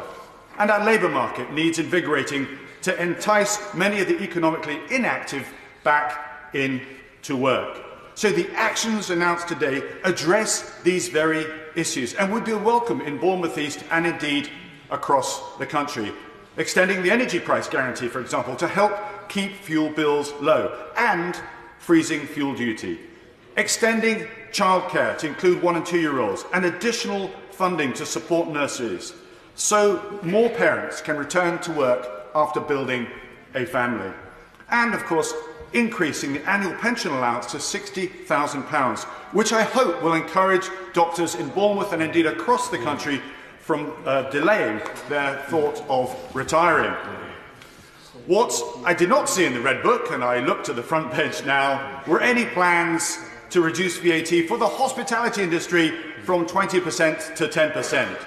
[SPEAKER 4] And our labour market needs invigorating to entice many of the economically inactive back into work. So the actions announced today address these very issues and would be welcome in Bournemouth East and indeed across the country. Extending the energy price guarantee, for example, to help keep fuel bills low, and freezing fuel duty. Extending childcare to include 1- and 2-year-olds, and additional funding to support nurseries, so more parents can return to work after building a family. And, of course, increasing the annual pension allowance to £60,000, which I hope will encourage doctors in Bournemouth and indeed across the country from delaying their thought of retiring. What I did not see in the Red Book, and I look to the front page now, were any plans to reduce VAT for the hospitality industry from 20% to 10%.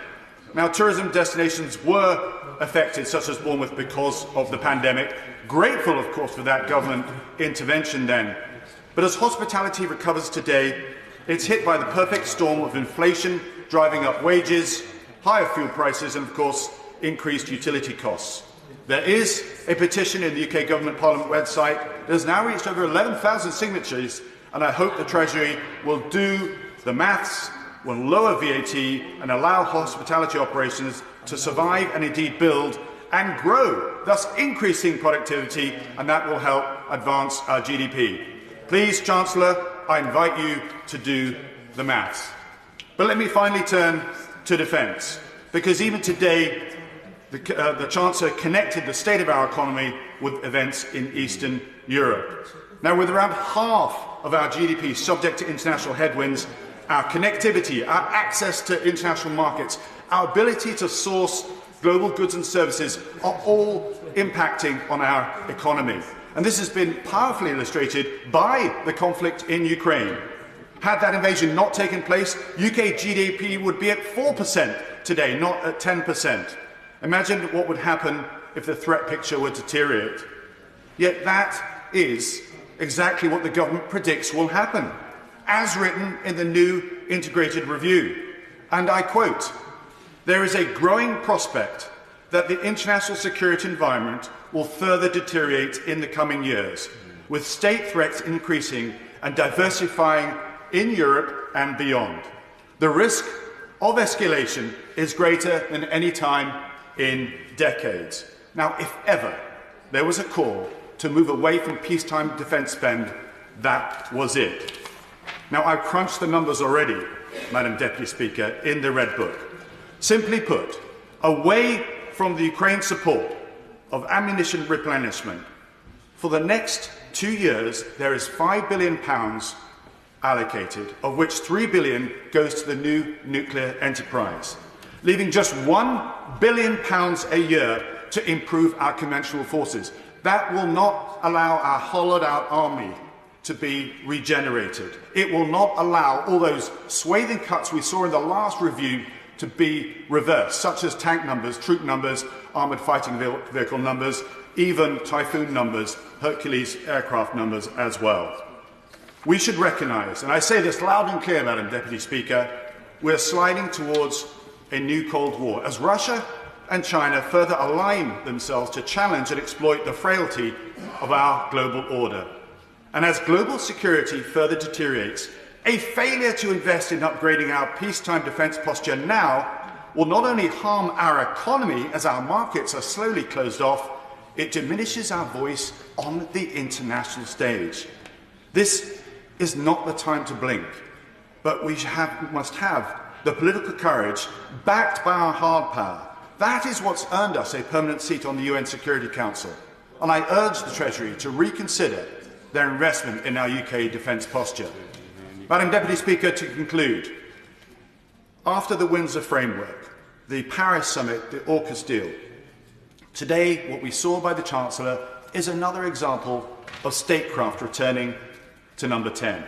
[SPEAKER 4] Now, tourism destinations were affected, such as Bournemouth, because of the pandemic. Grateful, of course, for that government intervention then. But as hospitality recovers today, it's hit by the perfect storm of inflation, driving up wages, higher fuel prices and, of course, increased utility costs. There is a petition in the UK Government Parliament website that has now reached over 11,000 signatures, and I hope the Treasury will do the maths, will lower VAT and allow hospitality operations to survive and indeed build and grow, thus increasing productivity, and that will help advance our GDP. Please, Chancellor, I invite you to do the maths. But let me finally turn to defence, because even today the Chancellor connected the state of our economy with events in Eastern Europe. Now, with around half of our GDP subject to international headwinds, our connectivity, our access to international markets, our ability to source global goods and services are all impacting on our economy. And this has been powerfully illustrated by the conflict in Ukraine. Had that invasion not taken place, UK GDP would be at 4% today, not at 10%. Imagine what would happen if the threat picture would deteriorate. Yet that is exactly what the government predicts will happen, as written in the new integrated review. And I quote, "There is a growing prospect that the international security environment will further deteriorate in the coming years, with state threats increasing and diversifying in Europe and beyond. The risk of escalation is greater than any time in decades." Now, if ever there was a call to move away from peacetime defence spend, that was it. Now, I've crunched the numbers already, Madam Deputy Speaker, in the Red Book. Simply put, away from the Ukraine support of ammunition replenishment, for the next 2 years there is £5 billion allocated, of which £3 billion goes to the new nuclear enterprise, leaving just £1 billion a year to improve our conventional forces. That will not allow our hollowed-out army to be regenerated. It will not allow all those swathing cuts we saw in the last review to be reversed, such as tank numbers, troop numbers, armoured fighting vehicle numbers, even Typhoon numbers, Hercules aircraft numbers as well. We should recognise, and I say this loud and clear, Madam Deputy Speaker, we're sliding towards a new Cold War as Russia and China further align themselves to challenge and exploit the frailty of our global order. And as global security further deteriorates, a failure to invest in upgrading our peacetime defence posture now will not only harm our economy as our markets are slowly closed off, it diminishes our voice on the international stage. This is not the time to blink, but we must have the political courage backed by our hard power. That is what's earned us a permanent seat on the UN Security Council, and I urge the Treasury to reconsider their investment in our UK defence posture. Madam Deputy Speaker, to conclude, after the Windsor Framework, the Paris Summit, the AUKUS deal, today what we saw by the Chancellor is another example of statecraft returning to number 10.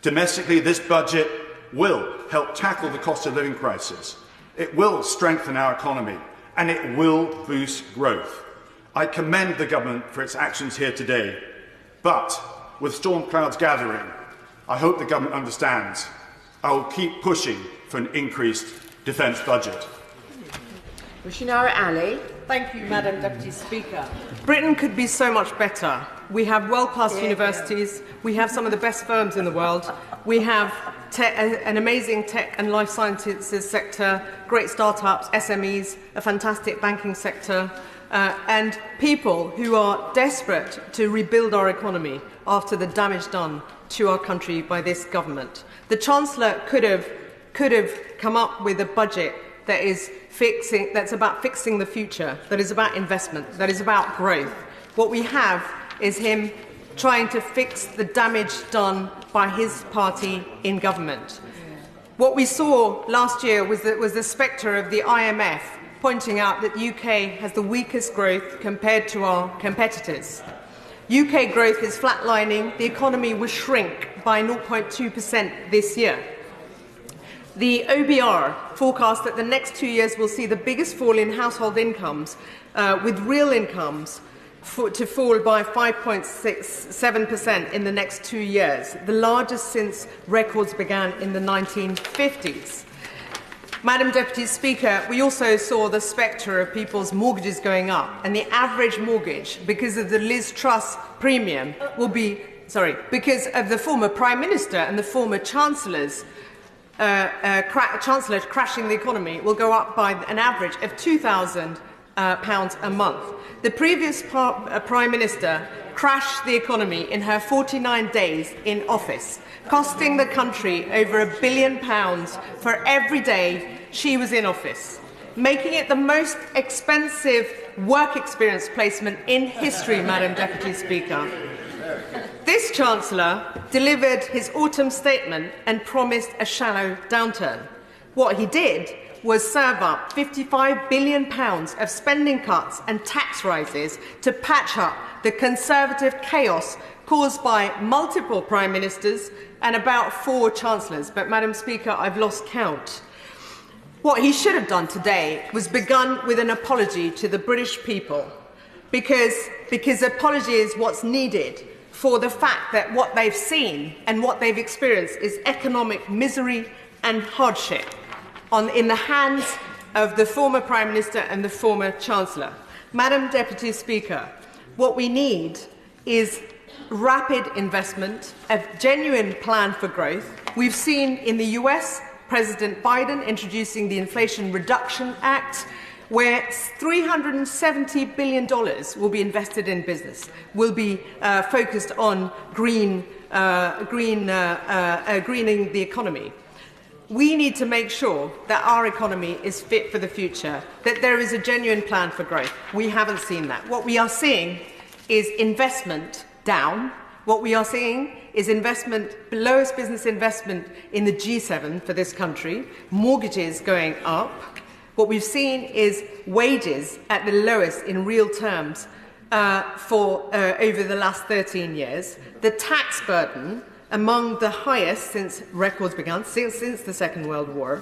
[SPEAKER 4] Domestically, this budget will help tackle the cost of living crisis. It will strengthen our economy, and it will boost growth. I commend the government for its actions here today, but with storm clouds gathering, I hope the government understands. I will keep pushing for an increased defence budget.
[SPEAKER 3] Rushinara Ali.
[SPEAKER 21] Thank you, Madam Deputy Speaker. Britain could be so much better. We have world-class universities. We have some of the best firms in the world. We have an amazing tech and life sciences sector, great startups, SMEs, a fantastic banking sector, and people who are desperate to rebuild our economy after the damage done to our country by this government. The Chancellor could have come up with a budget that is that's about fixing the future, that is about investment, that is about growth. What we have is him trying to fix the damage done by his party in government. What we saw last year was the spectre of the IMF pointing out that the UK has the weakest growth compared to our competitors. UK growth is flatlining. The economy will shrink by 0.2% this year. The OBR forecast that the next 2 years will see the biggest fall in household incomes, with real incomes to fall by 5.7% in the next 2 years, the largest since records began in the 1950s. Madam Deputy Speaker, we also saw the spectre of people's mortgages going up, and the average mortgage, because of the Liz Truss premium, will be, because of the former Prime Minister and the former Chancellor's Chancellor crashing the economy, will go up by an average of £2,000 a month. The previous Prime Minister crashed the economy in her 49 days in office, costing the country over £1 billion for every day she was in office, making it the most expensive work experience placement in history, Madam Deputy Speaker. This Chancellor delivered his autumn statement and promised a shallow downturn. What he did was serve up £55 billion of spending cuts and tax rises to patch up the Conservative chaos caused by multiple Prime Ministers and about 4 Chancellors. But, Madam Speaker, I've lost count. What he should have done today was begun with an apology to the British people, because apology is what's needed for the fact that what they've seen and what they've experienced is economic misery and hardship in the hands of the former Prime Minister and the former Chancellor. Madam Deputy Speaker, what we need is rapid investment, a genuine plan for growth. We've seen in the US President Biden introducing the Inflation Reduction Act, where $370 billion will be invested in business, will be focused on greening the economy. We need to make sure that our economy is fit for the future, that there is a genuine plan for growth. We haven't seen that. What we are seeing is investment down. What we are seeing is lowest business investment in the G7 for this country, mortgages going up. What we've seen is wages at the lowest in real terms over the last 13 years. The tax burden among the highest since records began, since the Second World War.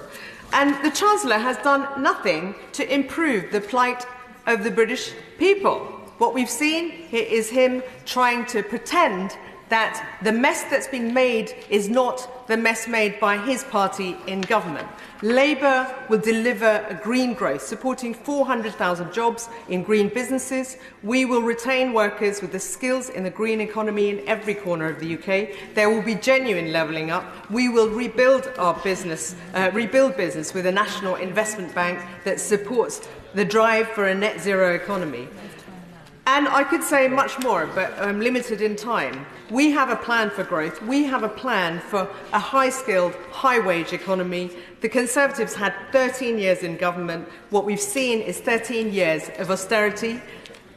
[SPEAKER 21] And the Chancellor has done nothing to improve the plight of the British people. What we've seen is him trying to pretend that the mess that's been made is not the mess made by his party in government. Labour will deliver a green growth, supporting 400,000 jobs in green businesses. We will retain workers with the skills in the green economy in every corner of the UK. There will be genuine levelling up. We will rebuild our business, business with a national investment bank that supports the drive for a net zero economy. And I could say much more, but I'm limited in time. We have a plan for growth. We have a plan for a high-skilled, high-wage economy. The Conservatives had 13 years in government. What we've seen is 13 years of austerity,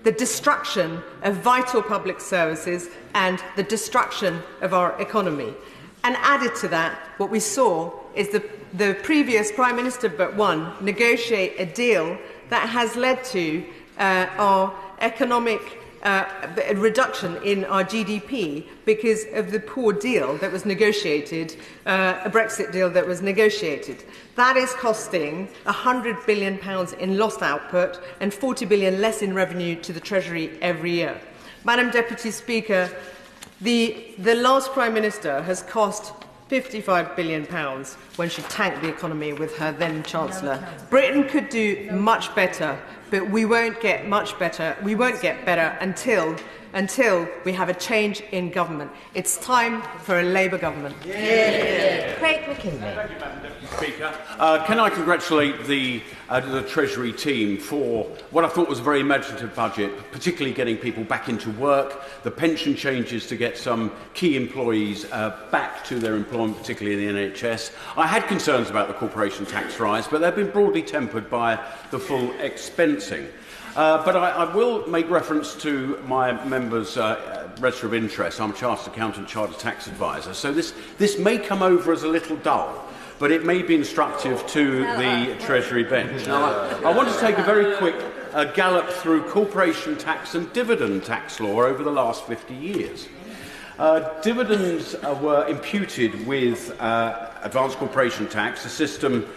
[SPEAKER 21] the destruction of vital public services, and the destruction of our economy. And added to that, what we saw is the previous Prime Minister but one negotiate a deal that has led to our economic a reduction in our GDP because of the poor deal that was negotiated, a Brexit deal that was negotiated. That is costing £100 billion in lost output and 40 billion less in revenue to the Treasury every year. Madam Deputy Speaker, the last Prime Minister has cost £55 billion when she tanked the economy with her then Chancellor. Britain could do much better, but we won't get much better. We won't get better until we have a change in government. It's time for a Labour government.
[SPEAKER 3] Craig McKinley.
[SPEAKER 16] Thank you, Madam Deputy Speaker. Can I congratulate the Treasury team for what I thought was a very imaginative budget, particularly getting people back into work, the pension changes to get some key employees back to their employment, particularly in the NHS. I had concerns about the corporation tax rise, but they've been broadly tempered by the full expensing. But I will make reference to my members' register of interest. I'm a chartered accountant, chartered tax advisor, so this may come over as a little dull, but it may be instructive to the Treasury bench. Now, I want to take a very quick gallop through corporation tax and dividend tax law over the last 50 years. Dividends were imputed with advanced corporation tax, a system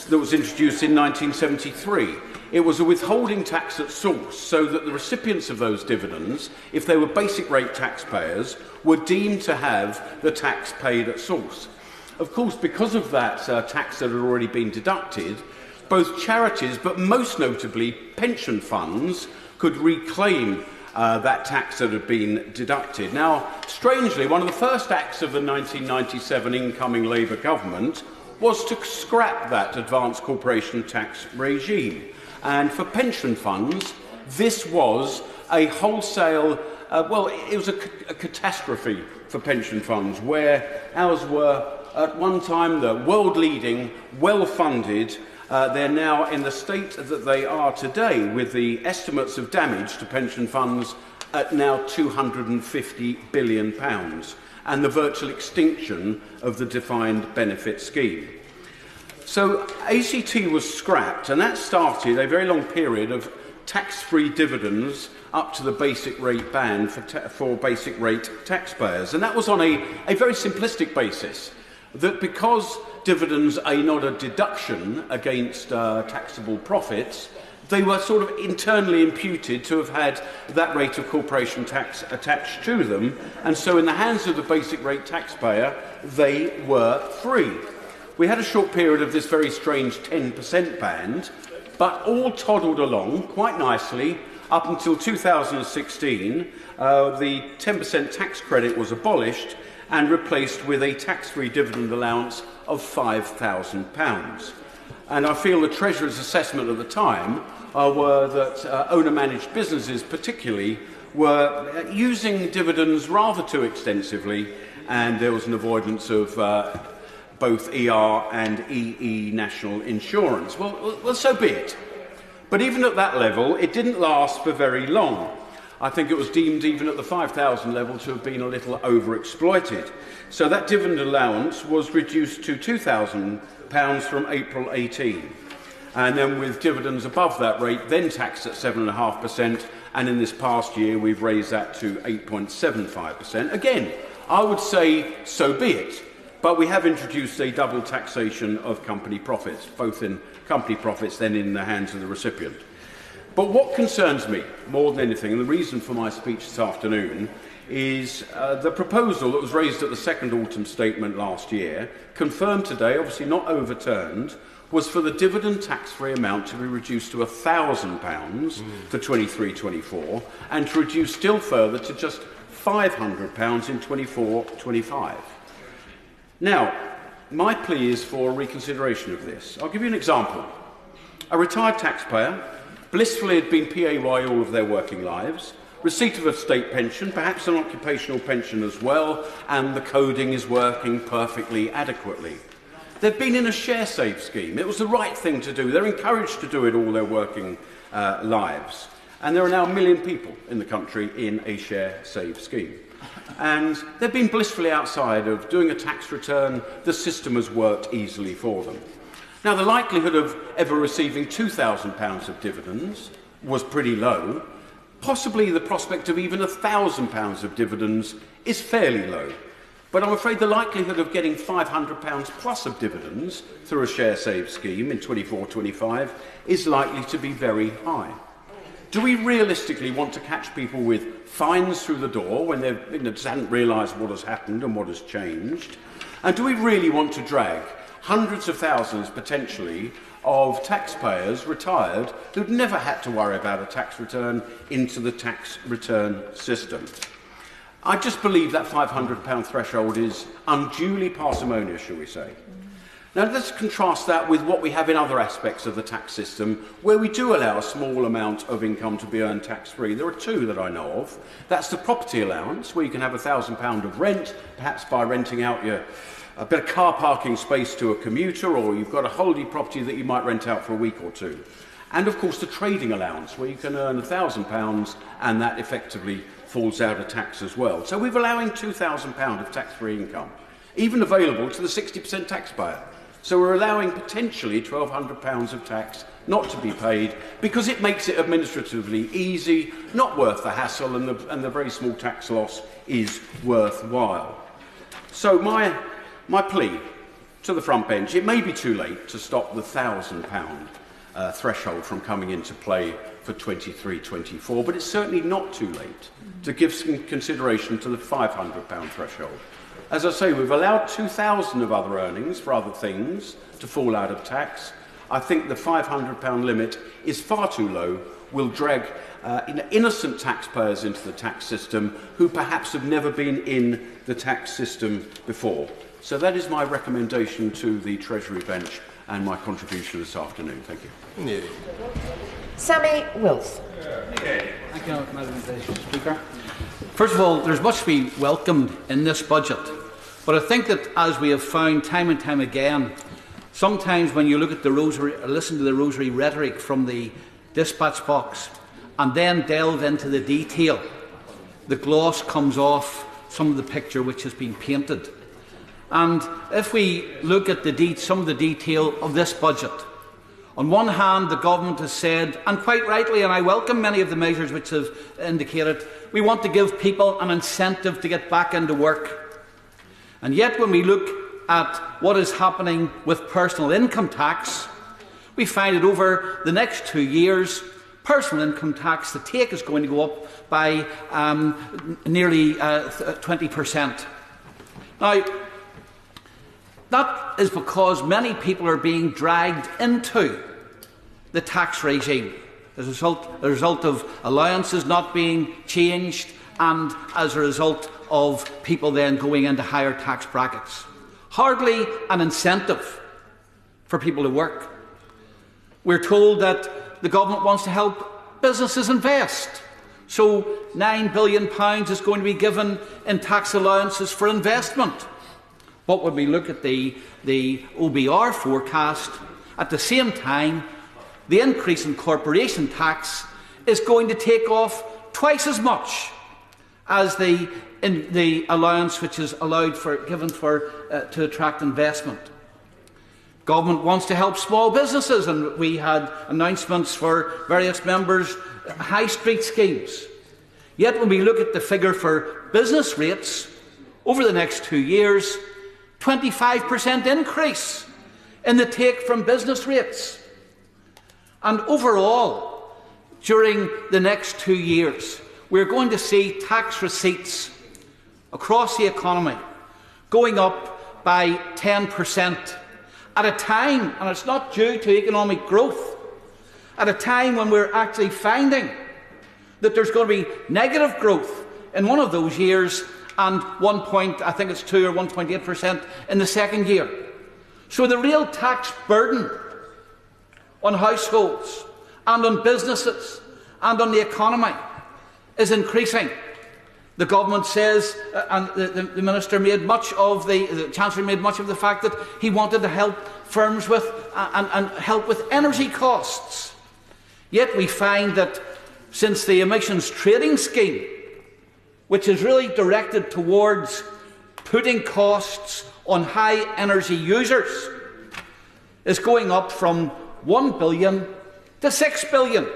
[SPEAKER 16] that was introduced in 1973. It was a withholding tax at source, so that the recipients of those dividends, if they were basic rate taxpayers, were deemed to have the tax paid at source. Of course, because of that tax that had already been deducted, both charities, but most notably pension funds, could reclaim that tax that had been deducted. Now, strangely, one of the first acts of the 1997 incoming Labour government was to scrap that advanced corporation tax regime. And for pension funds, this was a wholesale, it was a catastrophe for pension funds, where ours were at one time the world-leading, well-funded. They're now in the state that they are today, with the estimates of damage to pension funds at now £250 billion, and the virtual extinction of the defined benefit scheme. So ACT was scrapped, and that started a very long period of tax-free dividends up to the basic rate band for basic rate taxpayers. And that was on a very simplistic basis, that because dividends are not a deduction against taxable profits, they were sort of internally imputed to have had that rate of corporation tax attached to them, and so in the hands of the basic rate taxpayer, they were free. We had a short period of this very strange 10% band, but all toddled along quite nicely up until 2016. The 10% tax credit was abolished and replaced with a tax-free dividend allowance of £5,000. And I feel the Treasurer's assessment at the time were that owner-managed businesses particularly were using dividends rather too extensively, and there was an avoidance of both ER and EE national insurance. Well, so be it. But even at that level, it didn't last for very long. I think it was deemed, even at the 5,000 level, to have been a little overexploited. So that dividend allowance was reduced to £2,000 from April 18. And then with dividends above that rate, then taxed at 7.5%, and in this past year, we've raised that to 8.75%. Again, I would say, so be it. But we have introduced a double taxation of company profits, both in company profits then in the hands of the recipient. But what concerns me more than anything, and the reason for my speech this afternoon, is the proposal that was raised at the second autumn statement last year, confirmed today, obviously not overturned, was for the dividend tax-free amount to be reduced to £1,000 for 23-24, and to reduce still further to just £500 in 24-25. Now, my plea is for reconsideration of this. I'll give you an example. A retired taxpayer, blissfully had been PAYE all of their working lives, receipt of a state pension, perhaps an occupational pension as well, and the coding is working perfectly adequately. They've been in a share save scheme. It was the right thing to do. They're encouraged to do it all their working lives. And there are now 1 million people in the country in a share save scheme. And they've been blissfully outside of doing a tax return. The system has worked easily for them. Now, the likelihood of ever receiving £2,000 of dividends was pretty low, Possibly the prospect of even £1,000 of dividends is fairly low. But I'm afraid the likelihood of getting £500 plus of dividends through a share save scheme in 24-25 is likely to be very high. Do we realistically want to catch people with fines through the door when they just hadn't realised what has happened and what has changed? And do we really want to drag hundreds of thousands, potentially, of taxpayers retired who'd never had to worry about a tax return into the tax return system? I just believe that £500 threshold is unduly parsimonious, shall we say. Now let's contrast that with what we have in other aspects of the tax system where we do allow a small amount of income to be earned tax-free. There are two that I know of. That's the property allowance, where you can have £1,000 of rent, perhaps by renting out a bit of car parking space to a commuter, or you've got a holiday property that you might rent out for a week or two. And of course the trading allowance, where you can earn £1,000 and that effectively falls out of tax as well. So we're allowing £2,000 of tax-free income, even available to the 60% taxpayer. So we're allowing potentially £1,200 of tax not to be paid because it makes it administratively easy, not worth the hassle, and the very small tax loss is worthwhile. So my plea to the front bench, it may be too late to stop the £1,000 threshold from coming into play for 23-24, but it's certainly not too late to give some consideration to the £500 threshold. As I say, we've allowed 2,000 of other earnings for other things to fall out of tax. I think the £500 limit is far too low, will drag innocent taxpayers into the tax system who perhaps have never been in the tax system before. So that is my recommendation to the Treasury bench and my contribution this afternoon. Thank you.
[SPEAKER 3] Sammy Wills.
[SPEAKER 13] Thank you, Madam Speaker. First of all, there's much to be welcomed in this budget, but I think that, as we have found time and time again, sometimes when you look at the rosary, or listen to the rosary rhetoric from the dispatch box, and then delve into the detail, the gloss comes off some of the picture which has been painted. And if we look at some of the detail of this budget, on one hand, the government has said, and quite rightly, and I welcome many of the measures which have indicated, we want to give people an incentive to get back into work. And yet, when we look at what is happening with personal income tax, we find that over the next 2 years, personal income tax, the take is going to go up by nearly 20%. Now, that is because many people are being dragged into the tax regime as a result of allowances not being changed and as a result of people then going into higher tax brackets. Hardly an incentive for people to work. We're told that the government wants to help businesses invest. So £9 billion is going to be given in tax allowances for investment. But when we look at the OBR forecast, at the same time, the increase in corporation tax is going to take off twice as much as the allowance which is given to attract investment. Government wants to help small businesses, and we had announcements for various members' high street schemes. Yet when we look at the figure for business rates over the next 2 years, 25% increase in the take from business rates. And overall, during the next 2 years, we're going to see tax receipts across the economy going up by 10% at a time, and it's not due to economic growth, at a time when we're actually finding that there's going to be negative growth in one of those years and 2 or 1.8% in the second year. So the real tax burden on households and on businesses and on the economy is increasing. The government says, and the Minister made much of the Chancellor made much of the fact that he wanted to help firms with and help with energy costs. Yet we find that since the emissions trading scheme, which is really directed towards putting costs on high energy users, is going up from £1 billion to £6 billion.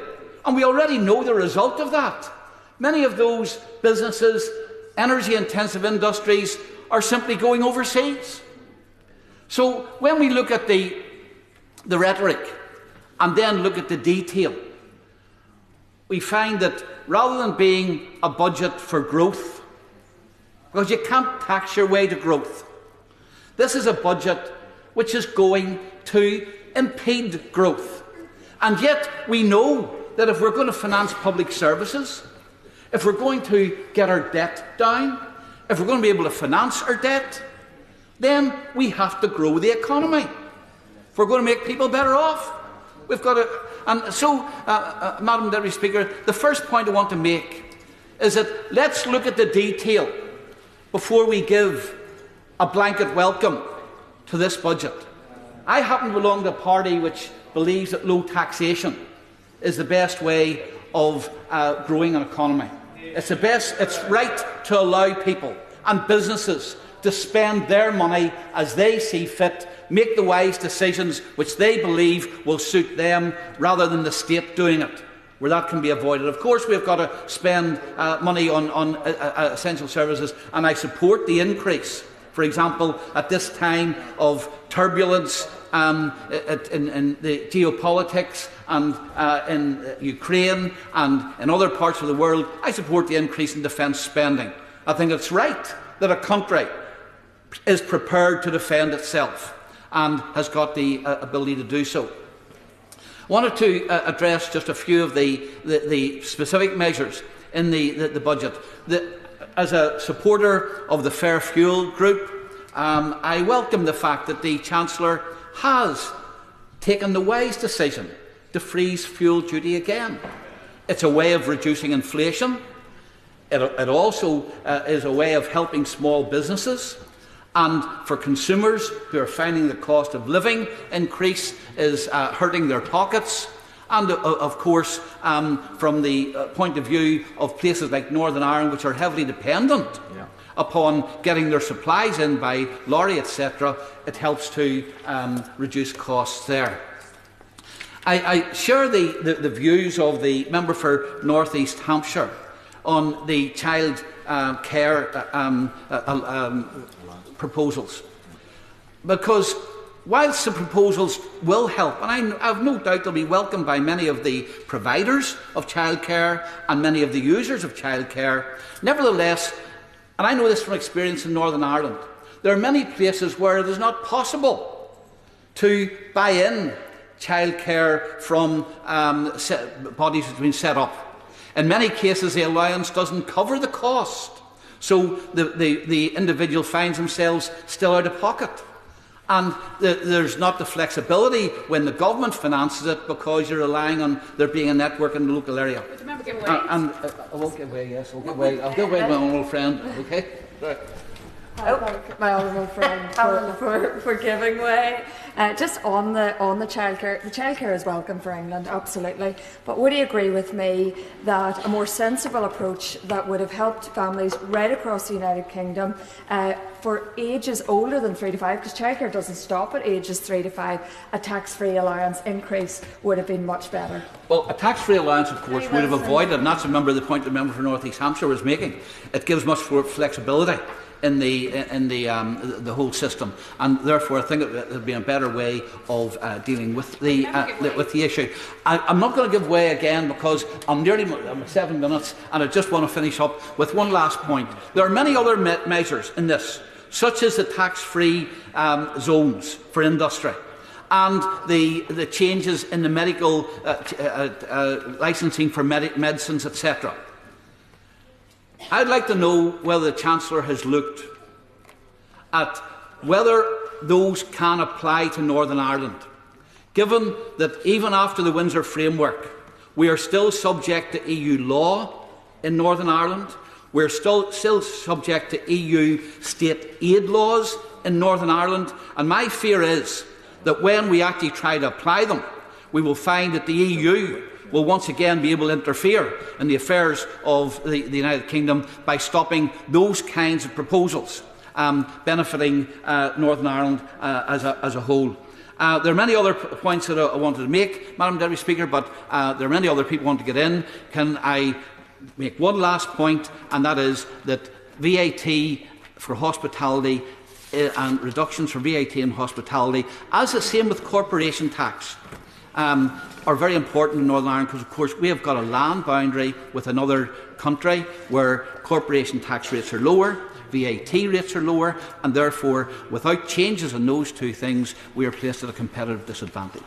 [SPEAKER 13] And we already know the result of that. Many of those businesses, energy-intensive industries, are simply going overseas. So when we look at the rhetoric and then look at the detail, we find that rather than being a budget for growth, because you can't tax your way to growth, this is a budget which is going to impede growth. And yet we know that if we're going to finance public services, if we're going to get our debt down, if we're going to be able to finance our debt, then we have to grow the economy. If we're going to make people better off, we've got to. And so, Madam Deputy Speaker, the first point I want to make is that let's look at the detail before we give a blanket welcome to this budget. I happen to belong to a party which believes that low taxation is the best way of growing an economy. It's right to allow people and businesses to spend their money as they see fit, make the wise decisions which they believe will suit them, rather than the state doing it, where that can be avoided. Of course, we've got to spend money on essential services, and I support the increase. For example, at this time of turbulence in the geopolitics and in Ukraine and in other parts of the world, I support the increase in defence spending. I think it's right that a country is prepared to defend itself and has got the ability to do so. I wanted to address just a few of the specific measures in the budget. As a supporter of the Fair Fuel Group, I welcome the fact that the Chancellor has taken the wise decision to freeze fuel duty again. It's a way of reducing inflation. It also is a way of helping small businesses. And for consumers who are finding the cost of living increase is hurting their pockets. And, of course, from the point of view of places like Northern Ireland, which are heavily dependent upon getting their supplies in by lorry, etc., it helps to reduce costs there. I share the views of the member for North East Hampshire on the child care proposals, because whilst the proposals will help, and I have no doubt they'll be welcomed by many of the providers of childcare and many of the users of childcare, nevertheless, and I know this from experience in Northern Ireland, there are many places where it is not possible to buy in childcare from bodies that have been set up. In many cases, the allowance doesn't cover the cost, so the individual finds themselves still out of pocket. And there's not the flexibility when the government finances it, because you're relying on there being a network in the local area.
[SPEAKER 9] Remember, give away.
[SPEAKER 13] And I won't give away, yes, I'll give away. I'll give away my own old friend, okay? Right.
[SPEAKER 18] My honourable friend for giving way. Just on the childcare, the childcare is welcome for England, absolutely. But would you agree with me that a more sensible approach that would have helped families right across the United Kingdom for ages older than 3 to 5, because childcare doesn't stop at ages 3 to 5, a tax-free allowance increase would have been much better?
[SPEAKER 13] Well, a tax-free allowance, of course, would have avoided, and that's the point the member for North East Hampshire was making. It gives much more flexibility in the whole system, and therefore I think it would be a better way of dealing with the issue. I'm not going to give way again, because I'm 7 minutes, and I just want to finish up with one last point. There are many other measures in this, such as the tax-free zones for industry, and the changes in the medical licensing for medicines, etc. I'd like to know whether the Chancellor has looked at whether those can apply to Northern Ireland, given that even after the Windsor Framework, we are still subject to EU law in Northern Ireland. We're still subject to EU state aid laws in Northern Ireland, and my fear is that when we actually try to apply them, we will find that the EU will once again be able to interfere in the affairs of the United Kingdom by stopping those kinds of proposals benefiting Northern Ireland as a whole. There are many other points that I wanted to make, Madam Deputy Speaker, but there are many other people who want to get in. Can I make one last point, and that is that VAT for hospitality and reductions for VAT in hospitality, as the same with corporation tax, are very important in Northern Ireland because, of course, we have got a land boundary with another country where corporation tax rates are lower, VAT rates are lower, and therefore, without changes in those two things, we are placed at a competitive disadvantage.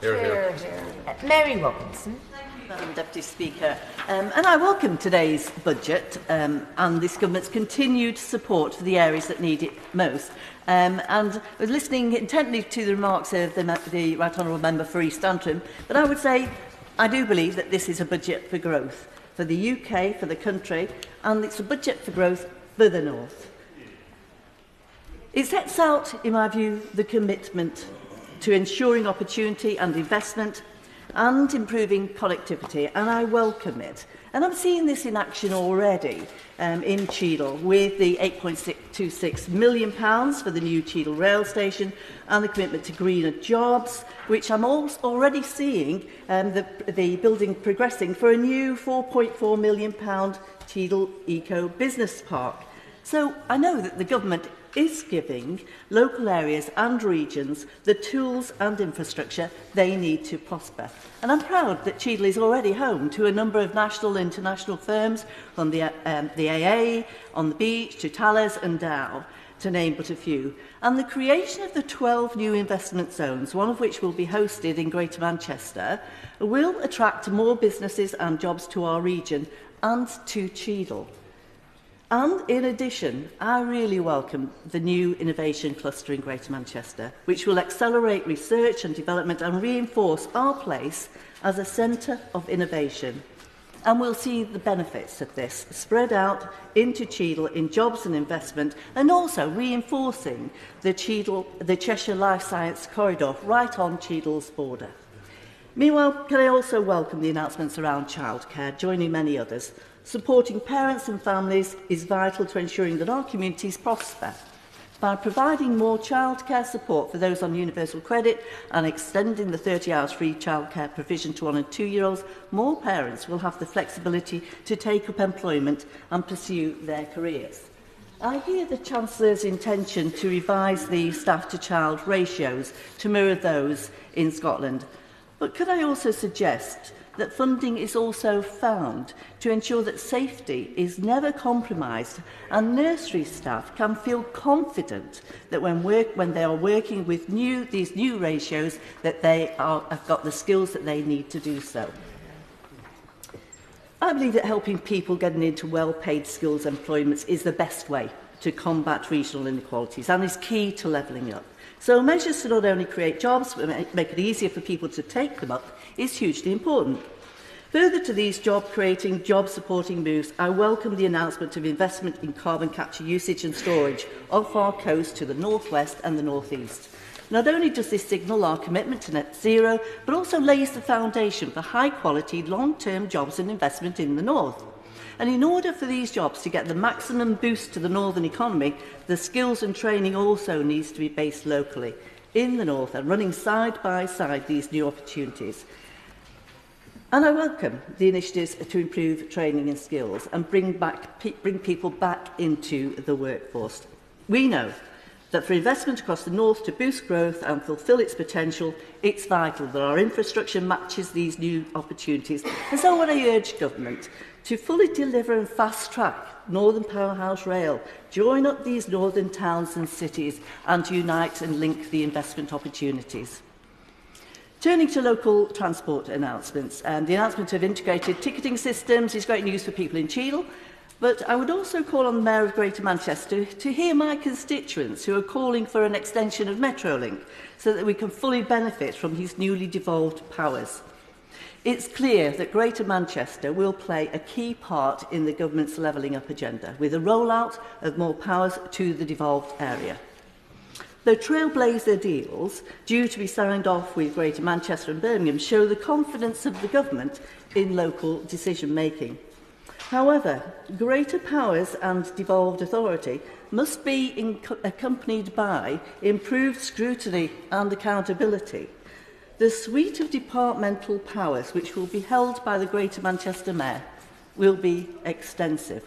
[SPEAKER 3] Mary Robinson.
[SPEAKER 11] Madam Deputy Speaker, and I welcome today's budget and this government's continued support for the areas that need it most. And I was listening intently to the remarks of the Right Honourable Member for East Antrim, but I would say I do believe that this is a budget for growth for the UK, for the country, and it's a budget for growth for the North. It sets out, in my view, the commitment to ensuring opportunity and investment and improving connectivity, and I welcome it. And I'm seeing this in action already in Cheadle with the £8.26 million for the new Cheadle rail station and the commitment to greener jobs, which I'm already seeing the building progressing for a new £4.4 million Cheadle Eco Business Park. So I know that the government is giving local areas and regions the tools and infrastructure they need to prosper. And I'm proud that Cheadle is already home to a number of national and international firms, from the AA, on the beach, to Thales and Dow, to name but a few. And the creation of the 12 new investment zones, one of which will be hosted in Greater Manchester, will attract more businesses and jobs to our region and to Cheadle. And in addition, I really welcome the new innovation cluster in Greater Manchester, which will accelerate research and development and reinforce our place as a centre of innovation. And we'll see the benefits of this spread out into Cheadle in jobs and investment, and also reinforcing the Cheshire Life Science Corridor right on Cheadle's border. Meanwhile, can I also welcome the announcements around childcare, joining many others. Supporting parents and families is vital to ensuring that our communities prosper. By providing more childcare support for those on universal credit and extending the 30 hours free childcare provision to 1- and 2-year-olds, more parents will have the flexibility to take up employment and pursue their careers. I hear the Chancellor's intention to revise the staff-to-child ratios to mirror those in Scotland. But could I also suggest that funding is also found to ensure that safety is never compromised and nursery staff can feel confident that when they are working with these new ratios, that they have got the skills that they need to do so. I believe that helping people getting into well-paid skills employments is the best way to combat regional inequalities and is key to levelling up. So measures to not only create jobs but make it easier for people to take them up is hugely important. Further to these job-creating, job-supporting moves, I welcome the announcement of investment in carbon capture usage and storage off our coast to the northwest and the northeast. Not only does this signal our commitment to net zero, but also lays the foundation for high-quality, long-term jobs and investment in the north. And in order for these jobs to get the maximum boost to the northern economy, the skills and training also needs to be based locally in the north and running side by side these new opportunities. And I welcome the initiatives to improve training and skills and bring people back into the workforce. We know that for investment across the north to boost growth and fulfil its potential, it's vital that our infrastructure matches these new opportunities. And so what I urge government to fully deliver and fast-track Northern Powerhouse Rail, join up these northern towns and cities and unite and link the investment opportunities. Turning to local transport announcements, the announcement of integrated ticketing systems is great news for people in Cheadle, but I would also call on the Mayor of Greater Manchester to hear my constituents who are calling for an extension of Metrolink so that we can fully benefit from his newly devolved powers. It's clear that Greater Manchester will play a key part in the government's levelling up agenda, with a rollout of more powers to the devolved area. The Trailblazer deals, due to be signed off with Greater Manchester and Birmingham, show the confidence of the government in local decision-making. However, greater powers and devolved authority must be accompanied by improved scrutiny and accountability. The suite of departmental powers which will be held by the Greater Manchester Mayor will be extensive,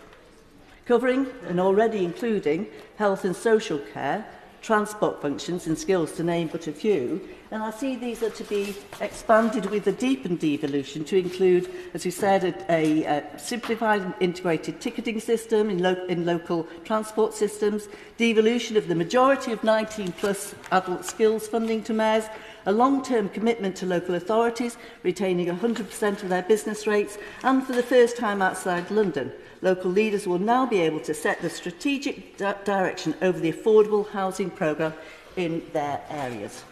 [SPEAKER 11] covering and already including health and social care, transport functions and skills, to name but a few. And I see these are to be expanded with a deepened devolution to include, as we said, a simplified and integrated ticketing system in local transport systems, devolution of the majority of 19-plus adult skills funding to mayors, a long-term commitment to local authorities, retaining 100% of their business rates, and for the first time outside London, local leaders will now be able to set the strategic direction over the affordable housing programme in their areas.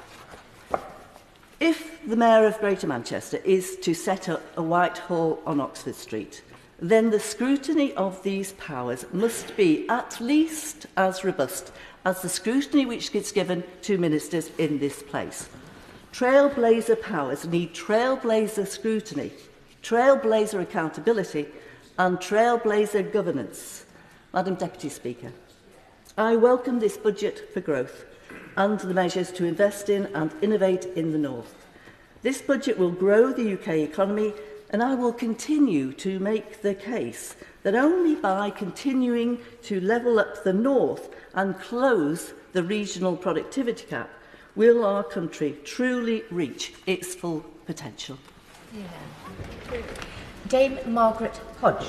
[SPEAKER 11] If the Mayor of Greater Manchester is to set up a Whitehall on Oxford Street, then the scrutiny of these powers must be at least as robust as the scrutiny which gets given to ministers in this place. Trailblazer powers need trailblazer scrutiny, trailblazer accountability and trailblazer governance. Madam Deputy Speaker, I welcome this budget for growth and the measures to invest in and innovate in the North. This budget will grow the UK economy, and I will continue to make the case that only by continuing to level up the North and close the regional productivity gap will our country truly reach its full potential.
[SPEAKER 3] Dame Margaret Hodge.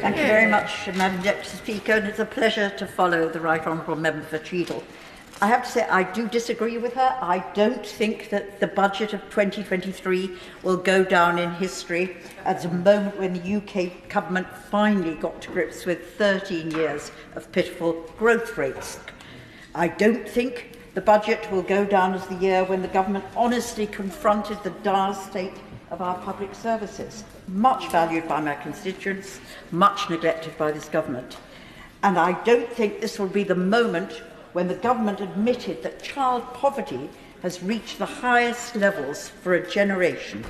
[SPEAKER 14] Thank you very much, Madam Deputy Speaker, and it's a pleasure to follow the Right Honourable Member for Cheadle. I have to say I do disagree with her. I don't think that the budget of 2023 will go down in history as a moment when the UK government finally got to grips with 13 years of pitiful growth rates. I don't think the budget will go down as the year when the government honestly confronted the dire state of our public services, much valued by my constituents, much neglected by this government. And I don't think this will be the moment when the government admitted that child poverty has reached the highest levels for a generation,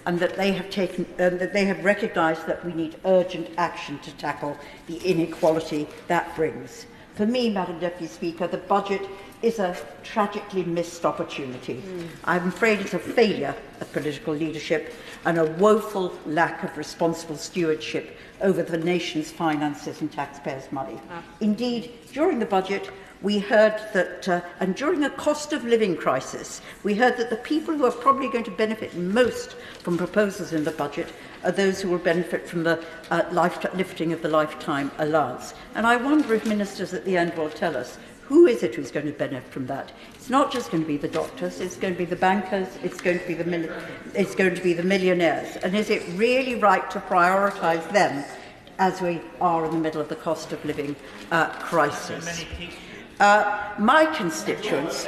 [SPEAKER 14] and that they have recognised that we need urgent action to tackle the inequality that brings. For me, Madam Deputy Speaker, the budget is a tragically missed opportunity. I'm afraid it's a failure of political leadership and a woeful lack of responsible stewardship over the nation's finances and taxpayers' money. Indeed, during the budget, we heard that, and during a cost of living crisis, we heard that the people who are probably going to benefit most from proposals in the budget are those who will benefit from the lifting of the lifetime allowance. And I wonder if ministers at the end will tell us who is it who's going to benefit from that. It's not just going to be the doctors, it's going to be the bankers, it's going to be the millionaires. And is it really right to prioritise them as we are in the middle of the cost of living crisis? My constituents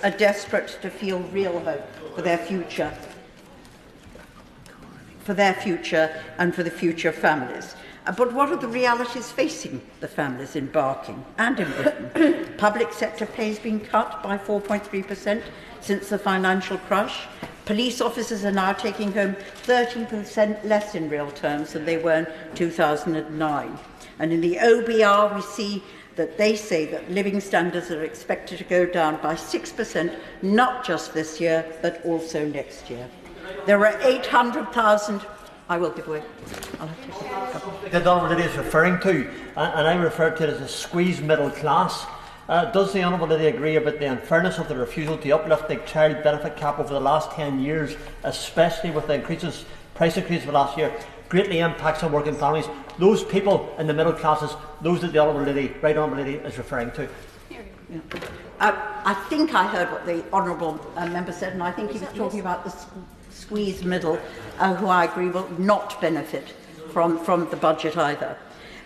[SPEAKER 14] are desperate to feel real hope for their future, and for the future of families. But what are the realities facing the families in Barking and in Britain? Public sector pay has been cut by 4.3% since the financial crash. Police officers are now taking home 13% less in real terms than they were in 2009. And in the OBR, we see that they say that living standards are expected to go down by 6%, not just this year, but also next year. There are 800,000... I will give way. I'll have to
[SPEAKER 22] the Honourable Lady is referring to, and I refer to it as a squeezed middle class. Does the Honourable Lady agree about the unfairness of the refusal to uplift the child benefit cap over the last 10 years, especially with the price increase of the last year, greatly impacts on working families, those people in the middle classes, those that the Right Honourable Lady is referring to?
[SPEAKER 14] Yeah. I think I heard what the Honourable Member said, and I think he was talking about the squeezed middle, who I agree will not benefit from the budget either.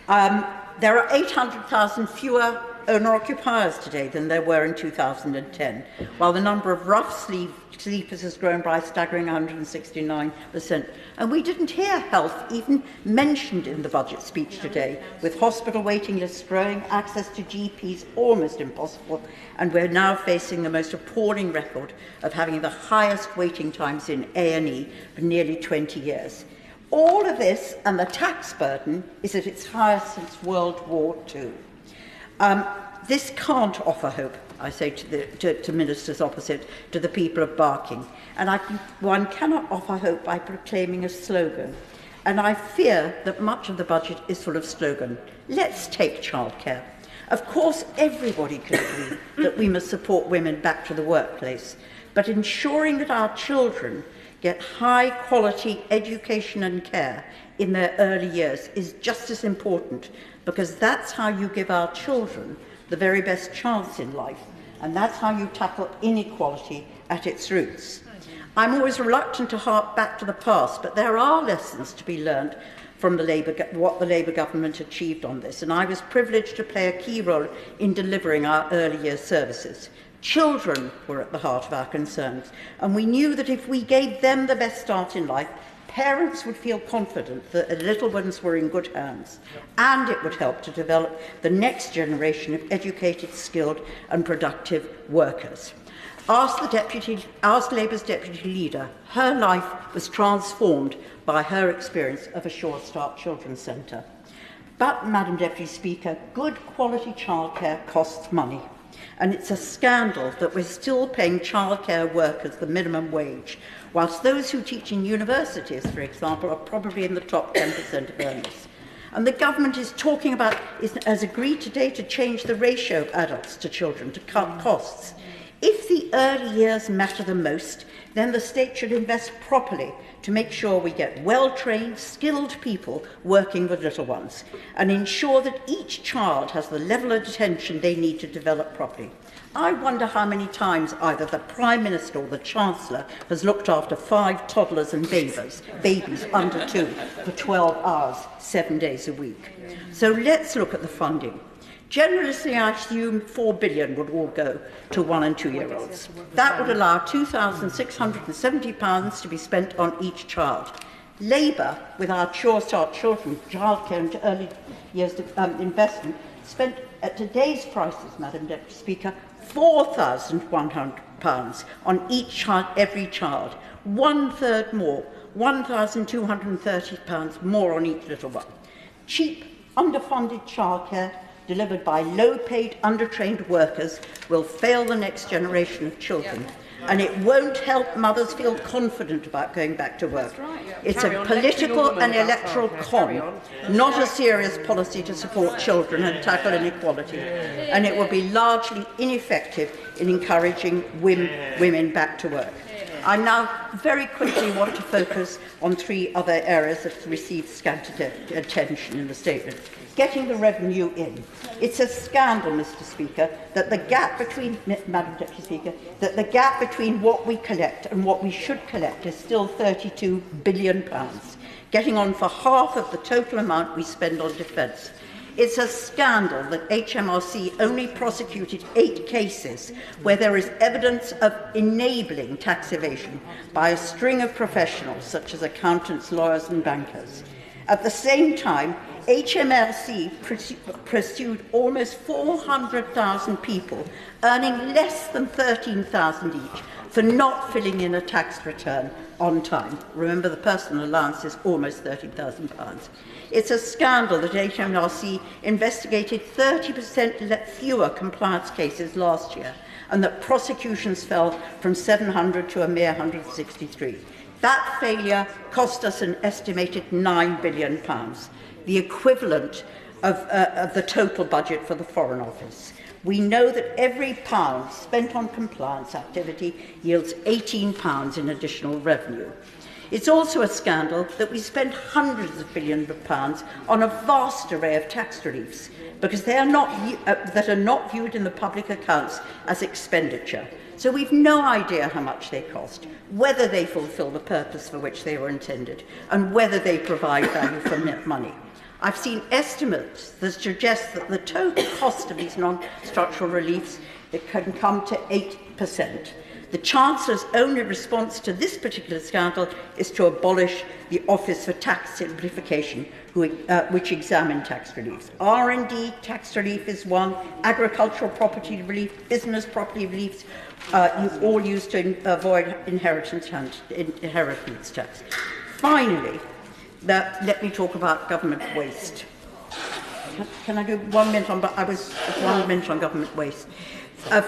[SPEAKER 14] There are 800,000 fewer owner-occupiers today than there were in 2010, while the number of rough sleepers has grown by a staggering 169%. And we didn't hear health even mentioned in the budget speech today, with hospital waiting lists growing, access to GPs almost impossible, and we're now facing the most appalling record of having the highest waiting times in A&E for nearly 20 years. All of this and the tax burden is at its highest since World War II. This can't offer hope, I say to ministers opposite, to the people of Barking. And one cannot offer hope by proclaiming a slogan. And I fear that much of the budget is full of slogan. Let's take childcare. Of course, everybody can agree that we must support women back to the workplace, but ensuring that our children get high-quality education and care in their early years is just as important, because that's how you give our children the very best chance in life, and that's how you tackle inequality at its roots. I'm always reluctant to hark back to the past, but there are lessons to be learned from what the Labour government achieved on this, and I was privileged to play a key role in delivering our early years services. Children were at the heart of our concerns, and we knew that if we gave them the best start in life, parents would feel confident that the little ones were in good hands, and it would help to develop the next generation of educated, skilled and productive workers. Ask Labour's deputy leader. Her life was transformed by her experience of a Sure Start Children's Centre. But, Madam Deputy Speaker, good quality childcare costs money. And it's a scandal that we're still paying childcare workers the minimum wage, whilst those who teach in universities, for example, are probably in the top 10% of earners. And the government has agreed today to change the ratio of adults to children to cut costs. If the early years matter the most, then the state should invest properly to make sure we get well-trained, skilled people working with little ones, and ensure that each child has the level of attention they need to develop properly. I wonder how many times either the Prime Minister or the Chancellor has looked after 5 toddlers and babies under 2 for 12 hours, 7 days a week. So let's look at the funding. Generously, I assume £4 billion would all go to 1- and 2-year-olds. That would allow £2,670 to be spent on each child. Labour, with our Sure Start Children, childcare and early years investment, spent at today's prices, Madam Deputy Speaker, £4,100 on each child, every child, 1/3 more, £1,230 more on each little one. Cheap, underfunded childcare delivered by low-paid, undertrained workers will fail the next generation of children, and it won't help mothers feel confident about going back to work. It's a political and electoral con, not a serious policy to support children and tackle inequality, and it will be largely ineffective in encouraging women back to work. I now very quickly want to focus on 3 other areas that have received scant attention in the statement. Getting the revenue in. It's a scandal, Mr. Speaker, that the gap between, Madam Deputy Speaker, that the gap between what we collect and what we should collect is still £32 billion, getting on for half of the total amount we spend on defence. It's a scandal that HMRC only prosecuted 8 cases where there is evidence of enabling tax evasion by a string of professionals such as accountants, lawyers and bankers. At the same time, HMRC pursued almost 400,000 people earning less than £13,000 each for not filling in a tax return on time. Remember, the personal allowance is almost £13,000. It's a scandal that HMRC investigated 30% fewer compliance cases last year, and that prosecutions fell from 700 to a mere 163. That failure cost us an estimated £9 billion, the equivalent of the total budget for the Foreign Office. We know that every pound spent on compliance activity yields £18 in additional revenue. It's also a scandal that we spend hundreds of billions of pounds on a vast array of tax reliefs because they are not viewed in the public accounts as expenditure. So we've no idea how much they cost, whether they fulfil the purpose for which they were intended, and whether they provide value for money. I've seen estimates that suggest that the total cost of these non-structural reliefs can come to 8%. The Chancellor's only response to this particular scandal is to abolish the Office for Tax Simplification, which examined tax reliefs. R&D tax relief is one, agricultural property relief, business property reliefs, all used to avoid inheritance tax. Finally, let me talk about government waste. Can I do 1 minute on? I was 1 minute on government waste.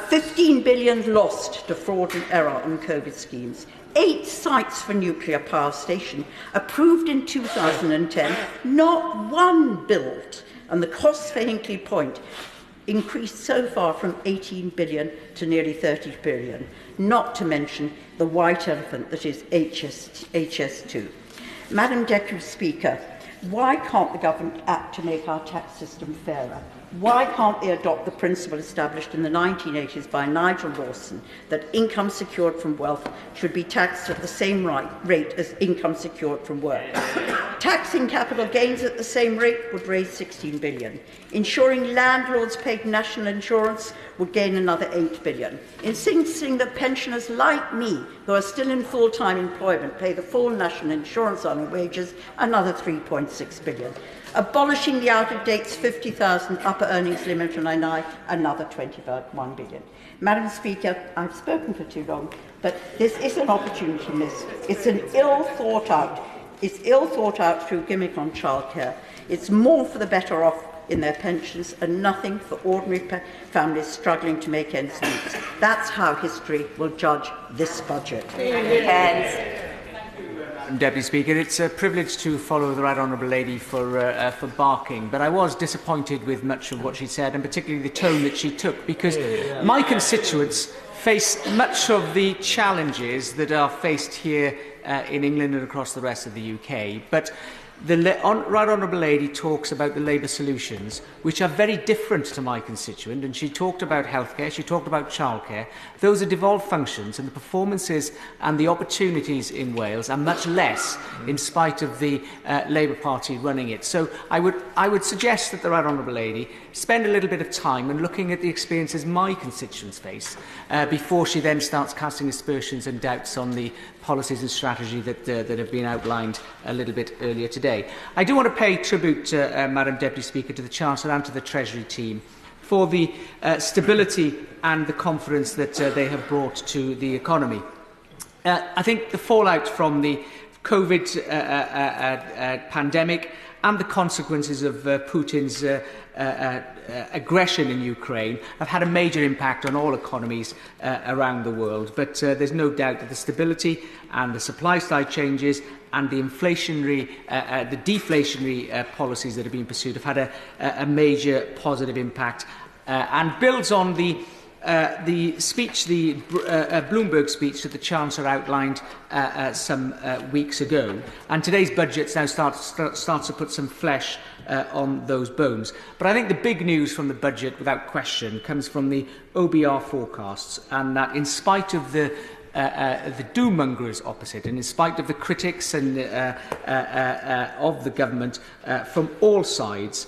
[SPEAKER 14] 15 billion lost to fraud and error on COVID schemes. 8 sites for nuclear power station, approved in 2010, not one built, and the costs for Hinkley Point increased so far from 18 billion to nearly 30 billion, not to mention the white elephant that is HS2. Madam Deputy Speaker, why can't the government act to make our tax system fairer? Why can't they adopt the principle established in the 1980s by Nigel Lawson that income secured from wealth should be taxed at the same rate as income secured from work? Taxing capital gains at the same rate would raise 16 billion. Ensuring landlords paid national insurance would gain another 8 billion. Insisting that pensioners like me, who are still in full-time employment, pay the full national insurance on their wages, another 3.6 billion. Abolishing the out-of-date 50,000 upper earnings limit on NI, another 21 billion. Madam Speaker, I've spoken for too long, but this is an opportunity missed. It's ill thought out through gimmick on childcare. It's more for the better off in their pensions and nothing for ordinary families struggling to make ends meet. That's how history will judge this budget.
[SPEAKER 10] Deputy Speaker, it's a privilege to follow the Right Honourable Lady for barking, but I was disappointed with much of what she said, and particularly the tone that she took, because my constituents face much of the challenges that are faced here in England and across the rest of the UK. But the Right Honourable Lady talks about the Labour solutions, which are very different to my constituent, and she talked about healthcare, she talked about childcare. Those are devolved functions, and the performances and the opportunities in Wales are much less, in spite of the Labour Party running it. So I would suggest that the Right Honourable Lady spend a little bit of time and looking at the experiences my constituents face before she then starts casting aspersions and doubts on the policies and strategy that have been outlined a little bit earlier today. I do want to pay tribute, Madam Deputy Speaker, to the Chancellor and to the Treasury team for the stability and the confidence that they have brought to the economy. I think the fallout from the COVID pandemic and the consequences of Putin's aggression in Ukraine have had a major impact on all economies around the world. But there's no doubt that the stability and the supply side changes and the deflationary policies that have been pursued have had a major positive impact and builds on the speech, the Bloomberg speech that the Chancellor outlined some weeks ago. And today's budget now starts to put some flesh on those bones. But I think the big news from the budget, without question, comes from the OBR forecasts, and that in spite of the doom-mongers opposite, and in spite of the critics and of the government from all sides,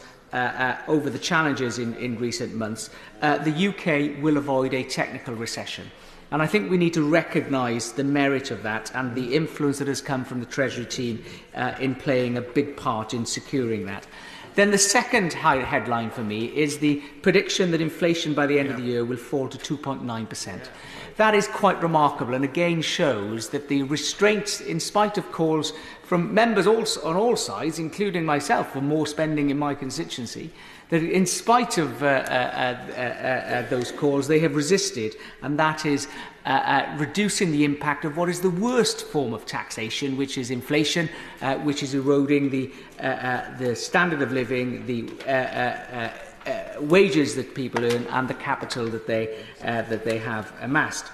[SPEAKER 10] over the challenges in recent months, the UK will avoid a technical recession. And I think we need to recognise the merit of that and the influence that has come from the Treasury team in playing a big part in securing that. Then the second headline for me is the prediction that inflation by the end of the year will fall to 2.9%. That is quite remarkable and again shows that the restraints, in spite of calls from members on all sides, including myself, for more spending in my constituency, that in spite of those calls, they have resisted, and that is reducing the impact of what is the worst form of taxation, which is inflation, which is eroding the standard of living, the wages that people earn, and the capital that they have amassed.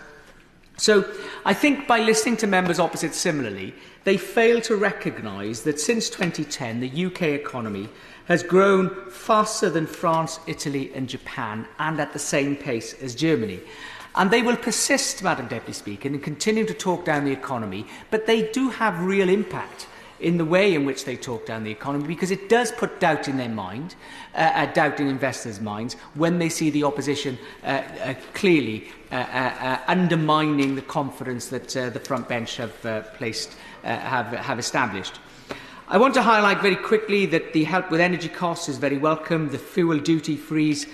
[SPEAKER 10] So I think by listening to members opposite similarly, they fail to recognise that since 2010, the UK economy has grown faster than France, Italy and Japan, and at the same pace as Germany. And they will persist, Madam Deputy Speaker, in continuing to talk down the economy, but they do have real impact in the way in which they talk down the economy, because it does put doubt in their mind, doubt in investors' minds, when they see the opposition clearly undermining the confidence that the front bench have established. I want to highlight very quickly that the help with energy costs is very welcome. The fuel duty freeze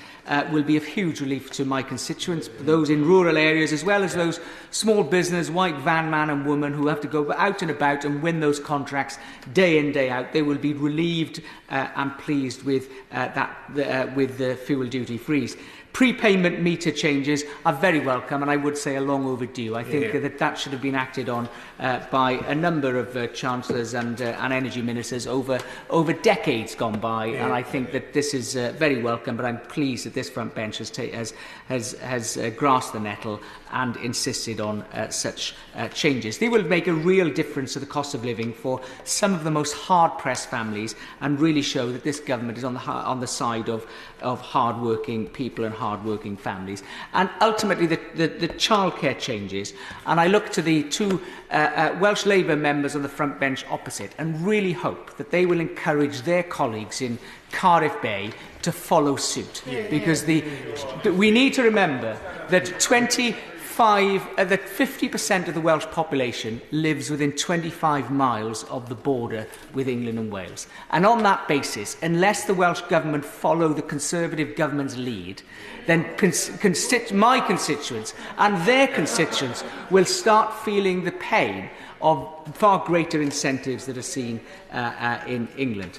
[SPEAKER 10] will be of huge relief to my constituents, those in rural areas, as well as those small business, white van man and woman who have to go out and about and win those contracts day in, day out. They will be relieved and pleased with the fuel duty freeze. Prepayment meter changes are very welcome, and I would say are long overdue. I think that should have been acted on by a number of chancellors and energy ministers over decades gone by, and I think that this is very welcome. But I'm pleased that this front bench has grasped the nettle and insisted on such changes. They will make a real difference to the cost of living for some of the most hard-pressed families, and really show that this government is on the side of hard-working people and hard-working families. And ultimately, the childcare changes. And I look to the two Welsh Labour members on the front bench opposite and really hope that they will encourage their colleagues in Cardiff Bay to follow suit. Because we need to remember that 50% of the Welsh population lives within 25 miles of the border with England and Wales. And on that basis, unless the Welsh Government follow the Conservative Government's lead, then my constituents and their constituents will start feeling the pain of far greater incentives that are seen in England.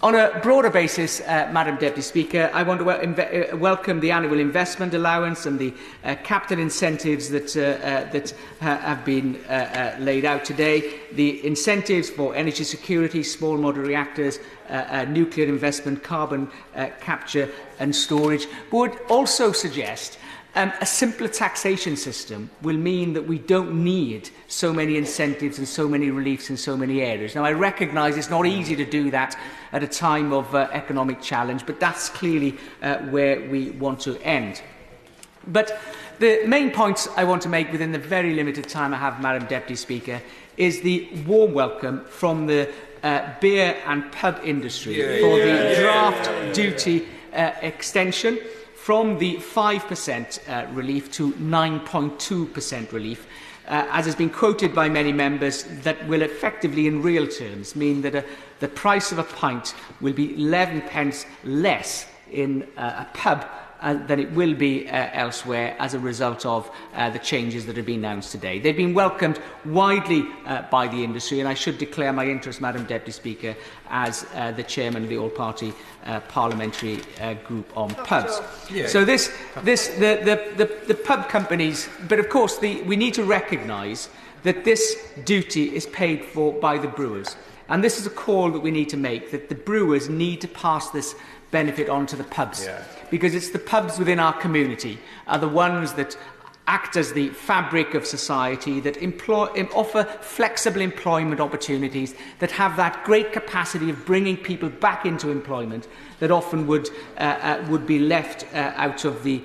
[SPEAKER 10] On a broader basis, Madam Deputy Speaker, I want to welcome the annual investment allowance and the capital incentives that have been laid out today. The incentives for energy security, small modular reactors, nuclear investment, carbon capture and storage would also suggest a simpler taxation system will mean that we don't need so many incentives and so many reliefs in so many areas. Now, I recognise it's not easy to do that at a time of economic challenge, but that's clearly where we want to end. But the main points I want to make within the very limited time I have, Madam Deputy Speaker, is the warm welcome from the beer and pub industry for the draft duty extension from the 5% relief to 9.2% relief, as has been quoted by many members, that will effectively, in real terms, mean that the price of a pint will be 11 pence less in a pub than it will be elsewhere as a result of the changes that have been announced today. They've been welcomed widely by the industry, and I should declare my interest, Madam Deputy Speaker, as the chairman of the all-party parliamentary group on pubs. So the pub companies, but of course we need to recognise that this duty is paid for by the brewers, and this is a call that we need to make, that the brewers need to pass this benefit on to the pubs, because it's the pubs within our community are the ones that act as the fabric of society, that offer flexible employment opportunities, that have that great capacity of bringing people back into employment that often would be left out of the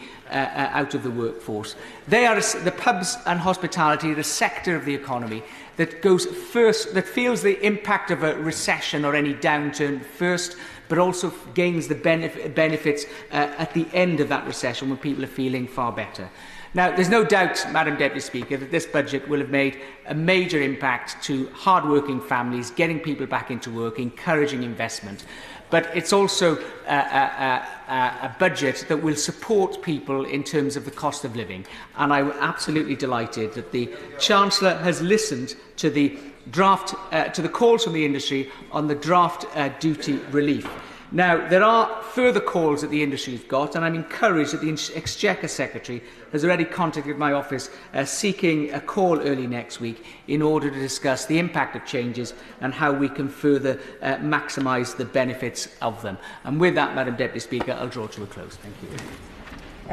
[SPEAKER 10] workforce. They are the pubs and hospitality, the sector of the economy that goes first, that feels the impact of a recession or any downturn first, but also gains the benefits at the end of that recession when people are feeling far better. Now, there's no doubt, Madam Deputy Speaker, that this budget will have made a major impact to hard-working families, getting people back into work, encouraging investment. But it's also a budget that will support people in terms of the cost of living. And I'm absolutely delighted that the Chancellor has listened to the draft, to the calls from the industry on the draft duty relief. Now, there are further calls that the industry has got, and I'm encouraged that the Exchequer Secretary has already contacted my office seeking a call early next week in order to discuss the impact of changes and how we can further maximise the benefits of them. And with that, Madam Deputy Speaker, I'll draw to a close. Thank you.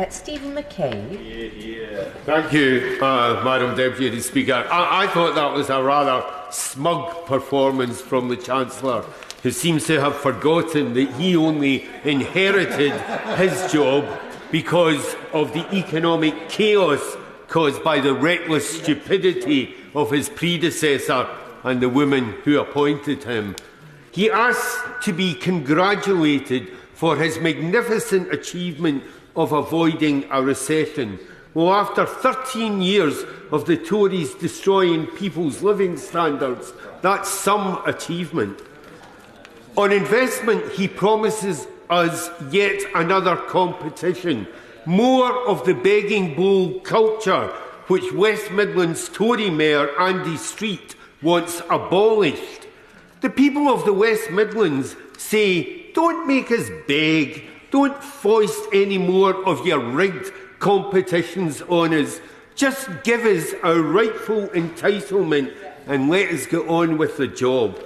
[SPEAKER 3] Stephen McKay.
[SPEAKER 12] Thank you, Madam Deputy Speaker. I thought that was a rather smug performance from the Chancellor, who seems to have forgotten that he only inherited his job because of the economic chaos caused by the reckless stupidity of his predecessor and the woman who appointed him. He asks to be congratulated for his magnificent achievement of avoiding a recession. Well, after 13 years of the Tories destroying people's living standards, that's some achievement. On investment, he promises us yet another competition, more of the begging bowl culture which West Midlands Tory Mayor Andy Street wants abolished. The people of the West Midlands say, don't make us beg, don't foist any more of your rigged competitions on us. Just give us our rightful entitlement and let us get on with the job.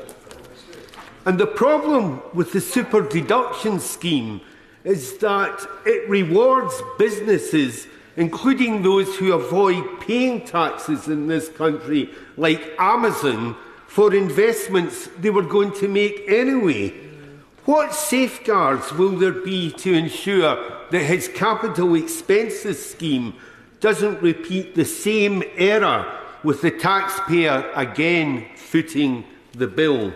[SPEAKER 12] And the problem with the super deduction scheme is that it rewards businesses, including those who avoid paying taxes in this country, like Amazon, for investments they were going to make anyway. What safeguards will there be to ensure that his capital expenses scheme doesn't repeat the same error, with the taxpayer again footing the bill?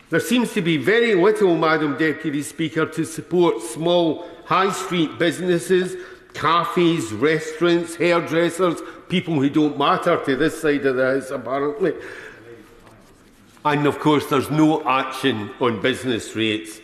[SPEAKER 12] There seems to be very little, Madam Deputy Speaker, to support small high street businesses, cafes, restaurants, hairdressers, people who don't matter to this side of the House, apparently. And of course, there's no action on business rates.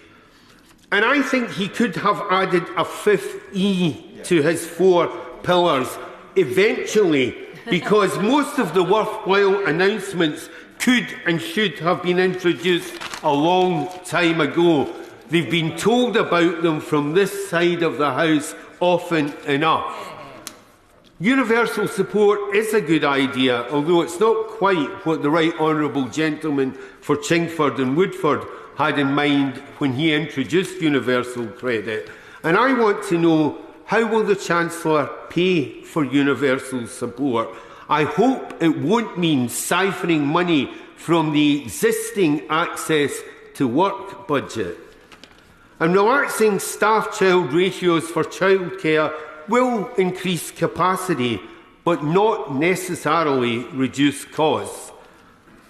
[SPEAKER 12] And I think he could have added a fifth E to his 4 pillars eventually, because most of the worthwhile announcements could and should have been introduced a long time ago. They've been told about them from this side of the House often enough. Universal support is a good idea, although it's not quite what the Right Honourable Gentleman for Chingford and Woodford had in mind when he introduced universal credit. And I want to know, how will the Chancellor pay for universal support? I hope it won't mean siphoning money from the existing access to work budget. And relaxing staff-child ratios for childcare will increase capacity, but not necessarily reduce costs.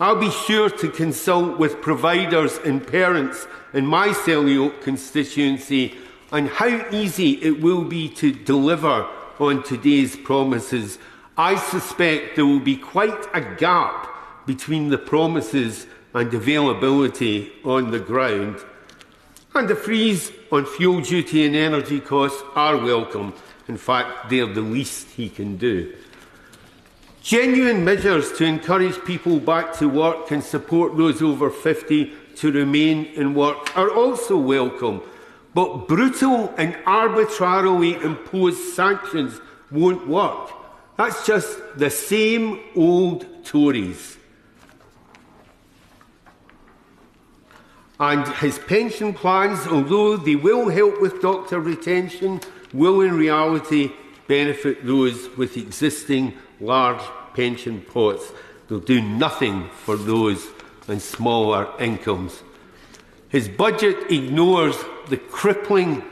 [SPEAKER 12] I'll be sure to consult with providers and parents in my Selly constituency on how easy it will be to deliver on today's promises. I suspect there will be quite a gap between the promises and availability on the ground. And the freeze on fuel duty and energy costs are welcome. In fact, they're the least he can do. Genuine measures to encourage people back to work and support those over 50 to remain in work are also welcome. But brutal and arbitrarily imposed sanctions won't work. That's just the same old Tories. And his pension plans, although they will help with doctor retention, will in reality benefit those with existing large pension pots. They'll do nothing for those on smaller incomes. His budget ignores the crippling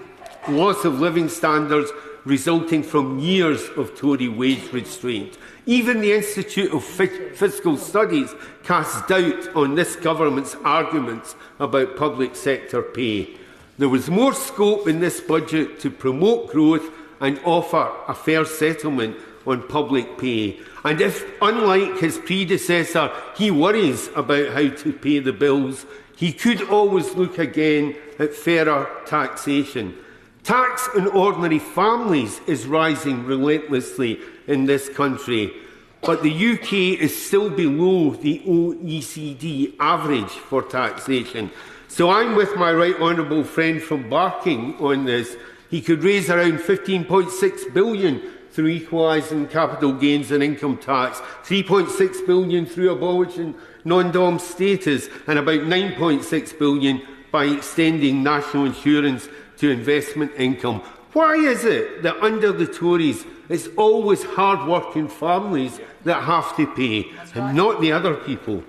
[SPEAKER 12] loss of living standards resulting from years of Tory wage restraint. Even the Institute of Fiscal Studies casts doubt on this government's arguments about public sector pay. There was more scope in this budget to promote growth and offer a fair settlement on public pay. And if, unlike his predecessor, he worries about how to pay the bills, he could always look again at fairer taxation. Tax on ordinary families is rising relentlessly in this country, but the UK is still below the OECD average for taxation. So I'm with my right honourable friend from Barking on this. He could raise around £15.6 billion through equalising capital gains and income tax, £3.6 billion through abolishing non-dom status, and about £9.6 billion by extending national insurance to investment income. Why is it that under the Tories it's always hard-working families that have to pay and not the other people?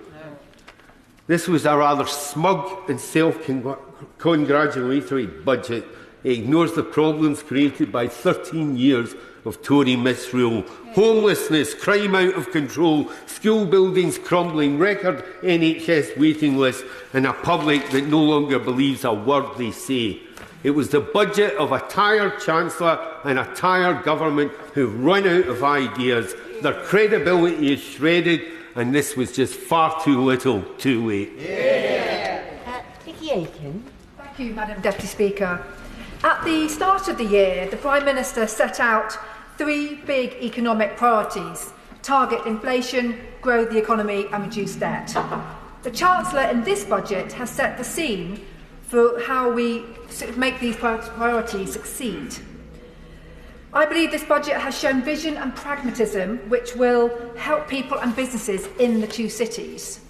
[SPEAKER 12] This was a rather smug and self-congratulatory budget. It ignores the problems created by 13 years of Tory misrule. Homelessness, crime out of control, school buildings crumbling, record NHS waiting lists, and a public that no longer believes a word they say. It was the budget of a tired Chancellor and a tired government who've run out of ideas. Their credibility is shredded, and this was just far too little, too late.
[SPEAKER 3] Vicky Aiken.
[SPEAKER 15] Thank you, Madam Deputy Speaker. At the start of the year, the Prime Minister set out 3 big economic priorities: target inflation, grow the economy and reduce debt. The Chancellor in this budget has set the scene for how we make these priorities succeed. I believe this budget has shown vision and pragmatism which will help people and businesses in the two cities.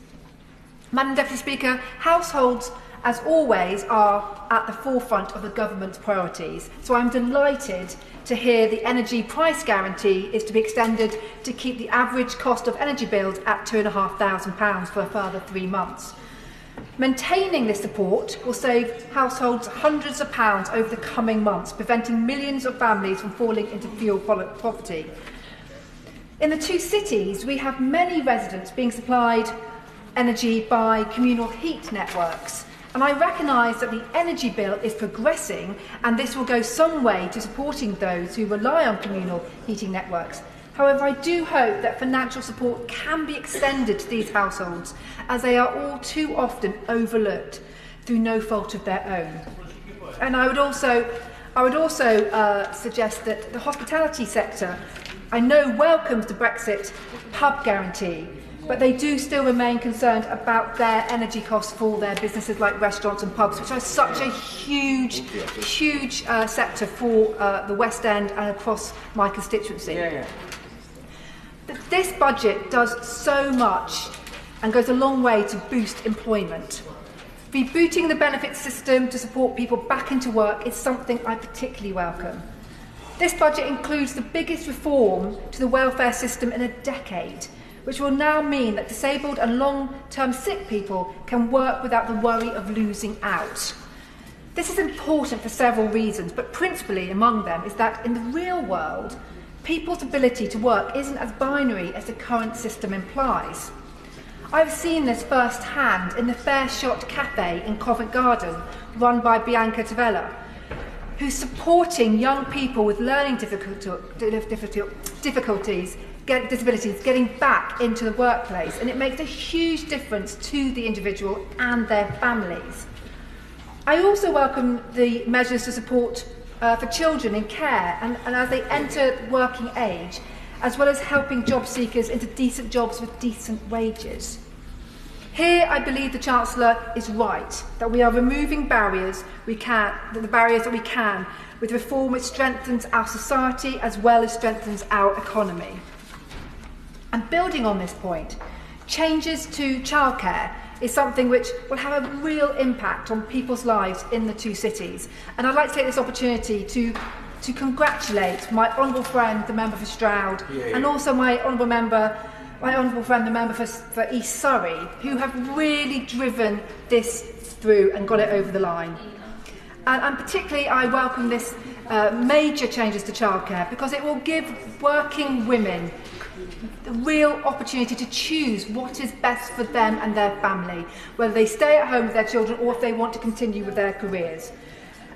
[SPEAKER 15] Madam Deputy Speaker, households, as always, are at the forefront of the government's priorities, so I'm delighted to hear the energy price guarantee is to be extended to keep the average cost of energy bills at £2,500 for a further 3 months. Maintaining this support will save households hundreds of pounds over the coming months, preventing millions of families from falling into fuel poverty. In the two cities, we have many residents being supplied energy by communal heat networks, and I recognise that the energy bill is progressing, and this will go some way to supporting those who rely on communal heating networks. However, I do hope that financial support can be extended to these households, as they are all too often overlooked through no fault of their own. And I would also suggest that the hospitality sector, I know, welcomes the Brexit pub guarantee, but they do still remain concerned about their energy costs for their businesses like restaurants and pubs, which are such a huge sector for the West End and across my constituency. This budget does so much and goes a long way to boost employment. Rebooting the benefits system to support people back into work is something I particularly welcome. This budget includes the biggest reform to the welfare system in a decade, which will now mean that disabled and long-term sick people can work without the worry of losing out. This is important for several reasons, but principally among them is that in the real world, people's ability to work isn't as binary as the current system implies. I've seen this firsthand in the Fair Shot Cafe in Covent Garden, run by Bianca Tavella, who's supporting young people with learning disabilities getting back into the workplace, and it makes a huge difference to the individual and their families. I also welcome the measures to support for children in care and as they enter working age, as well as helping job seekers into decent jobs with decent wages. Here, I believe the Chancellor is right, that we are removing the barriers that we can, with reform which strengthens our society as well as strengthens our economy. And building on this point, changes to childcare is something which will have a real impact on people's lives in the two cities. And I'd like to take this opportunity to congratulate my honourable friend, the member for Stroud, and also my honourable friend, the member for East Surrey, who have really driven this through and got it over the line. And particularly, I welcome this major changes to childcare because it will give working women the real opportunity to choose what is best for them and their family, whether they stay at home with their children or if they want to continue with their careers.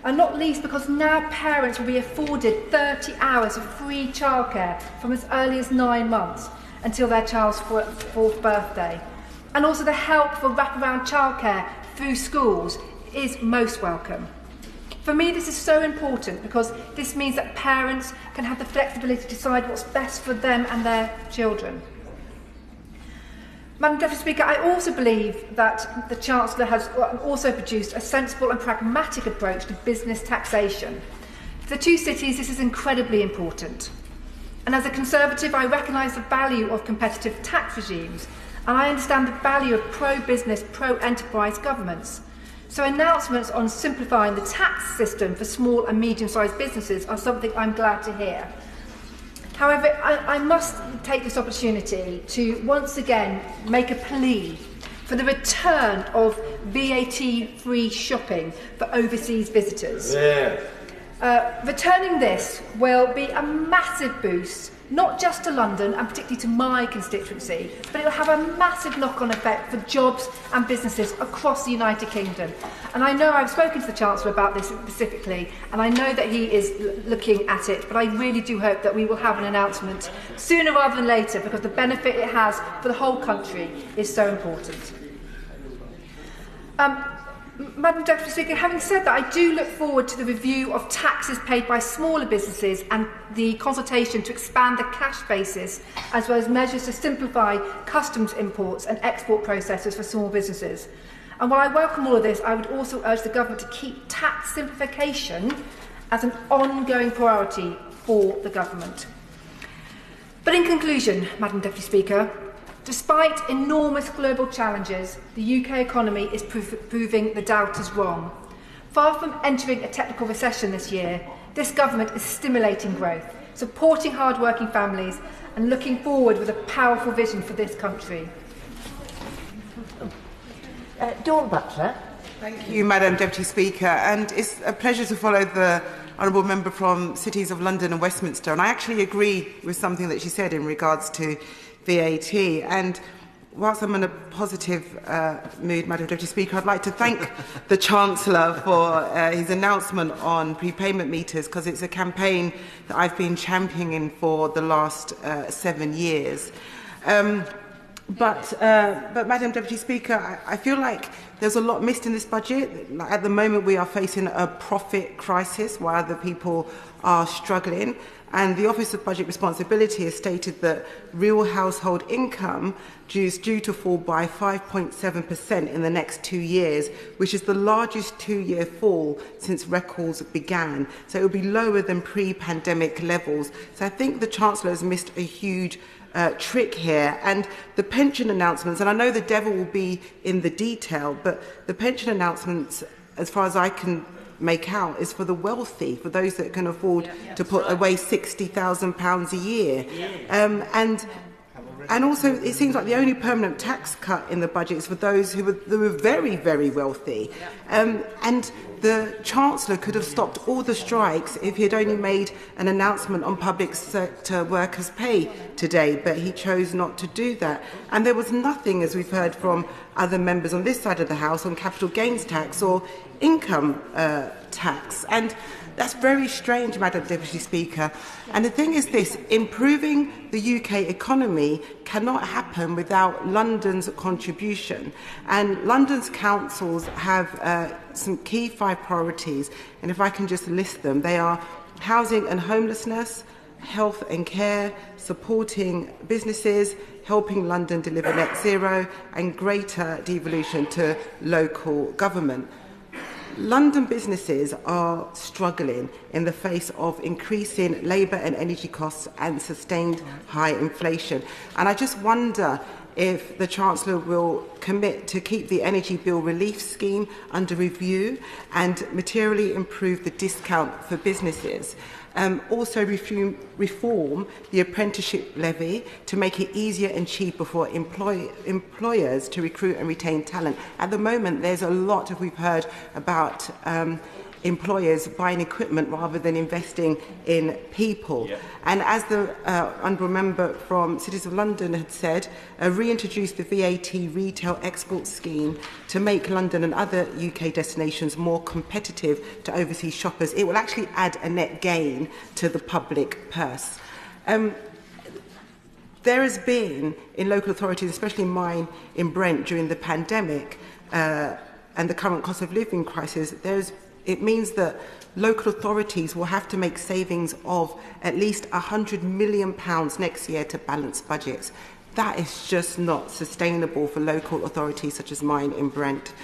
[SPEAKER 15] And not least because now parents will be afforded 30 hours of free childcare from as early as 9 months until their child's 4th birthday. And also the help for wraparound childcare through schools is most welcome. For me, this is so important because this means that parents can have the flexibility to decide what's best for them and their children. Madam Deputy Speaker, I also believe that the Chancellor has also produced a sensible and pragmatic approach to business taxation. For the two cities, this is incredibly important. And as a Conservative, I recognise the value of competitive tax regimes, and I understand the value of pro-business, pro-enterprise governments. So announcements on simplifying the tax system for small and medium-sized businesses are something I'm glad to hear. However, I must take this opportunity to once again make a plea for the return of VAT-free shopping for overseas visitors. Returning this will be a massive boost, not just to London and particularly to my constituency, but it will have a massive knock-on effect for jobs and businesses across the United Kingdom. And I know I've spoken to the Chancellor about this specifically, and I know that he is looking at it, but I really do hope that we will have an announcement sooner rather than later, because the benefit it has for the whole country is so important. Madam Deputy Speaker, having said that, I do look forward to the review of taxes paid by smaller businesses and the consultation to expand the cash basis, as well as measures to simplify customs imports and export processes for small businesses. And while I welcome all of this, I would also urge the government to keep tax simplification as an ongoing priority for the government. But in conclusion, Madam Deputy Speaker, despite enormous global challenges, the UK economy is proving the doubters wrong. Far from entering a technical recession this year, this government is stimulating growth, supporting hard-working families and looking forward with a powerful vision for this country.
[SPEAKER 3] Dawn Butler.
[SPEAKER 1] Thank you, Madam Deputy Speaker. And it's a pleasure to follow the Honourable Member from Cities of London and Westminster. And I actually agree with something that she said in regards to VAT. And whilst I'm in a positive mood, Madam Deputy Speaker, I'd like to thank the Chancellor for his announcement on prepayment meters, because it's a campaign that I've been championing for the last 7 years. But Madam Deputy Speaker, I feel like there's a lot missed in this budget. At the moment, we are facing a profit crisis while other people are struggling. And the Office of Budget Responsibility has stated that real household income is due to fall by 5.7% in the next 2 years, which is the largest 2-year fall since records began. So it will be lower than pre-pandemic levels. So I think the Chancellor has missed a huge trick here. And the pension announcements, and I know the devil will be in the detail, but the pension announcements, as far as I can make out, is for the wealthy, for those that can afford to put away £60,000 a year. And also, it seems like the only permanent tax cut in the budget is for those who were very, very wealthy. And the Chancellor could have stopped all the strikes if he had only made an announcement on public sector workers' pay today, but he chose not to do that. And there was nothing, as we've heard from other members on this side of the House, on capital gains tax or income tax. And that's very strange, Madam Deputy Speaker. And the thing is this, improving the UK economy cannot happen without London's contribution. And London's councils have some key 5 priorities, and if I can just list them, they are housing and homelessness, health and care, supporting businesses, helping London deliver net zero, and greater devolution to local government. London businesses are struggling in the face of increasing labour and energy costs and sustained high inflation. And I just wonder if the Chancellor will commit to keep the energy bill relief scheme under review and materially improve the discount for businesses. Also reform the apprenticeship levy to make it easier and cheaper for employers to recruit and retain talent. At the moment, there's a lot of, we've heard about employers buying equipment rather than investing in people. Yeah. And as the honourable member from Cities of London had said, reintroduce the VAT retail export scheme to make London and other UK destinations more competitive to overseas shoppers. It will actually add a net gain to the public purse. There has been, in local authorities, especially mine in Brent during the pandemic and the current cost of living crisis, it means that local authorities will have to make savings of at least £100 million next year to balance budgets. That is just not sustainable for local authorities such as mine in Brent.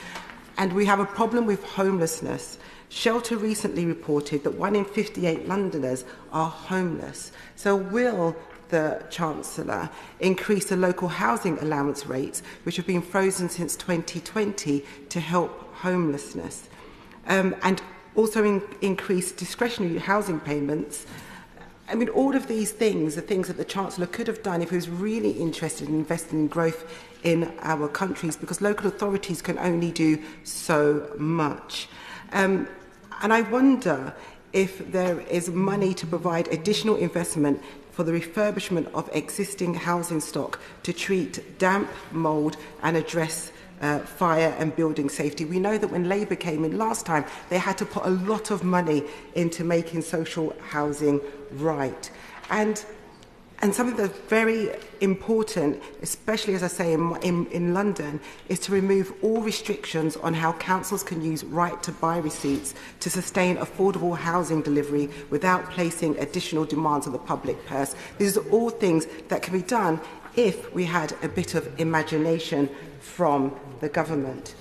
[SPEAKER 1] And we have a problem with homelessness. Shelter recently reported that 1 in 58 Londoners are homeless. So will the Chancellor increase the local housing allowance rates, which have been frozen since 2020, to help homelessness? And also increase discretionary housing payments. I mean, all of these things are things that the Chancellor could have done if he was really interested in investing in growth in our countries, because local authorities can only do so much. And I wonder if there is money to provide additional investment for the refurbishment of existing housing stock to treat damp, mould and address fire and building safety. We know that when Labour came in last time, they had to put a lot of money into making social housing right. And something that's very important, especially, as I say, in London, is to remove all restrictions on how councils can use right-to-buy receipts to sustain affordable housing delivery without placing additional demands on the public purse. These are all things that can be done if we had a bit of imagination from the government.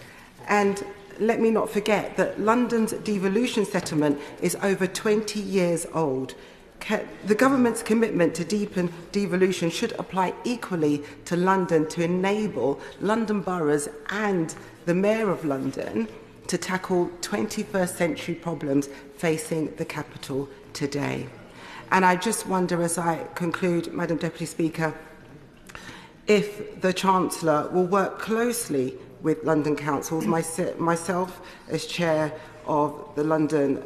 [SPEAKER 1] And let me not forget that London's devolution settlement is over 20 years old. The government's commitment to deepen devolution should apply equally to London to enable London boroughs and the Mayor of London to tackle 21st century problems facing the capital today. And I just wonder, as I conclude, Madam Deputy Speaker, if the Chancellor will work closely with London councils, myself as Chair of the London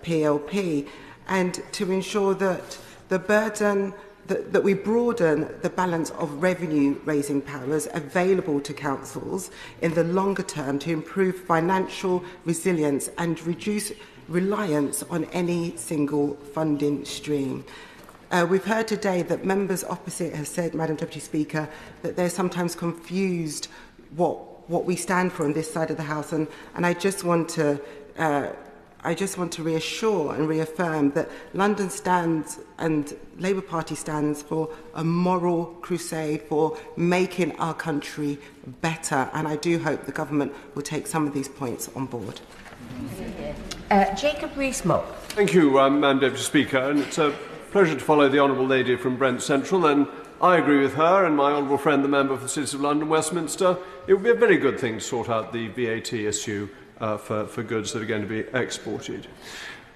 [SPEAKER 1] PLP, and to ensure that the burden, that we broaden the balance of revenue-raising powers available to councils in the longer term to improve financial resilience and reduce reliance on any single funding stream. We've heard today that members opposite have said, Madam Deputy Speaker, that they're sometimes confused what we stand for on this side of the House, and I just want to reassure and reaffirm that London stands and Labour Party stands for a moral crusade for making our country better, and I do hope the government will take some of these points on board.
[SPEAKER 3] Jacob Rees-Mogg.
[SPEAKER 17] Thank you, Madam Deputy Speaker, and it's a pleasure to follow the Honourable Lady from Brent Central, and I agree with her and my honourable friend, the member for the City of London, Westminster. It would be a very good thing to sort out the VAT issue for goods that are going to be exported.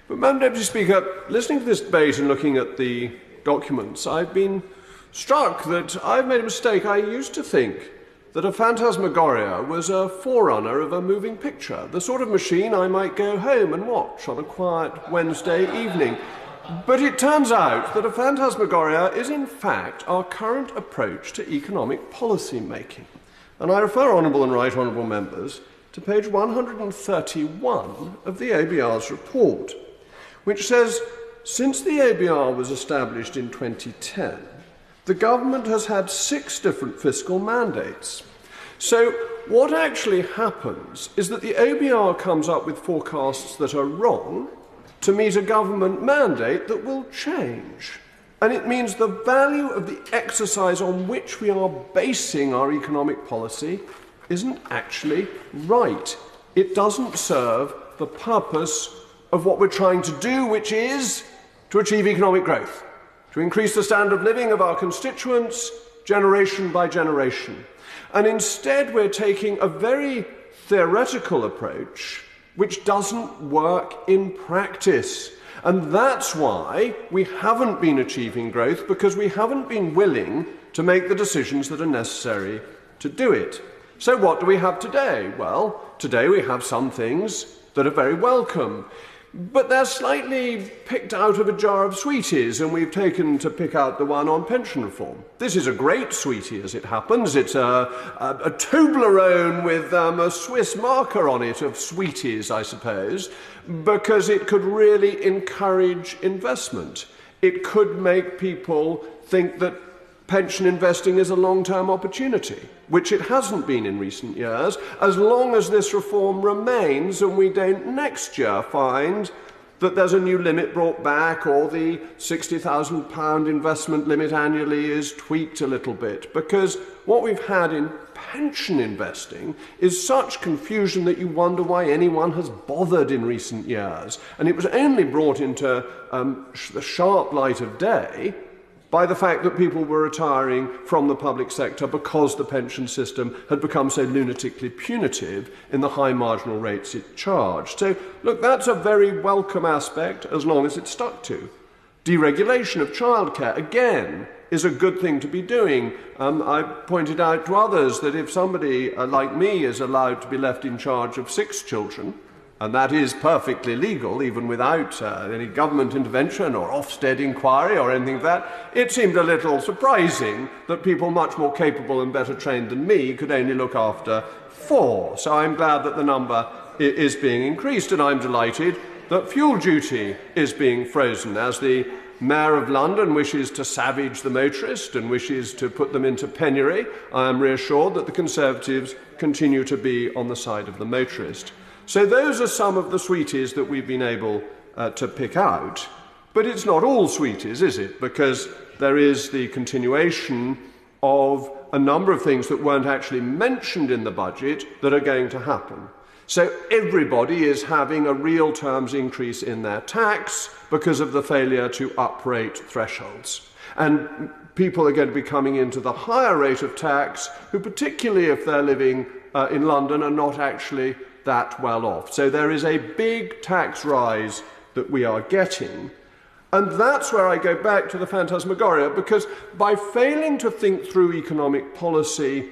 [SPEAKER 17] But, Madam Deputy Speaker, listening to this debate and looking at the documents, I've been struck that I've made a mistake. I used to think that a phantasmagoria was a forerunner of a moving picture, the sort of machine I might go home and watch on a quiet Wednesday evening. But it turns out that a phantasmagoria is in fact our current approach to economic policy making. And I refer honourable and right honourable members to page 131 of the ABR's report, which says, since the ABR was established in 2010, the government has had 6 different fiscal mandates. So what actually happens is that the ABR comes up with forecasts that are wrong to meet a government mandate that will change. And it means the value of the exercise on which we are basing our economic policy isn't actually right. It doesn't serve the purpose of what we're trying to do, which is to achieve economic growth, to increase the standard of living of our constituents generation by generation. And instead we're taking a very theoretical approach which doesn't work in practice. And that's why we haven't been achieving growth, because we haven't been willing to make the decisions that are necessary to do it. So what do we have today? Well, today we have some things that are very welcome, but they're slightly picked out of a jar of sweeties, and we've taken to pick out the one on pension reform. This is a great sweetie, as it happens. It's a Toblerone with a Swiss marker on it of sweeties, I suppose, because it could really encourage investment. It could make people think that pension investing is a long-term opportunity, which it hasn't been in recent years, as long as this reform remains and we don't next year find that there's a new limit brought back or the £60,000 investment limit annually is tweaked a little bit. Because what we've had in pension investing is such confusion that you wonder why anyone has bothered in recent years. And it was only brought into the sharp light of day by the fact that people were retiring from the public sector because the pension system had become so lunatically punitive in the high marginal rates it charged. So, look, that's a very welcome aspect as long as it's stuck to. Deregulation of childcare, again, is a good thing to be doing. I pointed out to others that if somebody like me is allowed to be left in charge of 6 children, and that is perfectly legal, even without any government intervention or Ofsted inquiry or anything like that, it seemed a little surprising that people much more capable and better trained than me could only look after 4. So I'm glad that the number is being increased, and I'm delighted that fuel duty is being frozen, as the Mayor of London wishes to savage the motorist and wishes to put them into penury. I am reassured that the Conservatives continue to be on the side of the motorist. So those are some of the sweeties that we've been able to pick out. But it's not all sweeties, is it? Because there is the continuation of a number of things that weren't actually mentioned in the budget that are going to happen. So everybody is having a real terms increase in their tax because of the failure to uprate thresholds. And people are going to be coming into the higher rate of tax, who particularly if they're living in London are not actually that well off. So there is a big tax rise that we are getting. And that's where I go back to the phantasmagoria, because by failing to think through economic policy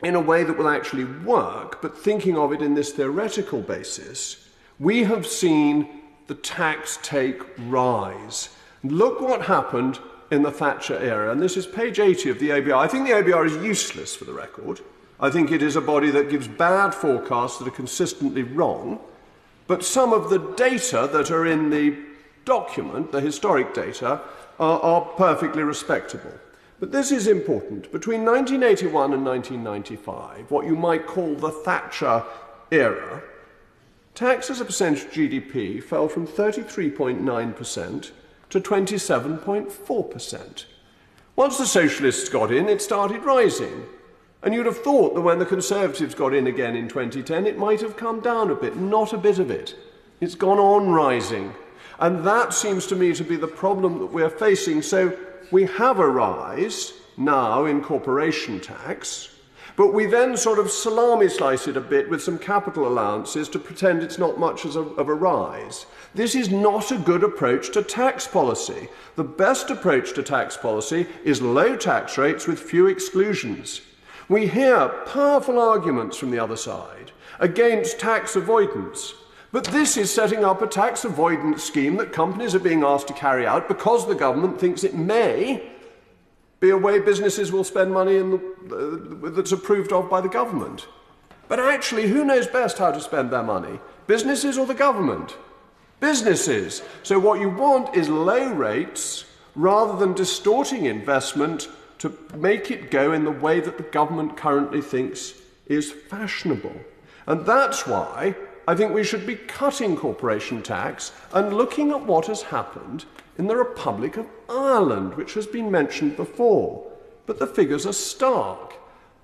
[SPEAKER 17] in a way that will actually work, but thinking of it in this theoretical basis, we have seen the tax take rise. Look what happened in the Thatcher era, and this is page 80 of the ABR. I think the ABR is useless, for the record. I think it is a body that gives bad forecasts that are consistently wrong, but some of the data that are in the document, the historic data, are perfectly respectable. But this is important. Between 1981 and 1995, what you might call the Thatcher era, tax as a percentage of GDP fell from 33.9% to 27.4%. Once the socialists got in, it started rising. And you'd have thought that when the Conservatives got in again in 2010, it might have come down a bit. Not a bit of it. It's gone on rising. And that seems to me to be the problem that we're facing. So we have a rise now in corporation tax, but we then sort of salami slice it a bit with some capital allowances to pretend it's not much of a rise. This is not a good approach to tax policy. The best approach to tax policy is low tax rates with few exclusions. We hear powerful arguments from the other side against tax avoidance. But this is setting up a tax avoidance scheme that companies are being asked to carry out because the government thinks it may be a way businesses will spend money that's approved of by the government. But actually, who knows best how to spend their money? Businesses or the government? Businesses. So what you want is low rates rather than distorting investment to make it go in the way that the government currently thinks is fashionable. And that's why I think we should be cutting corporation tax and looking at what has happened in the Republic of Ireland, which has been mentioned before. But the figures are stark.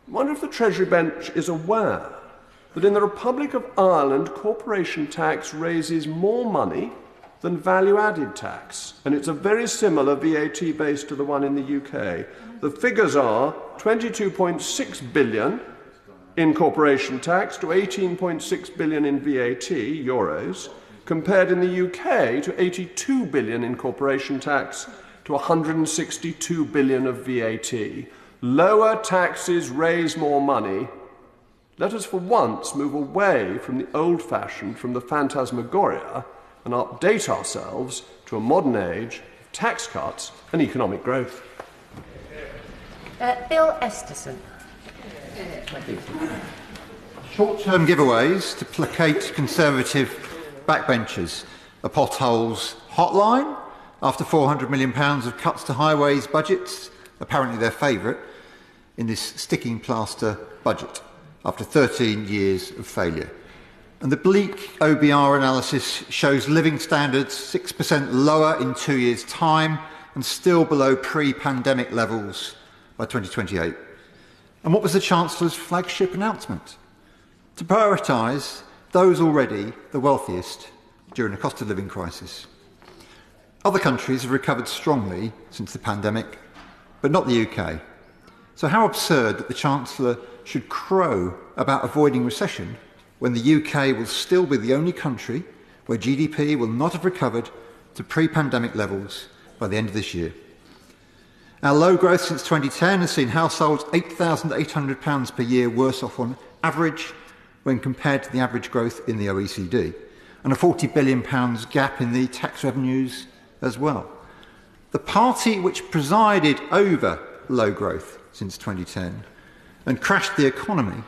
[SPEAKER 17] I wonder if the Treasury bench is aware that in the Republic of Ireland, corporation tax raises more money than value-added tax. And it's a very similar VAT base to the one in the UK. The figures are 22.6 billion in corporation tax to 18.6 billion in VAT, euros, compared in the UK to 82 billion in corporation tax to 162 billion of VAT. Lower taxes raise more money. Let us for once move away from the old-fashioned, from the phantasmagoria, and update ourselves to a modern age of tax cuts and economic growth.
[SPEAKER 18] Bill Esterson.
[SPEAKER 5] Short-term giveaways to placate Conservative backbenchers. A potholes hotline after £400 million of cuts to highways budgets, apparently their favourite, in this sticking plaster budget after 13 years of failure. And the bleak OBR analysis shows living standards 6% lower in 2 years' time and still below pre-pandemic levels by 2028. And what was the Chancellor's flagship announcement? To prioritise those already the wealthiest during a cost of living crisis. Other countries have recovered strongly since the pandemic, but not the UK. So how absurd that the Chancellor should crow about avoiding recession when the UK will still be the only country where GDP will not have recovered to pre-pandemic levels by the end of this year. Our low growth since 2010 has seen households £8,800 per year worse off on average when compared to the average growth in the OECD, and a £40 billion gap in the tax revenues as well. The party which presided over low growth since 2010 and crashed the economy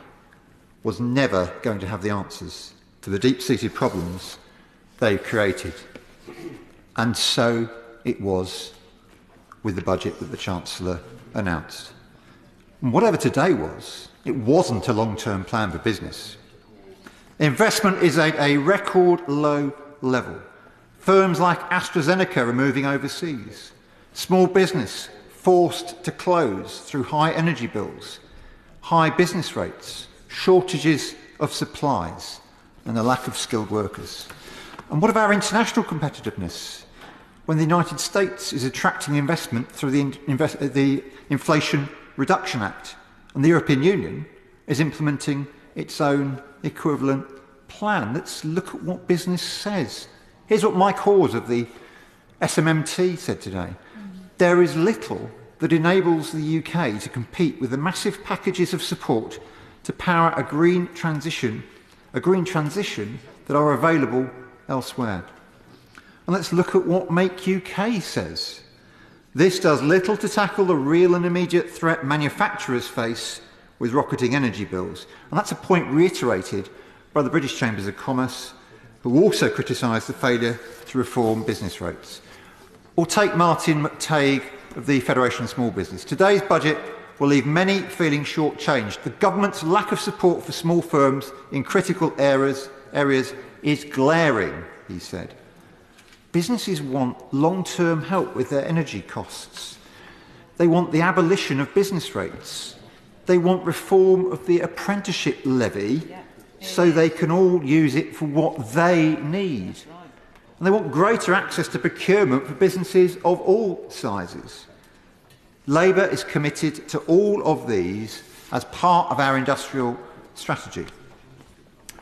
[SPEAKER 5] was never going to have the answers to the deep-seated problems they've created. And so it was with the budget that the Chancellor announced. And whatever today was, it wasn't a long-term plan for business. Investment is at a record low level. Firms like AstraZeneca are moving overseas. Small business forced to close through high energy bills, high business rates, shortages of supplies. and the lack of skilled workers? And what of our international competitiveness when the United States is attracting investment through the Inflation Reduction Act and the European Union is implementing its own equivalent plan? Let's look at what business says. Here's what Mike Hawes of the SMMT said today. There is little that enables the UK to compete with the massive packages of support to power a green transition that are available elsewhere. And let's look at what Make UK says. This does little to tackle the real and immediate threat manufacturers face with rocketing energy bills. And that's a point reiterated by the British Chambers of Commerce, who also criticised the failure to reform business rates. Or take Martin McTague of the Federation of Small Business. Today's budget will leave many feeling short-changed. The government's lack of support for small firms in critical areas is glaring, he said. Businesses want long-term help with their energy costs. They want the abolition of business rates. They want reform of the apprenticeship levy so they can all use it for what they need. And they want greater access to procurement for businesses of all sizes. Labour is committed to all of these as part of our industrial strategy.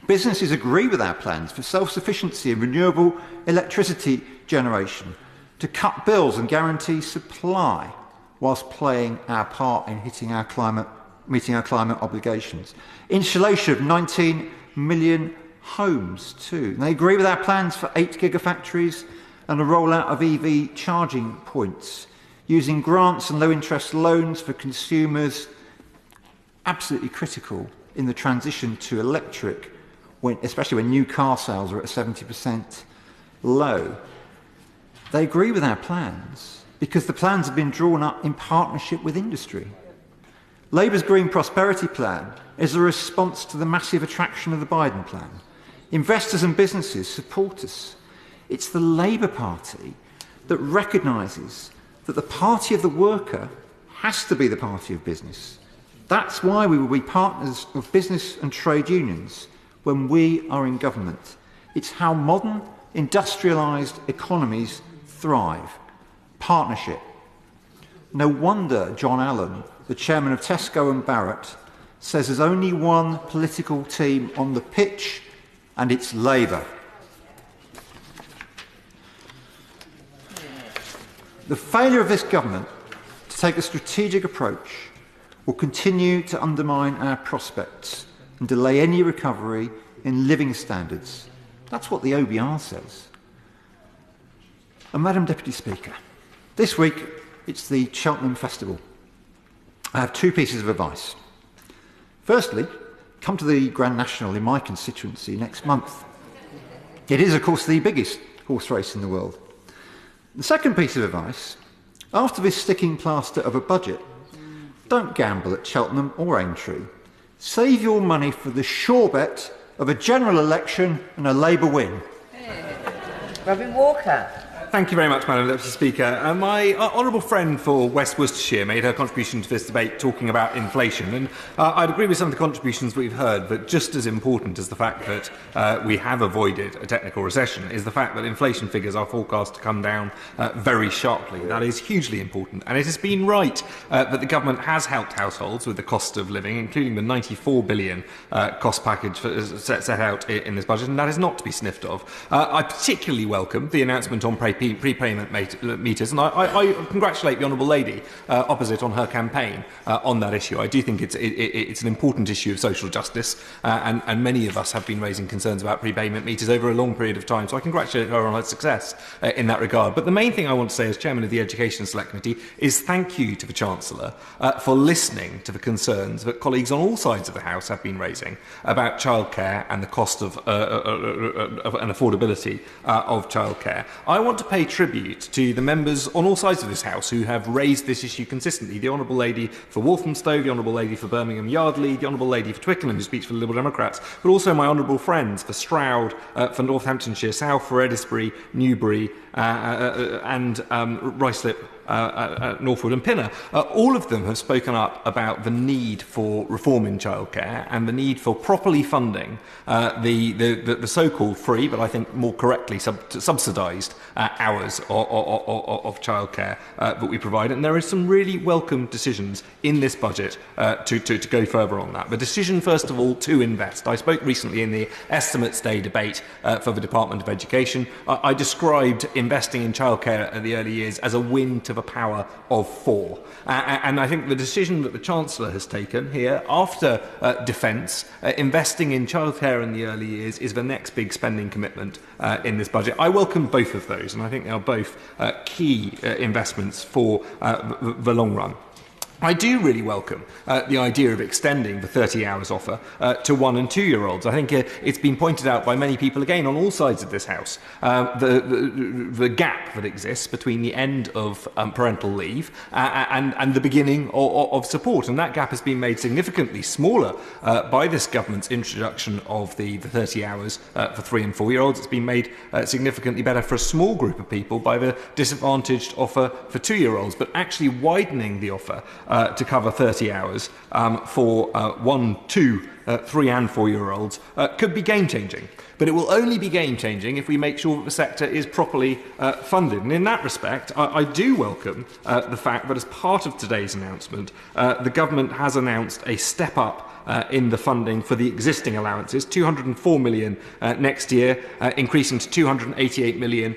[SPEAKER 5] Businesses agree with our plans for self-sufficiency and renewable electricity generation, to cut bills and guarantee supply whilst playing our part in meeting our climate obligations. Insulation of 19 million homes too. And they agree with our plans for 8 gigafactories and a rollout of EV charging points, using grants and low-interest loans for consumers, absolutely critical in the transition to electric, especially when new car sales are at a 70% low. They agree with our plans because the plans have been drawn up in partnership with industry. Labour's Green Prosperity Plan is a response to the massive attraction of the Biden plan. Investors and businesses support us. It's the Labour Party that recognises that the party of the worker has to be the party of business. That's why we will be partners of business and trade unions when we are in government. It's how modern, industrialised economies thrive. Partnership. No wonder John Allen, the chairman of Tesco and Barrett, says there's only one political team on the pitch, and it's Labour. The failure of this government to take a strategic approach will continue to undermine our prospects and delay any recovery in living standards. That's what the OBR says. And Madam Deputy Speaker, this week it's the Cheltenham Festival. I have 2 pieces of advice. Firstly, come to the Grand National in my constituency next month. It is, of course, the biggest horse race in the world. The second piece of advice, after this sticking plaster of a budget, don't gamble at Cheltenham or Aintree. Save your money for the sure bet of a general election and a Labour win.
[SPEAKER 2] Robin Walker.
[SPEAKER 19] Thank you very much, Madam Deputy Speaker. My honourable friend for West Worcestershire made her contribution to this debate talking about inflation, and I'd agree with some of the contributions we've heard, but just as important as the fact that we have avoided a technical recession is the fact that inflation figures are forecast to come down very sharply. That is hugely important, and it has been right that the government has helped households with the cost of living, including the £94 billion cost package set out in this budget, and that is not to be sniffed of. I particularly welcome the announcement on prepayment meters, and I congratulate the Honourable Lady opposite on her campaign on that issue. I do think it's an important issue of social justice, and many of us have been raising concerns about prepayment meters over a long period of time, so I congratulate her on her success in that regard. But the main thing I want to say as Chairman of the Education Select Committee is thank you to the Chancellor for listening to the concerns that colleagues on all sides of the House have been raising about childcare and the cost of and affordability of childcare. I want to pay tribute to the members on all sides of this House who have raised this issue consistently. The Honourable Lady for Walthamstow, the Honourable Lady for Birmingham Yardley, the Honourable Lady for Twickenham, who speaks for the Liberal Democrats, but also my honourable friends for Stroud, for Northamptonshire South, for Eddisbury, Newbury and Ruislip Northwood and Pinner, all of them have spoken up about the need for reform in childcare and the need for properly funding the so-called free, but I think more correctly subsidised hours of childcare that we provide. And there are some really welcome decisions in this budget to go further on that. The decision, first of all, to invest. I spoke recently in the Estimates Day debate for the Department of Education. I described investing in childcare at the early years as a win to the power of 4. And I think the decision that the Chancellor has taken here, after defence, investing in childcare in the early years is the next big spending commitment in this budget. I welcome both of those, and I think they are both key investments for the long run. I do really welcome the idea of extending the 30 hours offer to 1- and 2-year-olds. I think it's been pointed out by many people, again, on all sides of this House, the gap that exists between the end of parental leave and the beginning of support. And that gap has been made significantly smaller by this government's introduction of the 30 hours for 3- and 4-year-olds. It's been made significantly better for a small group of people by the disadvantaged offer for 2-year-olds, but actually widening the offer to cover 30 hours for 1, 2, 3 and 4-year-olds could be game-changing. But it will only be game-changing if we make sure that the sector is properly funded. And in that respect, I do welcome the fact that as part of today's announcement, the government has announced a step up in the funding for the existing allowances, 204 million next year, increasing to 288 million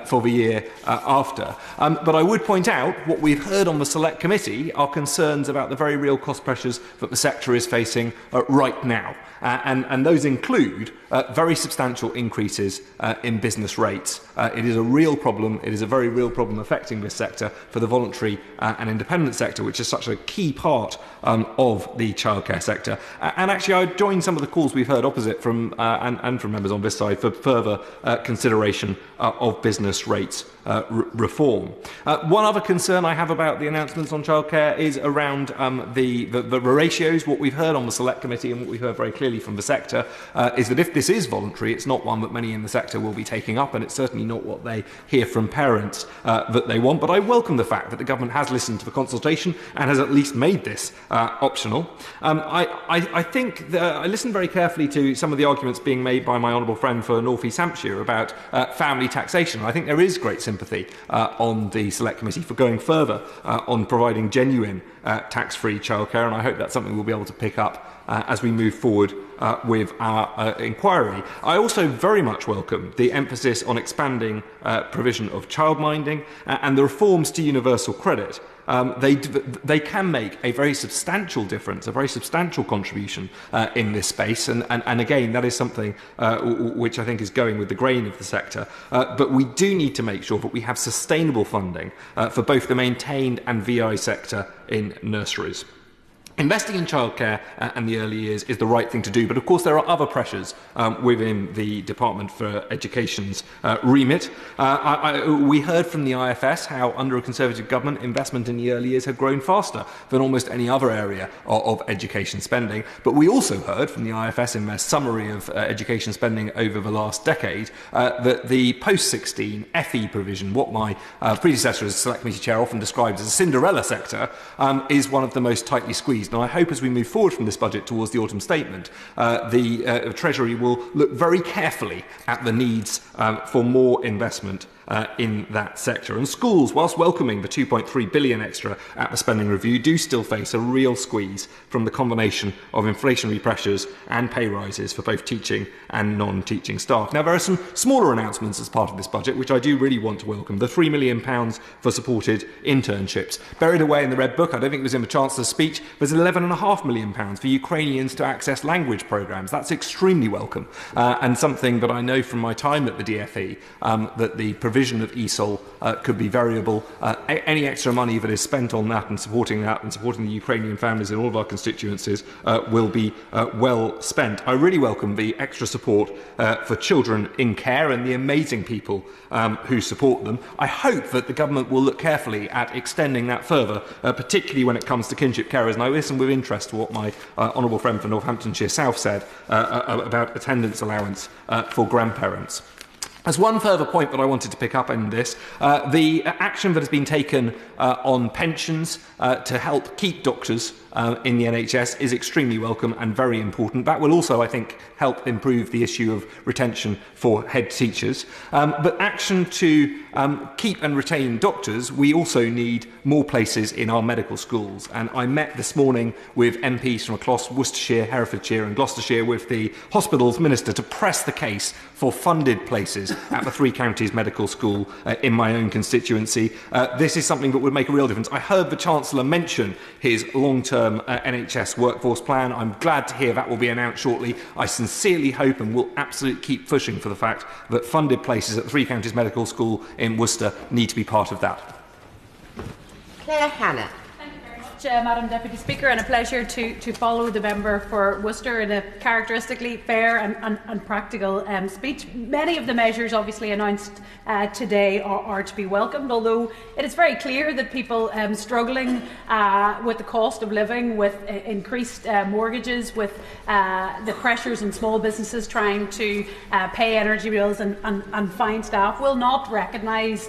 [SPEAKER 19] for the year after. But I would point out what we've heard on the Select Committee are concerns about the very real cost pressures that the sector is facing right now. And those include very substantial increases in business rates. It is a real problem. It is a very real problem affecting this sector for the voluntary and independent sector, which is such a key part of the childcare sector. And actually, I would join some of the calls we've heard opposite from and from members on this side for further consideration of business rates reform. One other concern I have about the announcements on childcare is around the ratios. What we've heard on the Select Committee and what we've heard very clearly from the sector is that if this is voluntary, it's not one that many in the sector will be taking up, and it's certainly not what they hear from parents that they want. But I welcome the fact that the government has listened to the consultation and has at least made this optional. I think that I listened very carefully to some of the arguments being made by my honourable friend for North East Hampshire about family taxation. I think there is great sympathy on the Select Committee for going further on providing genuine tax-free childcare, and I hope that's something we'll be able to pick up as we move forward with our inquiry. I also very much welcome the emphasis on expanding provision of childminding and the reforms to universal credit. They can make a very substantial difference, a very substantial contribution in this space. And again, that is something which I think is going with the grain of the sector. But we do need to make sure that we have sustainable funding for both the maintained and VI sector in nurseries. Investing in childcare and the early years is the right thing to do, but of course there are other pressures within the Department for Education's remit. We heard from the IFS how under a Conservative government investment in the early years had grown faster than almost any other area of education spending, but we also heard from the IFS in their summary of education spending over the last decade that the post-16 FE provision, what my predecessor as Select Committee Chair often described as a Cinderella sector, is one of the most tightly squeezed. Now, I hope as we move forward from this budget towards the autumn statement, the Treasury will look very carefully at the needs for more investment in that sector. And schools, whilst welcoming the 2.3 billion extra at the spending review, do still face a real squeeze from the combination of inflationary pressures and pay rises for both teaching and non-teaching staff. Now, there are some smaller announcements as part of this budget, which I do really want to welcome. The £3 million for supported internships. Buried away in the Red Book, I don't think it was in the Chancellor's speech, there's £11.5 million for Ukrainians to access language programmes. That's extremely welcome, and something that I know from my time at the DFE, that the provision of ESOL could be variable. Any extra money that is spent on that and supporting the Ukrainian families in all of our constituencies will be well spent. I really welcome the extra support for children in care and the amazing people who support them. I hope that the government will look carefully at extending that further, particularly when it comes to kinship carers. And I listen with interest to what my honourable friend for Northamptonshire South said about attendance allowance for grandparents. As one further point that I wanted to pick up in this, the action that has been taken on pensions to help keep doctors in the NHS is extremely welcome and very important. That will also, I think, help improve the issue of retention for head teachers. But action to keep and retain doctors, we also need more places in our medical schools. And I met this morning with MPs from across Worcestershire, Herefordshire and Gloucestershire with the Hospitals Minister to press the case for funded places at the Three Counties Medical School in my own constituency. This is something that would make a real difference. I heard the Chancellor mention his long-term NHS workforce plan. I'm glad to hear that will be announced shortly. I sincerely hope and will absolutely keep pushing for the fact that funded places at the Three Counties Medical School in Worcester need to be part of that.
[SPEAKER 3] Claire Hannah.
[SPEAKER 6] Madam Deputy Speaker, and a pleasure to follow the member for Worcester in a characteristically fair and practical speech. Many of the measures obviously announced today are to be welcomed, although it is very clear that people struggling with the cost of living, with increased mortgages, with the pressures on small businesses trying to pay energy bills and find staff will not recognise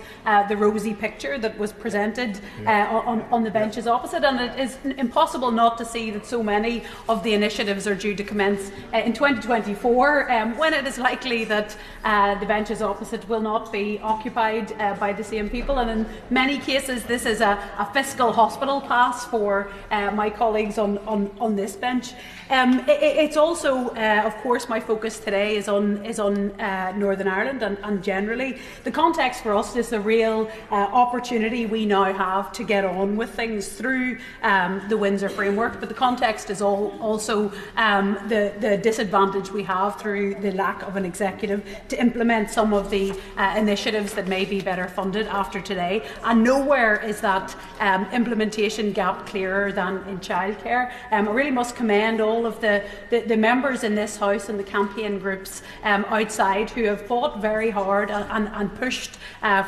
[SPEAKER 6] the rosy picture that was presented on the benches opposite. And it is impossible not to see that so many of the initiatives are due to commence in 2024, when it is likely that the benches opposite will not be occupied by the same people. And in many cases, this is a fiscal hospital pass for my colleagues on this bench. It's also, of course, my focus today is on Northern Ireland and generally. The context for us is the real opportunity we now have to get on with things through the Windsor framework, but the context is also the disadvantage we have through the lack of an executive to implement some of the initiatives that may be better funded after today. And nowhere is that implementation gap clearer than in childcare. I really must commend all of the members in this House and the campaign groups outside who have fought very hard and pushed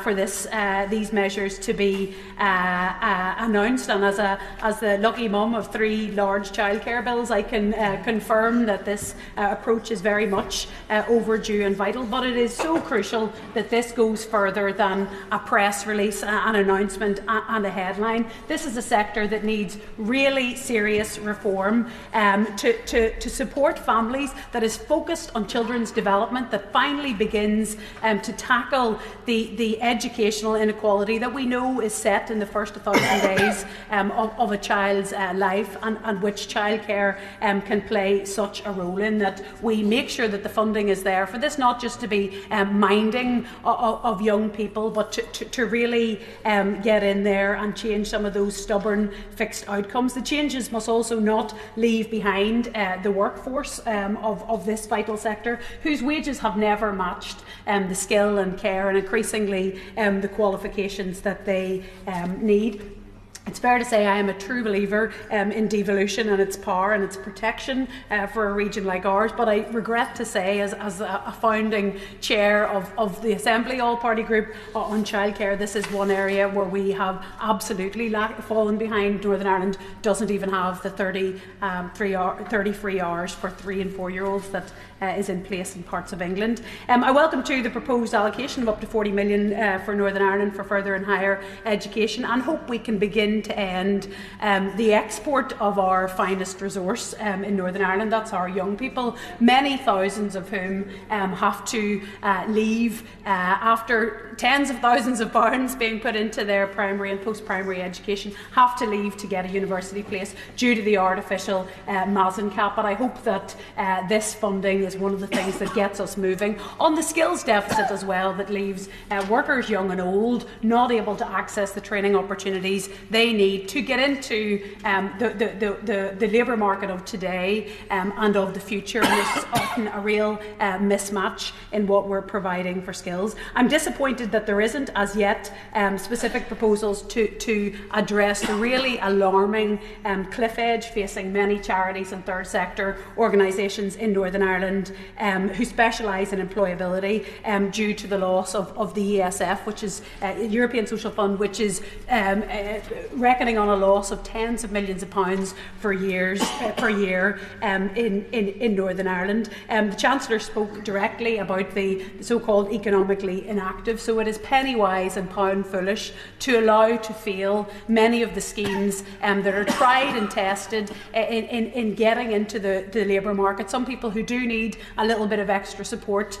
[SPEAKER 6] for these measures to be announced. And as the lucky mum of 3 large childcare bills, I can confirm that this approach is very much overdue and vital. But it is so crucial that this goes further than a press release, an announcement and a headline. This is a sector that needs really serious reform to support families, that is focused on children's development, that finally begins to tackle the educational inequality that we know is set in the first 1,000 days of a child's life, and which childcare can play such a role in. That we make sure that the funding is there for this, not just to be minding of young people, but to really get in there and change some of those stubborn fixed outcomes. The changes must also not leave behind the workforce of this vital sector, whose wages have never matched the skill and care and increasingly the qualifications that they need. It's fair to say I am a true believer in devolution and its power and its protection for a region like ours, but I regret to say, as a founding chair of the Assembly All-Party Group on childcare, this is one area where we have absolutely fallen behind. Northern Ireland doesn't even have the 30 free hours for 3 and 4-year-olds that is in place in parts of England. I welcome too the proposed allocation of up to 40 million for Northern Ireland for further and higher education, and hope we can begin to end the export of our finest resource in Northern Ireland. That's our young people, many thousands of whom have to leave after tens of thousands of pounds being put into their primary and post-primary education, have to leave to get a university place due to the artificial Mazen cap. But I hope that this funding is one of the things that gets us moving on the skills deficit as well, that leaves workers young and old not able to access the training opportunities they need to get into the labour market of today and of the future. And there's often a real mismatch in what we're providing for skills. I'm disappointed that there isn't as yet specific proposals to address the really alarming cliff edge facing many charities and third sector organisations in Northern Ireland Ireland who specialise in employability due to the loss of the ESF, which is European Social Fund, which is reckoning on a loss of tens of millions of pounds per year in Northern Ireland. The Chancellor spoke directly about the so-called economically inactive, so it is penny wise and pound foolish to allow to fail many of the schemes that are tried and tested in getting into the labour market. Some people who do need a little bit of extra support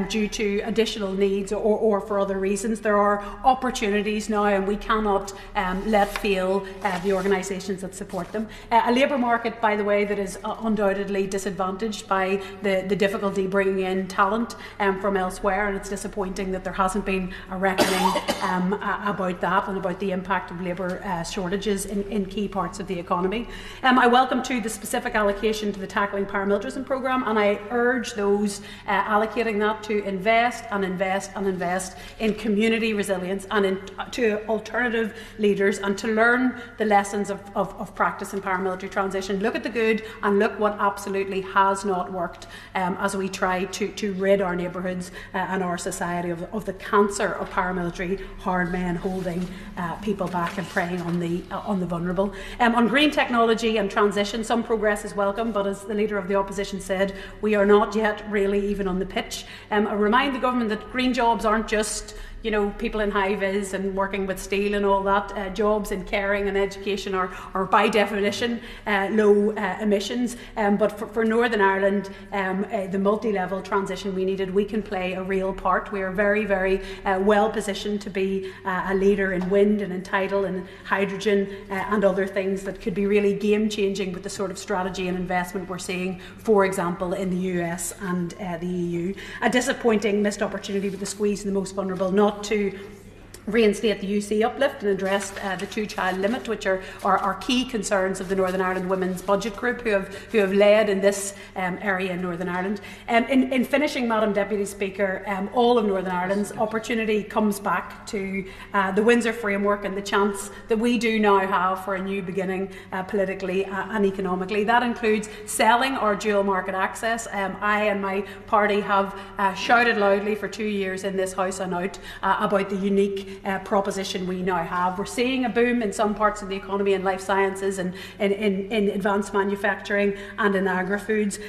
[SPEAKER 6] due to additional needs or for other reasons. There are opportunities now, and we cannot let fail the organisations that support them. A labour market, by the way, that is undoubtedly disadvantaged by the difficulty bringing in talent from elsewhere, and it's disappointing that there hasn't been a reckoning about that and about the impact of labour shortages in key parts of the economy. I welcome too the specific allocation to the Tackling Paramilitarism programme, and I urge those allocating that to invest in community resilience and to alternative leaders, and to learn the lessons of practice in paramilitary transition. Look at the good and look what absolutely has not worked as we try to rid our neighbourhoods and our society of the cancer of paramilitary hard men holding people back and preying on the vulnerable. On green technology and transition, some progress is welcome, but as the Leader of the Opposition said, we are not yet really even on the pitch. I remind the government that green jobs aren't just people in high-vis and working with steel and all that. Jobs in caring and education are by definition low emissions. But for Northern Ireland, the multi-level transition we needed, we can play a real part. We are very, very well positioned to be a leader in wind and in tidal and hydrogen and other things that could be really game-changing with the sort of strategy and investment we're seeing, for example, in the US and the EU. A disappointing missed opportunity with the squeeze in the most vulnerable, not to reinstate the UC uplift and address the two-child limit, which are key concerns of the Northern Ireland Women's Budget Group, who have led in this area in Northern Ireland. In finishing, Madam Deputy Speaker, all of Northern Ireland's opportunity comes back to the Windsor Framework and the chance that we do now have for a new beginning politically and economically. That includes selling our dual market access. I and my party have shouted loudly for 2 years in this House and out about the unique proposition we now have. We're seeing a boom in some parts of the economy in life sciences and in advanced manufacturing and in agri-foods,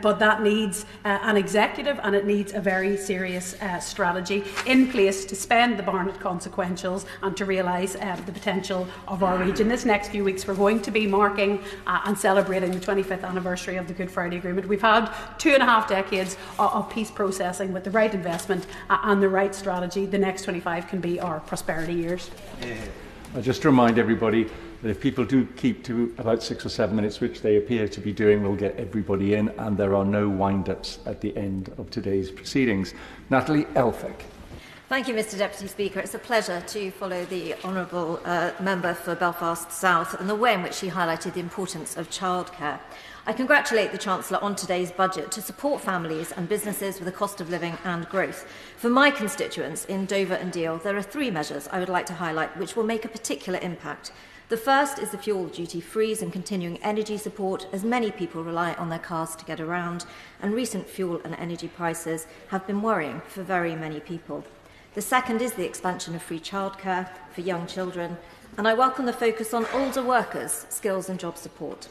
[SPEAKER 6] but that needs an executive, and it needs a very serious strategy in place to spend the Barnett consequentials and to realise the potential of our region. This next few weeks we're going to be marking and celebrating the 25th anniversary of the Good Friday Agreement. We've had 2.5 decades of peace processing. With the right investment and the right strategy, the next 25 can be our prosperity years.
[SPEAKER 7] I'll just remind everybody that if people do keep to about 6 or 7 minutes, which they appear to be doing, we'll get everybody in, and there are no wind-ups at the end of today's proceedings. Natalie Elphick.
[SPEAKER 18] Thank you, Mr Deputy Speaker. It's a pleasure to follow the Honourable Member for Belfast South and the way in which she highlighted the importance of childcare. I congratulate the Chancellor on today's budget to support families and businesses with the cost of living and growth. For my constituents in Dover and Deal, there are 3 measures I would like to highlight which will make a particular impact. The first is the fuel duty freeze and continuing energy support, as many people rely on their cars to get around, and recent fuel and energy prices have been worrying for very many people. The second is the expansion of free childcare for young children, and I welcome the focus on older workers' skills and job support.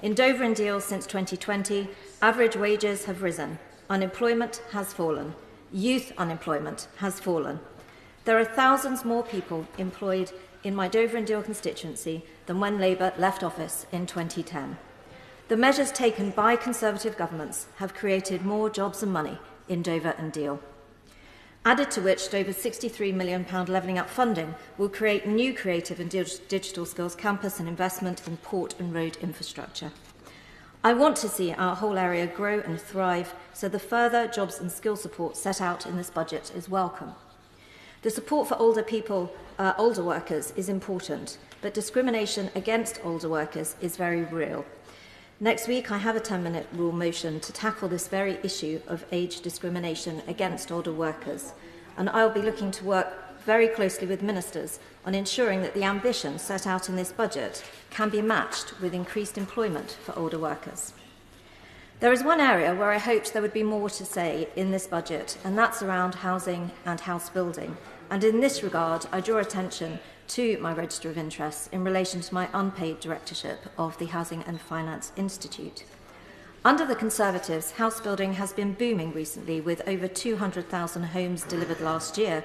[SPEAKER 18] In Dover and Deal since 2020, average wages have risen, unemployment has fallen, youth unemployment has fallen. There are thousands more people employed in my Dover and Deal constituency than when Labour left office in 2010. The measures taken by Conservative governments have created more jobs and money in Dover and Deal. Added to which, Dover's £63 million Levelling Up funding will create new creative and digital skills campus and investment in port and road infrastructure. I want to see our whole area grow and thrive, so the further jobs and skill support set out in this budget is welcome. The support for older workers is important, but discrimination against older workers is very real. Next week, I have a 10-minute rule motion to tackle this very issue of age discrimination against older workers, and I'll be looking to work very closely with ministers on ensuring that the ambition set out in this budget can be matched with increased employment for older workers. There is one area where I hoped there would be more to say in this budget, and that's around housing and house building. And in this regard, I draw attention to my register of interests in relation to my unpaid directorship of the Housing and Finance Institute. Under the Conservatives, house building has been booming recently, with over 200,000 homes delivered last year.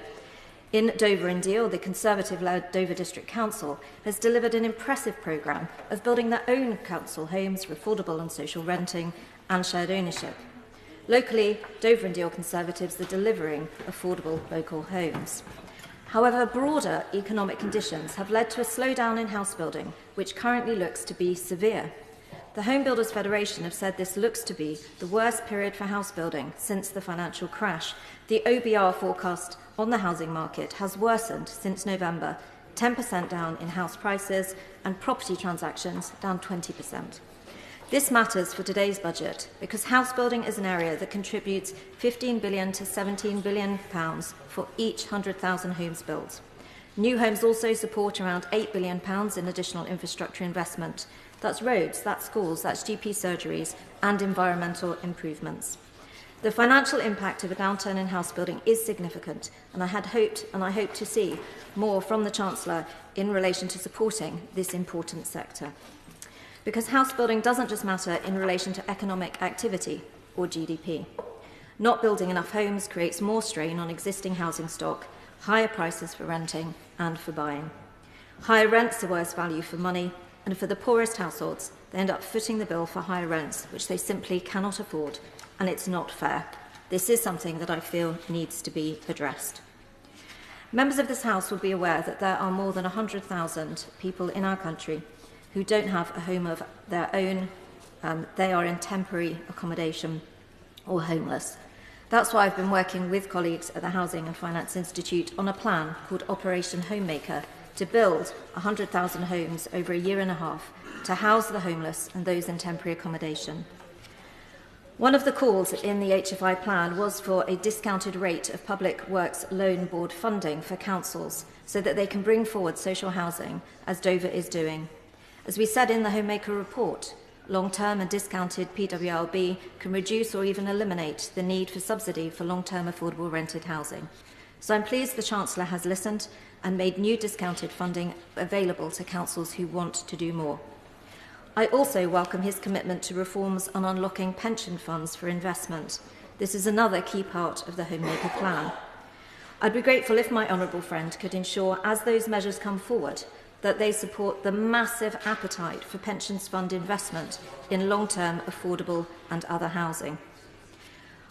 [SPEAKER 18] In Dover and Deal, the Conservative-led Dover District Council has delivered an impressive programme of building their own council homes for affordable and social renting and shared ownership. Locally, Dover and Deal Conservatives are delivering affordable local homes. However, broader economic conditions have led to a slowdown in house building, which currently looks to be severe. The Home Builders Federation have said this looks to be the worst period for house building since the financial crash. The OBR forecast on the housing market has worsened since November, 10% down in house prices and property transactions down 20%. This matters for today's budget because house building is an area that contributes £15 billion to £17 billion for each 100,000 homes built. New homes also support around £8 billion in additional infrastructure investment. That's roads, that's schools, that's GP surgeries and environmental improvements. The financial impact of a downturn in house building is significant, and I hope to see more from the Chancellor in relation to supporting this important sector. Because house building doesn't just matter in relation to economic activity or GDP. Not building enough homes creates more strain on existing housing stock, higher prices for renting and for buying. Higher rents are worse value for money, and for the poorest households, they end up footing the bill for higher rents, which they simply cannot afford, and it's not fair. This is something that I feel needs to be addressed. Members of this House will be aware that there are more than 100,000 people in our country who don't have a home of their own. They are in temporary accommodation or homeless. That's why I've been working with colleagues at the Housing and Finance Institute on a plan called Operation Homemaker to build 100,000 homes over a year and a half to house the homeless and those in temporary accommodation. One of the calls in the HFI plan was for a discounted rate of Public Works Loan Board funding for councils so that they can bring forward social housing, as Dover is doing. As we said in the Homemaker report, long-term and discounted PWLB can reduce or even eliminate the need for subsidy for long-term affordable rented housing. So I'm pleased the Chancellor has listened and made new discounted funding available to councils who want to do more. I also welcome his commitment to reforms on unlocking pension funds for investment. This is another key part of the Homemaker plan. I'd be grateful if my honourable friend could ensure, as those measures come forward, that they support the massive appetite for pensions fund investment in long-term, affordable and other housing.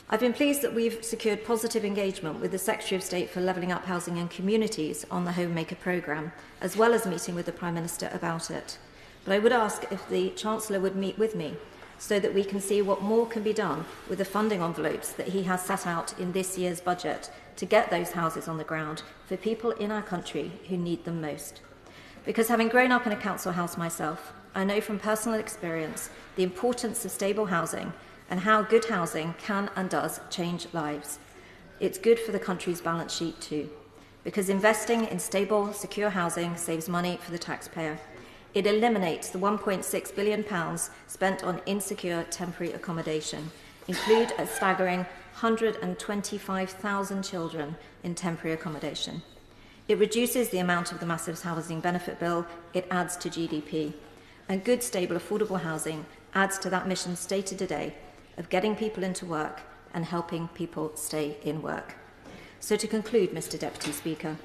[SPEAKER 18] I've been pleased that we've secured positive engagement with the Secretary of State for Levelling Up Housing and Communities on the Homemaker programme, as well as meeting with the Prime Minister about it. But I would ask if the Chancellor would meet with me so that we can see what more can be done with the funding envelopes that he has set out in this year's budget to get those houses on the ground for people in our country who need them most. Because having grown up in a council house myself, I know from personal experience the importance of stable housing and how good housing can and does change lives. It's good for the country's balance sheet too, because investing in stable, secure housing saves money for the taxpayer. It eliminates the £1.6 billion spent on insecure temporary accommodation, include a staggering 125,000 children in temporary accommodation. It reduces the amount of the massive housing benefit bill it adds to GDP. And good, stable, affordable housing adds to that mission stated today of getting people into work and helping people stay in work. So to conclude, Mr Deputy Speaker,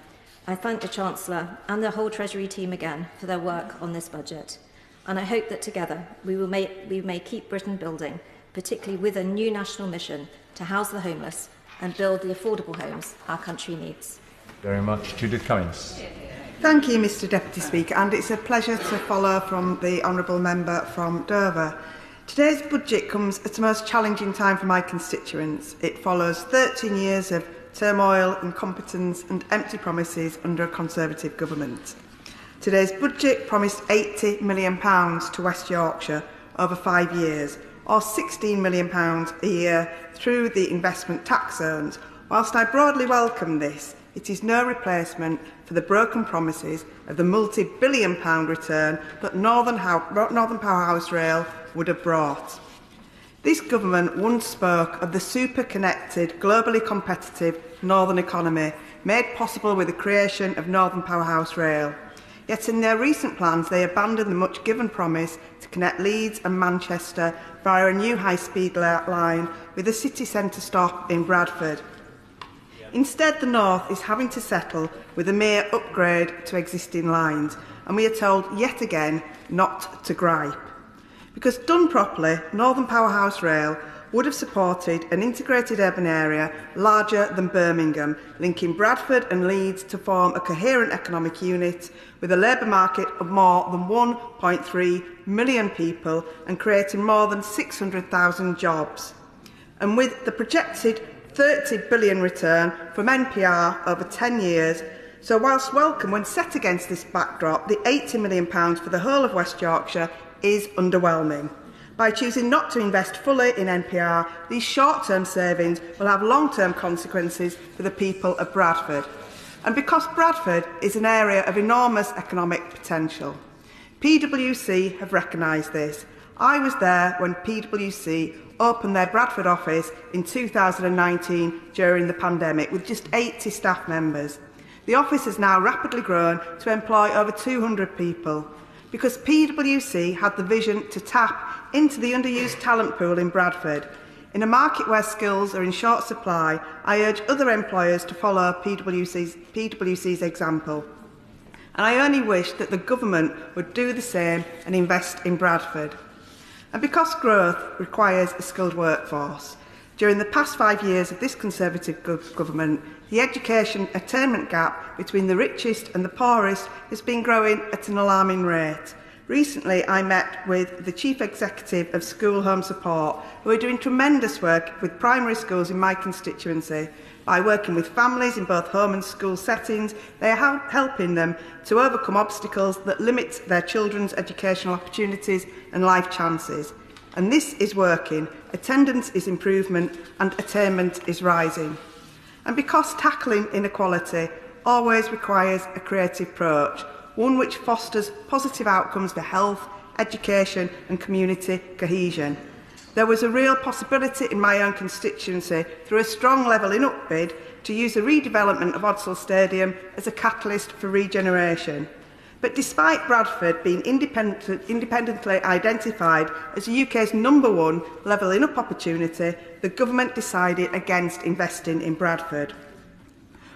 [SPEAKER 18] I thank the Chancellor and the whole Treasury team again for their work on this budget. And I hope that together we may keep Britain building, particularly with a new national mission to house the homeless and build the affordable homes our country needs.
[SPEAKER 7] Very much. Judith Cummins.
[SPEAKER 1] Thank you, Mr Deputy Speaker, and it's a pleasure to follow from the Honourable Member from Dover. Today's budget comes at the most challenging time for my constituents. It follows 13 years of turmoil, incompetence and empty promises under a Conservative government. Today's budget promised £80 million to West Yorkshire over 5 years, or £16 million a year through the investment tax zones. Whilst I broadly welcome this, it is no replacement for the broken promises of the multi-billion-pound return that Northern Powerhouse Rail would have brought.
[SPEAKER 8] This government once spoke of the super-connected, globally competitive northern economy made possible with the creation of Northern Powerhouse Rail. Yet in their recent plans they abandoned the much-given promise to connect Leeds and Manchester via a new high-speed line with a city centre stop in Bradford. Instead, the North is having to settle with a mere upgrade to existing lines, and we are told yet again not to gripe. Because done properly, Northern Powerhouse Rail would have supported an integrated urban area larger than Birmingham, linking Bradford and Leeds to form a coherent economic unit with a labour market of more than 1.3 million people and creating more than 600,000 jobs. And with the projected £30 billion return from NPR over 10 years, so whilst welcome when set against this backdrop, the £80 million for the whole of West Yorkshire is underwhelming. By choosing not to invest fully in NPR, these short-term savings will have long-term consequences for the people of Bradford. And because Bradford is an area of enormous economic potential, PwC have recognised this. I was there when PwC opened their Bradford office in 2019 during the pandemic with just 80 staff members. The office has now rapidly grown to employ over 200 people. Because PwC had the vision to tap into the underused talent pool in Bradford. In a market where skills are in short supply, I urge other employers to follow PwC's example. And I only wish that the government would do the same and invest in Bradford. And because growth requires a skilled workforce, during the past 5 years of this Conservative government, the education attainment gap between the richest and the poorest has been growing at an alarming rate. Recently, I met with the Chief Executive of School Home Support, who are doing tremendous work with primary schools in my constituency. By working with families in both home and school settings, they are helping them to overcome obstacles that limit their children's educational opportunities and life chances. And this is working. Attendance is improvement and attainment is rising. And because tackling inequality always requires a creative approach, one which fosters positive outcomes for health, education and community cohesion. There was a real possibility in my own constituency, through a strong levelling up bid, to use the redevelopment of Odsal Stadium as a catalyst for regeneration. But despite Bradford being independently identified as the UK's #1 levelling up opportunity, the government decided against investing in Bradford.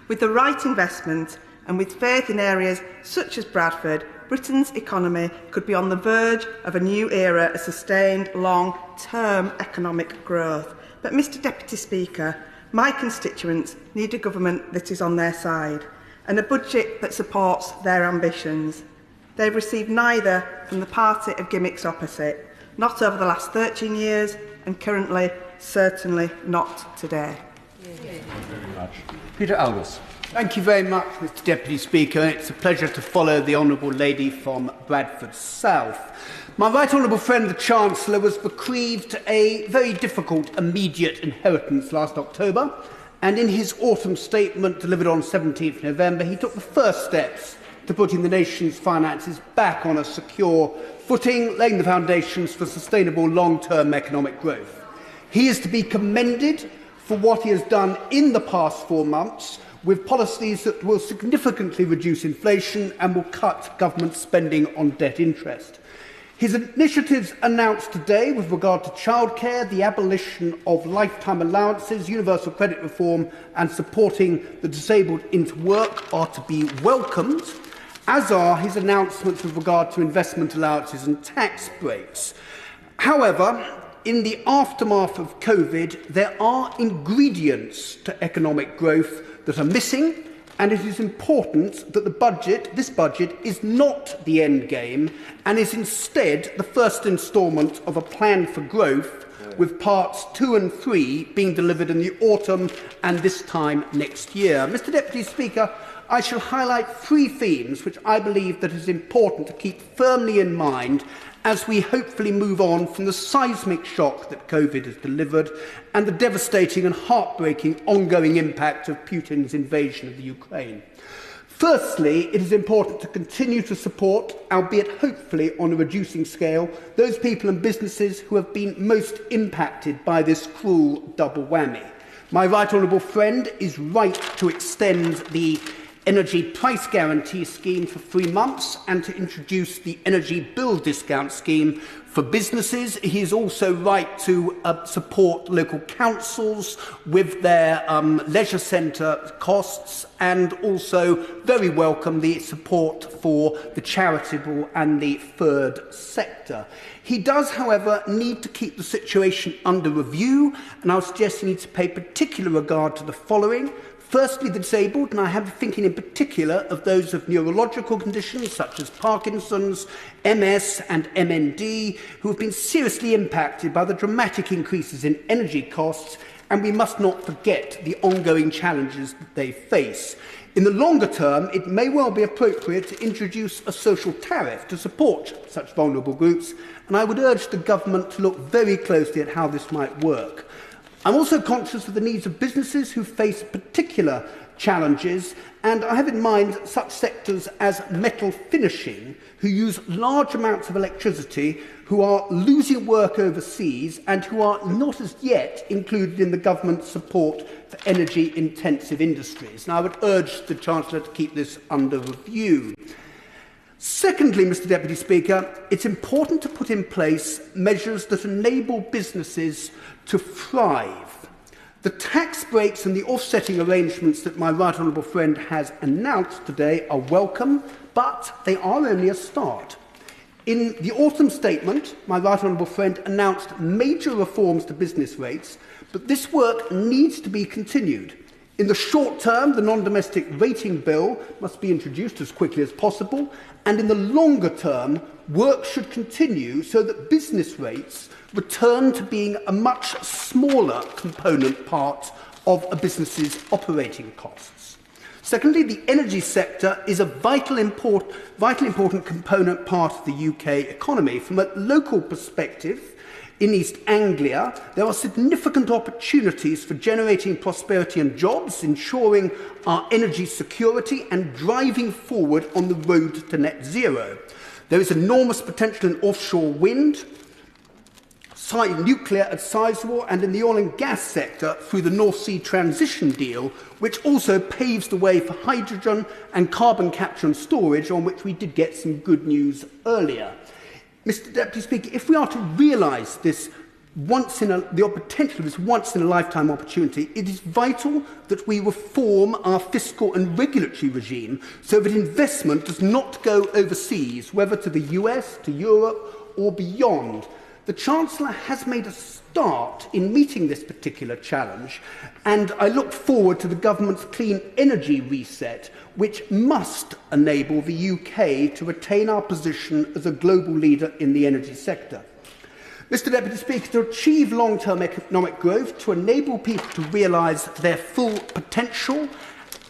[SPEAKER 8] With the right investment and with faith in areas such as Bradford, Britain's economy could be on the verge of a new era of sustained long-term economic growth. But, Mr Deputy Speaker, my constituents need a government that is on their side and a budget that supports their ambitions. They've received neither from the party of gimmicks opposite, not over the last 13 years and currently certainly not today.
[SPEAKER 20] Thank you very much. Peter Aldous. Thank you very much, Mr Deputy Speaker. It's a pleasure to follow the Honourable Lady from Bradford South. My right honourable friend, the Chancellor, was bequeathed a very difficult immediate inheritance last October, and in his autumn statement delivered on 17th November, he took the first steps to putting the nation's finances back on a secure footing, laying the foundations for sustainable long-term economic growth. He is to be commended for what he has done in the past 4 months, with policies that will significantly reduce inflation and will cut government spending on debt interest. His initiatives announced today with regard to childcare, the abolition of lifetime allowances, universal credit reform and supporting the disabled into work are to be welcomed, as are his announcements with regard to investment allowances and tax breaks. However, in the aftermath of COVID, there are ingredients to economic growth that are missing, and it is important that this budget is not the end game and is instead the first instalment of a plan for growth, with parts 2 and 3 being delivered in the autumn and this time next year. Mr Deputy Speaker, I shall highlight 3 themes which I believe that it is important to keep firmly in mind as we hopefully move on from the seismic shock that COVID has delivered and the devastating and heartbreaking ongoing impact of Putin's invasion of the Ukraine. Firstly, it is important to continue to support, albeit hopefully on a reducing scale, those people and businesses who have been most impacted by this cruel double whammy. My right honourable friend is right to extend the energy price guarantee scheme for 3 months and to introduce the energy bill discount scheme for businesses. He is also right to support local councils with their leisure centre costs, and also very welcome the support for the charitable and the third sector. He does, however, need to keep the situation under review, and I would suggest he needs to pay particular regard to the following. Firstly, the disabled, and I have thinking in particular of those of neurological conditions such as Parkinson's, MS and MND, who have been seriously impacted by the dramatic increases in energy costs, and we must not forget the ongoing challenges that they face. In the longer term, it may well be appropriate to introduce a social tariff to support such vulnerable groups, and I would urge the government to look very closely at how this might work. I'm also conscious of the needs of businesses who face particular challenges, and I have in mind such sectors as metal finishing, who use large amounts of electricity, who are losing work overseas, and who are not as yet included in the government's support for energy-intensive industries. And I would urge the Chancellor to keep this under review. Secondly, Mr Deputy Speaker, it's important to put in place measures that enable businesses to thrive. The tax breaks and the offsetting arrangements that my right honourable friend has announced today are welcome, but they are only a start. In the autumn statement, my right honourable friend announced major reforms to business rates, but this work needs to be continued. In the short term, the non-domestic rating bill must be introduced as quickly as possible, and in the longer term, work should continue so that business rates return to being a much smaller component part of a business's operating costs. Secondly, the energy sector is a vitally important component part of the UK economy. From a local perspective, in East Anglia, there are significant opportunities for generating prosperity and jobs, ensuring our energy security and driving forward on the road to net zero. There is enormous potential in offshore wind, nuclear at Sizewell, and in the oil and gas sector through the North Sea Transition Deal, which also paves the way for hydrogen and carbon capture and storage, on which we did get some good news earlier. Mr Deputy Speaker, if we are to realise this the potential of this once-in-a-lifetime opportunity, it is vital that we reform our fiscal and regulatory regime so that investment does not go overseas, whether to the US, to Europe or beyond. The Chancellor has made a start in meeting this particular challenge, and I look forward to the government's clean energy reset, which must enable the UK to retain our position as a global leader in the energy sector. Mr Deputy Speaker, to achieve long-term economic growth, to enable people to realise their full potential,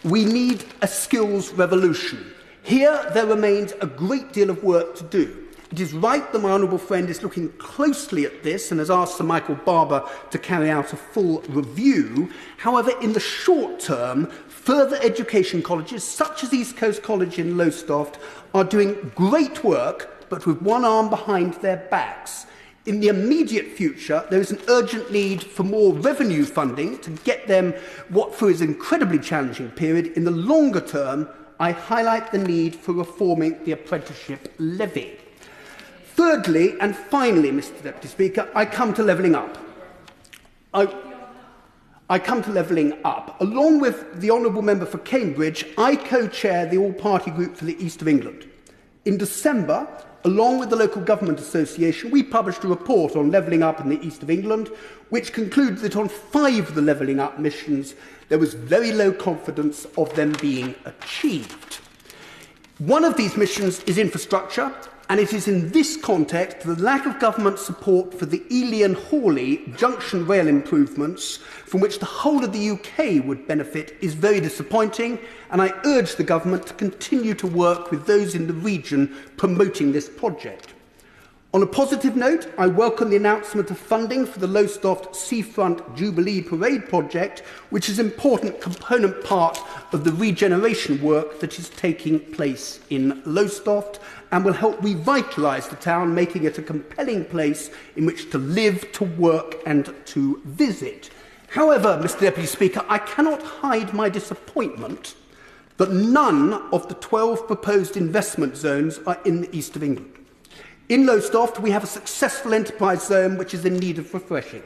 [SPEAKER 20] we need a skills revolution. Here there remains a great deal of work to do. It is right that my honourable friend is looking closely at this and has asked Sir Michael Barber to carry out a full review. However, in the short term, further education colleges, such as East Coast College in Lowestoft, are doing great work, but with one arm behind their backs. In the immediate future, there is an urgent need for more revenue funding to get them through an incredibly challenging period. In the longer term, I highlight the need for reforming the apprenticeship levy. Thirdly, and finally, Mr Deputy Speaker, I come to levelling up. I come to levelling up. Along with the Honourable Member for Cambridge, I co-chair the all-party group for the East of England. In December, along with the Local Government Association, we published a report on levelling up in the East of England, which concluded that on 5 of the levelling up missions, there was very low confidence of them being achieved. One of these missions is infrastructure, and it is in this context the lack of government support for the Ely and Hawley junction rail improvements, from which the whole of the UK would benefit, is very disappointing, and I urge the government to continue to work with those in the region promoting this project. On a positive note, I welcome the announcement of funding for the Lowestoft Seafront Jubilee Parade project, which is an important component part of the regeneration work that is taking place in Lowestoft and will help revitalise the town, making it a compelling place in which to live, to work and to visit. However, Mr Deputy Speaker, I cannot hide my disappointment that none of the 12 proposed investment zones are in the east of England. In Lowestoft, we have a successful enterprise zone which is in need of refreshing.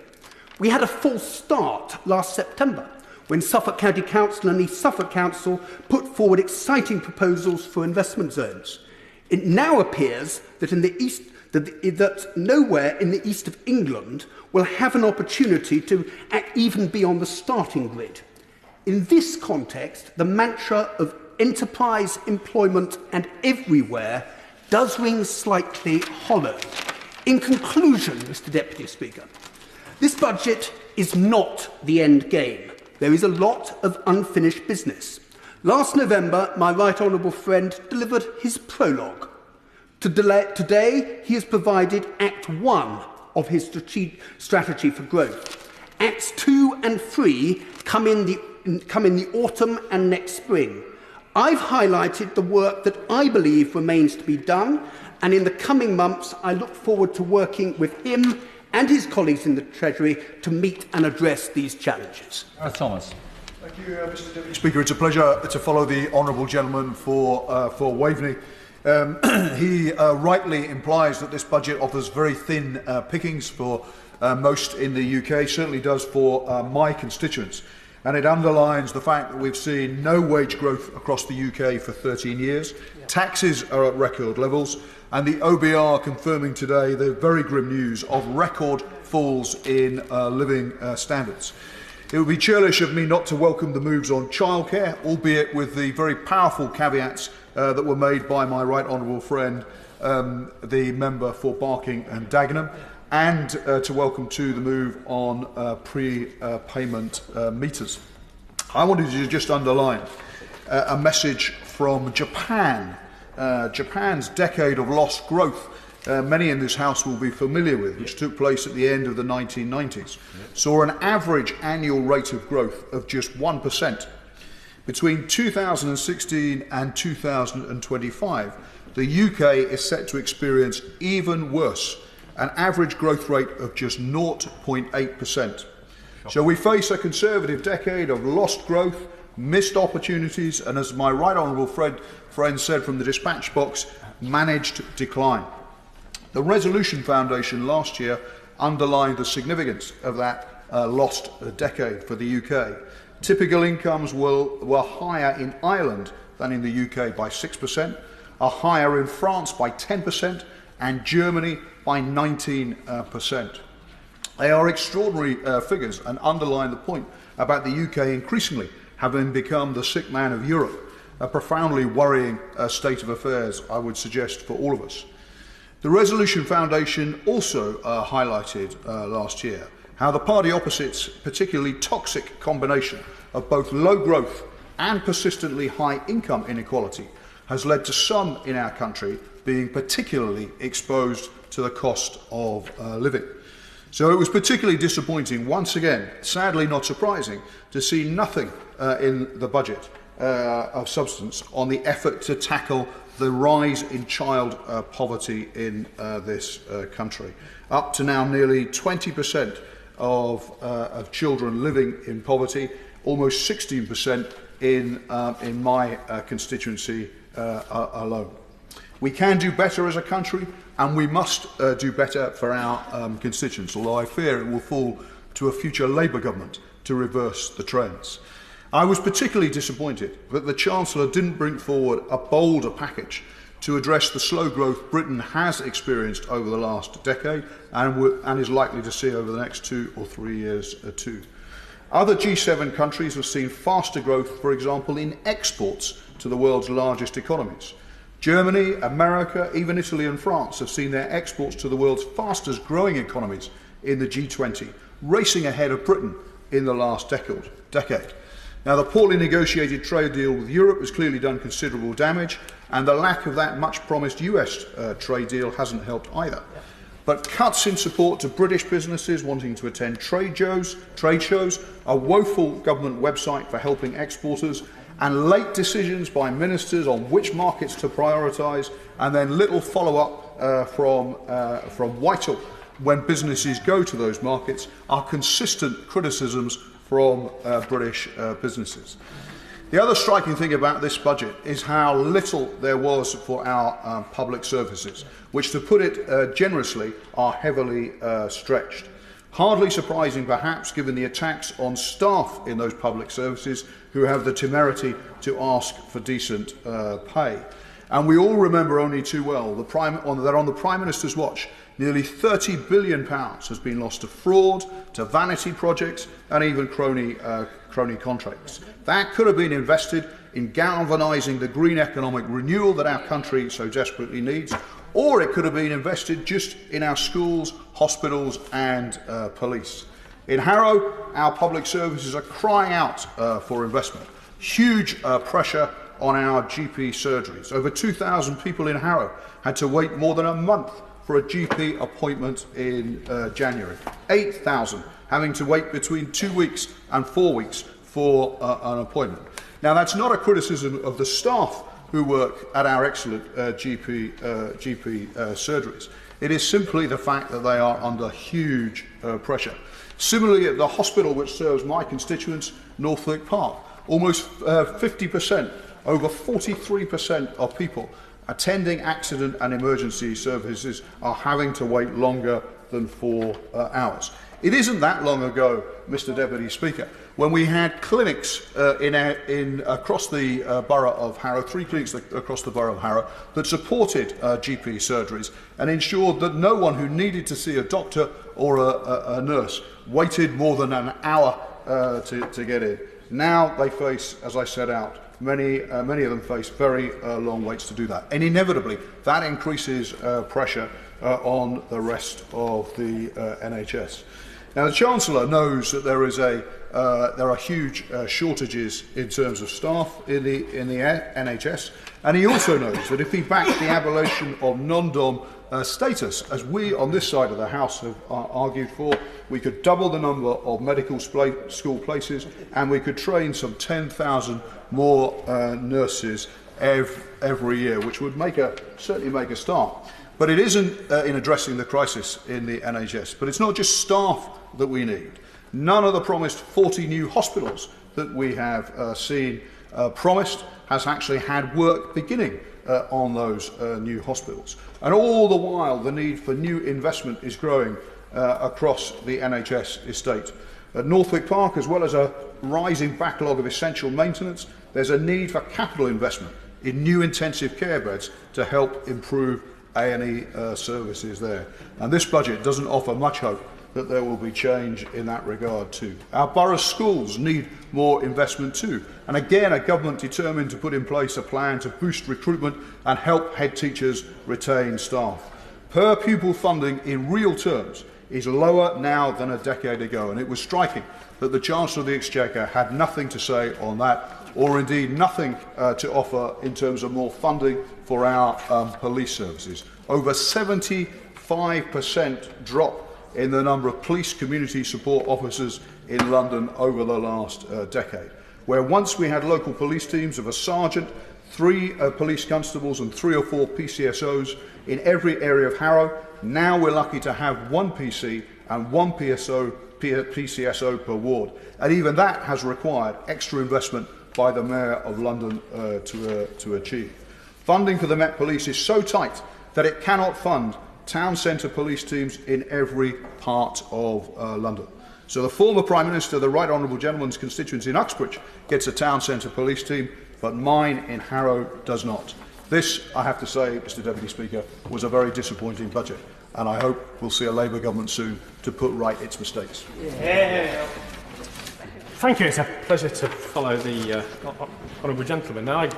[SPEAKER 20] We had a false start last September when Suffolk County Council and East Suffolk Council put forward exciting proposals for investment zones. It now appears that that nowhere in the east of England will have an opportunity to even be on the starting grid. In this context, the mantra of enterprise, employment and everywhere does ring slightly hollow. In conclusion, Mr Deputy Speaker, this budget is not the end game. There is a lot of unfinished business. Last November, my right honourable friend delivered his prologue. Today, he has provided Act 1 of his strategy for growth. Acts 2 and 3 come in the autumn and next spring. I've highlighted the work that I believe remains to be done, and in the coming months, I look forward to working with him and his colleagues in the Treasury to meet and address these challenges.
[SPEAKER 7] Thomas.
[SPEAKER 4] Thank you, Mr Deputy Speaker. It's a pleasure to follow the honourable gentleman for Waveney. He rightly implies that this budget offers very thin pickings for most in the UK, certainly does for my constituents. And it underlines the fact that we've seen no wage growth across the UK for 13 years. Taxes are at record levels, and the OBR confirming today the very grim news of record falls in living standards. It would be churlish of me not to welcome the moves on childcare, albeit with the very powerful caveats that were made by my right honourable friend, the member for Barking and Dagenham, and to welcome too the move on pre-payment meters. I wanted to just underline a message from Japan. Japan's decade of lost growth, many in this House will be familiar with, which took place at the end of the 1990s, saw an average annual rate of growth of just 1%. Between 2016 and 2025, the UK is set to experience even worse, an average growth rate of just 0.8%. So we face a Conservative decade of lost growth, missed opportunities, and as my right honourable friend said from the dispatch box, managed decline. The Resolution Foundation last year underlined the significance of that lost decade for the UK. Typical incomes were higher in Ireland than in the UK by 6%, are higher in France by 10%, and Germany by 19%. They are extraordinary figures and underline the point about the UK increasingly having become the sick man of Europe, a profoundly worrying state of affairs, I would suggest, for all of us. The Resolution Foundation also highlighted last year how the party opposite's particularly toxic combination of both low growth and persistently high income inequality has led to some in our country being particularly exposed to the cost of living. So it was particularly disappointing, once again, sadly not surprising, to see nothing in the budget of substance on the effort to tackle the rise in child poverty in this country. Up to now nearly 20% of children living in poverty, almost 16% in my constituency alone. We can do better as a country, and we must do better for our constituents, although I fear it will fall to a future Labour government to reverse the trends. I was particularly disappointed that the Chancellor didn't bring forward a bolder package to address the slow growth Britain has experienced over the last decade and is likely to see over the next 2 or 3 years too. Other G7 countries have seen faster growth, for example, in exports to the world's largest economies. Germany, America, even Italy and France have seen their exports to the world's fastest growing economies in the G20, racing ahead of Britain in the last decade. Now, the poorly negotiated trade deal with Europe has clearly done considerable damage, and the lack of that much-promised US trade deal hasn't helped either. But cuts in support to British businesses wanting to attend trade shows, a woeful government website for helping exporters, and late decisions by ministers on which markets to prioritise, and then little follow-up from Whitehall when businesses go to those markets, are consistent criticisms from British businesses. The other striking thing about this budget is how little there was for our public services, which, to put it generously, are heavily stretched. Hardly surprising, perhaps, given the attacks on staff in those public services who have the temerity to ask for decent pay. And we all remember only too well that on the Prime Minister's watch, nearly £30 billion has been lost to fraud, to vanity projects, and even crony contracts. That could have been invested in galvanising the green economic renewal that our country so desperately needs, or it could have been invested just in our schools, hospitals and police. In Harrow, our public services are crying out for investment. Huge pressure on our GP surgeries. Over 2,000 people in Harrow had to wait more than a month for a GP appointment in January. 8,000 having to wait between 2 weeks and 4 weeks for an appointment. Now, that's not a criticism of the staff who work at our excellent GP surgeries. It is simply the fact that they are under huge pressure. Similarly, at the hospital which serves my constituents, Northwick Park, almost 50%, over 43% of people attending accident and emergency services are having to wait longer than 4 hours. It isn't that long ago, Mr Deputy Speaker, when we had clinics across the borough of Harrow, 3 clinics across the borough of Harrow, that supported GP surgeries and ensured that no one who needed to see a doctor or a nurse waited more than an hour to get in. Now they face, as I set out, many of them face very long waits to do that. And inevitably, that increases pressure on the rest of the NHS. Now, the Chancellor knows that there are huge shortages in terms of staff in the NHS, and he also knows that if he backs the abolition of non-dom status, as we on this side of the House have argued for, we could double the number of medical school places, and we could train some 10,000 more nurses every year, which would certainly make a start. But it isn't in addressing the crisis in the NHS. But it's not just staff that we need. None of the promised 40 new hospitals that we have seen promised has actually had work beginning on those new hospitals. And all the while, the need for new investment is growing across the NHS estate. At Northwick Park, as well as a rising backlog of essential maintenance, there's a need for capital investment in new intensive care beds to help improve A&E services there. And this budget doesn't offer much hope that there will be change in that regard too. Our borough schools need more investment too. And again, a government determined to put in place a plan to boost recruitment and help head teachers retain staff. Per pupil funding in real terms is lower now than a decade ago, and it was striking that the Chancellor of the Exchequer had nothing to say on that, or indeed nothing to offer in terms of more funding for our police services. Over 75% drop in the number of police community support officers in London over the last decade. Where once we had local police teams of a sergeant, 3 police constables and 3 or 4 PCSOs in every area of Harrow, now we're lucky to have 1 PC and 1 PCSO per ward. And even that has required extra investment by the Mayor of London to achieve. Funding for the Met Police is so tight that it cannot fund town centre police teams in every part of London. So the former Prime Minister, the Right Honourable Gentleman's constituency in Uxbridge, gets a town centre police team, but mine in Harrow does not. This, I have to say, Mr Deputy Speaker, was a very disappointing budget, and I hope we'll see a Labour government soon to put right its mistakes.
[SPEAKER 16] Yeah. Thank you. It's a pleasure to follow the Honourable Gentleman. Now,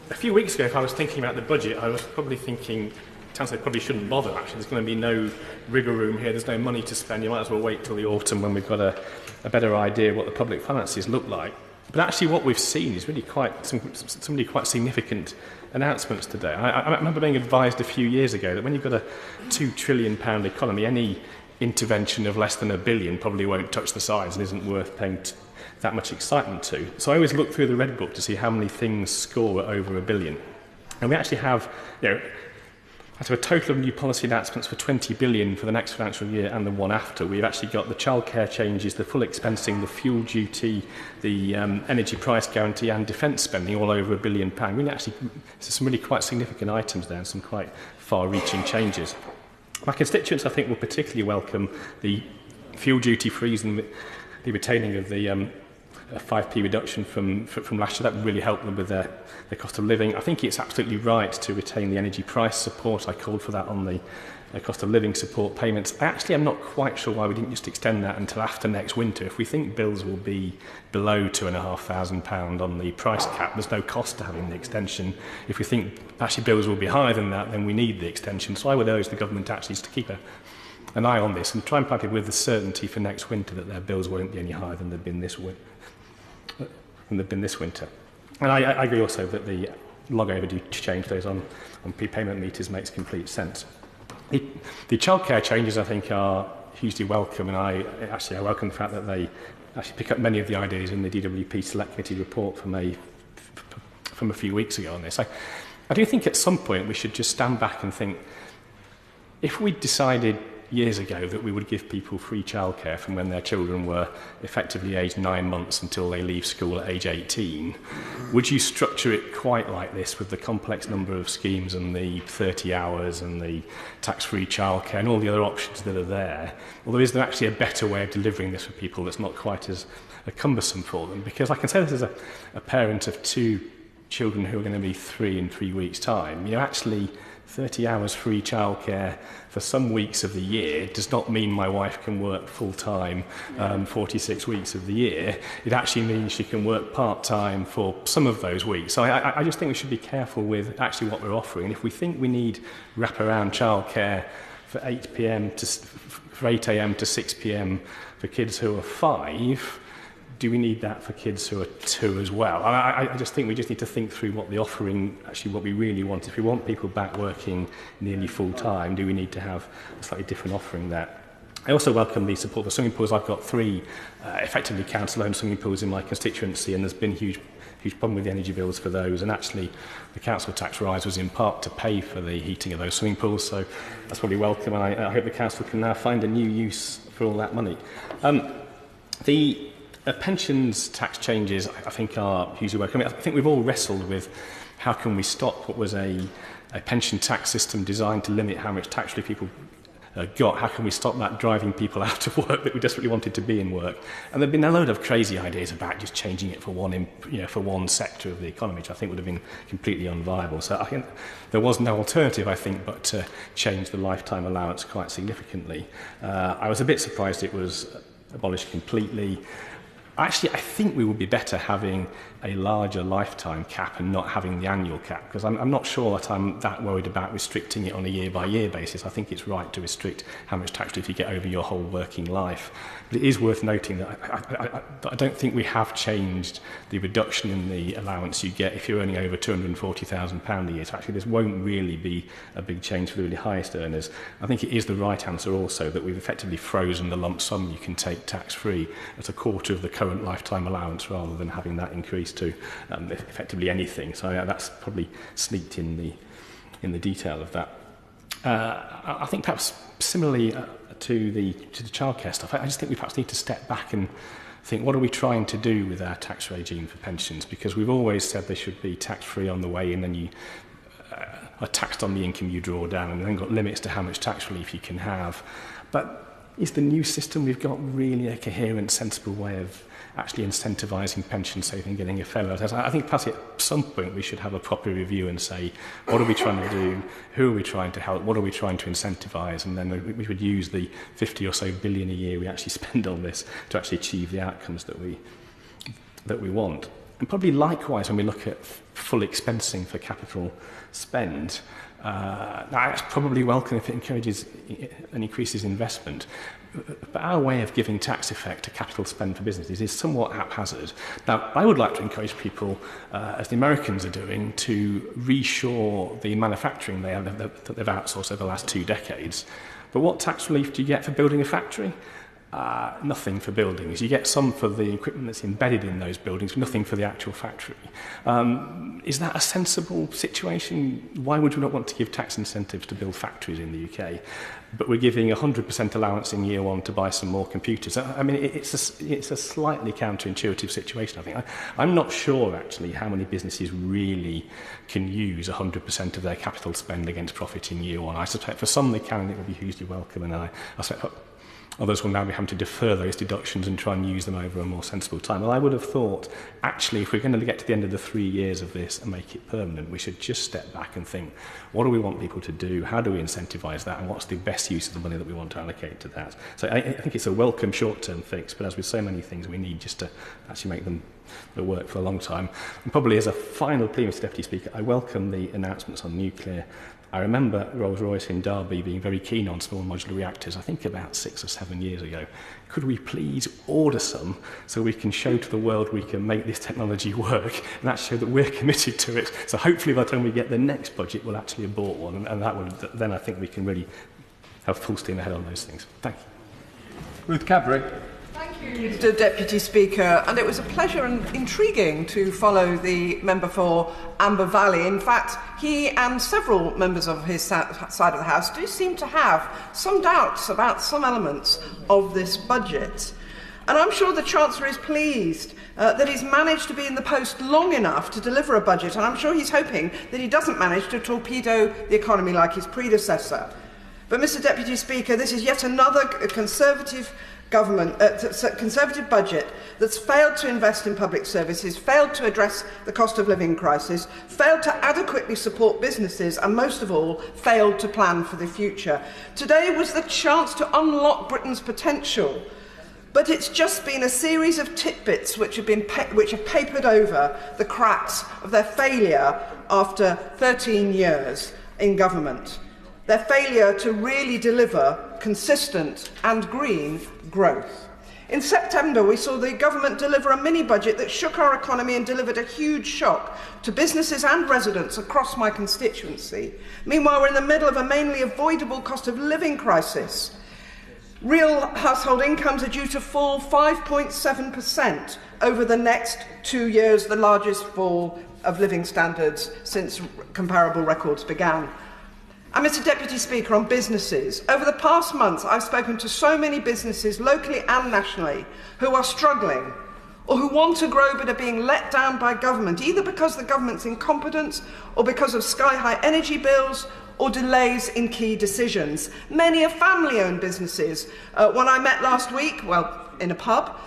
[SPEAKER 16] a few weeks ago, if I was thinking about the budget, I was probably thinking Chancellor probably shouldn't bother, actually. There's going to be no wriggle room here. There's no money to spend. You might as well wait till the autumn when we've got a better idea what the public finances look like. But actually what we've seen is really some really quite significant announcements today. I remember being advised a few years ago that when you've got a £2 trillion economy, any intervention of less than £1 billion probably won't touch the sides and isn't worth paying that much excitement to. So I always look through the Red Book to see how many things score at over £1 billion. And we actually have, out of a total of new policy announcements for £20 billion for the next financial year and the one after, we've actually got the childcare changes, the full expensing, the fuel duty, the energy price guarantee and defence spending all over £1 billion. Really actually, there's some really quite significant items there and some quite far-reaching changes. My constituents, I think, will particularly welcome the fuel duty freeze and the retaining of the 5p reduction from last year. That would really help them with their cost of living. I think it's absolutely right to retain the energy price support. I called for that on the cost of living support payments. I actually am not quite sure why we didn't just extend that until after next winter. If we think bills will be below £2,500 on the price cap, there's no cost to having the extension. If we think actually bills will be higher than that, then we need the extension. So I would urge the government actually to keep an eye on this and try and provide people with the certainty for next winter that their bills won't be any higher than they've been this winter. And I agree also that the long overdue change those on prepayment meters makes complete sense. The childcare changes, I think, are hugely welcome, and I welcome the fact that they actually pick up many of the ideas in the DWP Select Committee report from a few weeks ago on this. I do think at some point we should just stand back and think, if we decided years ago that we would give people free childcare from when their children were effectively aged 9 months until they leave school at age 18, would you structure it quite like this with the complex number of schemes and the 30 hours and the tax-free childcare and all the other options that are there? Although is there actually a better way of delivering this for people that's not quite as cumbersome for them? Because I can say this as a parent of 2 children who are going to be 3 in 3 weeks' time. Actually 30 hours free childcare for some weeks of the year does not mean my wife can work full-time 46 weeks of the year. It actually means she can work part-time for some of those weeks. So I just think we should be careful with actually what we're offering. If we think we need wraparound childcare for 8 p.m. for 8 a.m. to 6 p.m. for kids who are 5, do we need that for kids who are 2 as well? I just think we just need to think through what the offering, actually what we really want. If we want people back working nearly full time, do we need to have a slightly different offering there? I also welcome the support for swimming pools. I've got 3 effectively council-owned swimming pools in my constituency, and there's been huge problem with the energy bills for those, and actually the council tax rise was in part to pay for the heating of those swimming pools, so that's probably welcome, and I hope the council can now find a new use for all that money. The pensions tax changes, I think, are hugely welcome. I think we've all wrestled with how can we stop what was a pension tax system designed to limit how much tax relief people got. How can we stop that driving people out of work that we desperately wanted to be in work? And there have been a load of crazy ideas about just changing it for one sector of the economy, which I think would have been completely unviable. So I think there was no alternative, I think, but to change the lifetime allowance quite significantly. I was a bit surprised it was abolished completely. Actually, I think we would be better having a larger lifetime cap and not having the annual cap, because I'm not sure that I'm that worried about restricting it on a year-by-year basis. I think it's right to restrict how much tax relief you get over your whole working life. But it is worth noting that I don't think we have changed the reduction in the allowance you get if you're earning over £240,000 a year. So actually, this won't really be a big change for the really highest earners. I think it is the right answer also that we've effectively frozen the lump sum you can take tax-free at a quarter of the current lifetime allowance rather than having that increase to effectively anything. So that's probably sneaked in the detail of that. I think perhaps similarly to the childcare stuff, I just think we perhaps need to step back and think, what are we trying to do with our tax regime for pensions? Because we've always said they should be tax-free on the way in, and you are taxed on the income you draw down, and then got limits to how much tax relief you can have. But is the new system we've got really a coherent, sensible way of actually incentivising pension saving, getting a fair amount? I think perhaps at some point we should have a proper review and say, what are we trying to do? Who are we trying to help? What are we trying to incentivise? And then we would use the 50 or so billion a year we actually spend on this to actually achieve the outcomes that we want. And probably likewise when we look at full expensing for capital spend, that's probably welcome if it encourages and increases investment. but our way of giving tax effect to capital spend for businesses is somewhat haphazard. Now, I would like to encourage people, as the Americans are doing, to reshore the manufacturing that they've outsourced over the last 2 decades. But what tax relief do you get for building a factory? Nothing for buildings. You get some for the equipment that's embedded in those buildings, but nothing for the actual factory. Is that a sensible situation? Why would we not want to give tax incentives to build factories in the UK? But we're giving 100% allowance in year 1 to buy some more computers. I mean, it's a slightly counterintuitive situation, I think. I'm not sure, actually, how many businesses really can use 100% of their capital spend against profit in year 1. I suspect for some they can, and it will be hugely welcome, and I suspect others will now be having to defer those deductions and try and use them over a more sensible time. Well, I would have thought, actually, if we're going to get to the end of the 3 years of this and make it permanent, we should just step back and think, what do we want people to do? How do we incentivise that? And what's the best use of the money that we want to allocate to that? So I think it's a welcome short-term fix, but as with so many things, we need just to actually make them work for a long time. And probably as a final plea, Mr Deputy Speaker, I welcome the announcements on nuclear. I remember Rolls-Royce in Derby being very keen on small modular reactors, I think about 6 or 7 years ago. Could we please order some so we can show to the world we can make this technology work and actually show that we're committed to it? So hopefully by the time we get the next budget, we'll actually have bought one, and that will, then I think we can really have full steam ahead on those things. Thank you.
[SPEAKER 9] Ruth Cadbury. Thank you, Mr Deputy Speaker, and it was a pleasure and intriguing to follow the member for Amber Valley. In fact, he and several members of his side of the House do seem to have some doubts about some elements of this budget. And I'm sure the Chancellor is pleased that he's managed to be in the post long enough to deliver a budget, and I'm sure he's hoping that he doesn't manage to torpedo the economy like his predecessor. But, Mr Deputy Speaker, this is yet another Conservative Conservative budget that's failed to invest in public services, failed to address the cost of living crisis, failed to adequately support businesses, and most of all, failed to plan for the future. Today was the chance to unlock Britain's potential, but it's just been a series of tidbits which have papered over the cracks of their failure after 13 years in government. Their failure to really deliver consistent and green growth. In September, we saw the government deliver a mini-budget that shook our economy and delivered a huge shock to businesses and residents across my constituency. Meanwhile, we're in the middle of a mainly avoidable cost of living crisis. Real household incomes are due to fall 5.7% over the next 2 years, the largest fall of living standards since comparable records began. And Mr Deputy Speaker, on businesses, over the past months I've spoken to so many businesses, locally and nationally, who are struggling or who want to grow but are being let down by government, either because the government's incompetence or because of sky-high energy bills or delays in key decisions. Many are family-owned businesses. One I met last week, well, in a pub,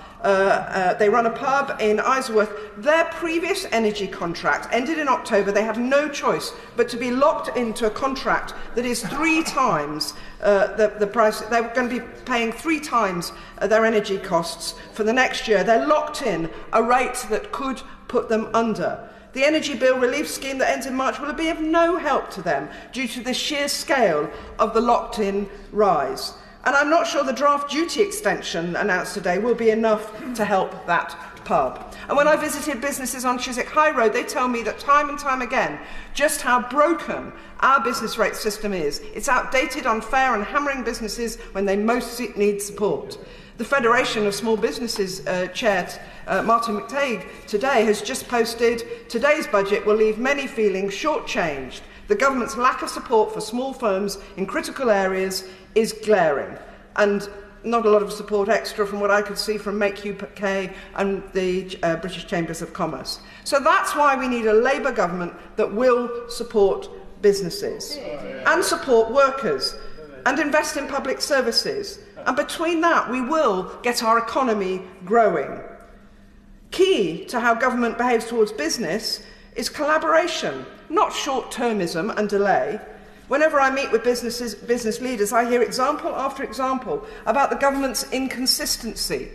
[SPEAKER 9] they run a pub in Isleworth. Their previous energy contract ended in October. They have no choice but to be locked into a contract that is 3 times the price. They're going to be paying 3 times their energy costs for the next year. They're locked in a rate that could put them under. The energy bill relief scheme that ends in March will be of no help to them due to the sheer scale of the locked-in rise. And I'm not sure the draft duty extension announced today will be enough to help that pub. And when I visited businesses on Chiswick High Road, they tell me that time and time again just how broken our business rate system is. It's outdated, unfair, and hammering businesses when they most need support. The Federation of Small Businesses Chair Martin McTague today has just posted, today's budget will leave many feeling shortchanged. The government's lack of support for small firms in critical areas is glaring, and not a lot of support extra from what I could see from Make UK and the British Chambers of Commerce. So that's why we need a Labour government that will support businesses and support workers and invest in public services. And between that, we will get our economy growing. Key to how government behaves towards business is collaboration, not short-termism and delay. Whenever I meet with business leaders, I hear example after example about the government's inconsistency.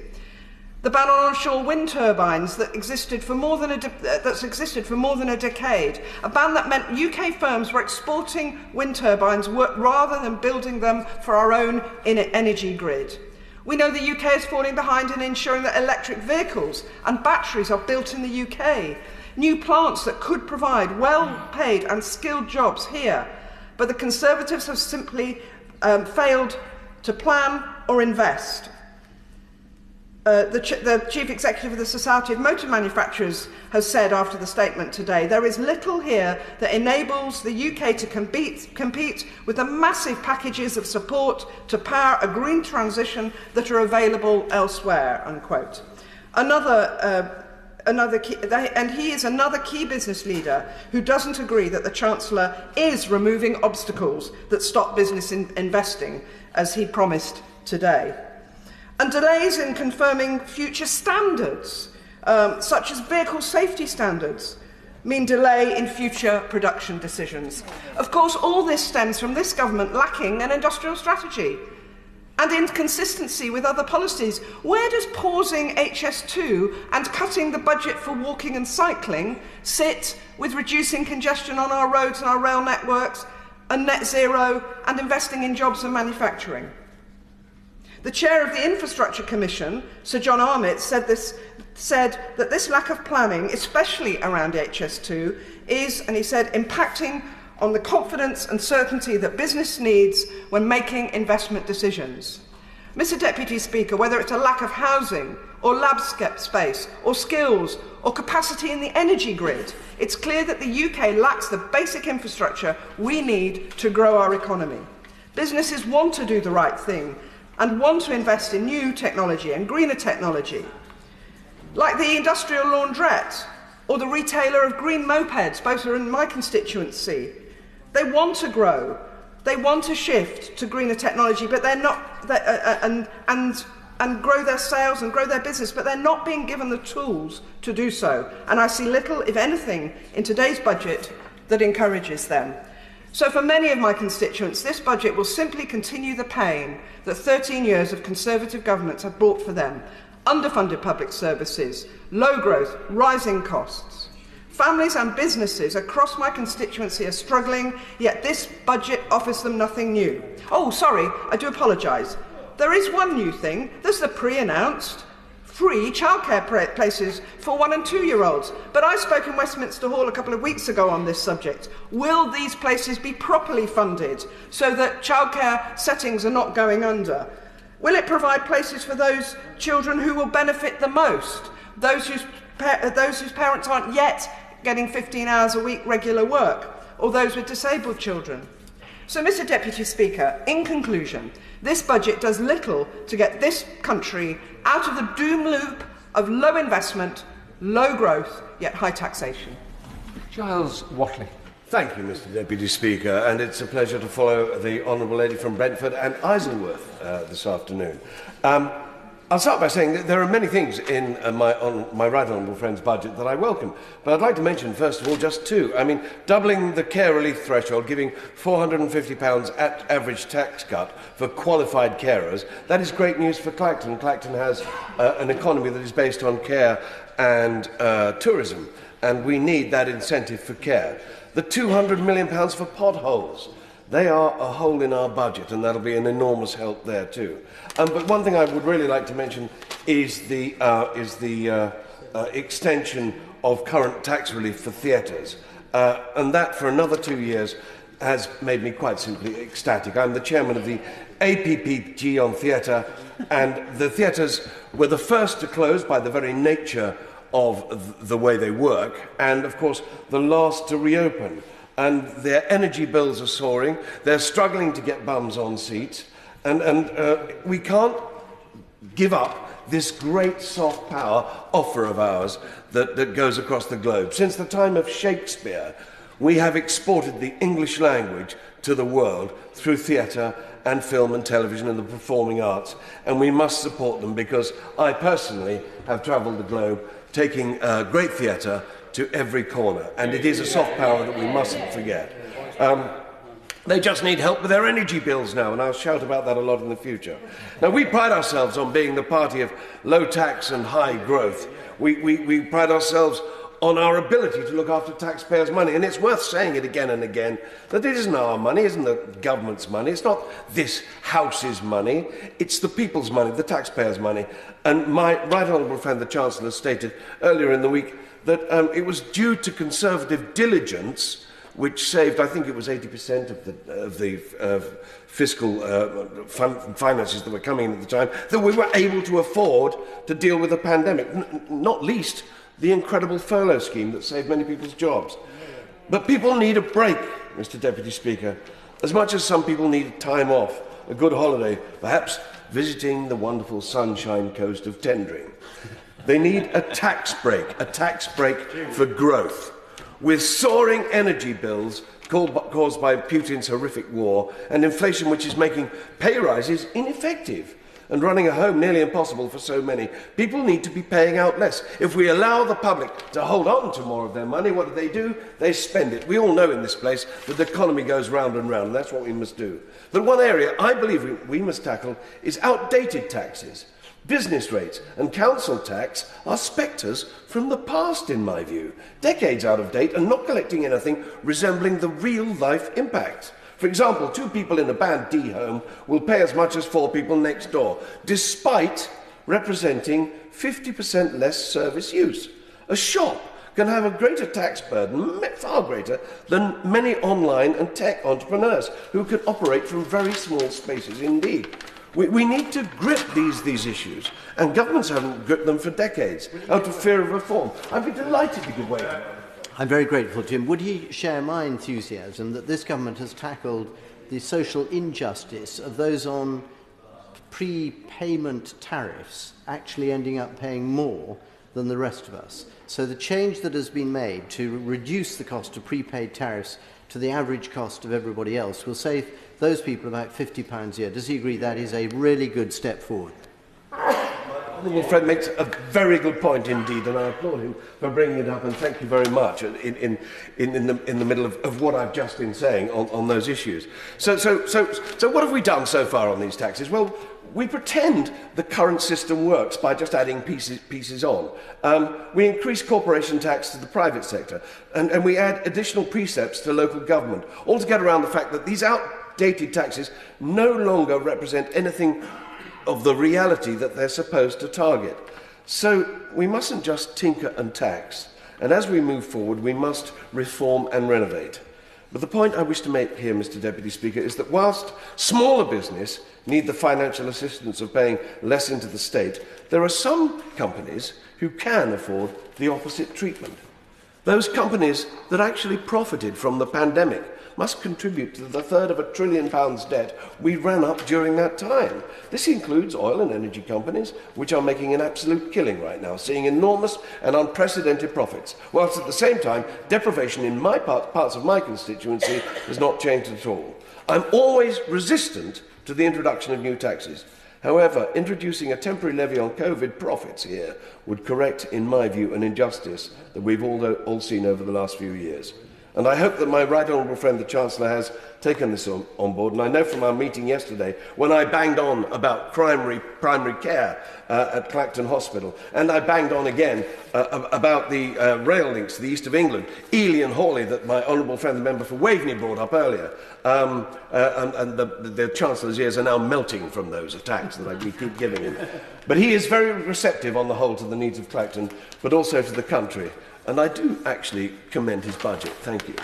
[SPEAKER 9] The ban on onshore wind turbines that existed for more than a decade, a ban that meant UK firms were exporting wind turbines rather than building them for our own energy grid. We know the UK is falling behind in ensuring that electric vehicles and batteries are built in the UK. New plants that could provide well-paid and skilled jobs here. But the Conservatives have simply failed to plan or invest. The Chief Executive of the Society of Motor Manufacturers has said after the statement today, there is little here that enables the UK to compete with the massive packages of support to power a green transition that are available elsewhere, unquote. And he is another key business leader who doesn't agree that the Chancellor is removing obstacles that stop business investing, as he promised today. And delays in confirming future standards, such as vehicle safety standards, mean delay in future production decisions. Of course, all this stems from this government lacking an industrial strategy and inconsistency with other policies. Where does pausing HS2 and cutting the budget for walking and cycling sit with reducing congestion on our roads and our rail networks, and net zero, and investing in jobs and manufacturing? The chair of the Infrastructure Commission, Sir John Armitt, said that this lack of planning, especially around HS2, is, and he said, impacting on the confidence and certainty that business needs when making investment decisions. Mr. Deputy Speaker, whether it's a lack of housing or lab space or skills or capacity in the energy grid, it's clear that the UK lacks the basic infrastructure we need to grow our economy. Businesses want to do the right thing and want to invest in new technology and greener technology, like the industrial laundrette or the retailer of green mopeds, both are in my constituency. They want to grow, they want to shift to greener technology, but they're not, and grow their sales and grow their business, but they're not being given the tools to do so. And I see little, if anything, in today's budget that encourages them. So for many of my constituents, this budget will simply continue the pain that 13 years of Conservative governments have brought for them. Underfunded public services, low growth, rising costs. Families and businesses across my constituency are struggling, yet this budget offers them nothing new. Oh, sorry, I do apologise. There is one new thing. There's the pre-announced free childcare places for 1- and 2-year-olds. But I spoke in Westminster Hall a couple of weeks ago on this subject. Will these places be properly funded so that childcare settings are not going under? Will it provide places for those children who will benefit the most, those whose parents aren't yet getting 15 hours a week regular work, or those with disabled children? So, Mr. Deputy Speaker, in conclusion, this budget does little to get this country out of the doom loop of low investment, low growth, yet high taxation.
[SPEAKER 7] Giles Watley.
[SPEAKER 13] Thank you, Mr. Deputy Speaker, and it's a pleasure to follow the Honourable Lady from Brentford and Isleworth this afternoon. I'll start by saying that there are many things in my right honourable friend's budget that I welcome, but I'd like to mention, first of all, just two. I mean, doubling the care relief threshold, giving £450 at average tax cut for qualified carers, that is great news for Clacton. Clacton has an economy that is based on care and tourism, and we need that incentive for care. The £200 million for potholes. They are a hole in our budget, and that'll be an enormous help there too. But one thing I would really like to mention is the extension of current tax relief for theatres, and that for another 2 years has made me quite simply ecstatic. I'm the chairman of the APPG on theatre, and the theatres were the first to close by the very nature of the way they work, and of course the last to reopen. And their energy bills are soaring, they're struggling to get bums on seats, and we can't give up this great soft power offer of ours that goes across the globe. Since the time of Shakespeare, we have exported the English language to the world through theatre and film and television and the performing arts, and we must support them, because I personally have travelled the globe taking great theatre to every corner, and it is a soft power that we mustn't forget. They just need help with their energy bills now, and I'll shout about that a lot in the future. Now, we pride ourselves on being the party of low tax and high growth. We pride ourselves on our ability to look after taxpayers' money. And it's worth saying it again and again that it isn't our money, isn't the government's money, it's not this House's money, it's the people's money, the taxpayers' money. And my right honourable friend, the Chancellor, stated earlier in the week that it was due to Conservative diligence, which saved, I think it was 80% of the fiscal finances that were coming in at the time, that we were able to afford to deal with the pandemic, not least the incredible furlough scheme that saved many people's jobs. But people need a break, Mr. Deputy Speaker, as much as some people need time off, a good holiday, perhaps visiting the wonderful Sunshine Coast of Tendring. They need a tax break for growth. With soaring energy bills caused by Putin's horrific war and inflation which is making pay rises ineffective and running a home nearly impossible for so many, people need to be paying out less. If we allow the public to hold on to more of their money, what do? They spend it. We all know in this place that the economy goes round and round, and that's what we must do. But one area I believe we must tackle is outdated taxes. Business rates and council tax are spectres from the past, in my view, decades out of date and not collecting anything resembling the real-life impact. For example, 2 people in a Band D home will pay as much as 4 people next door, despite representing 50% less service use. A shop can have a greater tax burden, far greater, than many online and tech entrepreneurs who can operate from very small spaces indeed. We need to grip these issues, and governments haven't gripped them for decades, out of fear of reform. I'd be delighted to give way to them.
[SPEAKER 11] I'm very grateful to him. Would he share my enthusiasm that this government has tackled the social injustice of those on prepayment tariffs actually ending up paying more than the rest of us? So the change that has been made to reduce the cost of prepaid tariffs to the average cost of everybody else will save those people about £50 a year. Does he agree that is a really good step forward?
[SPEAKER 13] Honourable friend makes a very good point indeed, and I applaud him for bringing it up, and thank you very much in the middle of what I've just been saying on those issues. So what have we done so far on these taxes? Well, we pretend the current system works by just adding pieces on. We increase corporation tax to the private sector, and we add additional precepts to local government, all to get around the fact that these outdated taxes no longer represent anything of the reality that they're supposed to target. So we mustn't just tinker and tax, and as we move forward we must reform and renovate. But the point I wish to make here, Mr. Deputy Speaker, is that whilst smaller business need the financial assistance of paying less into the state, there are some companies who can afford the opposite treatment. Those companies that actually profited from the pandemic must contribute to the third of £1 trillion debt we ran up during that time. This includes oil and energy companies, which are making an absolute killing right now, seeing enormous and unprecedented profits, whilst at the same time, deprivation in parts of my constituency has not changed at all. I'm always resistant to the introduction of new taxes. However, introducing a temporary levy on COVID profits here would correct, in my view, an injustice that we've all seen over the last few years. And I hope that my right honourable friend, the Chancellor, has taken this on board. And I know from our meeting yesterday, when I banged on about primary care at Clacton Hospital, and I banged on again about the rail links to the east of England, Ely and Hawley, that my honourable friend, the member for Waveney, brought up earlier. And the Chancellor's ears are now melting from those attacks that we keep giving him. But he is very receptive on the whole to the needs of Clacton, but also to the country. And I do actually commend his budget. Thank you.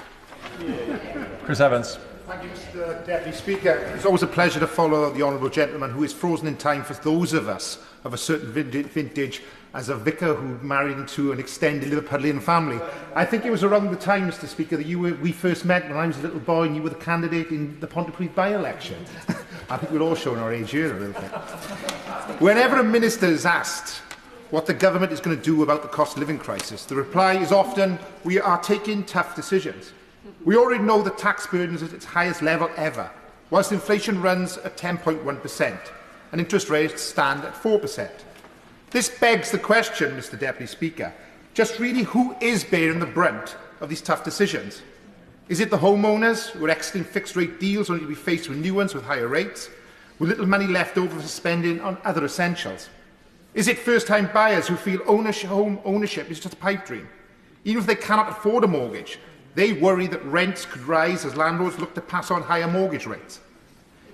[SPEAKER 7] Chris Evans.
[SPEAKER 21] Thank you, Mr. Deputy Speaker. It's always a pleasure to follow the honourable gentleman who is frozen in time for those of us of a certain vintage as a vicar who married into an extended Liverpudlian family. I think it was around the time, Mr. Speaker, that we first met when I was a little boy and you were the candidate in the Pontypridd by-election. I think we're all showing our age here a little bit. Whenever a minister is asked what the government is going to do about the cost of living crisis, the reply is often, we are taking tough decisions. We already know the tax burden is at its highest level ever, whilst inflation runs at 10.1% and interest rates stand at 4%. This begs the question, Mr. Deputy Speaker, just really who is bearing the brunt of these tough decisions? Is it the homeowners who are exiting fixed-rate deals only to be faced with new ones with higher rates, with little money left over for spending on other essentials? Is it first-time buyers who feel home ownership is just a pipe dream? Even if they cannot afford a mortgage, they worry that rents could rise as landlords look to pass on higher mortgage rates.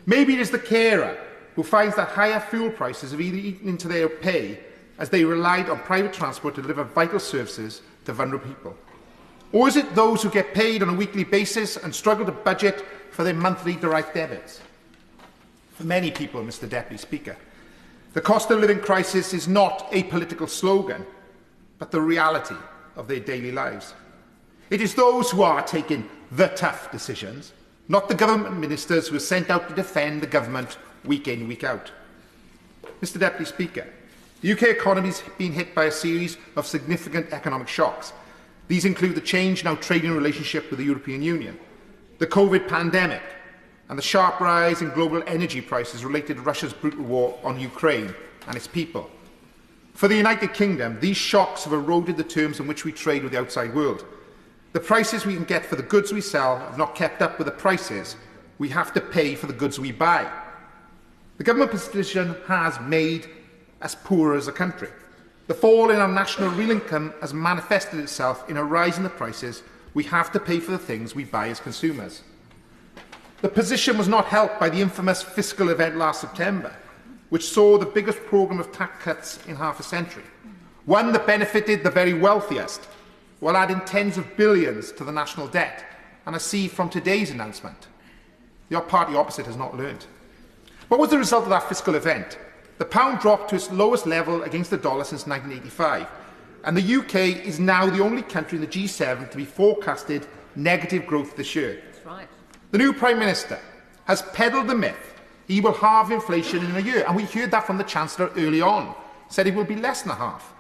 [SPEAKER 21] Maybe it is the carer who finds that higher fuel prices have eaten into their pay as they relied on private transport to deliver vital services to vulnerable people. Or is it those who get paid on a weekly basis and struggle to budget for their monthly direct debits? For many people, Mr. Deputy Speaker, the cost of living crisis is not a political slogan, but the reality of their daily lives. It is those who are taking the tough decisions, not the government ministers who are sent out to defend the government week in, week out. Mr. Deputy Speaker, the UK economy has been hit by a series of significant economic shocks. These include the change in our trading relationship with the European Union, the COVID pandemic, and the sharp rise in global energy prices related to Russia's brutal war on Ukraine and its people. For the United Kingdom, these shocks have eroded the terms in which we trade with the outside world. The prices we can get for the goods we sell have not kept up with the prices we have to pay for the goods we buy. The government position has made us poorer as a country. The fall in our national real income has manifested itself in a rise in the prices we have to pay for the things we buy as consumers. The position was not helped by the infamous fiscal event last September, which saw the biggest programme of tax cuts in half a century, one that benefited the very wealthiest, while adding tens of billions to the national debt. And I see from today's announcement, the party opposite has not learned. What was the result of that fiscal event? The pound dropped to its lowest level against the dollar since 1985, and the UK is now the only country in the G7 to be forecasted negative growth this year.
[SPEAKER 18] That's right.
[SPEAKER 21] The new Prime Minister has peddled the myth he will halve inflation in a year, and we heard that from the Chancellor early on, said it will be less than a half.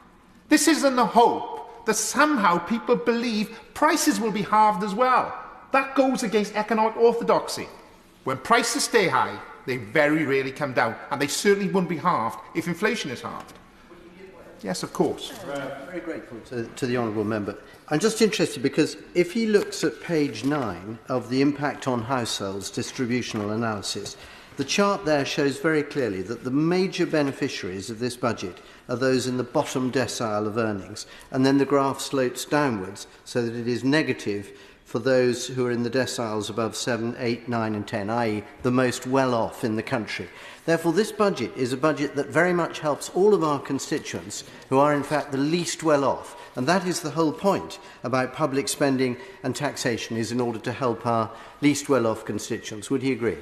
[SPEAKER 21] This is in the hope that somehow people believe prices will be halved as well. That goes against economic orthodoxy. When prices stay high, they very rarely come down, and they certainly wouldn't be halved if inflation is halved. Yes, of course.
[SPEAKER 11] Very grateful to the honourable member. I'm just interested because if he looks at page 9 of the impact on households distributional analysis, the chart there shows very clearly that the major beneficiaries of this budget are those in the bottom decile of earnings, and then the graph slopes downwards so that it is negative for those who are in the deciles above 7, 8, 9 and 10, i.e. the most well-off in the country. Therefore, this budget is a budget that very much helps all of our constituents who are in fact the least well-off. And that is the whole point about public spending and taxation, is in order to help our least well-off constituents. Would he agree?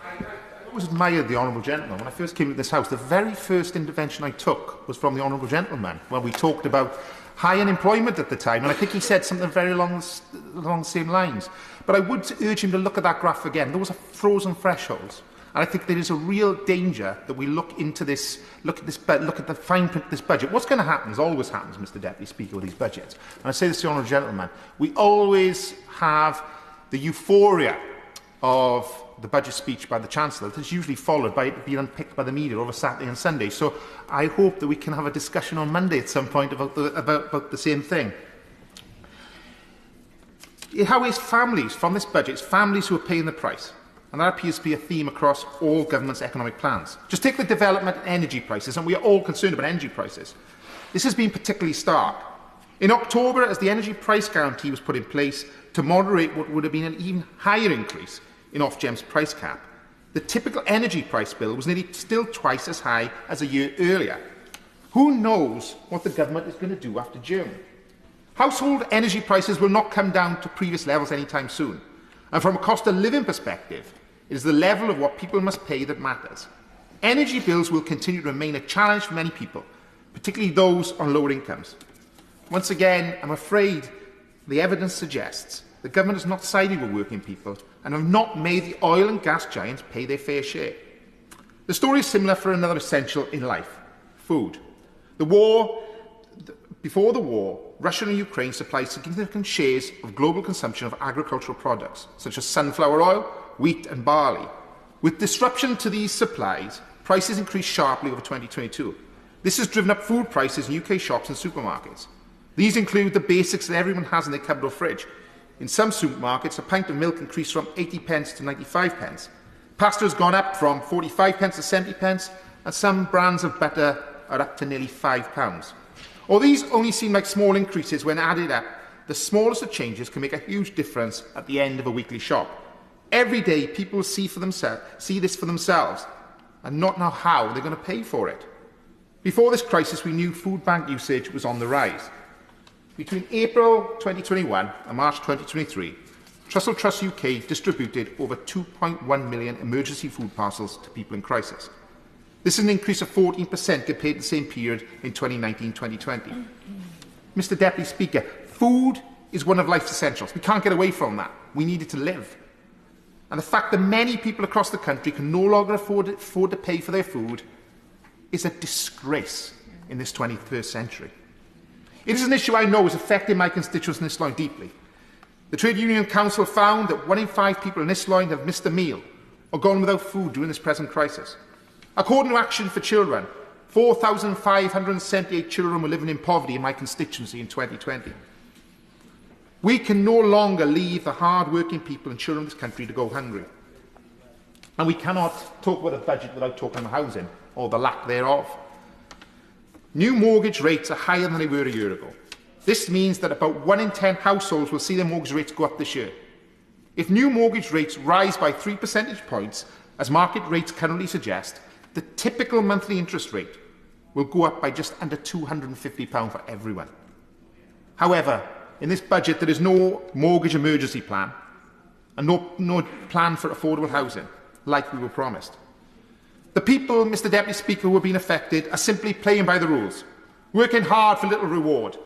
[SPEAKER 21] I always admired the Honourable Gentleman. When I first came to this House, the very first intervention I took was from the Honourable Gentleman, when we talked about high unemployment at the time, and I think he said something very along the same lines. But I would urge him to look at that graph again. Those are frozen thresholds. And I think there is a real danger that we look into this, look at the fine print of this budget. What's going to happen, as always happens, Mr. Deputy Speaker, with these budgets, and I say this to the Honourable Gentleman, we always have the euphoria of the budget speech by the Chancellor that is usually followed by it being unpicked by the media over Saturday and Sunday. So I hope that we can have a discussion on Monday at some point about the same thing. How is families from this budget? It's families who are paying the price. And that appears to be a theme across all government's economic plans. Just take the development of energy prices, and we are all concerned about energy prices. This has been particularly stark. In October, as the energy price guarantee was put in place to moderate what would have been an even higher increase in Ofgem's price cap, the typical energy price bill was nearly still twice as high as a year earlier. Who knows what the government is going to do after June? Household energy prices will not come down to previous levels anytime soon. And from a cost of living perspective, it is the level of what people must pay that matters. Energy bills will continue to remain a challenge for many people, particularly those on lower incomes. Once again, I'm afraid the evidence suggests the government has not sided with working people and have not made the oil and gas giants pay their fair share. The story is similar for another essential in life: food. Before the war, Russia and Ukraine supplied significant shares of global consumption of agricultural products, such as sunflower oil, wheat and barley. With disruption to these supplies, prices increased sharply over 2022. This has driven up food prices in UK shops and supermarkets. These include the basics that everyone has in their cupboard or fridge. In some supermarkets, a pint of milk increased from 80 pence to 95 pence. Pasta has gone up from 45 pence to 70 pence, and some brands of butter are up to nearly £5. Although these only seem like small increases when added up, the smallest of changes can make a huge difference at the end of a weekly shop. Every day, people see this for themselves and not know how they're going to pay for it. Before this crisis, we knew food bank usage was on the rise. Between April 2021 and March 2023, Trussell Trust UK distributed over 2.1 million emergency food parcels to people in crisis. This is an increase of 14% compared to the same period in 2019-2020. Mr. Deputy Speaker, food is one of life's essentials. We can't get away from that. We need it to live. And the fact that many people across the country can no longer afford to pay for their food is a disgrace in this 21st century. It is an issue I know is affecting my constituents in Isloin deeply. The Trade Union Council found that 1 in 5 people in Isloin have missed a meal or gone without food during this present crisis. According to Action for Children, 4,578 children were living in poverty in my constituency in 2020. We can no longer leave the hard-working people and children of this country to go hungry. And we cannot talk about a budget without talking about housing, or the lack thereof. New mortgage rates are higher than they were a year ago. This means that about 1 in 10 households will see their mortgage rates go up this year. If new mortgage rates rise by 3 percentage points, as market rates currently suggest, the typical monthly interest rate will go up by just under £250 for everyone. However, in this budget, there is no mortgage emergency plan and no plan for affordable housing, like we were promised. The people, Mr. Deputy Speaker, who have been affected are simply playing by the rules, working hard for little reward.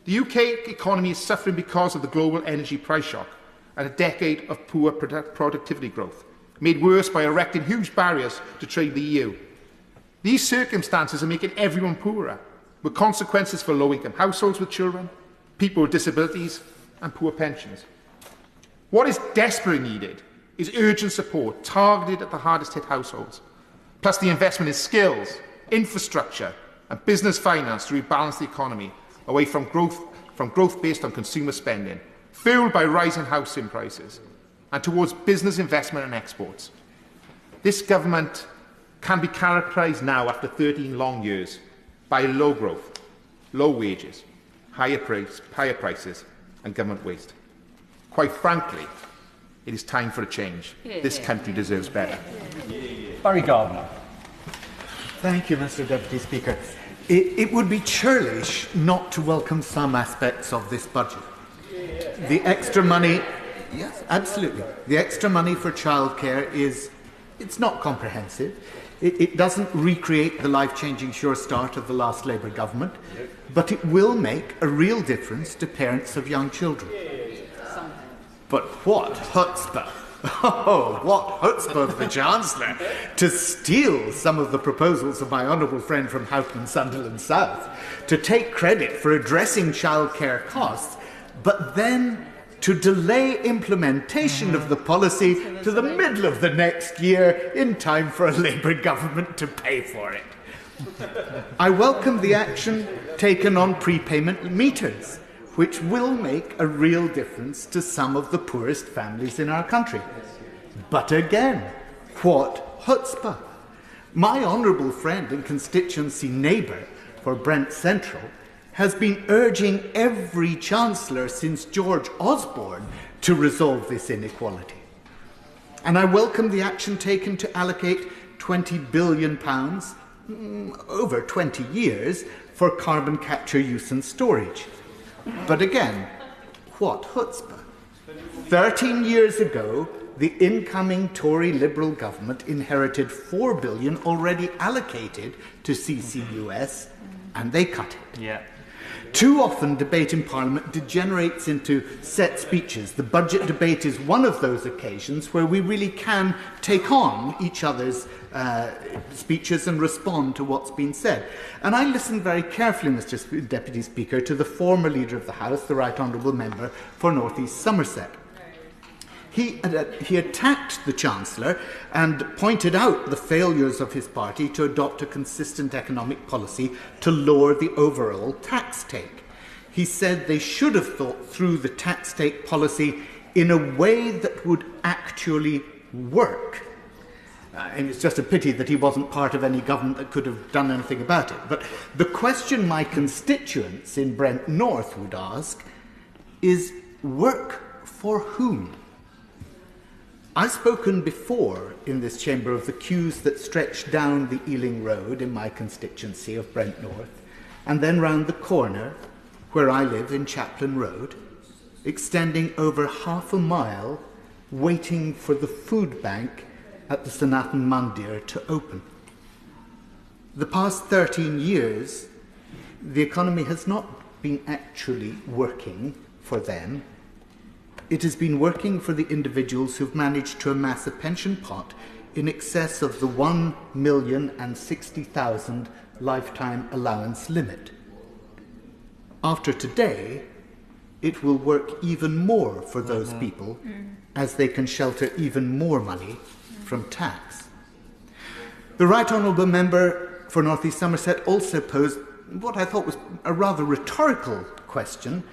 [SPEAKER 21] The UK economy is suffering because of the global energy price shock and a decade of poor productivity growth, made worse by erecting huge barriers to trade the EU. These circumstances are making everyone poorer, with consequences for low-income households with children, people with disabilities and poor pensions. What is desperately needed is urgent support targeted at the hardest-hit households, plus the investment in skills, infrastructure and business finance to rebalance the economy away from growth based on consumer spending, fuelled by rising housing prices, and towards business investment and exports. This government can be characterised now, after 13 long years, by low growth, low wages, higher prices and government waste. Quite frankly, it is time for a change. This country deserves better.
[SPEAKER 14] Barry Gardner.
[SPEAKER 22] Thank you, Mr. Deputy Speaker. It would be churlish not to welcome some aspects of this budget. The extra money, yes, absolutely. The extra money for childcare it's not comprehensive. It doesn't recreate the life-changing Sure Start of the last Labour government, but it will make a real difference to parents of young children. But what chutzpah! Oh, what chutzpah of the Chancellor to steal some of the proposals of my honourable friend from Houghton, Sunderland South, to take credit for addressing childcare costs, but then to delay implementation of the policy to the middle of the next year in time for a Labour government to pay for it. I welcome the action taken on prepayment meters, which will make a real difference to some of the poorest families in our country. But again, what chutzpah! My honourable friend and constituency neighbour for Brent Central has been urging every Chancellor since George Osborne to resolve this inequality. And I welcome the action taken to allocate £20 billion over 20 years for carbon capture, use and storage. But again, what chutzpah! 13 years ago, the incoming Tory Liberal government inherited £4 billion already allocated to CCUS, and they cut it.
[SPEAKER 14] Yeah.
[SPEAKER 22] Too often, debate in Parliament degenerates into set speeches. The budget debate is one of those occasions where we really can take on each other's speeches and respond to what's been said. And I listened very carefully, Mr. Deputy Speaker, to the former Leader of the House, the Right Honourable Member for North East Somerset. He attacked the Chancellor and pointed out the failures of his party to adopt a consistent economic policy to lower the overall tax take. He said they should have thought through the tax take policy in a way that would actually work. And it's just a pity that he wasn't part of any government that could have done anything about it. But the question my constituents in Brent North would ask is, work for whom? I've spoken before in this chamber of the queues that stretch down the Ealing Road in my constituency of Brent North, and then round the corner where I live in Chaplin Road, extending over half a mile, waiting for the food bank at the Sanatan Mandir to open. The past 13 years, the economy has not been actually working for them. It has been working for the individuals who've managed to amass a pension pot in excess of the 1,060,000 lifetime allowance limit. After today, it will work even more for those people as they can shelter even more money from tax. The Right Honourable Member for North East Somerset also posed what I thought was a rather rhetorical question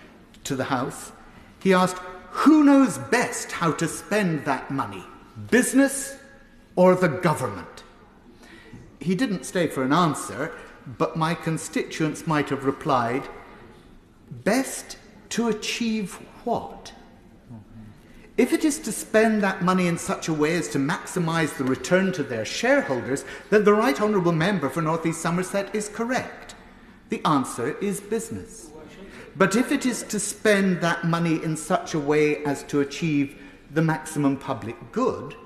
[SPEAKER 22] to the House. He asked, who knows best how to spend that money, business or the government? He didn't stay for an answer, but my constituents might have replied, best to achieve what? If it is to spend that money in such a way as to maximise the return to their shareholders, then the Right Honourable Member for North East Somerset is correct. The answer is business. But if it is to spend that money in such a way as to achieve the maximum public good,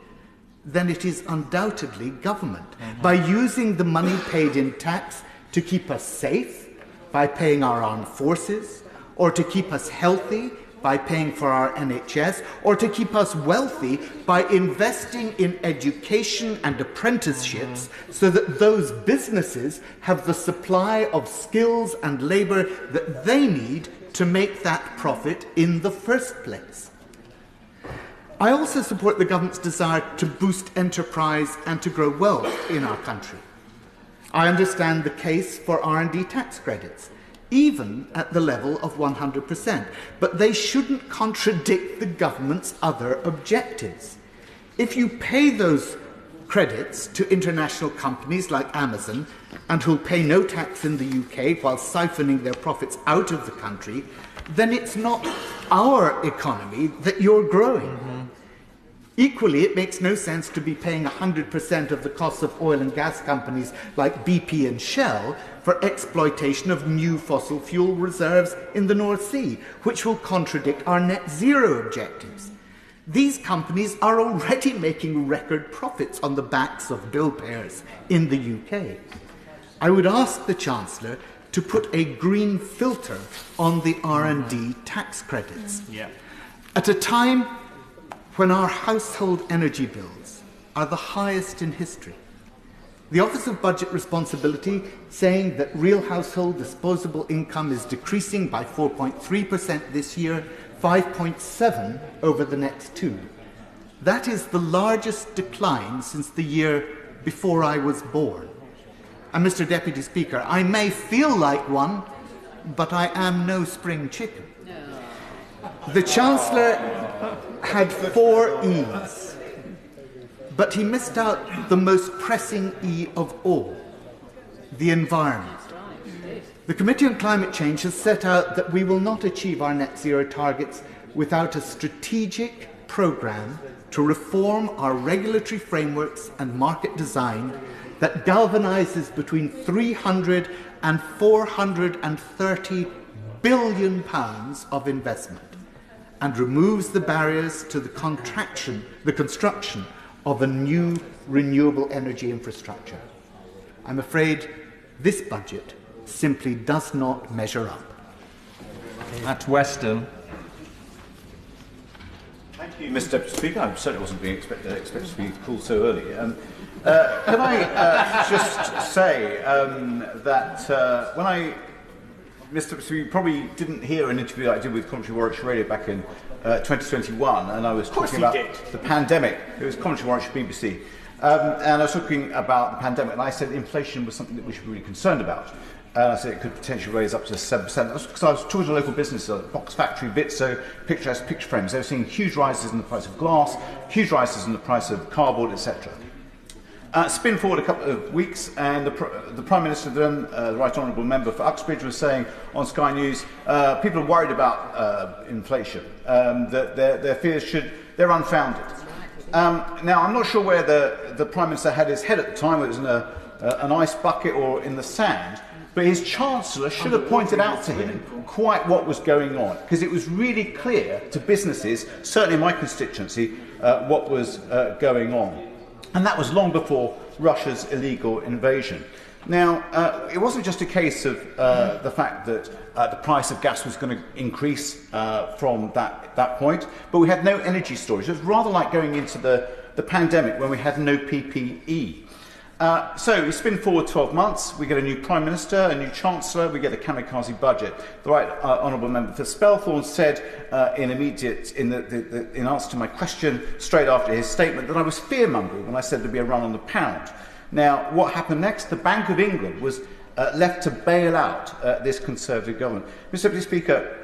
[SPEAKER 22] then it is undoubtedly government. By using the money paid in tax to keep us safe, by paying our armed forces, or to keep us healthy, by paying for our NHS, or to keep us wealthy by investing in education and apprenticeships so that those businesses have the supply of skills and labour that they need to make that profit in the first place. I also support the government's desire to boost enterprise and to grow wealth in our country. I understand the case for R&D tax credits, even at the level of 100%. But they shouldn't contradict the government's other objectives. If you pay those credits to international companies like Amazon, and who'll pay no tax in the UK while siphoning their profits out of the country, then it's not our economy that you're growing. Equally, it makes no sense to be paying 100% of the costs of oil and gas companies like BP and Shell for exploitation of new fossil fuel reserves in the North Sea, which will contradict our net zero objectives. These companies are already making record profits on the backs of bill payers in the UK. I would ask the Chancellor to put a green filter on the R&D tax credits. At a time when our household energy bills are the highest in history. The Office of Budget Responsibility saying that real household disposable income is decreasing by 4.3% this year, 5.7% over the next 2. That is the largest decline since the year before I was born. And Mr. Deputy Speaker, I may feel like one, but I am no spring chicken. The Chancellor had 4 E's, but he missed out the most pressing E of all, the environment. The Committee on Climate Change has set out that we will not achieve our net zero targets without a strategic programme to reform our regulatory frameworks and market design that galvanises between 300 and 430 billion pounds of investment and removes the barriers to the construction of a new renewable energy infrastructure. I'm afraid this budget simply does not measure up.
[SPEAKER 7] At Western.
[SPEAKER 10] Thank you, Mr. Deputy Speaker. I certainly wasn't being expected to be called so early. Can I just say that when I, Mr. Deputy Speaker, you probably didn't hear an interview that I did with Commentary Warwickshire Radio back in 2021, and I was talking about the pandemic. It was Commentary Warwickshire BBC. And I was talking about the pandemic, and I said inflation was something that we should be really concerned about. And I said it could potentially raise up to 7%. That's because I was talking to local businesses, Box Factory, Bitso, Picture House, Picture Frames. They were seeing huge rises in the price of glass, huge rises in the price of cardboard, etc. Spin forward a couple of weeks, and the Prime Minister, then the Right Honourable Member for Uxbridge, was saying on Sky News, people are worried about inflation, that their fears they're unfounded. Now, I'm not sure where the Prime Minister had his head at the time, whether it was in an ice bucket or in the sand, but his Chancellor should have pointed out to him quite what was going on, because it was really clear to businesses, certainly in my constituency, what was going on. And that was long before Russia's illegal invasion. Now, it wasn't just a case of the fact that the price of gas was going to increase from that point, but we had no energy storage. It was rather like going into the pandemic when we had no PPE. So we spin forward 12 months, we get a new Prime Minister, a new Chancellor, we get a kamikaze budget. The Right Honourable Member for Spelthorne said in answer to my question straight after his statement that I was fear-mongering when I said there'd be a run on the pound. Now, what happened next? The Bank of England was left to bail out this Conservative government. Mr Deputy Speaker,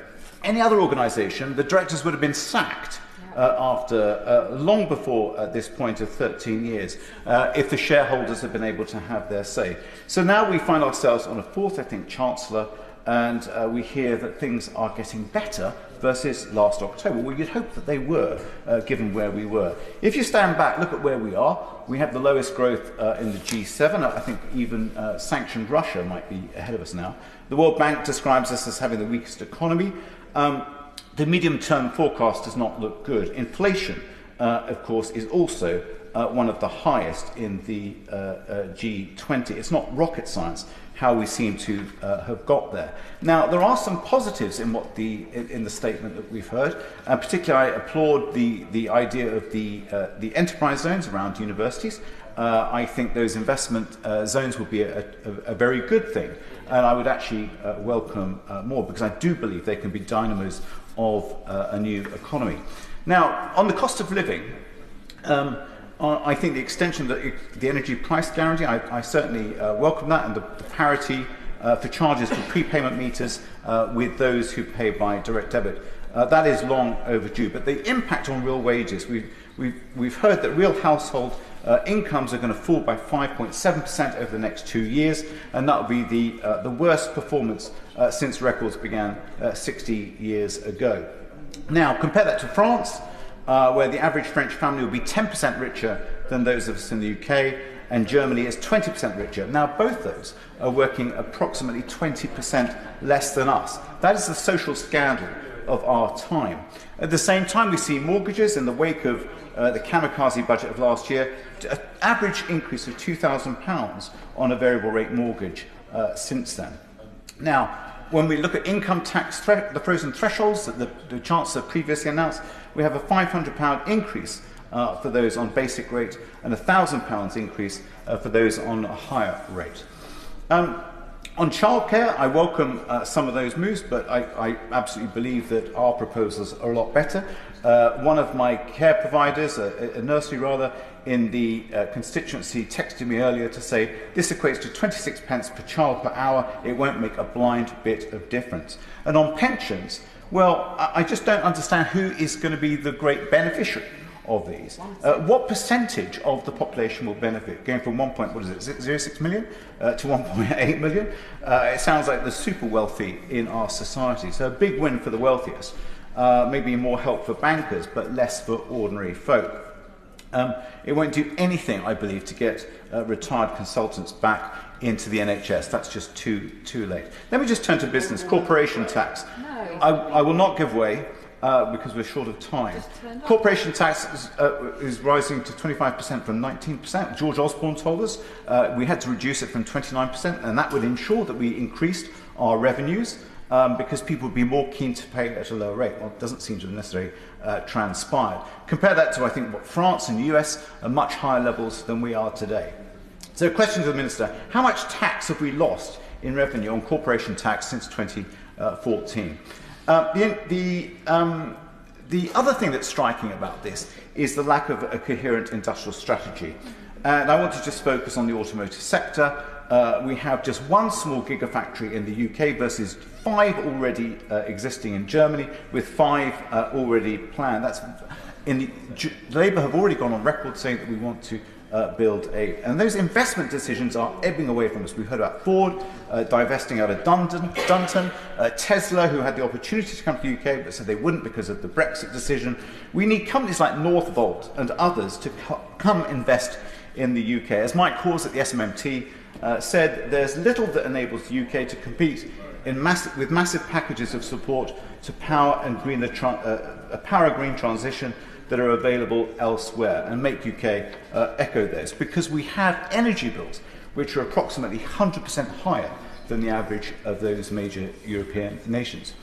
[SPEAKER 10] any other organisation, the directors would have been sacked after long before this point of 13 years, if the shareholders had been able to have their say. So now we find ourselves on a fourth, I think, Chancellor, and we hear that things are getting better versus last October. Well, you'd hope that they were, given where we were. If you stand back, look at where we are. We have the lowest growth in the G7. I think even sanctioned Russia might be ahead of us now. The World Bank describes us as having the weakest economy. The medium-term forecast does not look good. Inflation, of course, is also one of the highest in the G20. It's not rocket science how we seem to have got there. Now, there are some positives in the statement that we've heard. Particularly, I applaud the idea of the enterprise zones around universities. I think those investment zones would be a very good thing, and I would actually welcome more, because I do believe they can be dynamos of a new economy. Now, on the cost of living, I think the extension of the energy price guarantee, I certainly welcome that, and the parity for charges for prepayment meters with those who pay by direct debit. That is long overdue. But the impact on real wages, we've heard that real household incomes are going to fall by 5.7% over the next 2 years, and that will be the worst performance since records began 60 years ago. Now, compare that to France, where the average French family will be 10% richer than those of us in the UK, and Germany is 20% richer. Now, both those are working approximately 20% less than us. That is the social scandal of our time. At the same time, we see mortgages in the wake of the kamikaze budget of last year, an average increase of £2,000 on a variable rate mortgage since then. Now, when we look at income tax, the frozen thresholds that the Chancellor previously announced, we have a £500 increase for those on basic rate and a £1,000 increase for those on a higher rate. On childcare, I welcome some of those moves, but I absolutely believe that our proposals are a lot better. One of my care providers, a nursery rather, in the constituency texted me earlier to say this equates to 26 pence per child per hour. It won't make a blind bit of difference. And on pensions, well, I just don't understand who is going to be the great beneficiary of these. What percentage of the population will benefit? Going from 0.06 million to 1.8 million? It sounds like the super wealthy in our society. So a big win for the wealthiest. Maybe more help for bankers, but less for ordinary folk. It won't do anything, I believe, to get retired consultants back into the NHS. That's just too late. Let me just turn to business. Corporation tax. No. I will not give way because we're short of time. Corporation tax is rising to 25% from 19%. George Osborne told us we had to reduce it from 29%, and that would ensure that we increased our revenues because people would be more keen to pay at a lower rate. Well, it doesn't seem to have necessarily transpired. Compare that to, I think, what France and the US are much higher levels than we are today. So, question to the Minister, how much tax have we lost in revenue on corporation tax since 2014? The other thing that's striking about this is the lack of a coherent industrial strategy. And I want to just focus on the automotive sector. We have just one small gigafactory in the UK versus 5 already existing in Germany, with 5 already planned. Labour have already gone on record saying that we want to build and those investment decisions are ebbing away from us. We've heard about Ford divesting out of Dunton, Tesla, who had the opportunity to come to the UK but said they wouldn't because of the Brexit decision. We need companies like Northvolt and others to come invest in the UK. As Mike Hawes at the SMMT said, there's little that enables the UK to compete with massive packages of support to power and power a green transition that are available elsewhere, and make UK echo this, because we have energy bills which are approximately 100% higher than the average of those major European nations.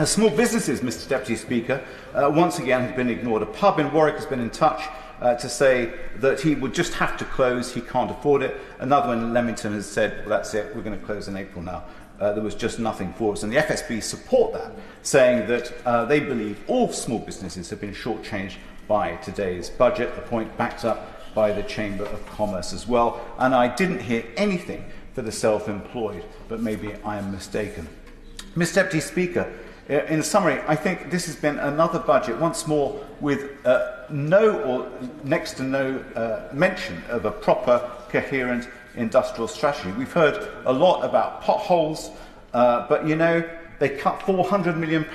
[SPEAKER 10] Small businesses, Mr. Deputy Speaker, once again have been ignored. A pub in Warwick has been in touch to say that he would just have to close, he can't afford it. Another one in Leamington has said, well, that's it, we're going to close in April now. There was just nothing for us. And the FSB support that, saying that they believe all small businesses have been shortchanged by today's budget, a point backed up by the Chamber of Commerce as well. And I didn't hear anything for the self-employed, but maybe I am mistaken. Mr. Deputy Speaker, in summary, I think this has been another budget, once more, with no or next to no mention of a proper, coherent industrial strategy. We've heard a lot about potholes, but you know, they cut £400 million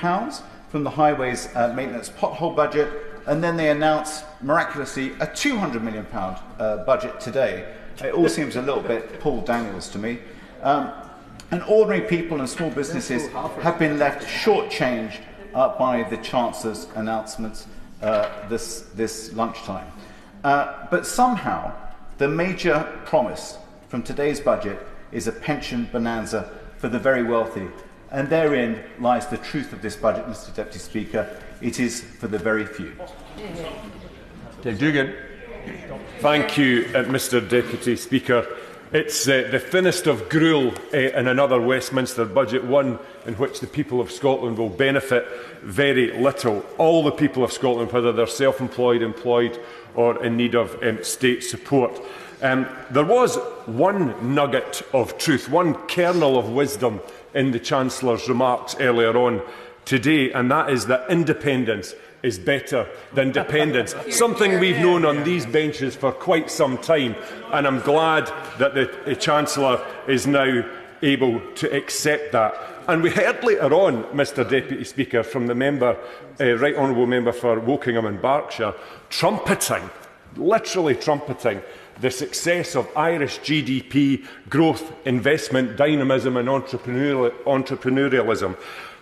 [SPEAKER 10] from the highways maintenance pothole budget, and then they announced miraculously a £200 million budget today. It all seems a little bit Paul Daniels to me. And ordinary people and small businesses have been left shortchanged by the Chancellor's announcements this lunchtime. But somehow, the major promise from today's budget is a pension bonanza for the very wealthy. And therein lies the truth of this budget, Mr. Deputy Speaker. It is for the very few.
[SPEAKER 17] Dave Dugan. Thank you, Mr. Deputy Speaker. It's the thinnest of gruel in another Westminster budget, one in which the people of Scotland will benefit very little. All the people of Scotland, whether they're self-employed, employed or in need of state support. There was one nugget of truth, one kernel of wisdom in the Chancellor's remarks earlier on today, and that is that independence is better than dependence, something we've known on these benches for quite some time, and I'm glad that the Chancellor is now able to accept that. And we heard later on, Mr. Deputy Speaker, from the member, Right Honourable Member for Wokingham and Berkshire, trumpeting, literally trumpeting, the success of Irish GDP growth, investment, dynamism and entrepreneurialism.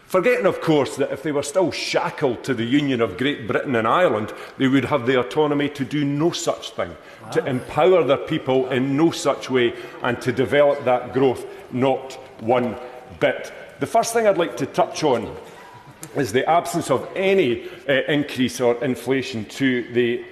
[SPEAKER 17] Forgetting, of course, that if they were still shackled to the Union of Great Britain and Ireland, they would have the autonomy to do no such thing, to empower their people in no such way, and to develop that growth not one bit. The first thing I'd like to touch on is the absence of any increase or inflation to the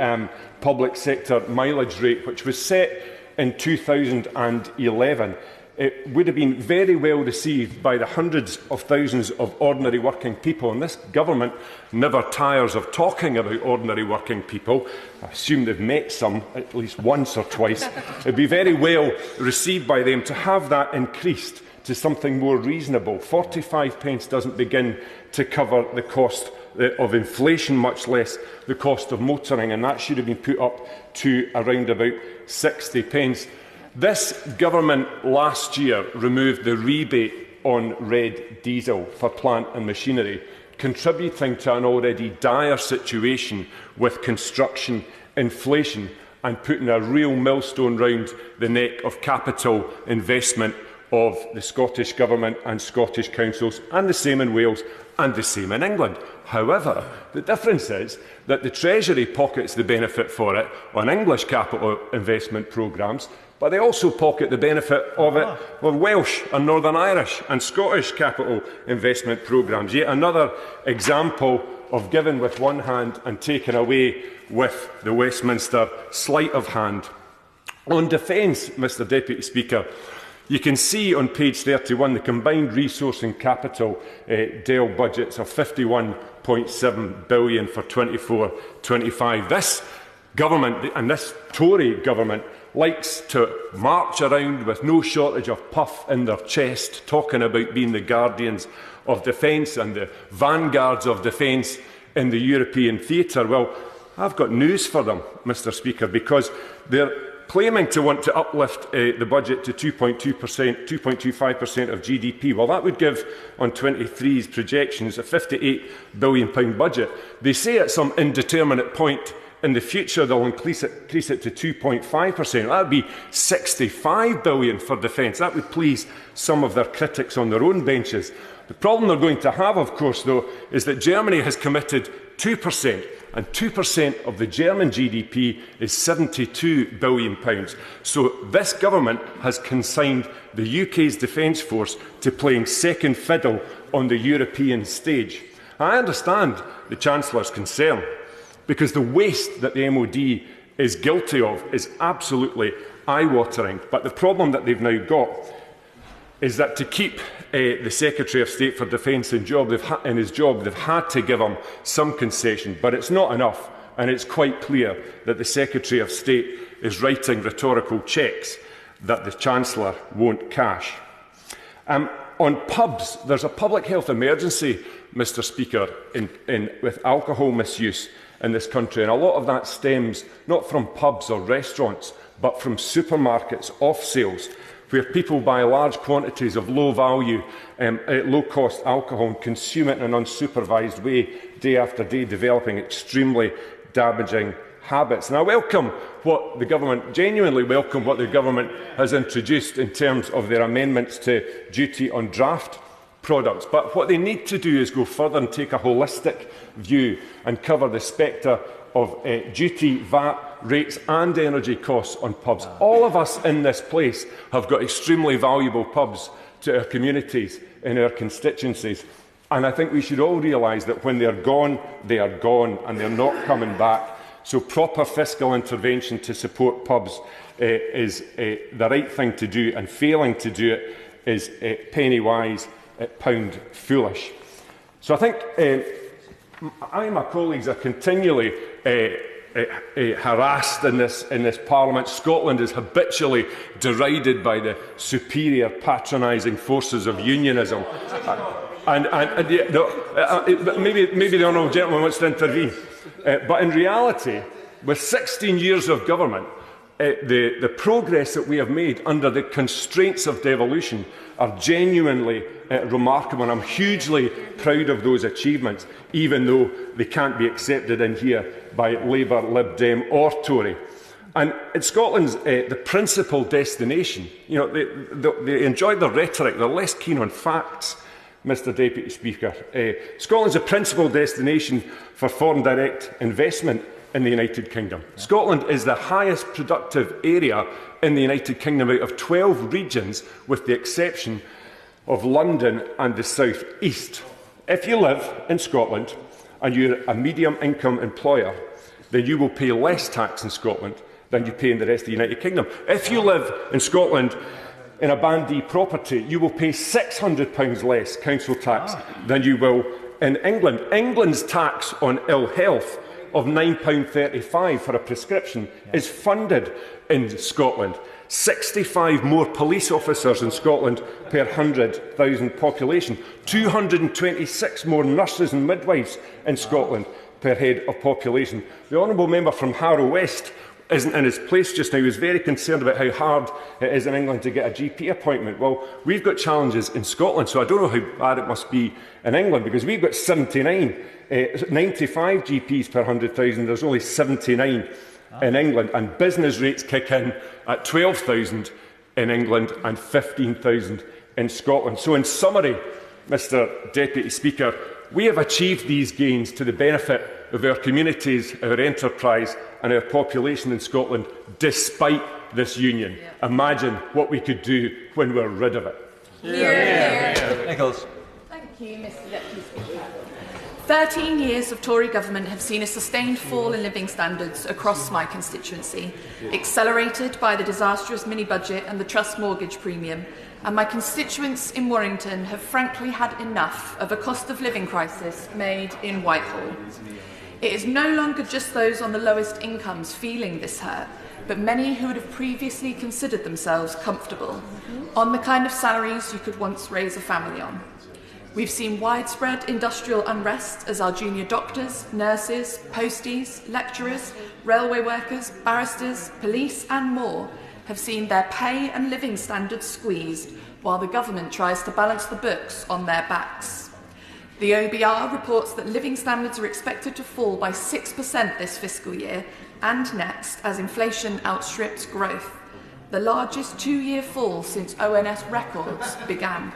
[SPEAKER 17] public sector mileage rate, which was set in 2011. It would have been very well received by the hundreds of thousands of ordinary working people, and this government never tires of talking about ordinary working people. I assume they've met some at least once or twice. It would be very well received by them to have that increased to something more reasonable. 45p doesn't begin to cover the cost of inflation, much less the cost of motoring, and that should have been put up to around about 60p. This government last year removed the rebate on red diesel for plant and machinery, contributing to an already dire situation with construction inflation and putting a real millstone round the neck of capital investment of the Scottish Government and Scottish councils, and the same in Wales and the same in England. However, the difference is that the Treasury pockets the benefit for it on English capital investment programmes, but they also pocket the benefit of it for Welsh and Northern Irish and Scottish capital investment programmes. Yet another example of giving with one hand and taking away with the Westminster sleight of hand. On defence, Mr. Deputy Speaker, you can see on page 31 the combined resource and capital DEL budgets of £51.7 billion for 24-25. This government, and this Tory government, likes to march around with no shortage of puff in their chest, talking about being the guardians of defence and the vanguards of defence in the European theatre. Well, I've got news for them, Mr. Speaker, because their
[SPEAKER 12] claiming to want to uplift the budget to 2.25% of GDP. Well, that would give, on 23's projections, a £58 billion budget. They say at some indeterminate point in the future they'll increase it to 2.5%. That would be £65 billion for defence. That would please some of their critics on their own benches. The problem they're going to have, of course, though, is that Germany has committed 2%, and 2% of the German GDP is £72 billion. So this government has consigned the UK's defence force to playing second fiddle on the European stage. I understand the Chancellor's concern, because the waste that the MOD is guilty of is absolutely eye-watering. But the problem that they've now got is that to keep the Secretary of State for Defence in his job, they've had to give him some concession. But it's not enough, and it's quite clear that the Secretary of State is writing rhetorical cheques that the Chancellor won't cash. On pubs, there's a public health emergency, Mr Speaker, with alcohol misuse in this country, and a lot of that stems not from pubs or restaurants, but from supermarkets off sales, where people buy large quantities of low-value, low-cost alcohol and consume it in an unsupervised way, day after day, developing extremely damaging habits. And I genuinely welcome what the government has introduced in terms of their amendments to duty on draft products. But what they need to do is go further and take a holistic view and cover the spectre of duty, VAT, rates and energy costs on pubs. All of us in this place have got extremely valuable pubs to our communities, in our constituencies. And I think we should all realise that when they are gone, and they're not coming back. So proper fiscal intervention to support pubs is the right thing to do, and failing to do it is penny wise, pound foolish. So I think I and my colleagues are continually harassed in this Parliament. Scotland is habitually derided by the superior patronising forces of unionism. Maybe the honourable gentleman wants to intervene. But in reality, with 16 years of government, the progress that we have made under the constraints of devolution are genuinely remarkable, and I'm hugely proud of those achievements, even though they can't be accepted in here by Labour, Lib Dem or Tory. And in Scotland's the principal destination, they enjoy the rhetoric, they're less keen on facts, Mr Deputy Speaker. Scotland's a principal destination for foreign direct investment in the United Kingdom. Scotland is the highest productive area in the United Kingdom out of 12 regions, with the exception of London and the South East. If you live in Scotland and you're a medium income employer, then you will pay less tax in Scotland than you pay in the rest of the United Kingdom. If you live in Scotland in a Band D property, you will pay £600 less council tax than you will in England. England's tax on ill health of £9.35 for a prescription is funded in Scotland. 65 more police officers in Scotland per 100,000 population. 226 more nurses and midwives in Scotland per head of population. The honourable member from Harrow West isn't in his place just now. He was very concerned about how hard it is in England to get a GP appointment. Well, we've got challenges in Scotland, so I don't know how bad it must be in England, because we've got 95 GPs per 100,000. There's only 79 in England, and business rates kick in at 12,000 in England and 15,000 in Scotland. So in summary, Mr Deputy Speaker, we have achieved these gains to the benefit of our communities, our enterprise and our population in Scotland, despite this union. Imagine what we could do when we're rid of it.
[SPEAKER 15] Nichols.
[SPEAKER 23] Thank you, Mr Deputy Speaker. 13 years of Tory government have seen a sustained fall in living standards across my constituency, accelerated by the disastrous mini-budget and the trust mortgage premium, and my constituents in Warrington have frankly had enough of a cost of living crisis made in Whitehall. It is no longer just those on the lowest incomes feeling this hurt, but many who would have previously considered themselves comfortable, on the kind of salaries you could once raise a family on. We've seen widespread industrial unrest as our junior doctors, nurses, posties, lecturers, railway workers, barristers, police and more have seen their pay and living standards squeezed while the government tries to balance the books on their backs. The OBR reports that living standards are expected to fall by 6% this fiscal year and next as inflation outstrips growth, the largest two-year fall since ONS records began.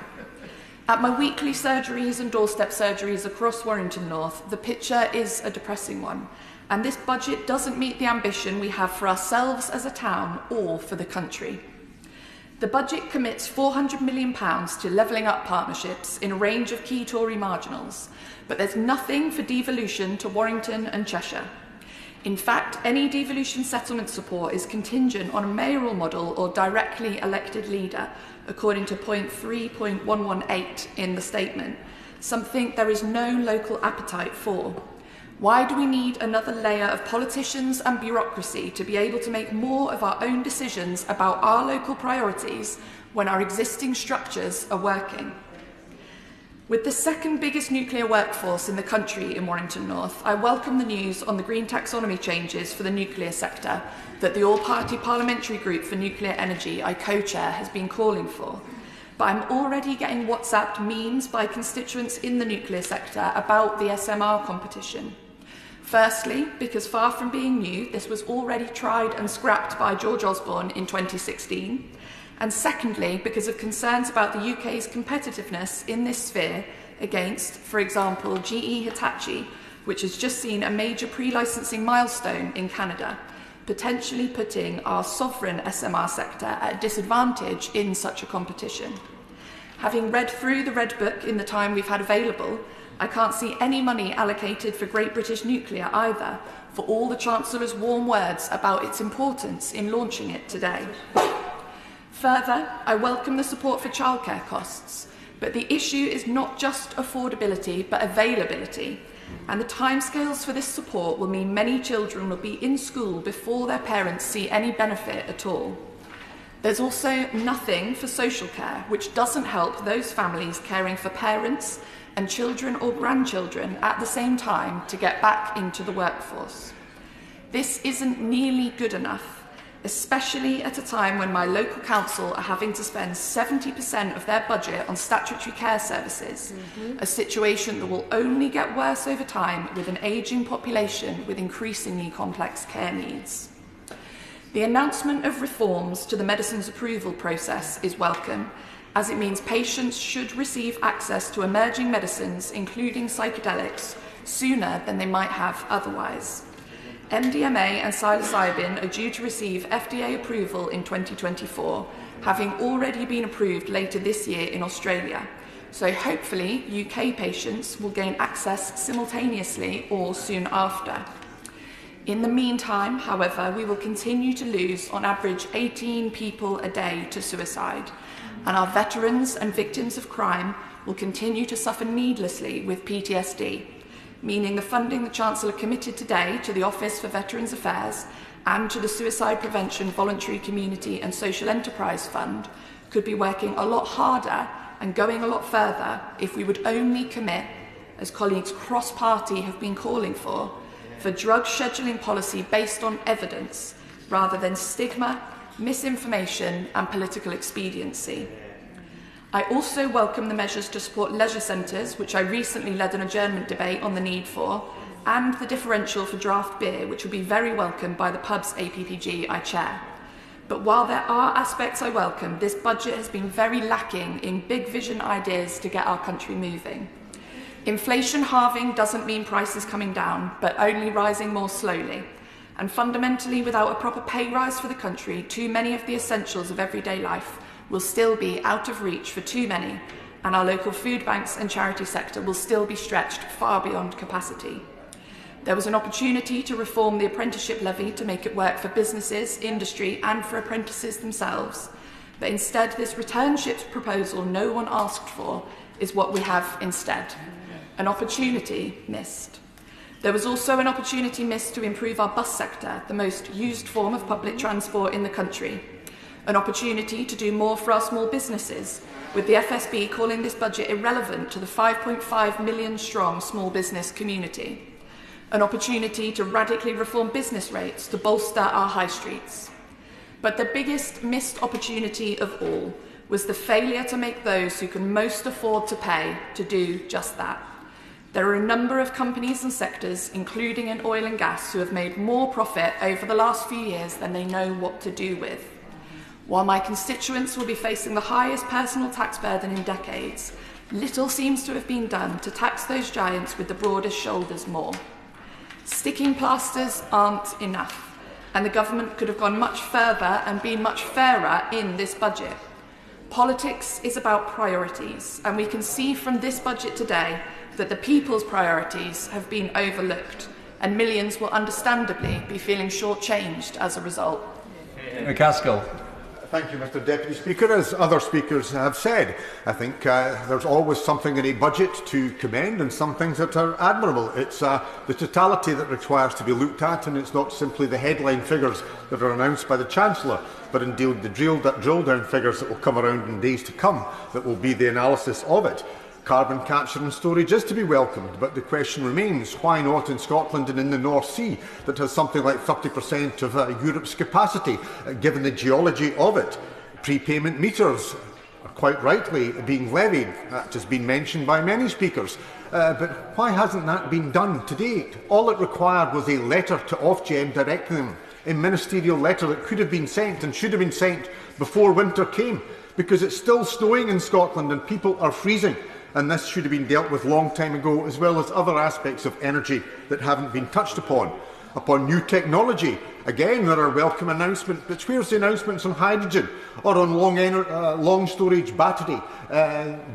[SPEAKER 23] At my weekly surgeries and doorstep surgeries across Warrington North, the picture is a depressing one, and this budget doesn't meet the ambition we have for ourselves as a town or for the country. The budget commits £400 million to levelling up partnerships in a range of key Tory marginals, but there's nothing for devolution to Warrington and Cheshire. In fact, any devolution settlement support is contingent on a mayoral model or directly elected leader, according to point 3.118 in the statement, something there is no local appetite for. Why do we need another layer of politicians and bureaucracy to be able to make more of our own decisions about our local priorities when our existing structures are working? With the second biggest nuclear workforce in the country in Warrington North, I welcome the news on the green taxonomy changes for the nuclear sector that the all-party parliamentary group for nuclear energy I co-chair has been calling for. But I'm already getting WhatsApped memes by constituents in the nuclear sector about the SMR competition. Firstly, because far from being new, this was already tried and scrapped by George Osborne in 2016. And secondly, because of concerns about the UK's competitiveness in this sphere against, for example, GE Hitachi, which has just seen a major pre-licensing milestone in Canada, potentially putting our sovereign SMR sector at a disadvantage in such a competition. Having read through the Red Book in the time we've had available, I can't see any money allocated for Great British Nuclear either, for all the Chancellor's warm words about its importance in launching it today. Further, I welcome the support for childcare costs, but the issue is not just affordability but availability, and the timescales for this support will mean many children will be in school before their parents see any benefit at all. There's also nothing for social care, which doesn't help those families caring for parents and children or grandchildren at the same time to get back into the workforce. This isn't nearly good enough, especially at a time when my local council are having to spend 70% of their budget on statutory care services, a situation that will only get worse over time with an ageing population with increasingly complex care needs. The announcement of reforms to the medicines approval process is welcome, as it means patients should receive access to emerging medicines, including psychedelics, sooner than they might have otherwise. MDMA and psilocybin are due to receive FDA approval in 2024, having already been approved later this year in Australia. So hopefully UK patients will gain access simultaneously or soon after. In the meantime, however, we will continue to lose on average 18 people a day to suicide, and our veterans and victims of crime will continue to suffer needlessly with PTSD, meaning the funding the Chancellor committed today to the Office for Veterans Affairs and to the Suicide Prevention Voluntary Community and Social Enterprise Fund could be working a lot harder and going a lot further if we would only commit, as colleagues cross-party have been calling for drug scheduling policy based on evidence rather than stigma, misinformation and political expediency. I also welcome the measures to support leisure centres, which I recently led an adjournment debate on the need for, and the differential for draft beer, which will be very welcomed by the pubs APPG I chair. But while there are aspects I welcome, this budget has been very lacking in big vision ideas to get our country moving. Inflation halving doesn't mean prices coming down, but only rising more slowly. And fundamentally, without a proper pay rise for the country, too many of the essentials of everyday life will still be out of reach for too many, and our local food banks and charity sector will still be stretched far beyond capacity. There was an opportunity to reform the apprenticeship levy to make it work for businesses, industry and for apprentices themselves, but instead this returnships proposal no one asked for is what we have instead. An opportunity missed. There was also an opportunity missed to improve our bus sector, the most used form of public transport in the country. An opportunity to do more for our small businesses, with the FSB calling this budget irrelevant to the 5.5 million strong small business community. An opportunity to radically reform business rates to bolster our high streets. But the biggest missed opportunity of all was the failure to make those who can most afford to pay to do just that. There are a number of companies and sectors, including in oil and gas, who have made more profit over the last few years than they know what to do with. While my constituents will be facing the highest personal tax burden in decades, little seems to have been done to tax those giants with the broadest shoulders more. Sticking plasters aren't enough, and the government could have gone much further and been much fairer in this budget. Politics is about priorities, and we can see from this budget today that the people's priorities have been overlooked, and millions will understandably be feeling shortchanged as a result.
[SPEAKER 7] Gaskell.
[SPEAKER 21] Thank you, Mr Deputy Speaker. As other speakers have said, I think there's always something in a budget to commend and some things that are admirable. It's the totality that requires to be looked at, and it's not simply the headline figures that are announced by the Chancellor, but indeed the drill-down figures that will come around in days to come that will be the analysis of it. Carbon capture and storage is to be welcomed, but the question remains, why not in Scotland and in the North Sea, that has something like 30% of Europe's capacity, given the geology of it? Prepayment meters are quite rightly being levied. That has been mentioned by many speakers. But why hasn't that been done to date? All it required was a letter to Ofgem directing them, a ministerial letter that could have been sent and should have been sent before winter came, because it's still snowing in Scotland and people are freezing. And this should have been dealt with a long time ago, as well as other aspects of energy that haven't been touched upon. Upon new technology, again there are welcome announcements, but where's the announcements on hydrogen or on long storage battery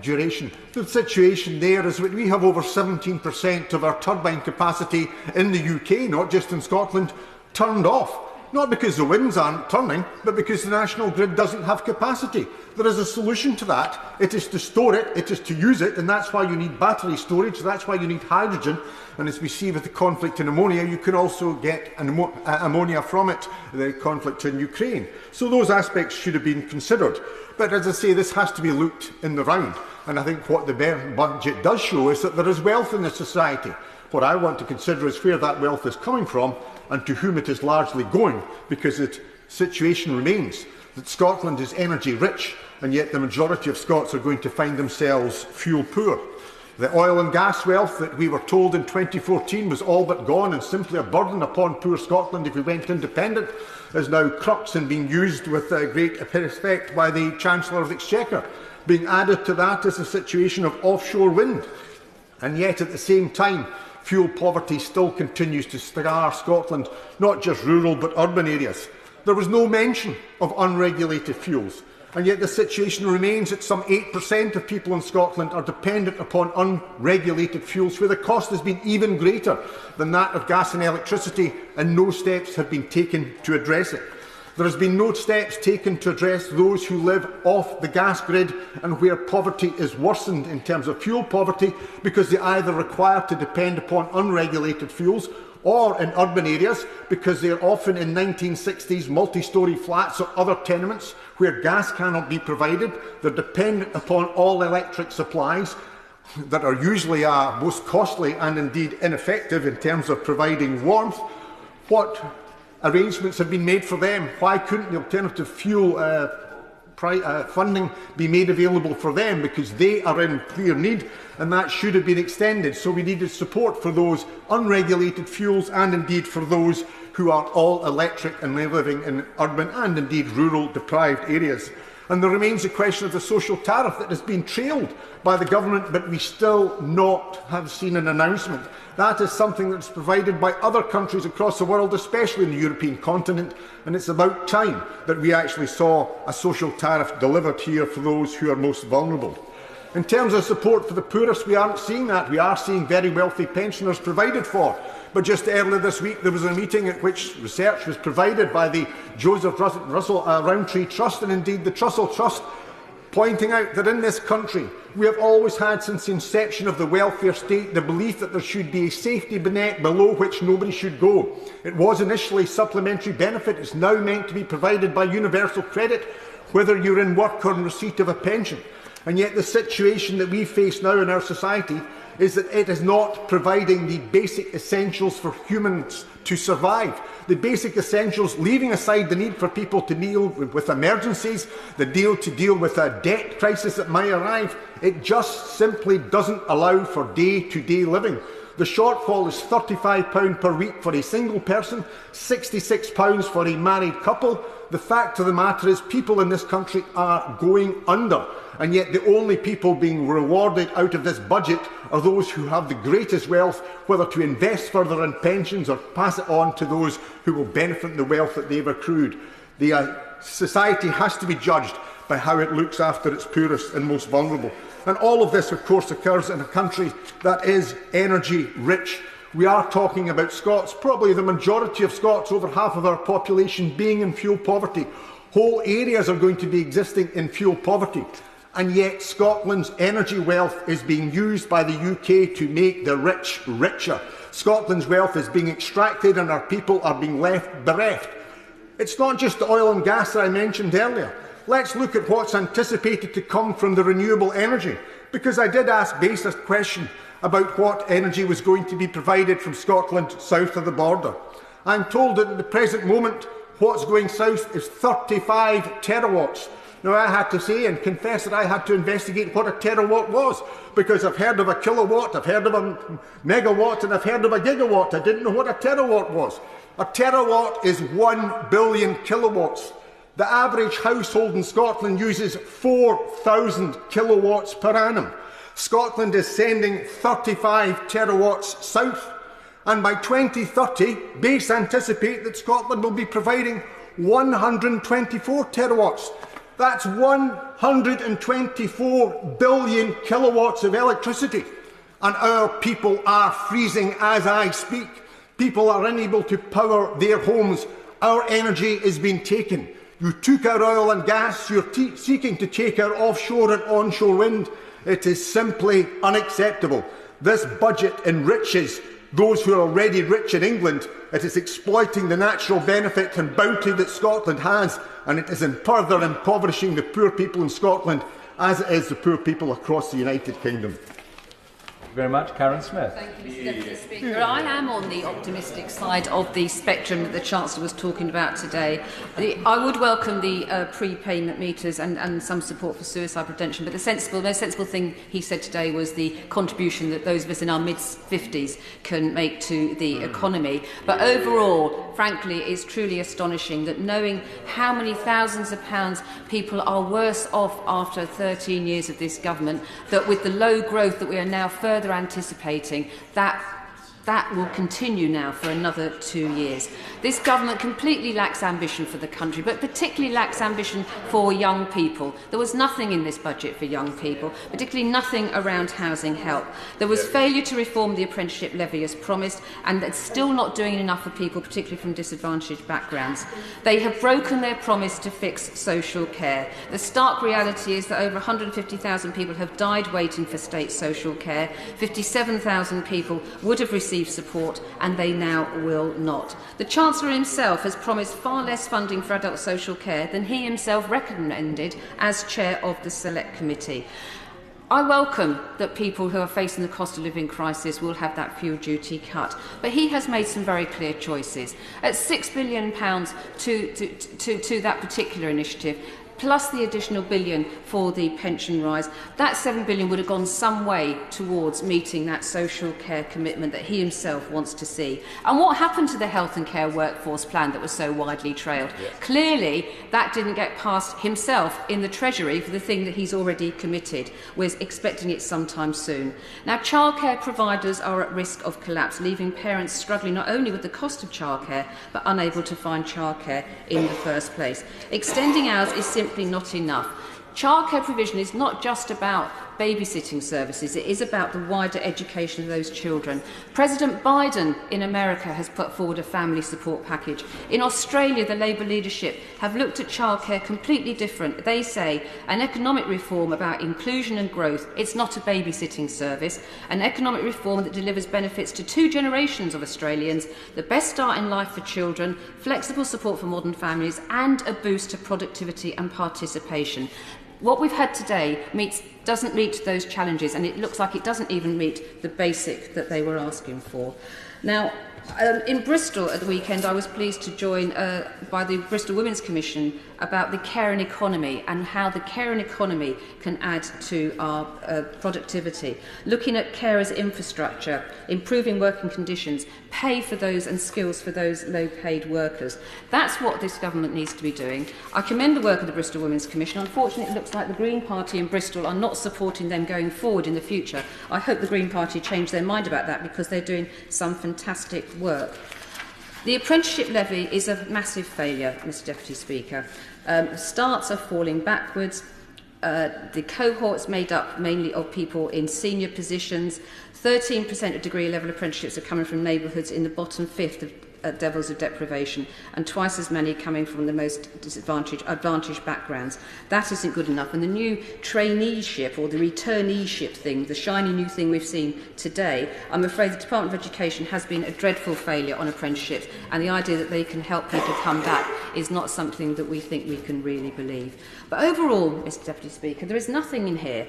[SPEAKER 21] duration? The situation there is that we have over 17% of our turbine capacity in the UK, not just in Scotland, turned off. Not because the winds aren't turning, but because the national grid doesn't have capacity. There is a solution to that. It is to store it, it is to use it, and that's why you need battery storage, that's why you need hydrogen. And as we see with the conflict in ammonia, you can also get ammonia from it, the conflict in Ukraine. So those aspects should have been considered. But as I say, this has to be looked in the round. And I think what the budget does show is that there is wealth in this society. What I want to consider is where that wealth is coming from and to whom it is largely going, because the situation remains that Scotland is energy rich, and yet the majority of Scots are going to find themselves fuel poor. The oil and gas wealth that we were told in 2014 was all but gone and simply a burden upon poor Scotland if we went independent is now crux and being used with great effect by the Chancellor of the Exchequer. Being added to that is the situation of offshore wind, and yet at the same time fuel poverty still continues to scar Scotland, not just rural but urban areas. There was no mention of unregulated fuels, and yet the situation remains that some 8% of people in Scotland are dependent upon unregulated fuels, where the cost has been even greater than that of gas and electricity, and no steps have been taken to address it. There has been no steps taken to address those who live off the gas grid and where poverty is worsened in terms of fuel poverty, because they either require to depend upon unregulated fuels, or in urban areas because they are often in 1960s multi-storey flats or other tenements where gas cannot be provided. They're dependent upon all electric supplies that are usually most costly and indeed ineffective in terms of providing warmth. What arrangements have been made for them? Why couldn't the alternative fuel funding be made available for them? Because they are in clear need, and that should have been extended. So we needed support for those unregulated fuels and indeed for those who are all electric and living in urban and indeed rural deprived areas. And there remains the question of the social tariff that has been trailed by the government, but we still not have seen an announcement. That is something that's provided by other countries across the world, especially in the European continent, and it's about time that we actually saw a social tariff delivered here for those who are most vulnerable. In terms of support for the poorest, we aren't seeing that. We are seeing very wealthy pensioners provided for. But just earlier this week, there was a meeting at which research was provided by the Joseph Russell Roundtree Trust and indeed the Trussell Trust, pointing out that in this country we have always had, since the inception of the welfare state, the belief that there should be a safety net below which nobody should go. It was initially supplementary benefit. It's now meant to be provided by universal credit, whether you're in work or in receipt of a pension. And yet the situation that we face now in our society is that it is not providing the basic essentials for humans to survive. The basic essentials, leaving aside the need for people to deal with emergencies, the deal to deal with a debt crisis that might arrive, it just simply doesn't allow for day-to-day living. The shortfall is £35 per week for a single person, £66 for a married couple. The fact of the matter is people in this country are going under, and yet the only people being rewarded out of this budget are those who have the greatest wealth, whether to invest further in pensions or pass it on to those who will benefit from the wealth that they've accrued. The society has to be judged by how it looks after its poorest and most vulnerable. And all of this, of course, occurs in a country that is energy rich. We are talking about Scots, probably the majority of Scots, over half of our population, being in fuel poverty. Whole areas are going to be existing in fuel poverty. And yet Scotland's energy wealth is being used by the UK to make the rich richer. Scotland's wealth is being extracted and our people are being left bereft. It's not just the oil and gas that I mentioned earlier. Let's look at what's anticipated to come from the renewable energy, because I did ask Base a question about what energy was going to be provided from Scotland south of the border. I'm told that at the present moment what's going south is 35 terawatts. Now, I had to say and confess that I had to investigate what a terawatt was, because I've heard of a kilowatt, I've heard of a megawatt, and I've heard of a gigawatt. I didn't know what a terawatt was. A terawatt is 1 billion kilowatts. The average household in Scotland uses 4,000 kilowatts per annum. Scotland is sending 35 terawatts south, and by 2030, Base anticipate that Scotland will be providing 124 terawatts. That's 124 billion kilowatts of electricity. And our people are freezing as I speak. People are unable to power their homes. Our energy is being taken. You took our oil and gas, you're seeking to take our offshore and onshore wind. It is simply unacceptable. This budget enriches those who are already rich in England. It is exploiting the natural benefit and bounty that Scotland has, and it is further impoverishing the poor people in Scotland, as it is the poor people across the United Kingdom.
[SPEAKER 7] Thank you very much. Karen Smith.
[SPEAKER 18] Thank you, Mr Deputy Speaker. I am on the optimistic side of the spectrum that the Chancellor was talking about today. I would welcome the prepayment meters and some support for suicide prevention, but the most sensible thing he said today was the contribution that those of us in our mid-50s can make to the economy. But overall, frankly, it's truly astonishing that knowing how many thousands of pounds people are worse off after 13 years of this government, that with the low growth that we are now further anticipating, that will continue now for another 2 years. This government completely lacks ambition for the country, but particularly lacks ambition for young people. There was nothing in this budget for young people, particularly nothing around housing help. There was failure to reform the apprenticeship levy as promised, and it's still not doing enough for people, particularly from disadvantaged backgrounds. They have broken their promise to fix social care. The stark reality is that over 150,000 people have died waiting for state social care. 57,000 people would have received support, and they now will not. The Chancellor himself has promised far less funding for adult social care than he himself recommended as chair of the Select Committee. I welcome that people who are facing the cost of living crisis will have that fuel duty cut, but he has made some very clear choices. At £6 billion to that particular initiative, plus the additional billion for the pension rise, that £7 billion would have gone some way towards meeting that social care commitment that he himself wants to see. And what happened to the health and care workforce plan that was so widely trailed? Yes. Clearly, that didn't get past himself in the Treasury for the thing that he's already committed. We're expecting it sometime soon. Now, childcare providers are at risk of collapse, leaving parents struggling not only with the cost of childcare, but unable to find childcare in the first place. Extending hours is simply not enough. Childcare provision is not just about babysitting services, it is about the wider education of those children. President Biden in America has put forward a family support package. In Australia, the Labour leadership have looked at childcare completely different. They say an economic reform about inclusion and growth. It's not a babysitting service. An economic reform that delivers benefits to 2 generations of Australians, the best start in life for children, flexible support for modern families, and a boost to productivity and participation.
[SPEAKER 2] What we've had today doesn't meet those challenges, and it looks like it doesn't even meet the basic that they were asking for. Now, in Bristol at the weekend, I was pleased to join by the Bristol Women's Commission about the caring economy and how the caring economy can add to our productivity. Looking at carers' infrastructure, improving working conditions, pay for those and skills for those low-paid workers. That's what this government needs to be doing. I commend the work of the Bristol Women's Commission. Unfortunately, it looks like the Green Party in Bristol are not supporting them going forward in the future. I hope the Green Party change their mind about that, because they're doing some fantastic work. The apprenticeship levy is a massive failure, Mr Deputy Speaker. Starts are falling backwards. The cohort's made up mainly of people in senior positions. 13% of degree-level apprenticeships are coming from neighbourhoods in the bottom fifth of levels of deprivation, and twice as many coming from the most advantaged backgrounds. That isn't good enough. And the new traineeship, or the returneeship thing, the shiny new thing we've seen today, I'm afraid the Department of Education has been a dreadful failure on apprenticeships, and the idea that they can help people come back is not something that we think we can really believe. But overall, Mr Deputy Speaker, there is nothing in here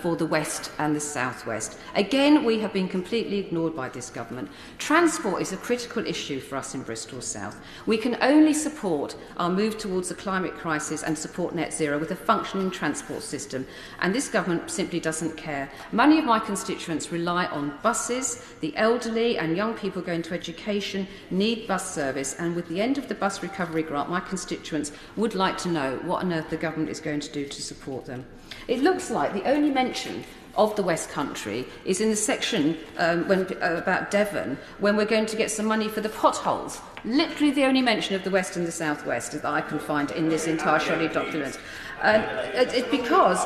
[SPEAKER 2] for the West and the South West. Again, we have been completely ignored by this government. Transport is a critical issue for us in Bristol South. We can only support our move towards the climate crisis and support net zero with a functioning transport system, and this government simply doesn't care. Many of my constituents rely on buses. The elderly and young people going to education need bus service, and with the end of the bus recovery grant, my constituents would like to know what on earth the government is going to do to support them. It looks like the only mention of the West Country is in the section about Devon, when we're going to get some money for the potholes. Literally the only mention of the West and the South West that I can find in this entire shoddy document. It's because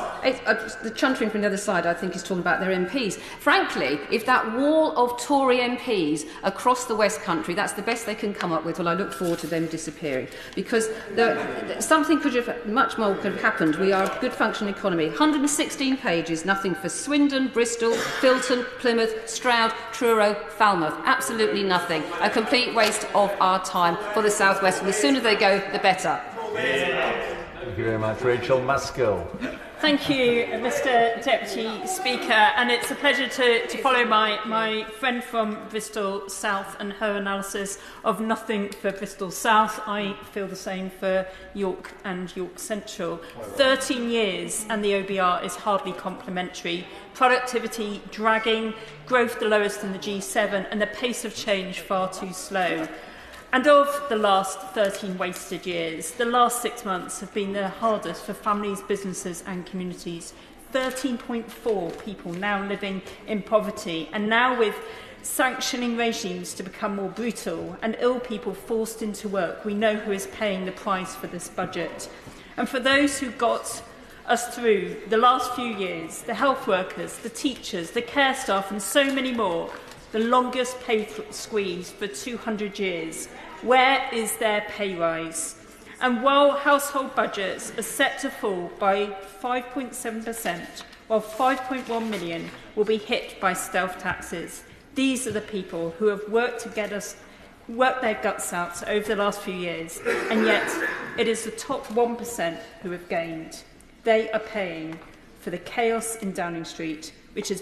[SPEAKER 2] the chuntering from the other side, I think, is talking about their MPs. Frankly, if that wall of Tory MPs across the West Country, that's the best they can come up with, well, I look forward to them disappearing. Because something much more could have happened. We are a good functioning economy. 116 pages, nothing for Swindon, Bristol, Filton, Plymouth, Stroud, Truro, Falmouth. Absolutely nothing. A complete waste of our time for the South West. And the sooner they go, the better.
[SPEAKER 7] Thank you very much. Rachel Maskell.
[SPEAKER 6] Thank you, Mr Deputy Speaker, and it's a pleasure to follow my friend from Bristol South and her analysis of nothing for Bristol South. I feel the same for York and York Central. 13 years and the OBR is hardly complimentary. Productivity dragging, growth the lowest in the G7, and the pace of change far too slow. And of the last 13 wasted years, the last 6 months have been the hardest for families, businesses and communities. 13.4 people now living in poverty, and now with sanctioning regimes to become more brutal and ill people forced into work, we know who is paying the price for this budget. And for those who got us through the last few years, the health workers, the teachers, the care staff and so many more, the longest pay squeeze for 200 years. Where is their pay rise? And while household budgets are set to fall by 5.7%, while 5.1 million will be hit by stealth taxes, these are the people who have worked their guts out over the last few years, and yet it is the top 1% who have gained. They are paying for the chaos in Downing Street, which has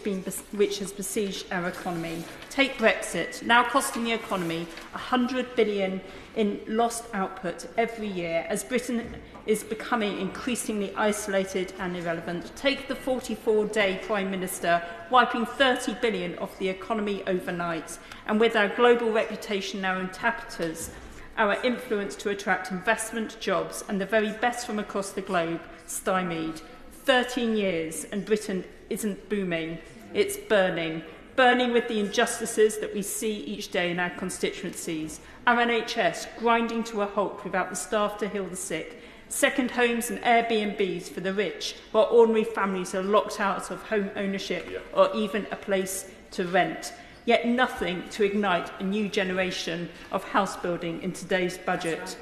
[SPEAKER 6] besieged our economy. Take Brexit, now costing the economy $100 billion in lost output every year, as Britain is becoming increasingly isolated and irrelevant. Take the 44-day Prime Minister, wiping $30 billion off the economy overnight, and with our global reputation now in tapetas, our influence to attract investment, jobs, and the very best from across the globe stymied. 13 years and Britain isn't booming, it's burning. Burning with the injustices that we see each day in our constituencies. Our NHS grinding to a halt without the staff to heal the sick. Second homes and Airbnbs for the rich, while ordinary families are locked out of home ownership or even a place to rent. Yet nothing to ignite a new generation of house building in today's budget.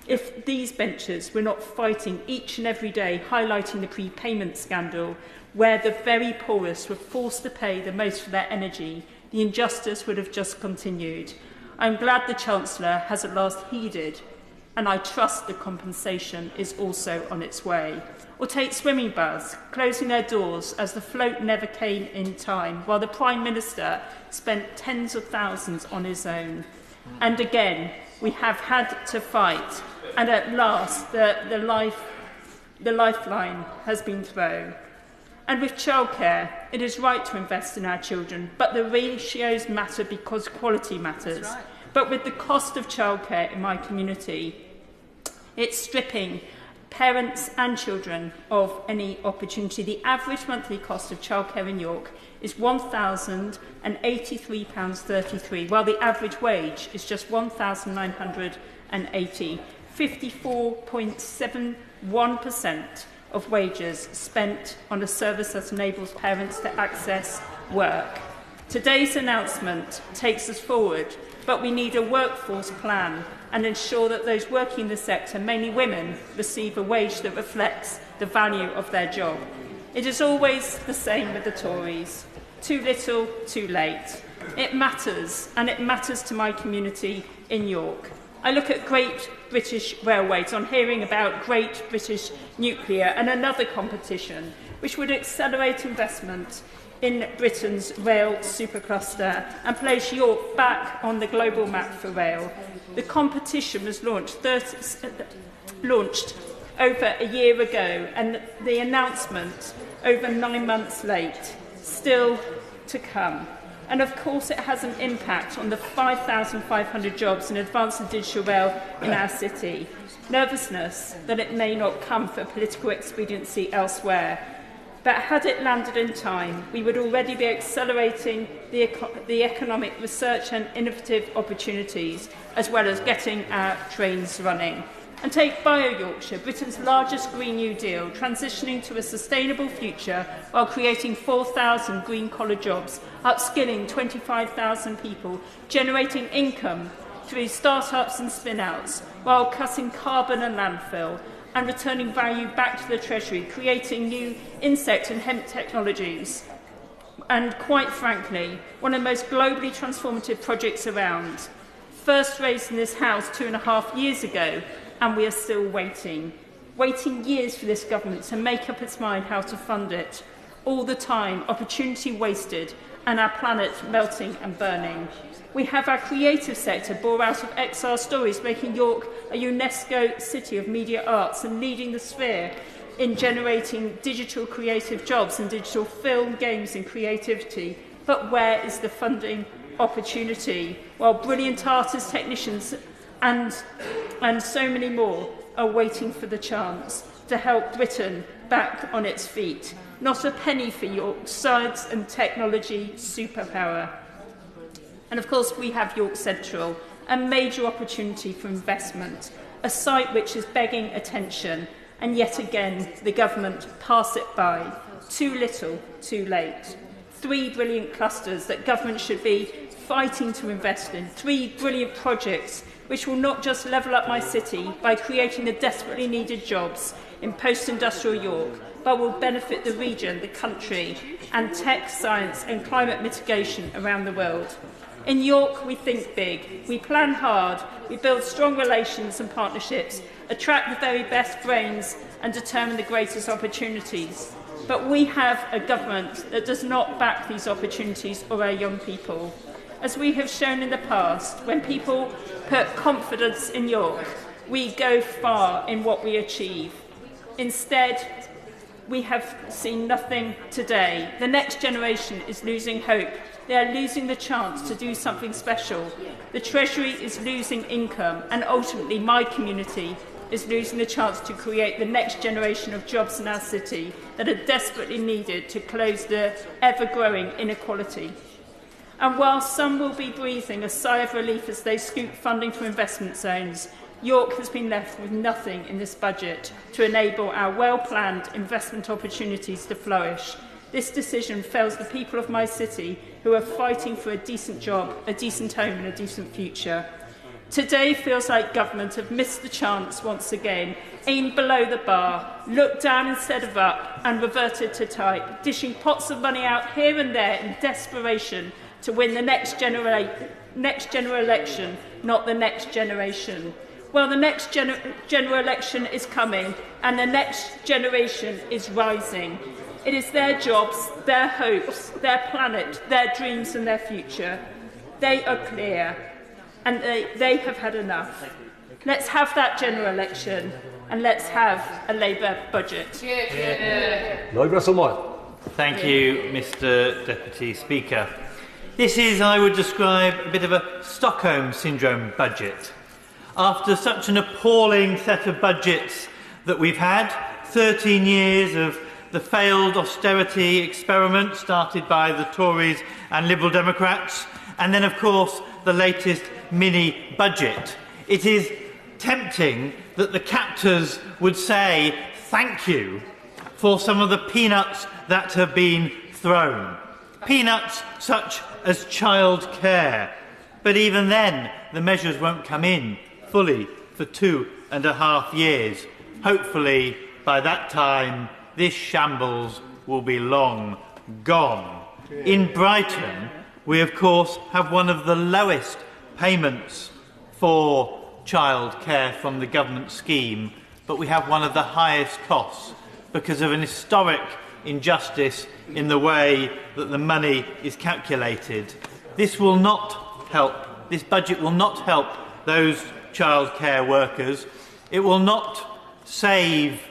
[SPEAKER 6] If these benches were not fighting each and every day, highlighting the prepayment scandal, where the very poorest were forced to pay the most for their energy, the injustice would have just continued. I'm glad the Chancellor has at last heeded
[SPEAKER 5] and I trust the compensation is also on its way. Or take swimming baths, closing their doors as the float never came in time, while the Prime Minister spent tens of thousands on his own. And again, we have had to fight, and at last the lifeline has been thrown. And with childcare, it is right to invest in our children, but the ratios matter because quality matters. Right. But with the cost of childcare in my community, it's stripping parents and children of any opportunity. The average monthly cost of childcare in York is £1,083.33, while the average wage is just £1,980. 54.71% of wages spent on a service that enables parents to access work. Today's announcement takes us forward, but we need a workforce plan and ensure that those working in the sector, mainly women, receive a wage that reflects the value of their job. It is always the same with the Tories. Too little, too late. It matters, and it matters to my community in York. I look at Great British Railways on hearing about Great British Nuclear and another competition which would accelerate investment in Britain's rail supercluster and place York back on the global map for rail. The competition was launched over a year ago, and the announcement over 9 months late, still to come. And of course it has an impact on the 5,500 jobs in advanced and digital rail in our city. Nervousness that it may not come for political expediency elsewhere. But had it landed in time, we would already be accelerating the economic research and innovative opportunities, as well as getting our trains running. And take Bio-Yorkshire, Britain's largest Green New Deal, transitioning to a sustainable future while creating 4,000 green-collar jobs, upskilling 25,000 people, generating income through start-ups and spin-outs, while cutting carbon and landfill, and returning value back to the Treasury, creating new insect and hemp technologies. And quite frankly, one of the most globally transformative projects around. First raised in this House 2.5 years ago, and we are still waiting years for this government to make up its mind how to fund it. All the time, opportunity wasted, and our planet melting and burning. We have our creative sector bore out of XR Stories, making York a UNESCO city of media arts and leading the sphere in generating digital creative jobs and digital film, games and creativity. But where is the funding opportunity? While brilliant artists, technicians and so many more are waiting for the chance to help Britain back on its feet. Not a penny for York's science and technology superpower. And of course we have York Central, a major opportunity for investment, a site which is begging attention, and yet again the government pass it by. Too little, too late. 3 brilliant clusters that government should be fighting to invest in. 3 brilliant projects which will not just level up my city by creating the desperately needed jobs in post-industrial York, but will benefit the region, the country, and tech, science and climate mitigation around the world. In York, we think big, we plan hard, we build strong relations and partnerships, attract the very best brains and determine the greatest opportunities. But we have a government that does not back these opportunities or our young people. As we have shown in the past, when people put confidence in York, we go far in what we achieve. Instead, we have seen nothing today. The next generation is losing hope. They are losing the chance to do something special. The Treasury is losing income, and ultimately my community is losing the chance to create the next generation of jobs in our city that are desperately needed to close the ever-growing inequality. And while some will be breathing a sigh of relief as they scoop funding for investment zones, York has been left with nothing in this budget to enable our well-planned investment opportunities to flourish. This decision fails the people of my city who are fighting for a decent job, a decent home and a decent future. Today feels like government have missed the chance once again, aimed below the bar, looked down instead of up and reverted to type, dishing pots of money out here and there in desperation to win the next general election, not the next generation. Well, the next general election is coming, and the next generation is rising. It is their jobs, their hopes, their planet, their dreams and their future. They are clear, and they have had enough. Let's have that general election, and let's have a Labour budget.
[SPEAKER 12] Lloyd Russell-Moyle.
[SPEAKER 3] Thank you, Mr. Deputy Speaker. This is, I would describe, a bit of a Stockholm Syndrome budget. After such an appalling set of budgets that we've had, 13 years of the failed austerity experiment started by the Tories and Liberal Democrats, and then, of course, the latest mini-budget, it is tempting that the captors would say thank you for some of the peanuts that have been thrown. Peanuts such as childcare. But even then, the measures won't come in fully for 2.5 years. Hopefully, by that time, this shambles will be long gone. In Brighton, we of course have one of the lowest payments for childcare from the government scheme, but we have one of the highest costs because of an historic injustice in the way that the money is calculated. This will not help. This budget will not help those childcare workers. It will not save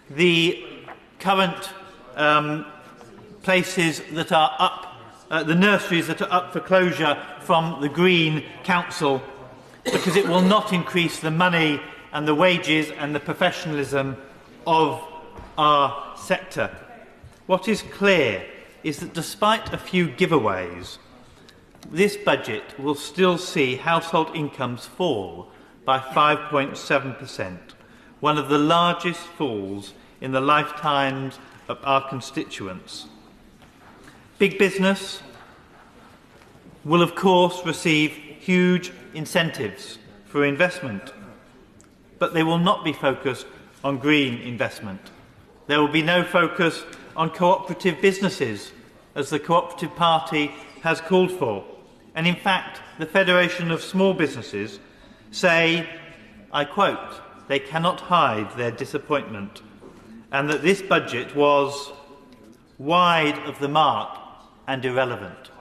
[SPEAKER 3] the current places that are up, the nurseries that are up for closure from the Green Council, because it will not increase the money and the wages and the professionalism of our sector. What is clear is that despite a few giveaways, this budget will still see household incomes fall by 5.7%, one of the largest falls in the lifetimes of our constituents. Big business will, of course, receive huge incentives for investment, but they will not be focused on green investment. There will be no focus on cooperative businesses, as the Cooperative Party has called for. And in fact, the Federation of Small Businesses say, I quote, they cannot hide their disappointment, and that this budget was wide of the mark and irrelevant.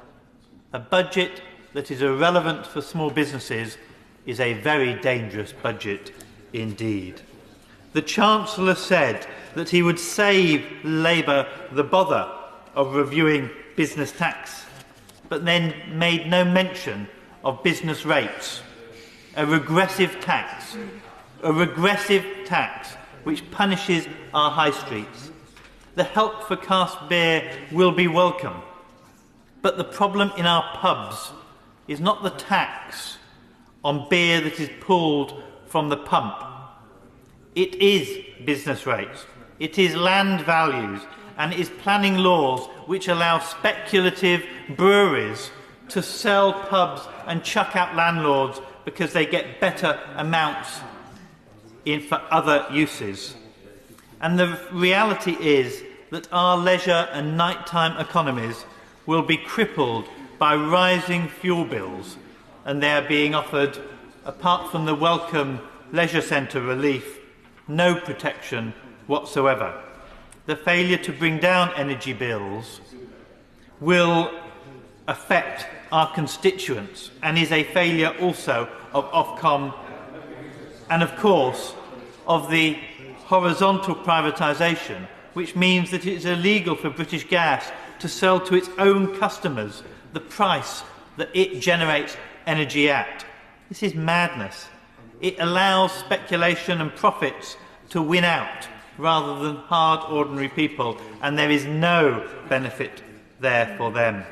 [SPEAKER 3] A budget that is irrelevant for small businesses is a very dangerous budget indeed. The Chancellor said that he would save Labour the bother of reviewing business tax, but then made no mention of business rates, a regressive tax which punishes our high streets. The help for cask beer will be welcome, but the problem in our pubs is not the tax on beer that is pulled from the pump. It is business rates, it is land values, and it is planning laws which allow speculative breweries to sell pubs and chuck out landlords because they get better amounts for other uses. And the reality is that our leisure and nighttime economies will be crippled by rising fuel bills, and they are being offered, apart from the welcome leisure centre relief, no protection whatsoever. The failure to bring down energy bills will affect our constituents and is a failure also of Ofcom and, of course, of the horizontal privatisation, which means that it is illegal for British Gas to sell to its own customers the price that it generates energy at. This is madness. It allows speculation and profits to win out rather than hard, ordinary people, and there is no benefit there for them.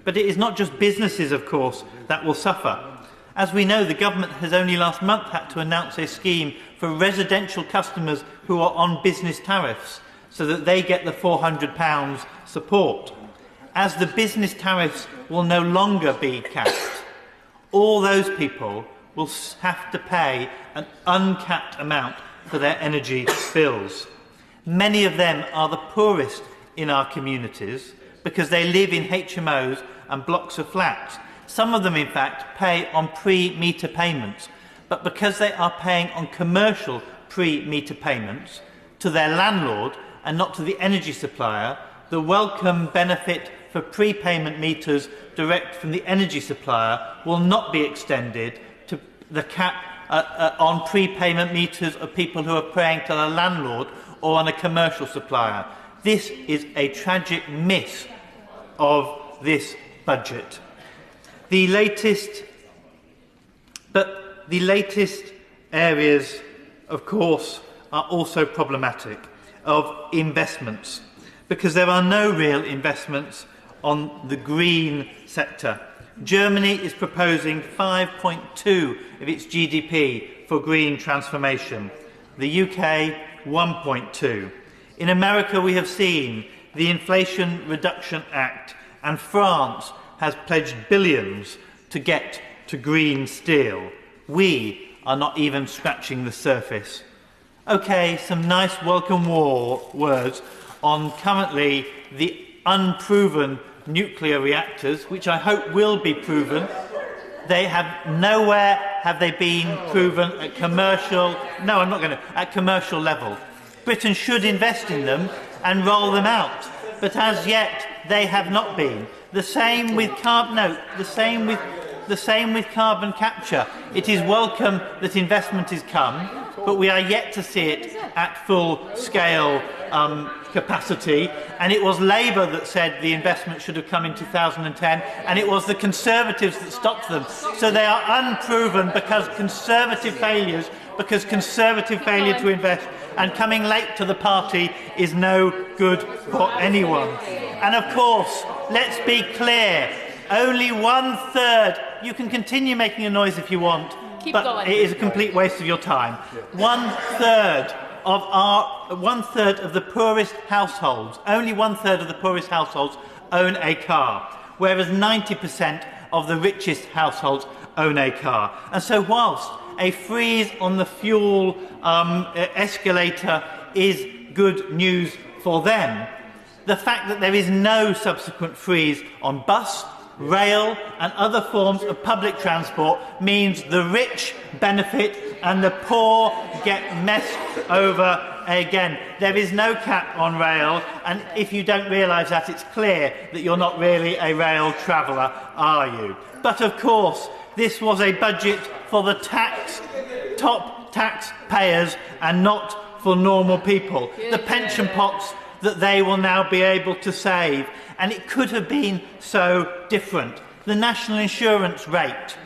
[SPEAKER 3] But it is not just businesses, of course, that will suffer. As we know, the government has only last month had to announce a scheme for residential customers who are on business tariffs so that they get the £400 support. As the business tariffs will no longer be capped, all those people will have to pay an uncapped amount for their energy bills. Many of them are the poorest in our communities because they live in HMOs and blocks of flats. Some of them, in fact, pay on pre-meter payments. but because they are paying on commercial pre-meter payments to their landlord and not to the energy supplier, the welcome benefit for prepayment meters direct from the energy supplier will not be extended to the cap on prepayment meters of people who are paying to the landlord or on a commercial supplier. This is a tragic miss of this budget. The latest areas, of course, are also problematic of investments, because there are no real investments on the green sector. Germany is proposing 5.2 of its GDP for green transformation. The UK, 1.2. In America, we have seen the Inflation Reduction Act, and France has pledged billions to get to green steel. We are not even scratching the surface. OK, some nice welcome words on currently the unproven nuclear reactors, which I hope will be proven. They have nowhere have they been proven at commercial. No, I'm not going to. At commercial level, Britain should invest in them and roll them out, but as yet they have not been. The same with carbon capture. It is welcome that investment is come, but we are yet to see it at full scale capacity, and it was Labour that said the investment should have come in 2010, and it was the Conservatives that stopped them. So they are unproven because Conservative failure to invest and coming late to the party is no good for anyone. And of course, let's be clear, only 1/3, you can continue making a noise if you want, but it is a complete waste of your time. 1/3 of the poorest households, only 1/3 of the poorest households own a car, whereas 90% of the richest households own a car. And so whilst a freeze on the fuel escalator is good news for them, the fact that there is no subsequent freeze on bus, rail and other forms of public transport means the rich benefit and the poor get messed over again. There is no cap on rail, and if you don't realise that, it's clear that you're not really a rail traveller, are you? But of course, this was a budget for the top taxpayers and not for normal people. The pension pots that they will now be able to save. And it could have been so different. The national insurance rate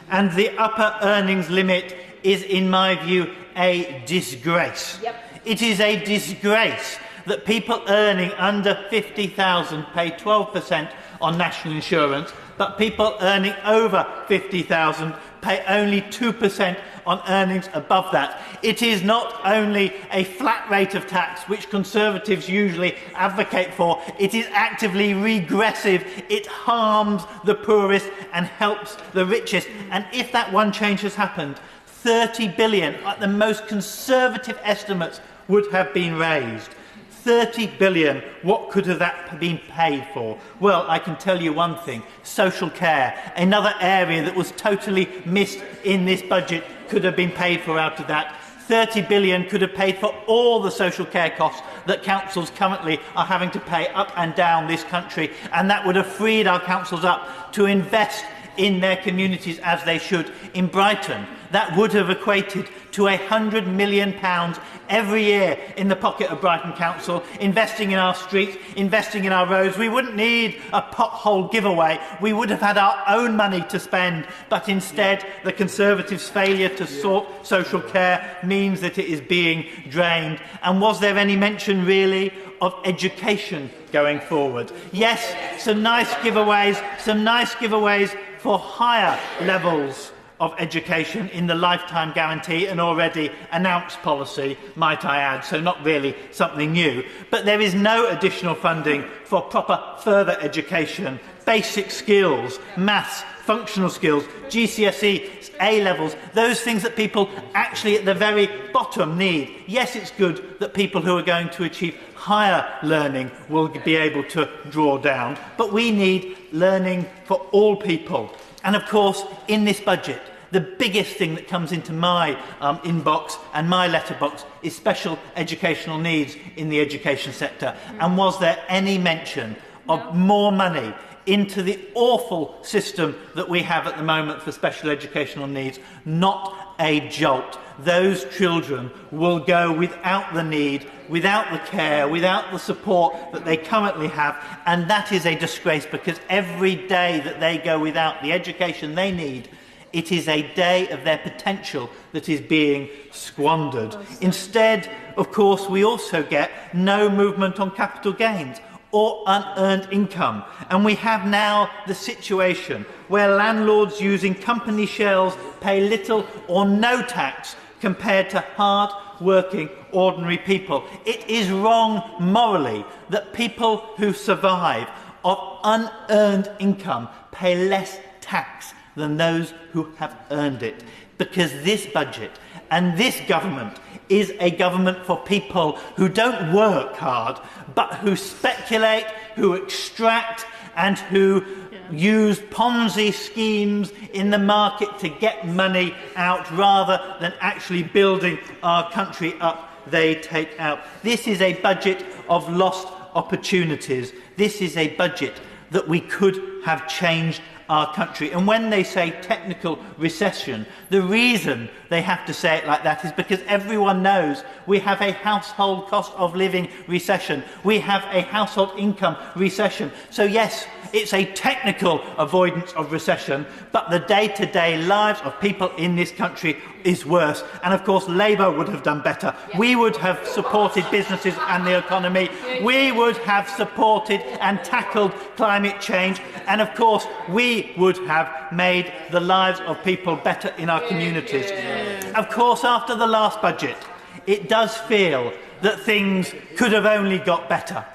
[SPEAKER 3] and the upper earnings limit is, in my view, a disgrace. It is a disgrace that people earning under 50,000 pay 12% on national insurance, but people earning over 50,000 pay only 2% on earnings above that. It is not only a flat rate of tax, which Conservatives usually advocate for, it is actively regressive. It harms the poorest and helps the richest. And if that one change has happened, 30 billion, at the most conservative estimates, would have been raised. 30 billion, what could have that been paid for? Well, I can tell you one thing, social care, another area that was totally missed in this budget, could have been paid for out of that. 30 billion could have paid for all the social care costs that councils currently are having to pay up and down this country, and that would have freed our councils up to invest in their communities as they should. In Brighton, that would have equated to £100 million every year in the pocket of Brighton Council, investing in our streets, investing in our roads. We wouldn't need a pothole giveaway. We would have had our own money to spend, but instead the Conservatives' failure to sort social care means that it is being drained. And was there any mention really of education going forward? Yes, some nice giveaways for higher levels of education in the lifetime guarantee, an already announced policy, might I add, so not really something new. But there is no additional funding for proper further education, basic skills, maths, functional skills, GCSE, A-levels, those things that people actually at the very bottom need. Yes, it's good that people who are going to achieve higher learning will be able to draw down, but we need learning for all people. And of course, in this budget, The biggest thing that comes into my inbox and my letterbox is special educational needs in the education sector. And was there any mention of more money into the awful system that we have at the moment for special educational needs? Not a jolt. Those children will go without the need, without the care, without the support that they currently have, and that is a disgrace, because every day that they go without the education they need, it is a day of their potential that is being squandered. Instead, of course, we also get no movement on capital gains or unearned income. And we have now the situation where landlords using company shells pay little or no tax compared to hard-working, ordinary people. It is wrong morally that people who survive of unearned income pay less tax than those who have earned it. Because this budget and this government is a government for people who don't work hard, but who speculate, who extract, and who use Ponzi schemes in the market to get money out rather than actually building our country up. They take out. This is a budget of lost opportunities. This is a budget that we could have changed our country. And when they say technical recession, the reason they have to say it like that is because everyone knows we have a household cost of living recession. We have a household income recession. So yes, it's a technical avoidance of recession, but the day-to-day lives of people in this country is worse. And of course, Labour would have done better. We would have supported businesses and the economy. We would have supported and tackled climate change. And of course, we would have made the lives of people better in our communities. Of course, after the last budget, it does feel that things could have only got better.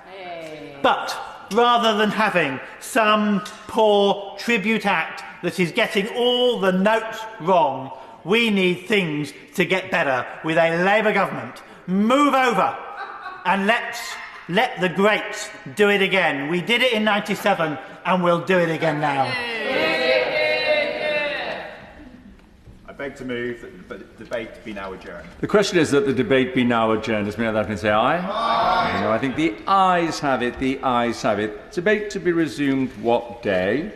[SPEAKER 3] But rather than having some poor tribute act that is getting all the notes wrong, we need things to get better with a Labour government. Move over and let the greats do it again. We did it in '97 and we'll do it again now.
[SPEAKER 10] I beg to move that the debate be now adjourned.
[SPEAKER 7] The question is that the debate be now adjourned. Does anyone can say aye? Aye. No, I think the ayes have it. The ayes have it. Debate to be resumed what day?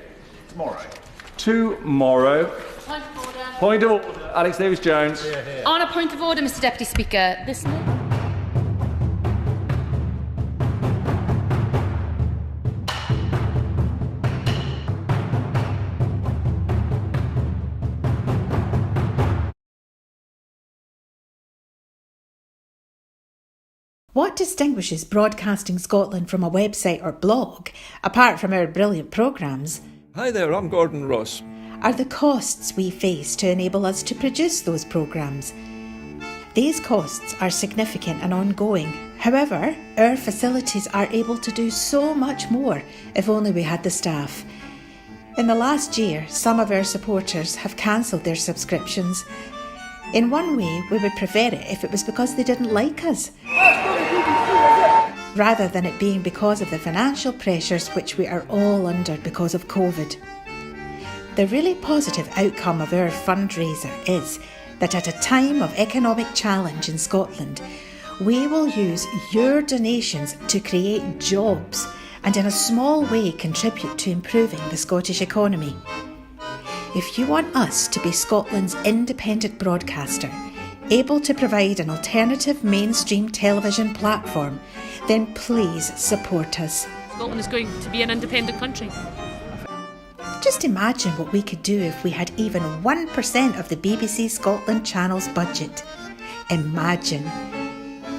[SPEAKER 10] Tomorrow.
[SPEAKER 7] Tomorrow.
[SPEAKER 1] Point of order.
[SPEAKER 7] Point of order. Alex Davies-Jones.
[SPEAKER 1] On a point of order, Mr Deputy Speaker. This
[SPEAKER 15] What distinguishes Broadcasting Scotland from a website or blog, apart from our brilliant programmes?
[SPEAKER 19] Hi there, I'm Gordon Ross.
[SPEAKER 15] Are the costs we face to enable us to produce those programmes. These costs are significant and ongoing. However, our facilities are able to do so much more if only we had the staff. In the last year, some of our supporters have cancelled their subscriptions. In one way, we would prefer it if it was because they didn't like us, rather than it being because of the financial pressures which we are all under because of COVID. The really positive outcome of our fundraiser is that at a time of economic challenge in Scotland, we will use your donations to create jobs and in a small way contribute to improving the Scottish economy. If you want us to be Scotland's independent broadcaster, able to provide an alternative mainstream television platform, then please support us.
[SPEAKER 1] Scotland is going to be an independent country.
[SPEAKER 15] Just imagine what we could do if we had even 1% of the BBC Scotland channel's budget. Imagine.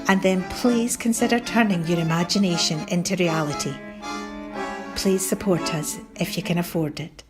[SPEAKER 15] And then please consider turning your imagination into reality. Please support us if you can afford it.